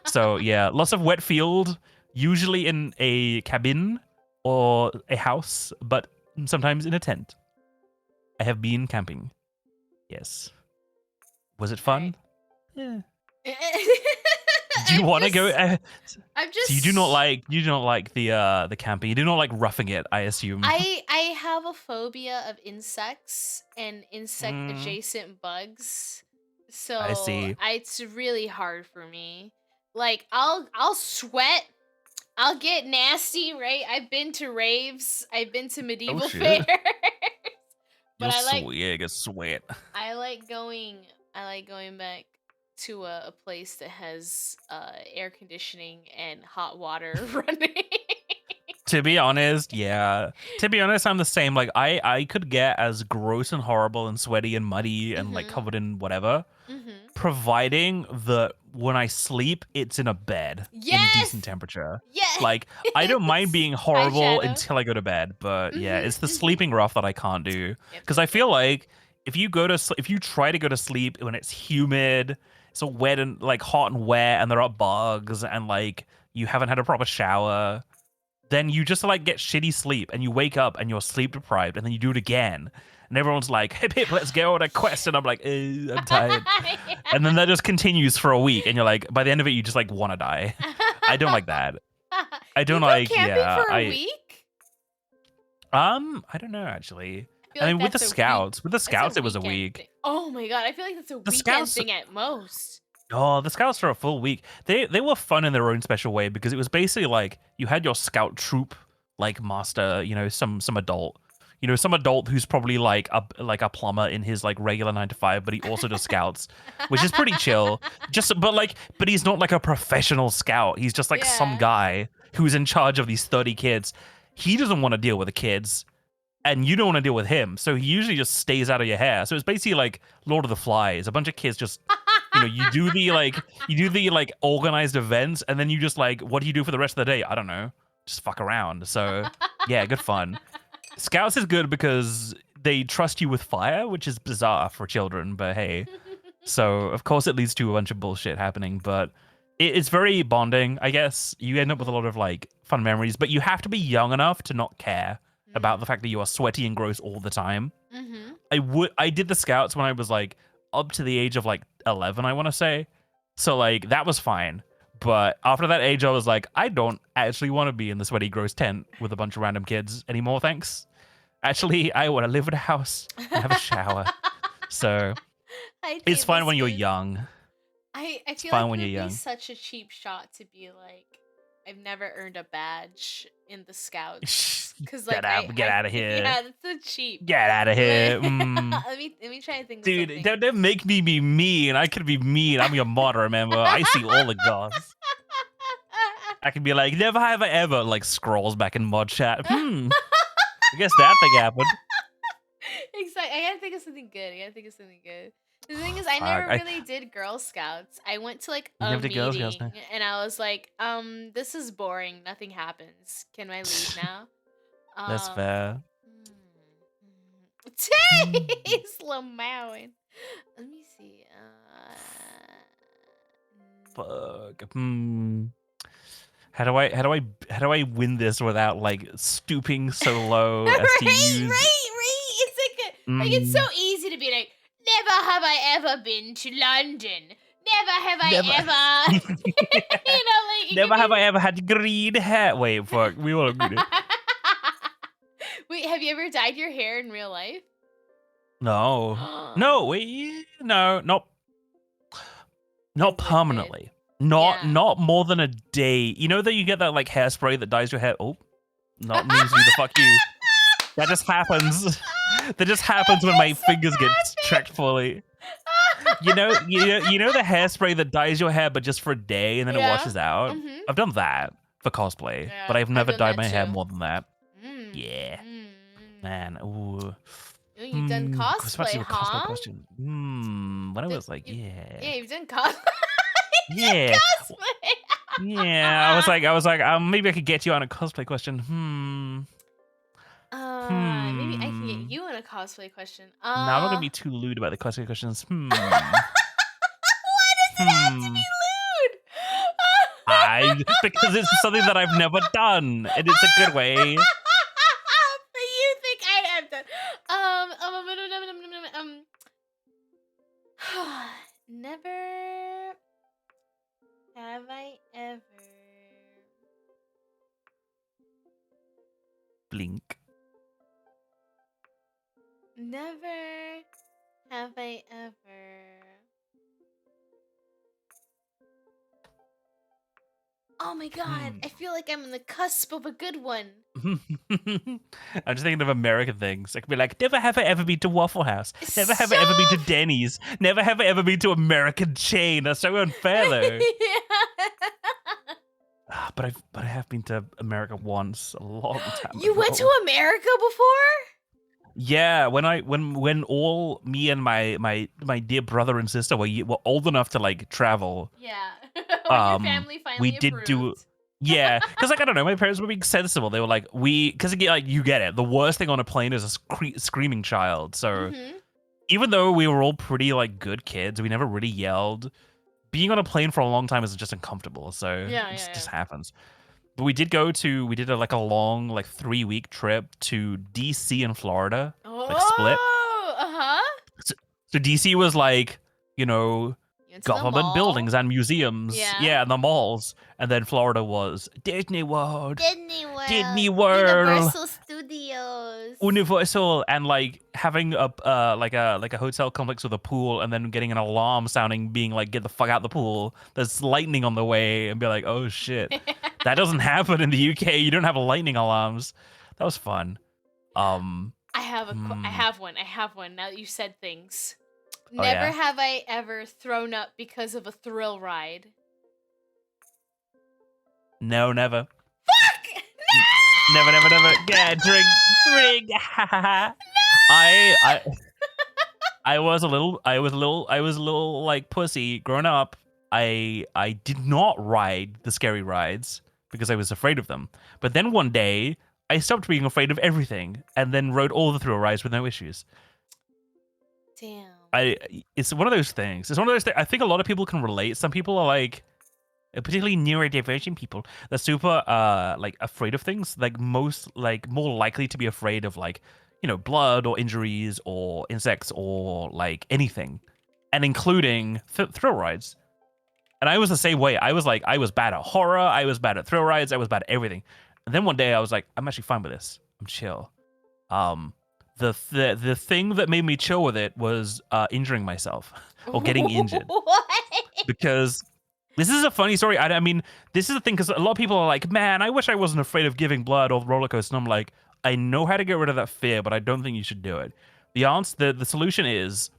So yeah, lots of wet field, usually in a cabin or a house, but sometimes in a tent. I have been camping. Yes. Was it fun? Yeah. Do you want to go? I'm just. So you do not like the camping. You do not like roughing it, I assume. I have a phobia of insects and insect adjacent bugs. So I see. It's really hard for me. Like I'll sweat. I'll get nasty, right? I've been to raves. I've been to medieval shit. fairs. You'll But I like get sweat. I like going back to a place that has air conditioning and hot water running. To be honest, yeah. To be honest, I'm the same. Like I could get as gross and horrible and sweaty and muddy and like covered in whatever, providing that when I sleep, it's in a bed in decent temperature. Yes. Like I don't mind being horrible Shadow. until I go to bed, but yeah, it's the Mhm. sleeping rough that I can't do because I feel like if you try to go to sleep when it's humid, it's all wet and like hot and wet, and there are bugs and like you haven't had a proper shower, then you just like get shitty sleep and you wake up and you're sleep deprived and then you do it again. And everyone's like, "Hip hip, let's go on a quest." And I'm like, I'm tired. And then that just continues for a week. And you're like, by the end of it, you just like want to die. I don't like that. I don't You go like, camping yeah. for a week? I don't know actually. feel I like mean, with the that's a scouts, That's it was a weekend week. thing. Oh my god, I feel like that's a weekend scouts- thing at most. Oh, the scouts for a full week. They were fun in their own special way because it was basically like you had your scout troop, like master, some adult. Some adult who's probably like a plumber in his like regular 9 to 5, but he also does scouts, which is pretty chill. But he's not like a professional scout. He's just like some Yeah. guy who's in charge of these 30 kids. He doesn't want to deal with the kids, and you don't want to deal with him. So he usually just stays out of your hair. So it's basically like Lord of the Flies. A bunch of kids just, you do the like organized events, and then you just like, what do you do for the rest of the day? I don't know. Just fuck around. So yeah, good fun. Scouts is good because they trust you with fire, which is bizarre for children, but hey. So, of course, it leads to a bunch of bullshit happening, but it's very bonding, I guess. You end up with a lot of, like, fun memories, but you have to be young enough to not care about the fact that you are sweaty and gross all the time. I did the Scouts when I was, like, up to the age of, like, 11, I want to say. So, like, that was fine. But after that age, I was like, I don't actually want to be in the sweaty, gross tent with a bunch of random kids anymore, thanks. Actually, I want to live in a house and have a shower. So it's fine when you're young. I feel fine like when it would you're young. be such a cheap shot to be like, I've never earned a badge in the Scouts. Because like, Get out of here. Yeah, that's so cheap. Get out of here. let me try and think. Dude, of something. don't make me be mean. I could be mean. I'm your mother, remember? I see all the gods. I could be like, never have I ever, like, scrolls back in mod chat. I guess that thing happened. Exactly. I gotta think of something good. The thing is, I Fuck, never I- really did Girl Scouts. I went to like You a never did Girl meeting, Scouts, no? and I was like, this is boring. Nothing happens. Can I leave now? That's fair. Taste Lamowin. Let me see. Fuck. How do I win this without like stooping so low as to use? Right. It's so easy to be like, never have I ever been to London. Never have I ever. Like Never have I ever had green hair. Wait, fuck. We all agree. Wait, have you ever dyed your hair in real life? No. No. Wait. No. Not Liquid. permanently. Yeah. Not more than a day. You know that you get that like hairspray that dyes your hair. Oh, not means you the fuck you. That just happens. That just happens when my fingers get checked fully. You know the hairspray that dyes your hair, but just for a day and then it Yeah. washes out. Mhm. I've done that for cosplay, Yeah, but I've I've never done dyed that my hair too. more than that. Mm. Yeah, Mm. man. Ooh. Oh, you've done I was about to do cosplay, a cosplay huh? question. When I Did was like, you- yeah, Yeah, you've done cosplay. yeah, Cosplay. yeah. I was like, maybe I could get you on a cosplay question. Maybe I can get Hmm. you in a cosplay question. Now I'm not gonna be too lewd about the cosplay questions. Why does it have to be Hmm. lewd? Because it's something that I've never done, and it's a good way. But you think I have done? Never have I ever. Blink. Never have I ever. Oh my god, I feel like I'm on the cusp of a good one. I'm just thinking of American things. I could be like, never have I ever been to Waffle House. Never have I ever been to So- Denny's. Never have I ever been to American chain. That's so unfair, though. Yeah. But I have been to America once, a long time You went ago. to America before? Yeah, when all me and my dear brother and sister were old enough to like travel. Yeah. When your Um, family finally we did do approved. yeah, because like I don't know, my parents were being sensible. They were like, because like you get it. The worst thing on a plane is a screaming child. So Mhm. even though we were all pretty like good kids, we never really yelled. Being on a plane for a long time is just uncomfortable. So Yeah, it yeah, just yeah. happens. But we did a long like 3-week trip to DC in Florida. Like, split. Oh, uh-huh. So DC was like, you know, You went to the government mall. buildings and museums. Yeah. And the malls. And then Florida was Disney World, Disney World. Disney World, Universal Studios. Universal, and like having a like a hotel complex with a pool, and then getting an alarm sounding, being like, "Get the fuck out the pool! There's lightning on the way," and be like, "Oh shit, that doesn't happen in the UK. You don't have lightning alarms." That was fun. I have Hmm. I have one. I have one. Now that you said things. Oh, Never yeah? have I ever thrown up because of a thrill ride. No, never. Fuck! Never. Yeah, drink. I was a little like pussy growing up. I did not ride the scary rides because I was afraid of them. But then one day I stopped being afraid of everything and then rode all the thrill rides with no issues. Damn. It's one of those things. It's one of those things. I think a lot of people can relate. Some people are like, particularly neurodivergent people, they're super like afraid of things. Like more likely to be afraid of like, you know, blood or injuries or insects or like anything, and including thrill rides. And I was the same way. I was bad at horror. I was bad at thrill rides. I was bad at everything. And then one day I was like, I'm actually fine with this. I'm chill. The thing that made me chill with it was injuring myself or getting injured. What? Because this is a funny story. I mean, this is the thing, because a lot of people are like, man, I wish I wasn't afraid of giving blood or roller coaster. And I'm like, I know how to get rid of that fear, but I don't think you should do it. The answer, the solution is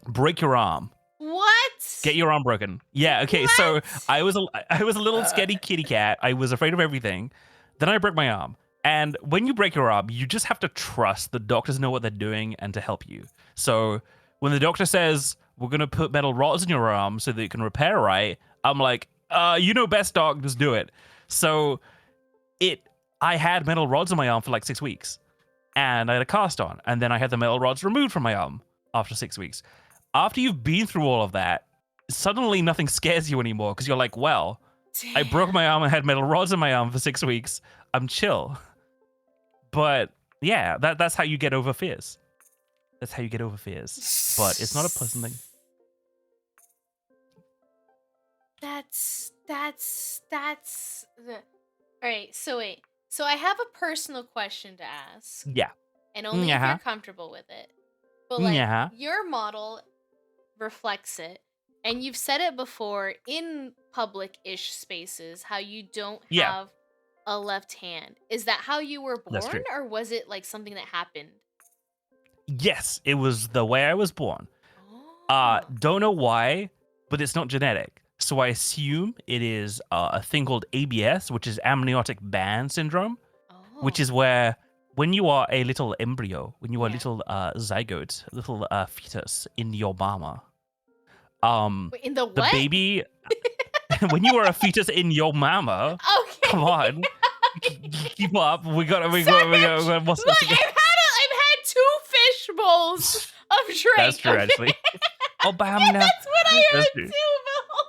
break your arm. What? Get your arm broken. Yeah, okay. So What? I was a little scaredy kitty cat. I was afraid of everything. Then I broke my arm. And when you break your arm, you just have to trust the doctors know what they're doing and to help you. So when the doctor says, we're going to put metal rods in your arm so that you can repair right, I'm like, you know best, doc, just do it. So I had metal rods in my arm for like 6 weeks. And I had a cast on. And then I had the metal rods removed from my arm after 6 weeks. After you've been through all of that, suddenly nothing scares you anymore because you're like, well, I broke my arm and had metal rods in my arm for 6 weeks. I'm chill. But yeah, that's how you get over fears. That's how you get over fears. But it's not a pleasant thing. That's the. All right. So wait. So I have a personal question to ask, Yeah. and only if Yeah. you're comfortable with it. But like Yeah. your model reflects it, and you've said it before in public-ish spaces how you don't Yeah. have a left hand. Is that how you were That's born, true. or was it like something that happened? Yes, it was the way I was born. Oh. Don't know why, but it's not genetic. So I assume it is a thing called ABS, which is amniotic band syndrome, which is where when you are a little embryo, when you are a Yeah. little zygote, a little fetus in your mama, Wait, in the the what? baby, when you are a fetus in your mama, Okay. come on, Keep up. We got. What's Look, I've had 2 fish bowls of drink. That's true, okay? actually. Obama. That's what I heard That's too, true.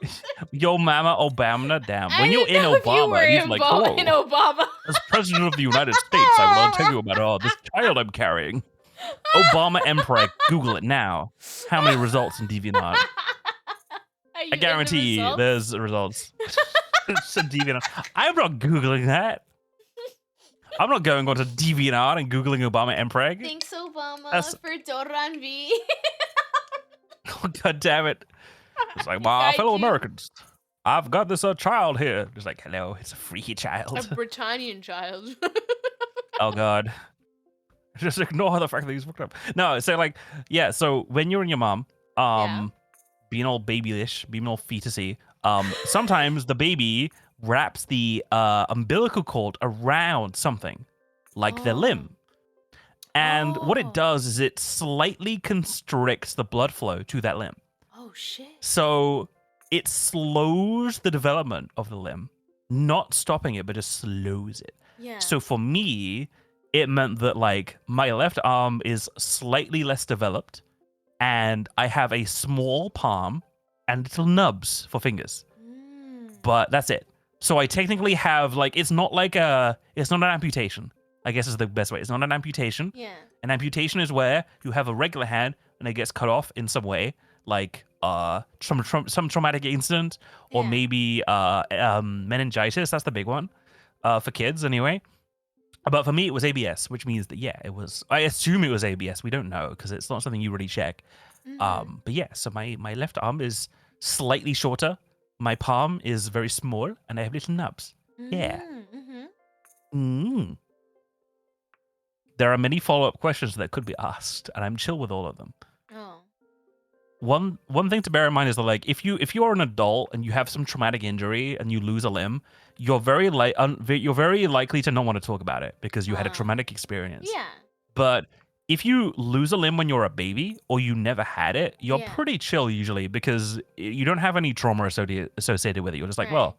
Bill. Yo, mama, Obama. Damn. I When you're didn't in know if you were Obama, he's like, involved oh, in Obama. as president of the United States, I will tell you about this child I'm carrying. Obama Emperor. Google it now. How many results in DeviantArt? Are you I in the guarantee results? there's results. It's a DeviantArt. I'm not Googling that. I'm not going onto DeviantArt and Googling Obama Emperor. Thanks, Obama, That's- for Doran V. Oh, God damn it. It's like, You my guys fellow do. Americans, I've got this child here. It's like, hello, it's a freaky child. A Britannian child. Oh, God. Just ignore the fact that he's fucked up. No, so like, yeah, so when you're in your mom, Yeah. being all babyish, being all fetusy, sometimes the baby wraps the umbilical cord around something, like the Oh. limb. And what Oh. it does is it slightly constricts the blood flow to that limb. Oh shit. So it slows the development of the limb, not stopping it, but just slows it. Yeah. So for me, it meant that like my left arm is slightly less developed and I have a small palm and little nubs for fingers, but that's it. So I technically have like, it's not an amputation, I guess is the best way. It's not an amputation. Yeah. An amputation is where you have a regular hand and it gets cut off in some way, like some traumatic incident or Yeah. maybe meningitis. That's the big one for kids anyway. But for me, it was ABS, which means that, yeah, it was, I assume it was ABS. We don't know because it's not something you really check. Mhm. But yeah, so my left arm is slightly shorter. My palm is very small and I have little nubs. yeah. Mhm. There are many follow-up questions that could be asked, and I'm chill with all of them. Oh. One thing to bear in mind is that like if you are an adult and you have some traumatic injury and you lose a limb, you're very likely to not want to talk about it because you had a Ah. traumatic experience. Yeah. But if you lose a limb when you're a baby or you never had it, you're Yeah. pretty chill usually because you don't have any trauma associated with it. You're just like, Right. well,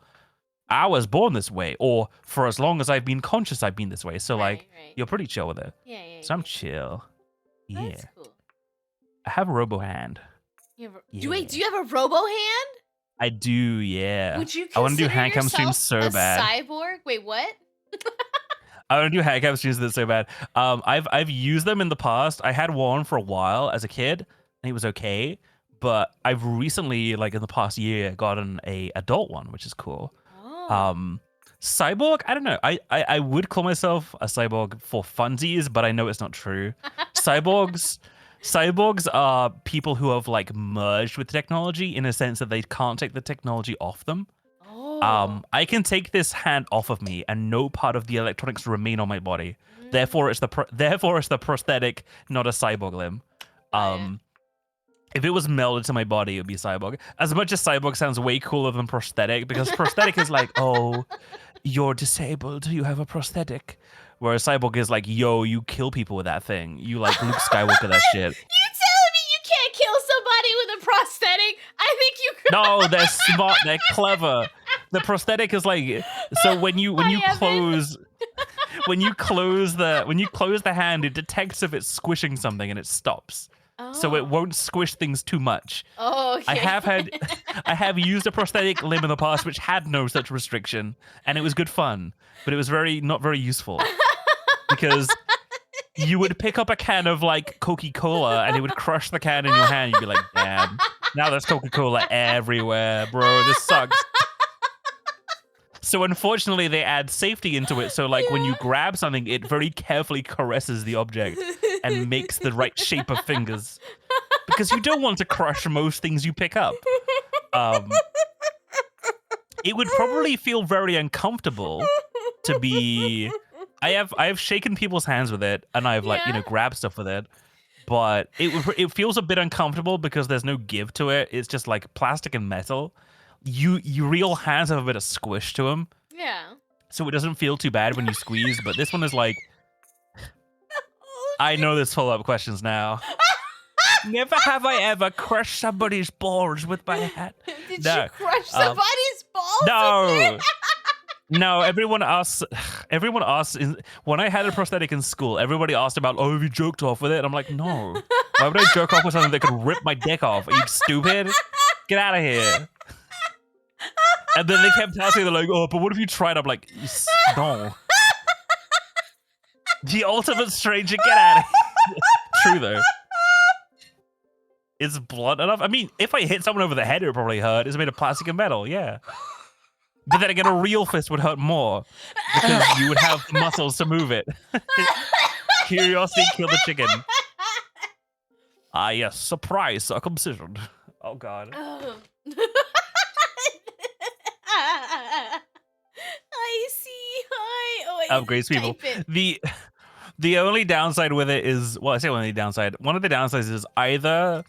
I was born this way, or for as long as I've been conscious, I've been this way. So like, right. you're pretty chill with it. Yeah, yeah. So I'm yeah. chill. Yeah, That's cool. I have a robo hand. You have a, Yeah. Wait, do you have a robo hand? I do, yeah. Would you I want to do consider hand cam streams yourself so a bad. cyborg? Wait, what? I want to do hand cam streams that so bad. I've used them in the past. I had one for a while as a kid, and it was okay. But I've recently, like in the past year, gotten a adult one, which is cool. Oh. Cyborg, I don't know. I would call myself a cyborg for funsies, but I know it's not true. Cyborgs are people who have like merged with technology in a sense that they can't take the technology off them. Oh. I can take this hand off of me and no part of the electronics remain on my body. Therefore it's the prosthetic, not a cyborg limb. Right. If it was melded to my body, it would be cyborg. As much as cyborg sounds way cooler than prosthetic, because prosthetic is like, oh, you're disabled, you have a prosthetic. Whereas cyborg is like, yo, you kill people with that thing. You like Luke Skywalker that shit. You telling me you can't kill somebody with a prosthetic? I think you could. No, they're smart, they're clever. The prosthetic is like, so when you Evan. close the hand, it detects if it's squishing something and it stops. So it won't squish things too much. Oh, okay. I have used a prosthetic limb in the past which had no such restriction, and it was good fun, but it was not very useful because you would pick up a can of like Coca-Cola and it would crush the can in your hand. You'd be like, damn, now there's Coca-Cola everywhere, bro. This sucks. So unfortunately, they add safety into it. So like when you grab something, it very carefully caresses the object and makes the right shape of fingers. Because you don't want to crush most things you pick up. It would probably feel very uncomfortable to be. I have shaken people's hands with it, and I've Yeah. grabbed stuff with it. But it feels a bit uncomfortable because there's no give to it. It's just like plastic and metal. Your real hands have a bit of squish to them, Yeah. so it doesn't feel too bad when you squeeze. But this one is like, I know there's follow-up questions now. Never have I ever crushed somebody's balls with my hand. Did No, you crush somebody's balls? No, No, everyone asks. Everyone asks. When I had a prosthetic in school, everybody asked about, "Oh, have you jerked off with it?" I'm like, no. Why would I jerk off with something that could rip my dick off? Are you stupid? Get out of here. And then they kept asking, they're like, "Oh, but what if you tried?" I'm like, no. The ultimate stranger, get out of here. True though. It's blunt enough. I mean, if I hit someone over the head, it would probably hurt. It's made of plastic and metal, yeah. But then again, a real fist would hurt more because you would have the muscles to move it. Curiosity killed the chicken. Ah, yes, surprise circumcision. Oh god. Oh. I see. Hi. Oh, I Upgrades people. type it. The only downside with it is, well, I say only downside. One of the downsides is either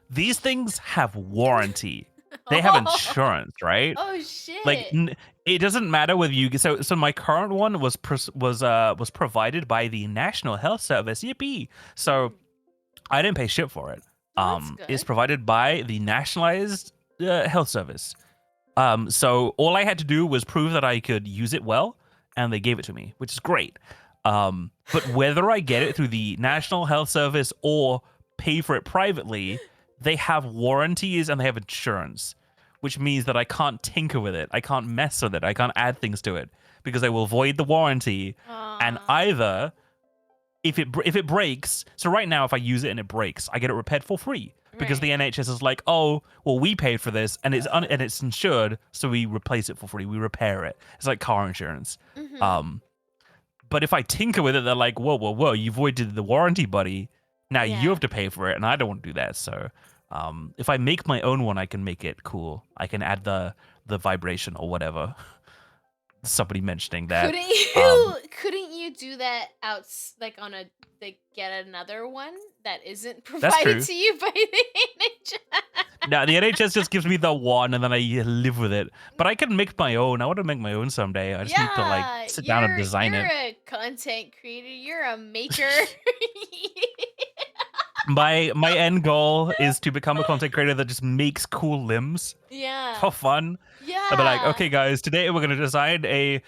these things have warranty. They have insurance, right? Oh shit. Like it doesn't matter whether you so my current one was provided by the National Health Service. Yippee! So I didn't pay shit for it. Oh, that's It's good. provided by the Nationalized Health Service. So all I had to do was prove that I could use it well, and they gave it to me, which is great. But whether I get it through the National Health Service or pay for it privately, they have warranties and they have insurance, which means that I can't tinker with it. I can't mess with it. I can't add things to it because they will void the warranty. And Aw. either if it breaks, so right now if I use it and it breaks, I get it repaired for free because the NHS is like, oh, well, we paid for this and it's insured, so we replace it for free. We repair it. It's like car insurance. Mhm. But if I tinker with it, they're like, whoa, you voided the warranty, buddy. Now Yeah. you have to pay for it, and I don't want to do that. So if I make my own one, I can make it cool. I can add the vibration or whatever. Somebody mentioning that. Couldn't you do that like on a get another one that isn't That's provided true. to you by the NHS? Now the NHS just gives me the one, and then I live with it. But I can make my own. I want to make my own someday. I just need to like sit down and design you're it. a content creator. You're a maker. My end goal is to become a content creator that just makes cool limbs yeah. for fun. Yeah. I'll be like, okay, guys, today we're gonna design a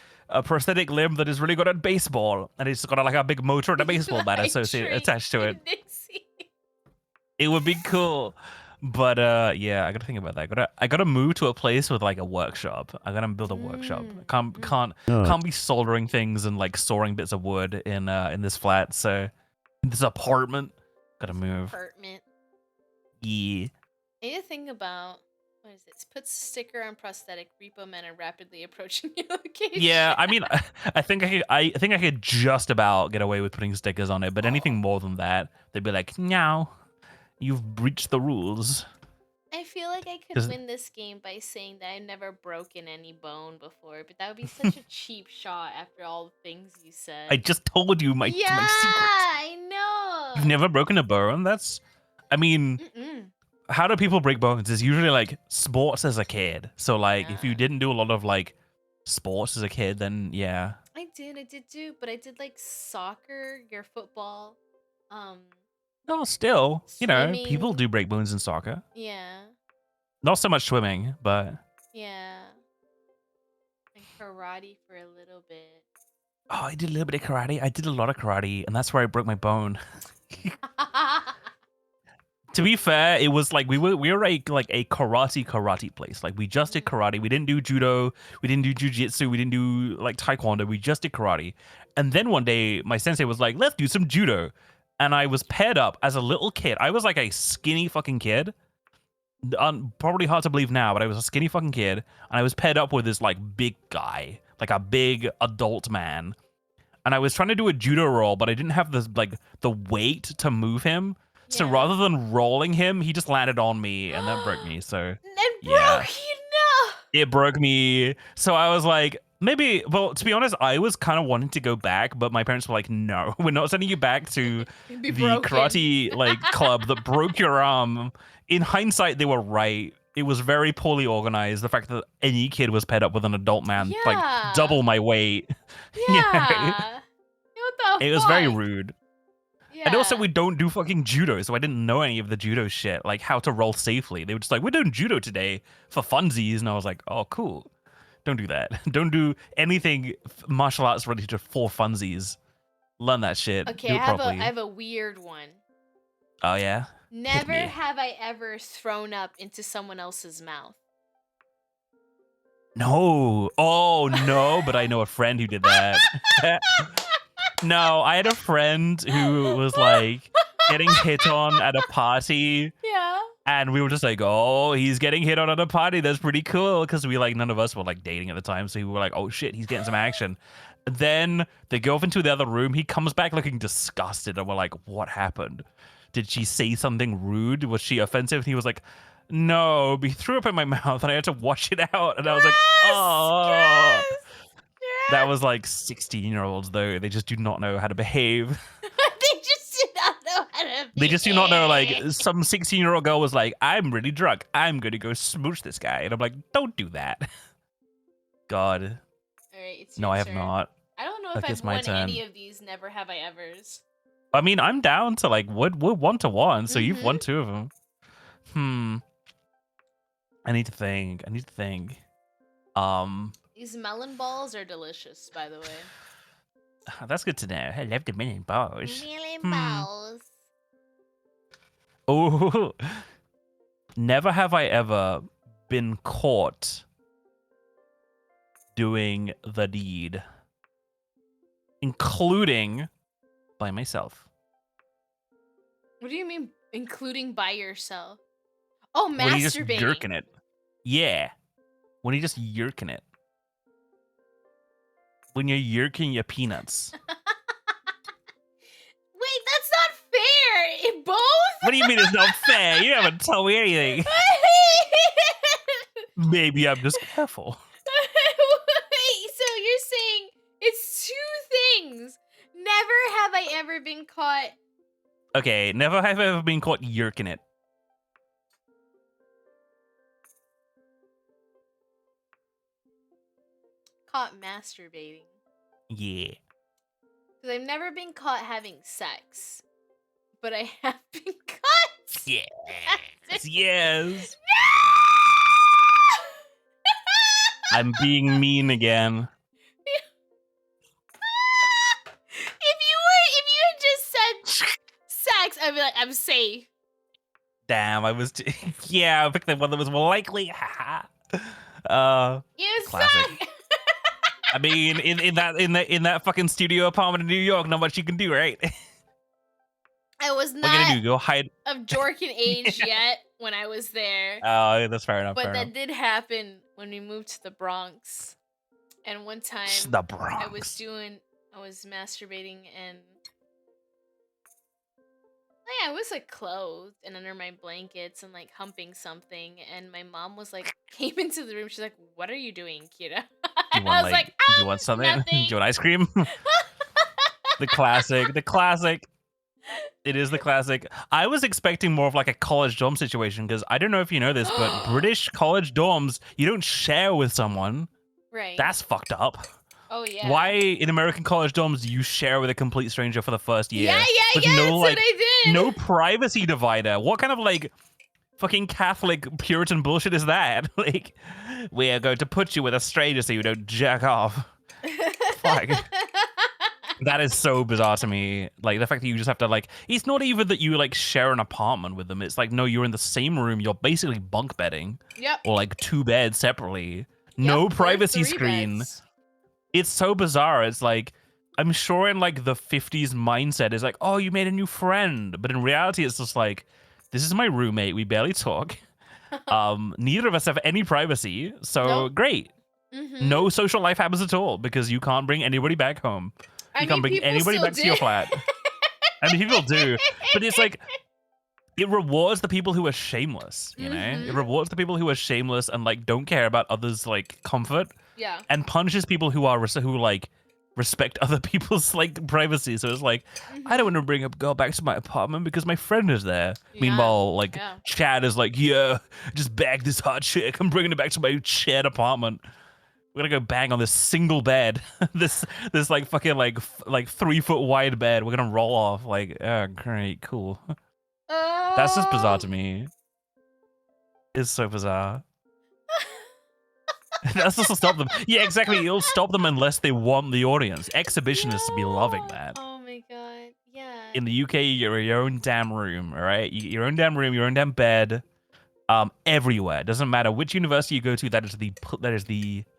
prosthetic limb that is really good at baseball, and it's got like a big motor and a baseball bat Like associated Drake attached to it. and Nixie. It would be cool. But yeah, I gotta think about that. I gotta move to a place with like a workshop. I gotta build a workshop. Can't be soldering things and like sawing bits of wood in this flat. So this apartment, gotta move. Apartment. Yeah. I need to think about what is it? Put sticker on prosthetic. Repo men are rapidly approaching your location. Yeah, I mean, I think I could just about get away with putting stickers on it, but anything more than that, they'd be like, "No, you've breached the rules." I feel like I could Does- win this game by saying that I've never broken any bone before, but that would be such a cheap shot after all the things you said. I just told you my yeah, my secret. I know. You've never broken a bone? That's, I mean, Mm-mm. how do people break bones? It's usually like sports as a kid. So like, if you Yeah. didn't do a lot of like sports as a kid, then yeah. I did too, but I did like soccer, your football. No, still, you know, people Swimming. do break bones in soccer. Yeah, Not so much swimming, but yeah. And karate for a little bit. oh, I did a little bit of karate. I did a lot of karate, and that's where I broke my bone. To be fair, it was like we were like a karate place. Like we just did karate. We didn't do judo. We didn't do jujitsu. We didn't do like taekwondo. We just did karate. And then one day, my sensei was like, "Let's do some judo." And I was paired up as a little kid. I was like a skinny fucking kid. Probably hard to believe now, but I was a skinny fucking kid, and I was paired up with this like big guy, like a big adult man. And I was trying to do a judo roll, but I didn't have this like the weight to move him. So Yeah. rather than rolling him, he just landed on me, and that broke me. So And Yeah. broke you, no. it broke me. So I was like, maybe. Well, to be honest, I was kind of wanting to go back, but my parents were like, "No, we're not sending you back to You'd be the broken. karate like club that broke your arm." In hindsight, they were right. It was very poorly organized. The fact that any kid was paired up with an adult man, Yeah. like double my weight, Yeah. What the it was very fuck? rude. Yeah. And also, we don't do fucking judo, so I didn't know any of the judo shit, like how to roll safely. They were just like, "We're doing judo today for funsies," and I was like, "Oh, cool." Don't do that. Don't do anything martial arts related for funsies. Learn that shit. Okay, do I it have properly. a I have a weird one. Oh yeah. Never me. have I ever thrown up into someone else's mouth. No. Oh no, but I know a friend who did that. No, I had a friend who was like getting hit on at a party, Yeah. and we were just like, "Oh, he's getting hit on at a party. That's pretty cool." Because we like none of us were like dating at the time, so we were like, "Oh shit, he's getting some action." Then they go off into the other room. He comes back looking disgusted, and we're like, "What happened? Did she say something rude? Was she offensive?" And he was like, "No, but he threw up in my mouth, and I had to wash it out." And I was like, "Oh." That was like 16-year-olds though. They just do not know how to behave. They just do not know how to. They just do not know. Like behave. some 16-year-old girl was like, "I'm really drunk. I'm gonna go smooch this guy," and I'm like, "Don't do that." God, All right, it's no, your I have turn. not. I don't know I if guess I've my won turn. any of these. Never have I ever's. I mean, I'm down to like we're 1-1, so you've won Mhm. 2 of them. I need to think. These melon balls are delicious, by the way. That's good to know. I love the melon balls. Melon Hmm. balls. Oh, never have I ever been caught doing the deed, including by myself. What do you mean, including by yourself? Oh, When you just masturbating. yerking it. Yeah. When you just yerking it. When you're yerking your peanuts. Wait, that's not fair. It both. What do you mean it's not fair? You haven't told me anything. Maybe I'm just careful. Wait, so you're saying it's 2 things. Never have I ever been caught. Okay, never have I ever been caught yerking it. Caught masturbating. Yeah. Because I've never been caught having sex. But I have been caught. Yes. Yes. I'm being mean again. If you had just said sex, I'd be like, I'm safe. Damn, I was. Yeah, I picked the one that was more likely. You Classic. suck. I mean, in that fucking studio apartment in New York, not much you can do, right? I was What are you gonna do? not Go hide? of Jorkin age yet when I was there. Oh, that's fair enough. But fair that enough. did happen when we moved to the Bronx. And one time The Bronx. I was masturbating and I was like clothed and under my blankets and like humping something, and my mom was like came into the room. She's like, "What are you doing, Kira?" Do And you I want was like? like, Do you want something? Do nothing. you want ice cream? The classic. The classic. It is the classic. I was expecting more of like a college dorm situation because I don't know if you know this, but British college dorms, you don't share with someone. Right. That's fucked up. Oh yeah. Why in American college dorms do you share with a complete stranger for the first year? Yeah, With that's no like what I did. no privacy divider. What kind of like fucking Catholic Puritan bullshit is that? Like, we are going to put you with a stranger so you don't jack off. Fuck. That is so bizarre to me. Like the fact that you just have to like, it's not even that you like share an apartment with them. It's like, no, you're in the same room. You're basically bunk bedding Yep. or like 2 beds separately. No Yep, or privacy 3 screen. beds. It's so bizarre. It's like, I'm sure in like the 50s mindset is like, oh, you made a new friend. But in reality, it's just like, this is my roommate. We barely talk. Neither of us have any privacy. So Nope. great. Mhm. No social life happens at all because you can't bring anybody back home. You can't bring people anybody still back to your do. flat. I mean, people do. But it's like, it rewards the people who are shameless, you know? It Mhm. rewards the people who are shameless and like don't care about others' like comfort, Yeah. and punishes people who are who like respect other people's like privacy. So it's like, I don't want to bring a girl back to my apartment because my friend is there. Yeah, Meanwhile, like yeah. Chad is like, yeah, just bag this hot chick. I'm bringing it back to my shared apartment. We're gonna go bang on this single bed, this like fucking like 3 foot wide bed. We're gonna roll off like, oh great, cool. That's just bizarre to me. It's so bizarre. That's just to stop them. Yeah, exactly. It'll stop them unless they want the audience. Exhibitionists be loving Yeah. that. Oh my god. Yeah. In the UK, you're in your own damn room, all right? You get your own damn room, your own damn bed, everywhere. Doesn't matter which university you go to. That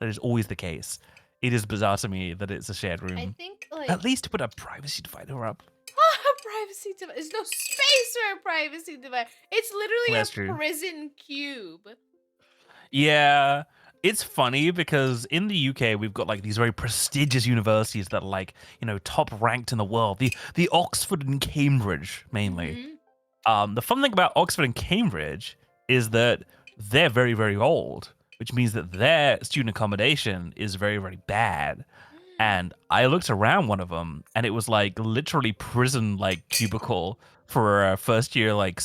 is always the case. It is bizarre to me that it's a shared I room. think like At least put a privacy divider up. a privacy device. There's no space for a privacy device. It's literally That's a true. prison cube. Yeah. It's funny because in the UK we've got like these very prestigious universities that are like, top ranked in the world. The Oxford and Cambridge mainly. Mhm. The fun thing about Oxford and Cambridge is that they're very, very old, which means that their student accommodation is very, very bad. And I looked around one of them, and it was like literally prison like cubicle for a first year like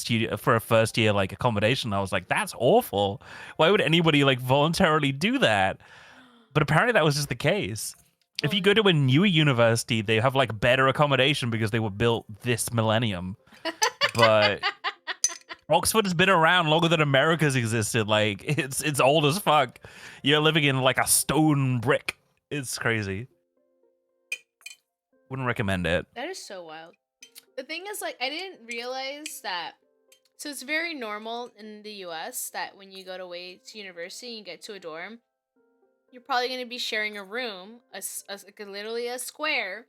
accommodation. I was like, that's awful. Why would anybody like voluntarily do that? But apparently that was just the case. If Oh, you go to a newer university, they have like better accommodation because they were built this millennium. But Oxford has been around longer than America's existed. Like it's old as fuck. You're living in like a stone brick. It's crazy. Wouldn't recommend it. That is so wild. The thing is, like, I didn't realize that. So it's very normal in the U.S. that when you go to university and you get to a dorm, you're probably going to be sharing a room, like literally a square,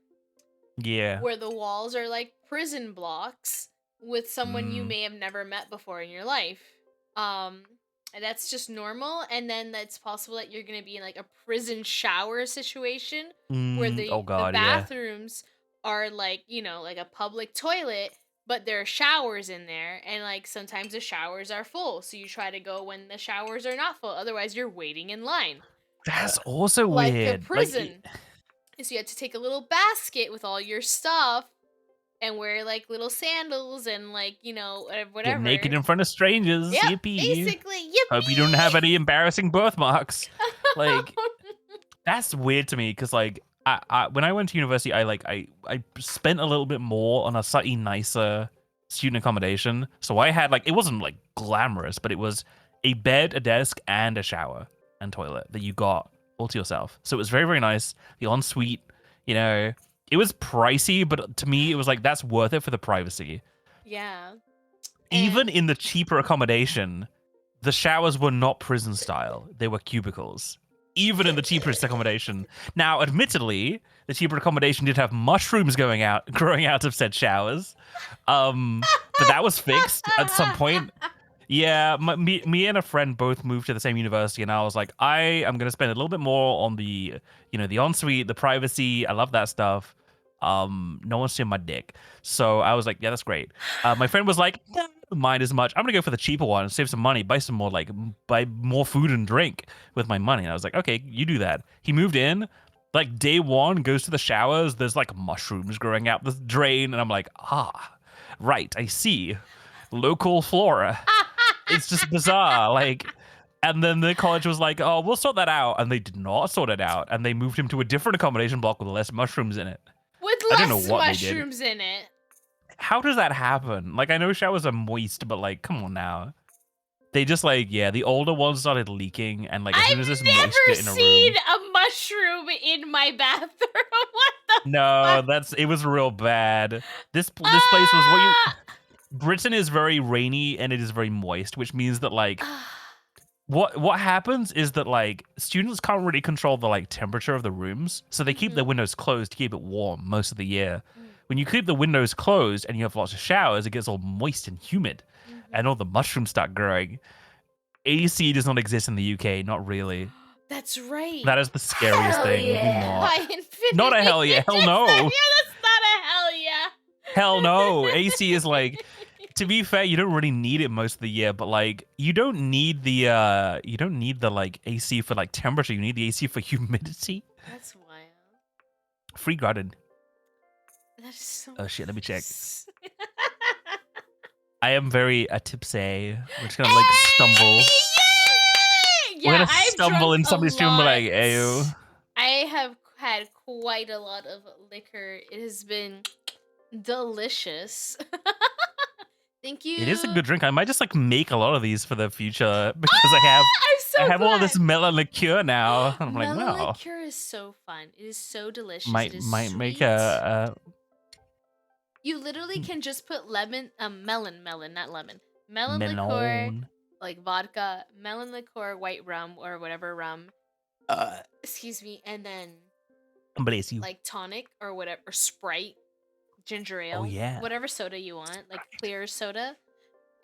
Yeah. where the walls are like prison blocks with someone you Mm. may have never met before in your life. And that's just normal. And then it's possible that you're going to be in like a prison shower situation where Oh god, the yeah. bathrooms are like, like a public toilet, but there are showers in there, and like sometimes the showers are full, so you try to go when the showers are not full, otherwise you're waiting in line That's also like weird. a prison. So you had to take a little basket with all your stuff and wear like little sandals and like whatever. Get naked in front of strangers. Yep, Yippee. basically. Yippee. Hope you don't have any embarrassing birthmarks. Like, that's weird to me because like I when I went to university, I spent a little bit more on a slightly nicer student accommodation. So I had like, it wasn't like glamorous, but it was a bed, a desk, and a shower and toilet that you got all to yourself. So it was very, very nice. The ensuite, it was pricey, but to me it was like, that's worth it for the privacy. Yeah. Even And- in the cheaper accommodation, the showers were not prison style. They were cubicles. Even in the cheapest accommodation. Now, admittedly, the cheaper accommodation did have mushrooms growing out of said showers. But that was fixed at some point. Yeah, me and a friend both moved to the same university, and I was like, I am going to spend a little bit more on the, the ensuite, the privacy. I love that stuff. No one's seeing my dick. So I was like, yeah, that's great. My friend was like, nah, don't mind as much. I'm gonna go for the cheaper one, save some money, buy more food and drink with my money. And I was like, okay, you do that. He moved in, like day one, goes to the showers. There's like mushrooms growing out the drain, and I'm like, right, I see. Local flora. It's just bizarre, like. And then the college was like, oh, we'll sort that out. And they did not sort it out. And they moved him to a different accommodation block with less mushrooms in it. With I don't know less what they did. mushrooms in it. How does that happen? Like, I know showers are moist, but like, come on now. They just like, yeah, the older ones started leaking, and like as soon as I've there's never moisture in a seen room. a mushroom in my bathroom. What the No, it was real bad. This place was what you. Britain is very rainy and it is very moist, which means that like what happens is that like students can't really control the like temperature of the rooms, so they keep their windows closed to keep it warm most of the year. When you keep the windows closed and you have lots of showers, it gets all moist and humid, and all the mushrooms start growing. AC does not exist in the UK, not really. That's right. That is the scariest Hell thing. yeah. Not. High infinity. Not a hell yeah, hell no. Yeah, that's not a hell yeah. Hell no. AC is like, to be fair, you don't really need it most of the year, but like you don't need the like AC for like temperature. You need the AC for humidity. That's wild. Free garden. That is so. Oh shit, let me check. nice. I am very tipsy. We're just gonna like stumble. Yeah, We're gonna I've stumble drunk in somebody's a room and be like, lot. ayo. I have had quite a lot of liquor. It has been delicious. Thank you. It is a good drink. I might just like make a lot of these for the future because I I'm so have all glad. this melon liqueur now. I'm like, Melon wow. liqueur is so fun. It is so delicious. It Might is might make sweet. a You literally can just put melon, not lemon. Melon liqueur, melon. like vodka, melon liqueur, white rum or whatever rum. Excuse me, and then Bless you. like tonic or whatever, or Sprite, ginger ale, Oh, yeah. whatever soda you want, like clear soda,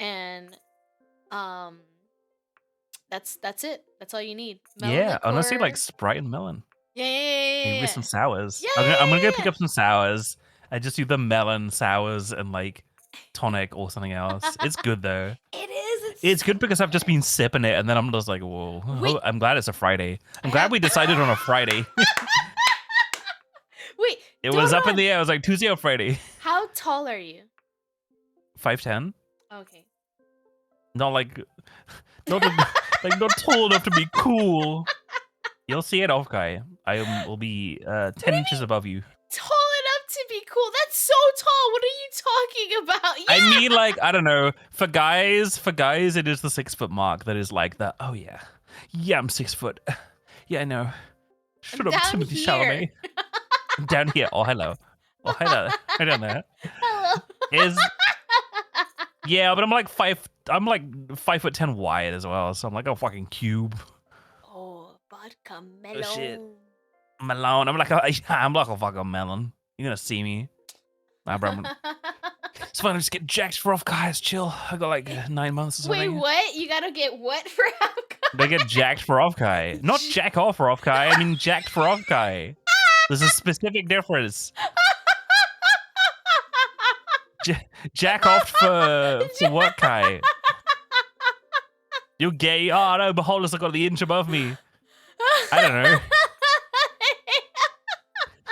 and that's it. That's all you need. Melon Yeah, honestly, like liqueur. Sprite and melon. Yeah. Maybe with some sours. Yeah, I'm gonna go yeah, pick yeah. up some sours. I just do the melon sours and like tonic or something else. It's good though. It is. It's so good because I've just been sipping it and then I'm just like, whoa. Wait. I'm glad it's a Friday. I'm I glad have- we decided on a Friday. Wait, It was up in Doran, the air. I was like Tuesday or Friday. How tall are you? 5'10". Okay. Not like not like not tall enough to be cool. You'll see it off, guy. Will be 10 inches above you. Tall enough to be cool. That's so tall. What are you talking about? I Yeah. mean, like, I don't know. For guys, it is the 6 foot mark that is like the, oh yeah. Yeah, I'm 6 foot. Yeah, I know. Shut up, down Timothy here. Chalamet. I'm down here. Oh, hello. Oh, hello. Right down there. Hello. Is yeah, but I'm like 5'10" wide as well, so I'm like a fucking cube. Oh, vodka melon. shit. Melon. I'm like a fucking melon. You're gonna see me. Nah, bro. It's fine. I just get jacked for off, guys. Chill. I got like 9 months or Wait, something. what? You gotta get what for Hapka? They get jacked for off guy. Not jack off for off guy. I mean jacked for off guy. There's a specific difference. Jack off for what guy? You're gay. Oh no, behold, I got the inch above me. I don't know.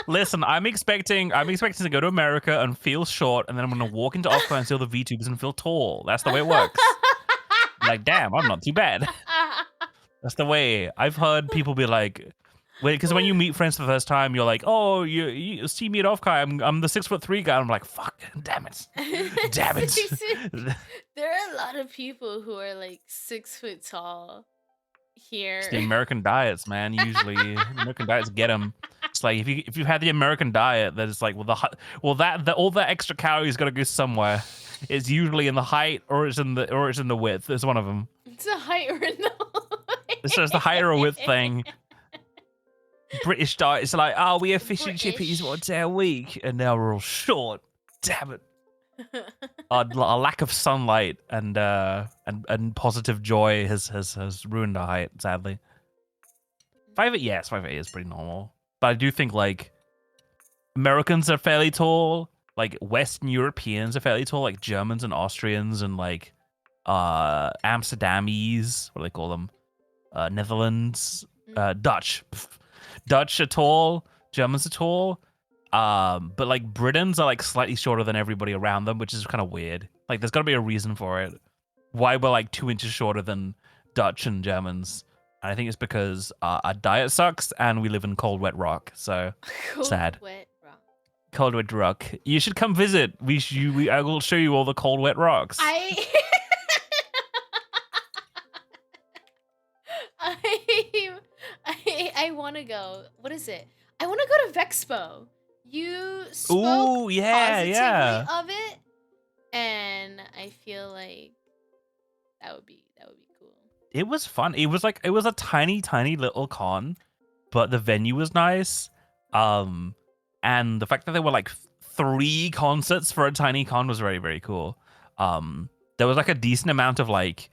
Listen, I'm expecting to go to America and feel short, and then I'm gonna walk into Off guy and steal the VTubers and feel tall. That's the way it works. Like, damn, I'm not too bad. That's the way. I've heard people be like, wait, because when you meet friends for the first time, you're like, oh, you see me at Offkai. I'm the 6'3" guy. I'm like, fuck, damn it. Damn it. There are a lot of people who are like 6 foot tall here. It's the American diets, man. Usually, American diets get them. It's like if you've had the American diet, that it's like, all that extra calories got to go somewhere. It's usually in the height or it's in the width. It's one of them. It's a height or no. It's just the height or width thing. British diet. It's like, oh, we have fish and chippies one day a week, and now we're all short. Damn it. A lack of sunlight and positive joy has ruined our height, sadly. 5'8", yes, 5'8" is pretty normal. But I do think like Americans are fairly tall, like Western Europeans are fairly tall, like Germans and Austrians and like Amsterdamies, what do they call them? Netherlands, Dutch. Dutch are tall, Germans are tall. But like Britons are like slightly shorter than everybody around them, which is kind of weird. Like there's got to be a reason for it. Why we're like 2 inches shorter than Dutch and Germans. And I think it's because our diet sucks and we live in cold, wet rock. So sad. Wet rock. Cold, wet rock. You should come visit. I will show you all the cold, wet rocks. I want to go. What is it? I want to go to Vexpo. You spoke Ooh, yeah, positively yeah. of it, and I feel like that would be cool. It was fun. It was a tiny, tiny little con, but the venue was nice. And the fact that there were like 3 concerts for a tiny con was very, very cool. There was like a decent amount of like,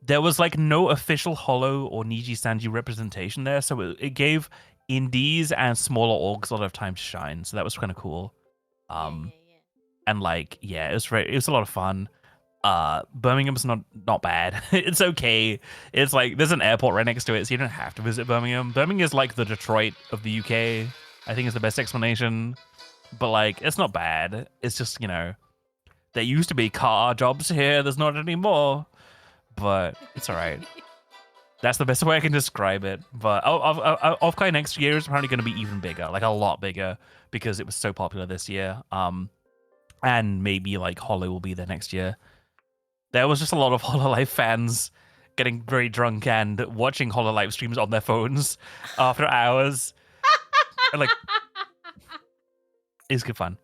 there was like no official Hollow or Niji Sanji representation there, so it gave indies and smaller orgs a lot of time to shine. So that was kind of cool. Yeah. And like, yeah, it was a lot of fun. Birmingham's not bad. It's okay. It's like there's an airport right next to it, so you don't have to visit Birmingham. Birmingham is like the Detroit of the UK. I think is the best explanation. But like, it's not bad. It's just, you know, there used to be car jobs here. There's not anymore. But it's all right. That's the best way I can describe it. But Offkai next year is apparently going to be even bigger, like a lot bigger, because it was so popular this year. I and maybe like Hollow will be there next year. There was just a lot of Hololive fans getting very drunk and watching Hololive streams on their phones after hours. And, like, it's good fun.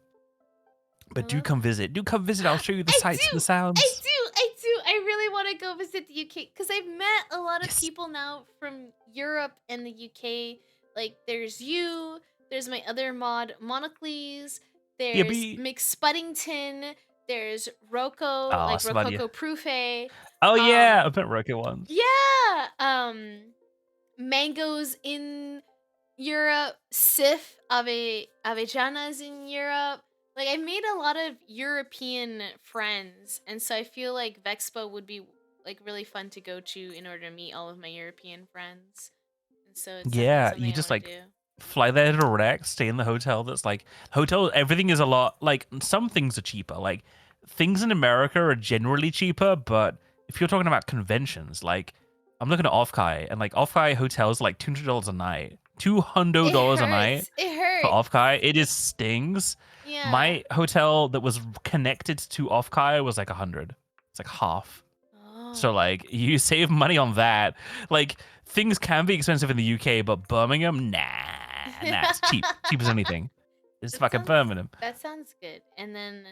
But do come visit. Do come visit. I'll show you the sights and the sounds. I do. I really want to go visit the UK because I've met a lot of people now from Europe and the UK. Like, there's you. There's my other mod, Monocles. There's Mick Spuddington. There's Rocco, like Smuddy. Rococo Prufe. Oh yeah, I bet Rocket once. Yeah. Mangoes in Europe. Sif Avejanas in Europe. Like, I've made a lot of European friends, and so I feel like Vexpo would be like really fun to go to in order to meet all of my European friends. And so it's something you I just wanna like do. fly there direct, stay in the hotel. That's like everything is a lot like some things are cheaper. Like things in America are generally cheaper, but if you're talking about conventions, like I'm looking at Offkai, and like Offkai hotels like $200 a night, $200 a night It hurts. for Offkai. It is stings. Yeah. My hotel that was connected to Offkai was like 100. It's like half. So Oh. like you save money on that. Like things can be expensive in the UK, but Birmingham, nah, it's cheap, cheap as anything. It's That fucking sounds- Birmingham. That sounds good. And then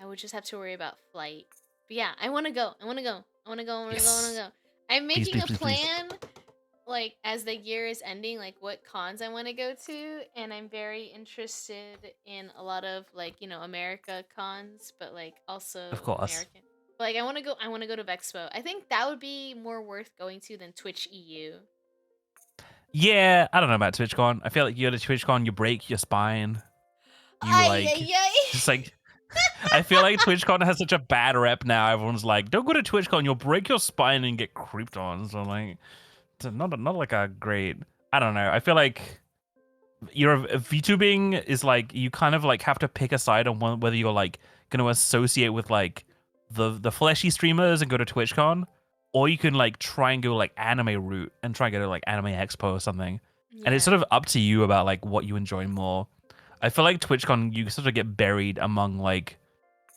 I would just have to worry about flight. But yeah, I want to go. I want to go. Yes. I'm Please, making please, a please, please. plan, like, as the year is ending, like, what cons I want to go to. And I'm very interested in a lot of, like, America cons, but, like, also Of course. American. But, like, I want to go to Vexpo. I think that would be more worth going to than Twitch EU. Yeah, I don't know about TwitchCon. I feel like you go to TwitchCon, you break your spine. You like just like I feel like TwitchCon has such a bad rep now. Everyone's like, "Don't go to TwitchCon, you'll break your spine and get creeped on." So like, it's not like a great. I don't know. I feel like VTubing is like you kind of like have to pick a side on whether you're like going to associate with like the fleshy streamers and go to TwitchCon, or you can like try and go like anime route and try and go to like Anime Expo or something. And it's sort of up to you about like what you enjoy more. I feel like TwitchCon, you sort of get buried among like,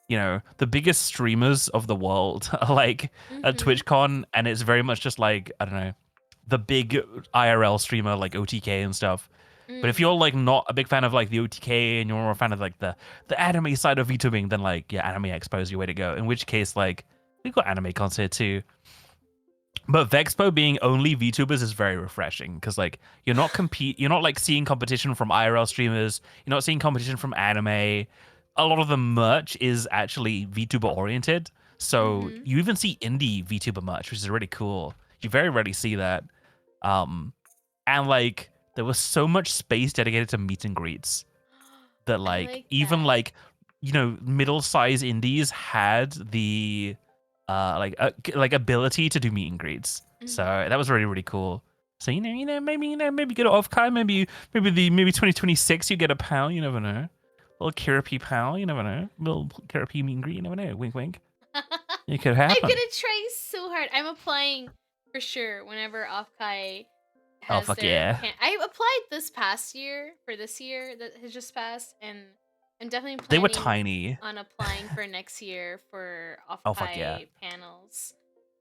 the biggest streamers of the world are like at Mhm. TwitchCon, and it's very much just like, I don't know, the big IRL streamer like OTK and stuff. But if Mm. you're like not a big fan of like the OTK and you're more a fan of like the anime side of VTubing, then like Anime Expo is your way to go. In which case, like we've got anime cons here too. But Vexpo being only VTubers is very refreshing because like you're not like seeing competition from IRL streamers, you're not seeing competition from anime. A lot of the merch is actually VTuber oriented. So Mhm. you even see indie VTuber merch, which is really cool. You very rarely see that. And like there was so much space dedicated to meet and greets that like even that. like middle-sized indies had the like ability to do meet and greets. So Mhm. that was really, really cool. So maybe go to Offkai, maybe 2026 you get a pal, you never know. Little Kirapi pal, you never know. Little Kirapi meet and greet, you never know. Wink wink. It could I'm happen. gonna try so hard. I'm applying for sure whenever Offkai has fuck their yeah. I applied this past year for this year that has just passed, and I'm definitely They were planning tiny. on applying for next year for Offkai Oh, fuck yeah. panels.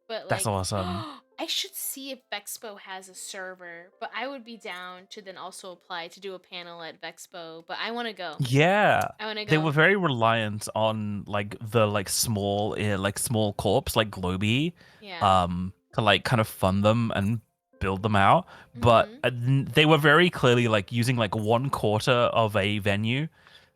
But That's like, awesome. I should see if Vexpo has a server, but I would be down to then also apply to do a panel at Vexpo. But I want to go. Yeah. I want to go. They were very reliant on like the small corps like Globy Yeah. to like kind of fund them and build them out, but Mhm. they were very clearly like using like 1/4 of a venue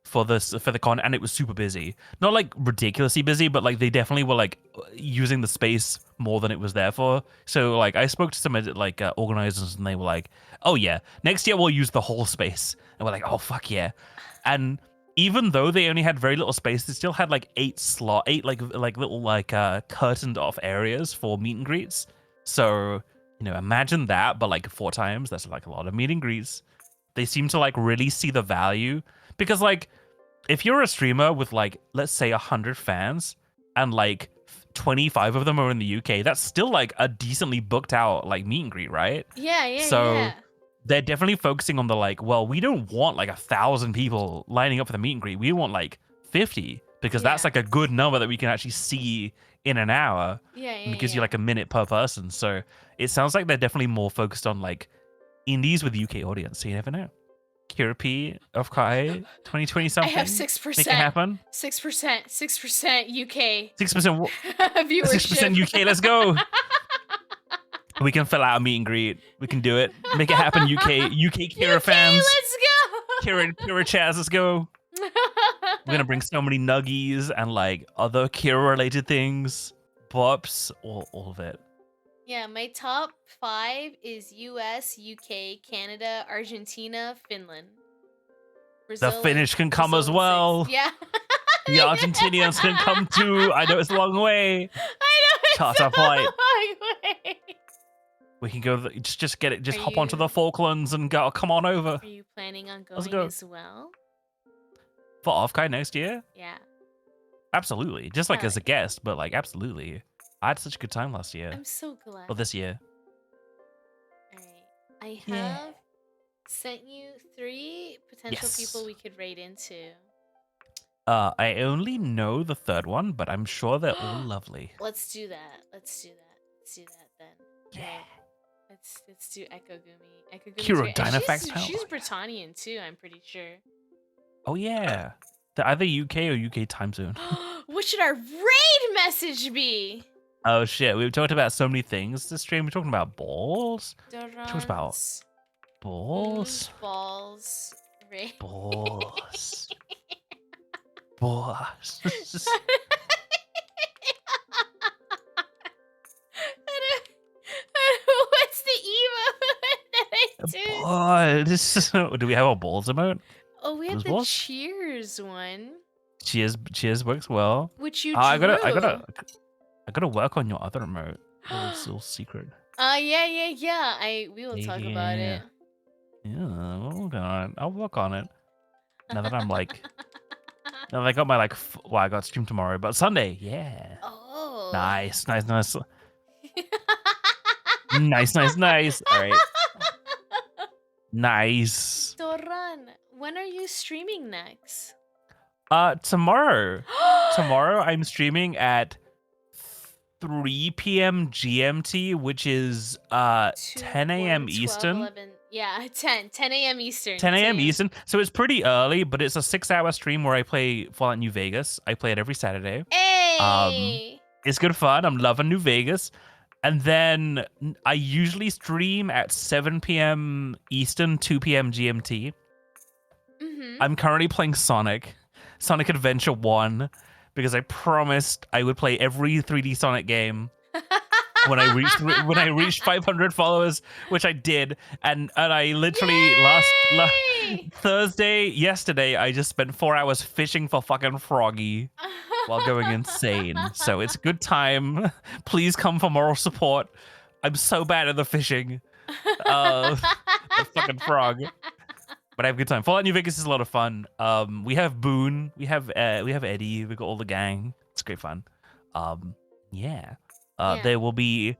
for the con, and it was super busy. Not like ridiculously busy, but like they definitely were like using the space more than it was there for. So like I spoke to some like organizers, and they were like, "Oh yeah, next year we'll use the whole space," and we're like, "Oh fuck yeah!" And even though they only had very little space, they still had like eight like little like curtained off areas for meet and greets. So imagine that, but like 4 times. That's like a lot of meet and greets. They seem to like really see the value, because like if you're a streamer with like let's say 100 fans and like 25 of them are in the UK, that's still like a decently booked out like meet and greet, right? Yeah. So they're definitely focusing on the like, well, we don't want like 1,000 people lining up for the meet and greet. We want like 50 because that's Yeah. like a good number that we can actually see in an hour. Yeah, And it gives you like a minute per person. So it sounds like they're definitely more focused on like indies with UK audience. So you never know. Kira P of Kai 2020 I something. have Make it 6%. happen. 6%. 6% UK 6%. viewership. 6% UK. Let's go. We can fill out a meet and greet. We can do it. Make it happen, UK Kira UK, fans. let's go. Kira Chaz, let's go. We're gonna bring so many nuggies and like other Kira related things, bops, all of it. Yeah, my top 5 is US, UK, Canada, Argentina, Finland. The Finnish can come as Brazil well. 6. Yeah. The Argentinians can come too. I know it's a long way. I know it's Charter a flight. long way. We can go. Just get it. Just Are hop onto you- the Falklands and go. Come on over Are you planning on Let's going go. as well? for Offkai next year. Yeah. Absolutely, just like Hell as a guest, but like absolutely. I had such a good time last year I'm so glad. or this year. Alright. I Yeah. have sent you 3 potential people Yes. we could raid into. I only know the third one, but I'm sure they're all lovely. Let's do that. Let's do that then. Yeah. Alright. Let's do Echo Gumi. Echo Gumi's Kira great. And Dynafax she's Power. Britannian too, I'm pretty sure. Oh yeah, they're either UK or UK time zone. What should our raid message be? Oh shit, we've talked about so many things this stream. We're talking about balls, about Durant's balls, balls. Raid. balls, balls. What's the emo that I do? Balls. Do we have a balls emote? Oh, we had Those the balls? cheers one, Cheers works well. which you I drew. gotta work on your other emote. Little secret. Yeah. We will talk about it. Yeah, I'll work on it. Now that I'm like, now that I got my I got stream tomorrow, but Sunday, yeah. Oh. Nice. Nice. All right. Nice. Doran, when are you streaming next? Tomorrow I'm streaming at 3 p.m. GMT, which is 10 a.m. 2, 1, 12, Eastern. 11. Yeah, 10 a.m. Eastern. 10 a.m. Eastern. So it's pretty early, but it's a 6-hour stream where I play Fallout New Vegas. I play it every Saturday. Hey. It's good fun. I'm loving New Vegas. And then I usually stream at 7 p.m. Eastern, 2 p.m. GMT. Mm-hmm. I'm currently playing Sonic Adventure 1, because I promised I would play every 3D Sonic game when I reached 500 followers, which I did. And I literally yesterday, I just spent 4 hours fishing for fucking Froggy while going insane. So it's a good time. Please come for moral support. I'm so bad at the fishing. The fucking frog. But I have a good time. Fallout New Vegas is a lot of fun. We have Boone, we have Eddie, we got all the gang. It's great fun. Yeah. There will be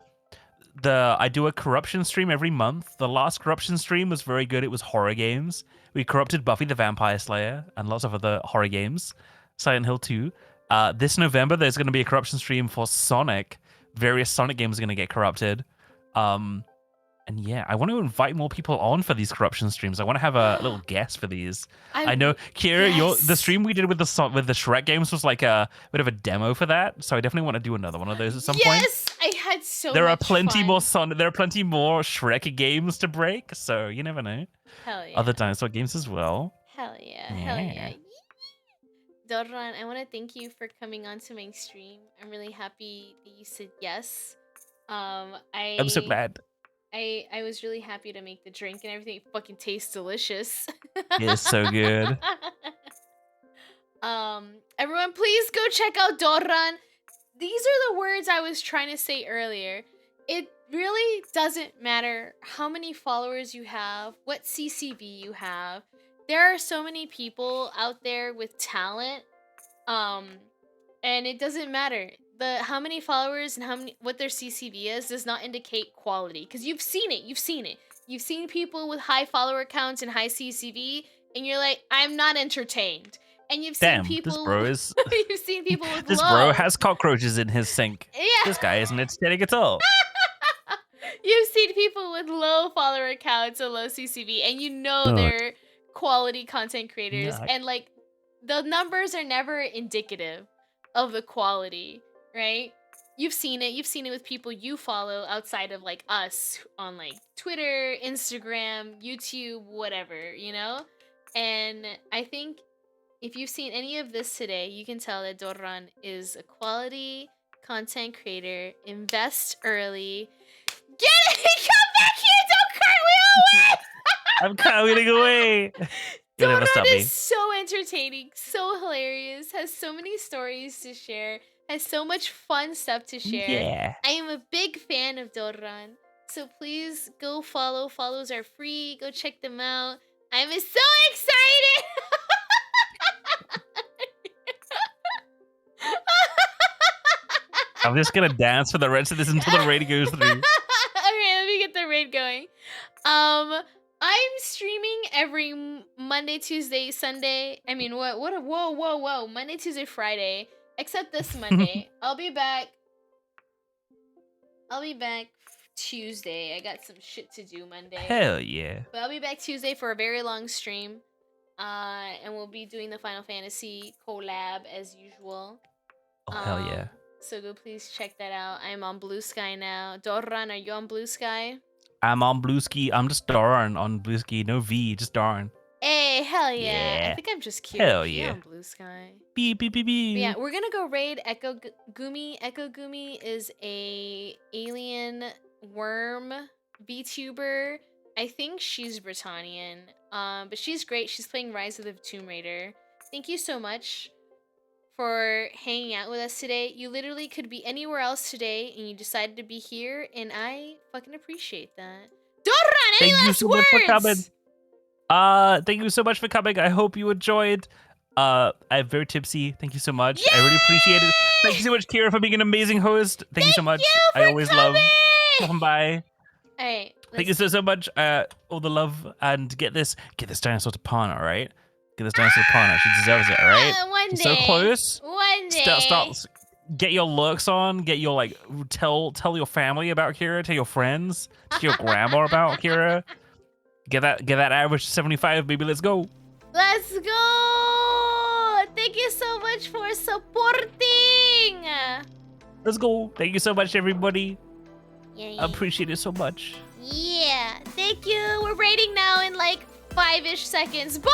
I do a corruption stream every month. The last corruption stream was very good. It was horror games. We corrupted Buffy the Vampire Slayer and lots of other horror games. Silent Hill 2. This November, there's going to be a corruption stream for Sonic. Various Sonic games are going to get corrupted. And yeah, I want to invite more people on for these corruption streams. I want to have a little guest for these. I know, Kira, the stream we did with the Shrek games was like a bit of a demo for that. So I definitely want to do another one of those at some point. Yes, I had so There are much plenty fun. There are plenty more Shrek games to break. So you never know. Hell yeah. Other dinosaur games as well. Hell yeah. Yeah. Doran, I want to thank you for coming onto my stream. I'm really happy that you said yes. I'm so glad. I was really happy to make the drink and everything. It fucking tastes delicious. It's so good. Everyone, please go check out Doran. These are the words I was trying to say earlier. It really doesn't matter how many followers you have, what CCV you have. There are so many people out there with talent, and it doesn't matter how many followers and what their CCV is does not indicate quality, because you've seen it. You've seen people with high follower counts and high CCV, and you're like, I'm not entertained. And you've seen Damn, people. this bro is. You've seen people with This low. bro has cockroaches in his sink. Yeah. This guy isn't entertaining at all. You've seen people with low follower counts or low CCV, and you know Ugh. they're quality content creators. Yeah, And like the numbers are never indicative of the quality, right? You've seen it. You've seen it with people you follow outside of like us on like Twitter, Instagram, YouTube, whatever, you know? And I think if you've seen any of this today, you can tell that Dorran is a quality content creator. Invest early. Get it! Come back here! Don't cartwheel away! I'm cartwheeling away. You'll never stop Dorran me. is so entertaining, so hilarious, has so many stories to share, has so much fun stuff to share. Yeah. I am a big fan of Dorran, so please go follow. Follows are free. Go check them out. I'm so excited! I'm just gonna dance for the rest of this until the raid goes through. Okay, let me get the raid going. I'm streaming every Monday, Tuesday, Sunday. I mean, whoa. Monday, Tuesday, Friday. Except this Monday. I'll be back Tuesday. I got some shit to do Monday. Hell yeah. But I'll be back Tuesday for a very long stream. And we'll be doing the Final Fantasy collab as usual. Oh, hell yeah. So go please check that out. I'm on Blue Sky now. Dorran, are you on Blue Sky? I'm on Bluesky. I'm just Darn on Bluesky. No V, just Darn. Hey, hell yeah. I Yeah. think I'm just cute. Hell You're yeah. on Blue Sky. Beep, beep, beep, beep. But yeah, we're gonna go raid Echo Gumi. Echo Gumi is a alien worm VTuber. I think she's Britannian. But she's great. She's playing Rise of the Tomb Raider. Thank you so much for hanging out with us today. You literally could be anywhere else today, and you decided to be here, and I fucking appreciate that. Dorran, any Thank you last so much for coming. words? Thank you so much for coming. I hope you enjoyed. I'm very tipsy. Thank you so much. I really appreciate it. Thank you so much, Kira, for being an amazing host. Thank you so much. I always love coming by. All right. Thank you so much. All the love, and get this dinosaur to Pana, all right? Get this dinosaur to Pana. She deserves it, all right? One day. So close. One day. Start. Get your looks on. Get your like. Tell your family about Kira. Tell your friends. Tell your grandma about Kira. Get that average 75, baby. Let's go. Let's go. Thank you so much for supporting. Let's go. Thank you so much, everybody. Yeah. I appreciate it so much. Yeah. Thank you. We're raiding now in like 5-ish seconds. Bye.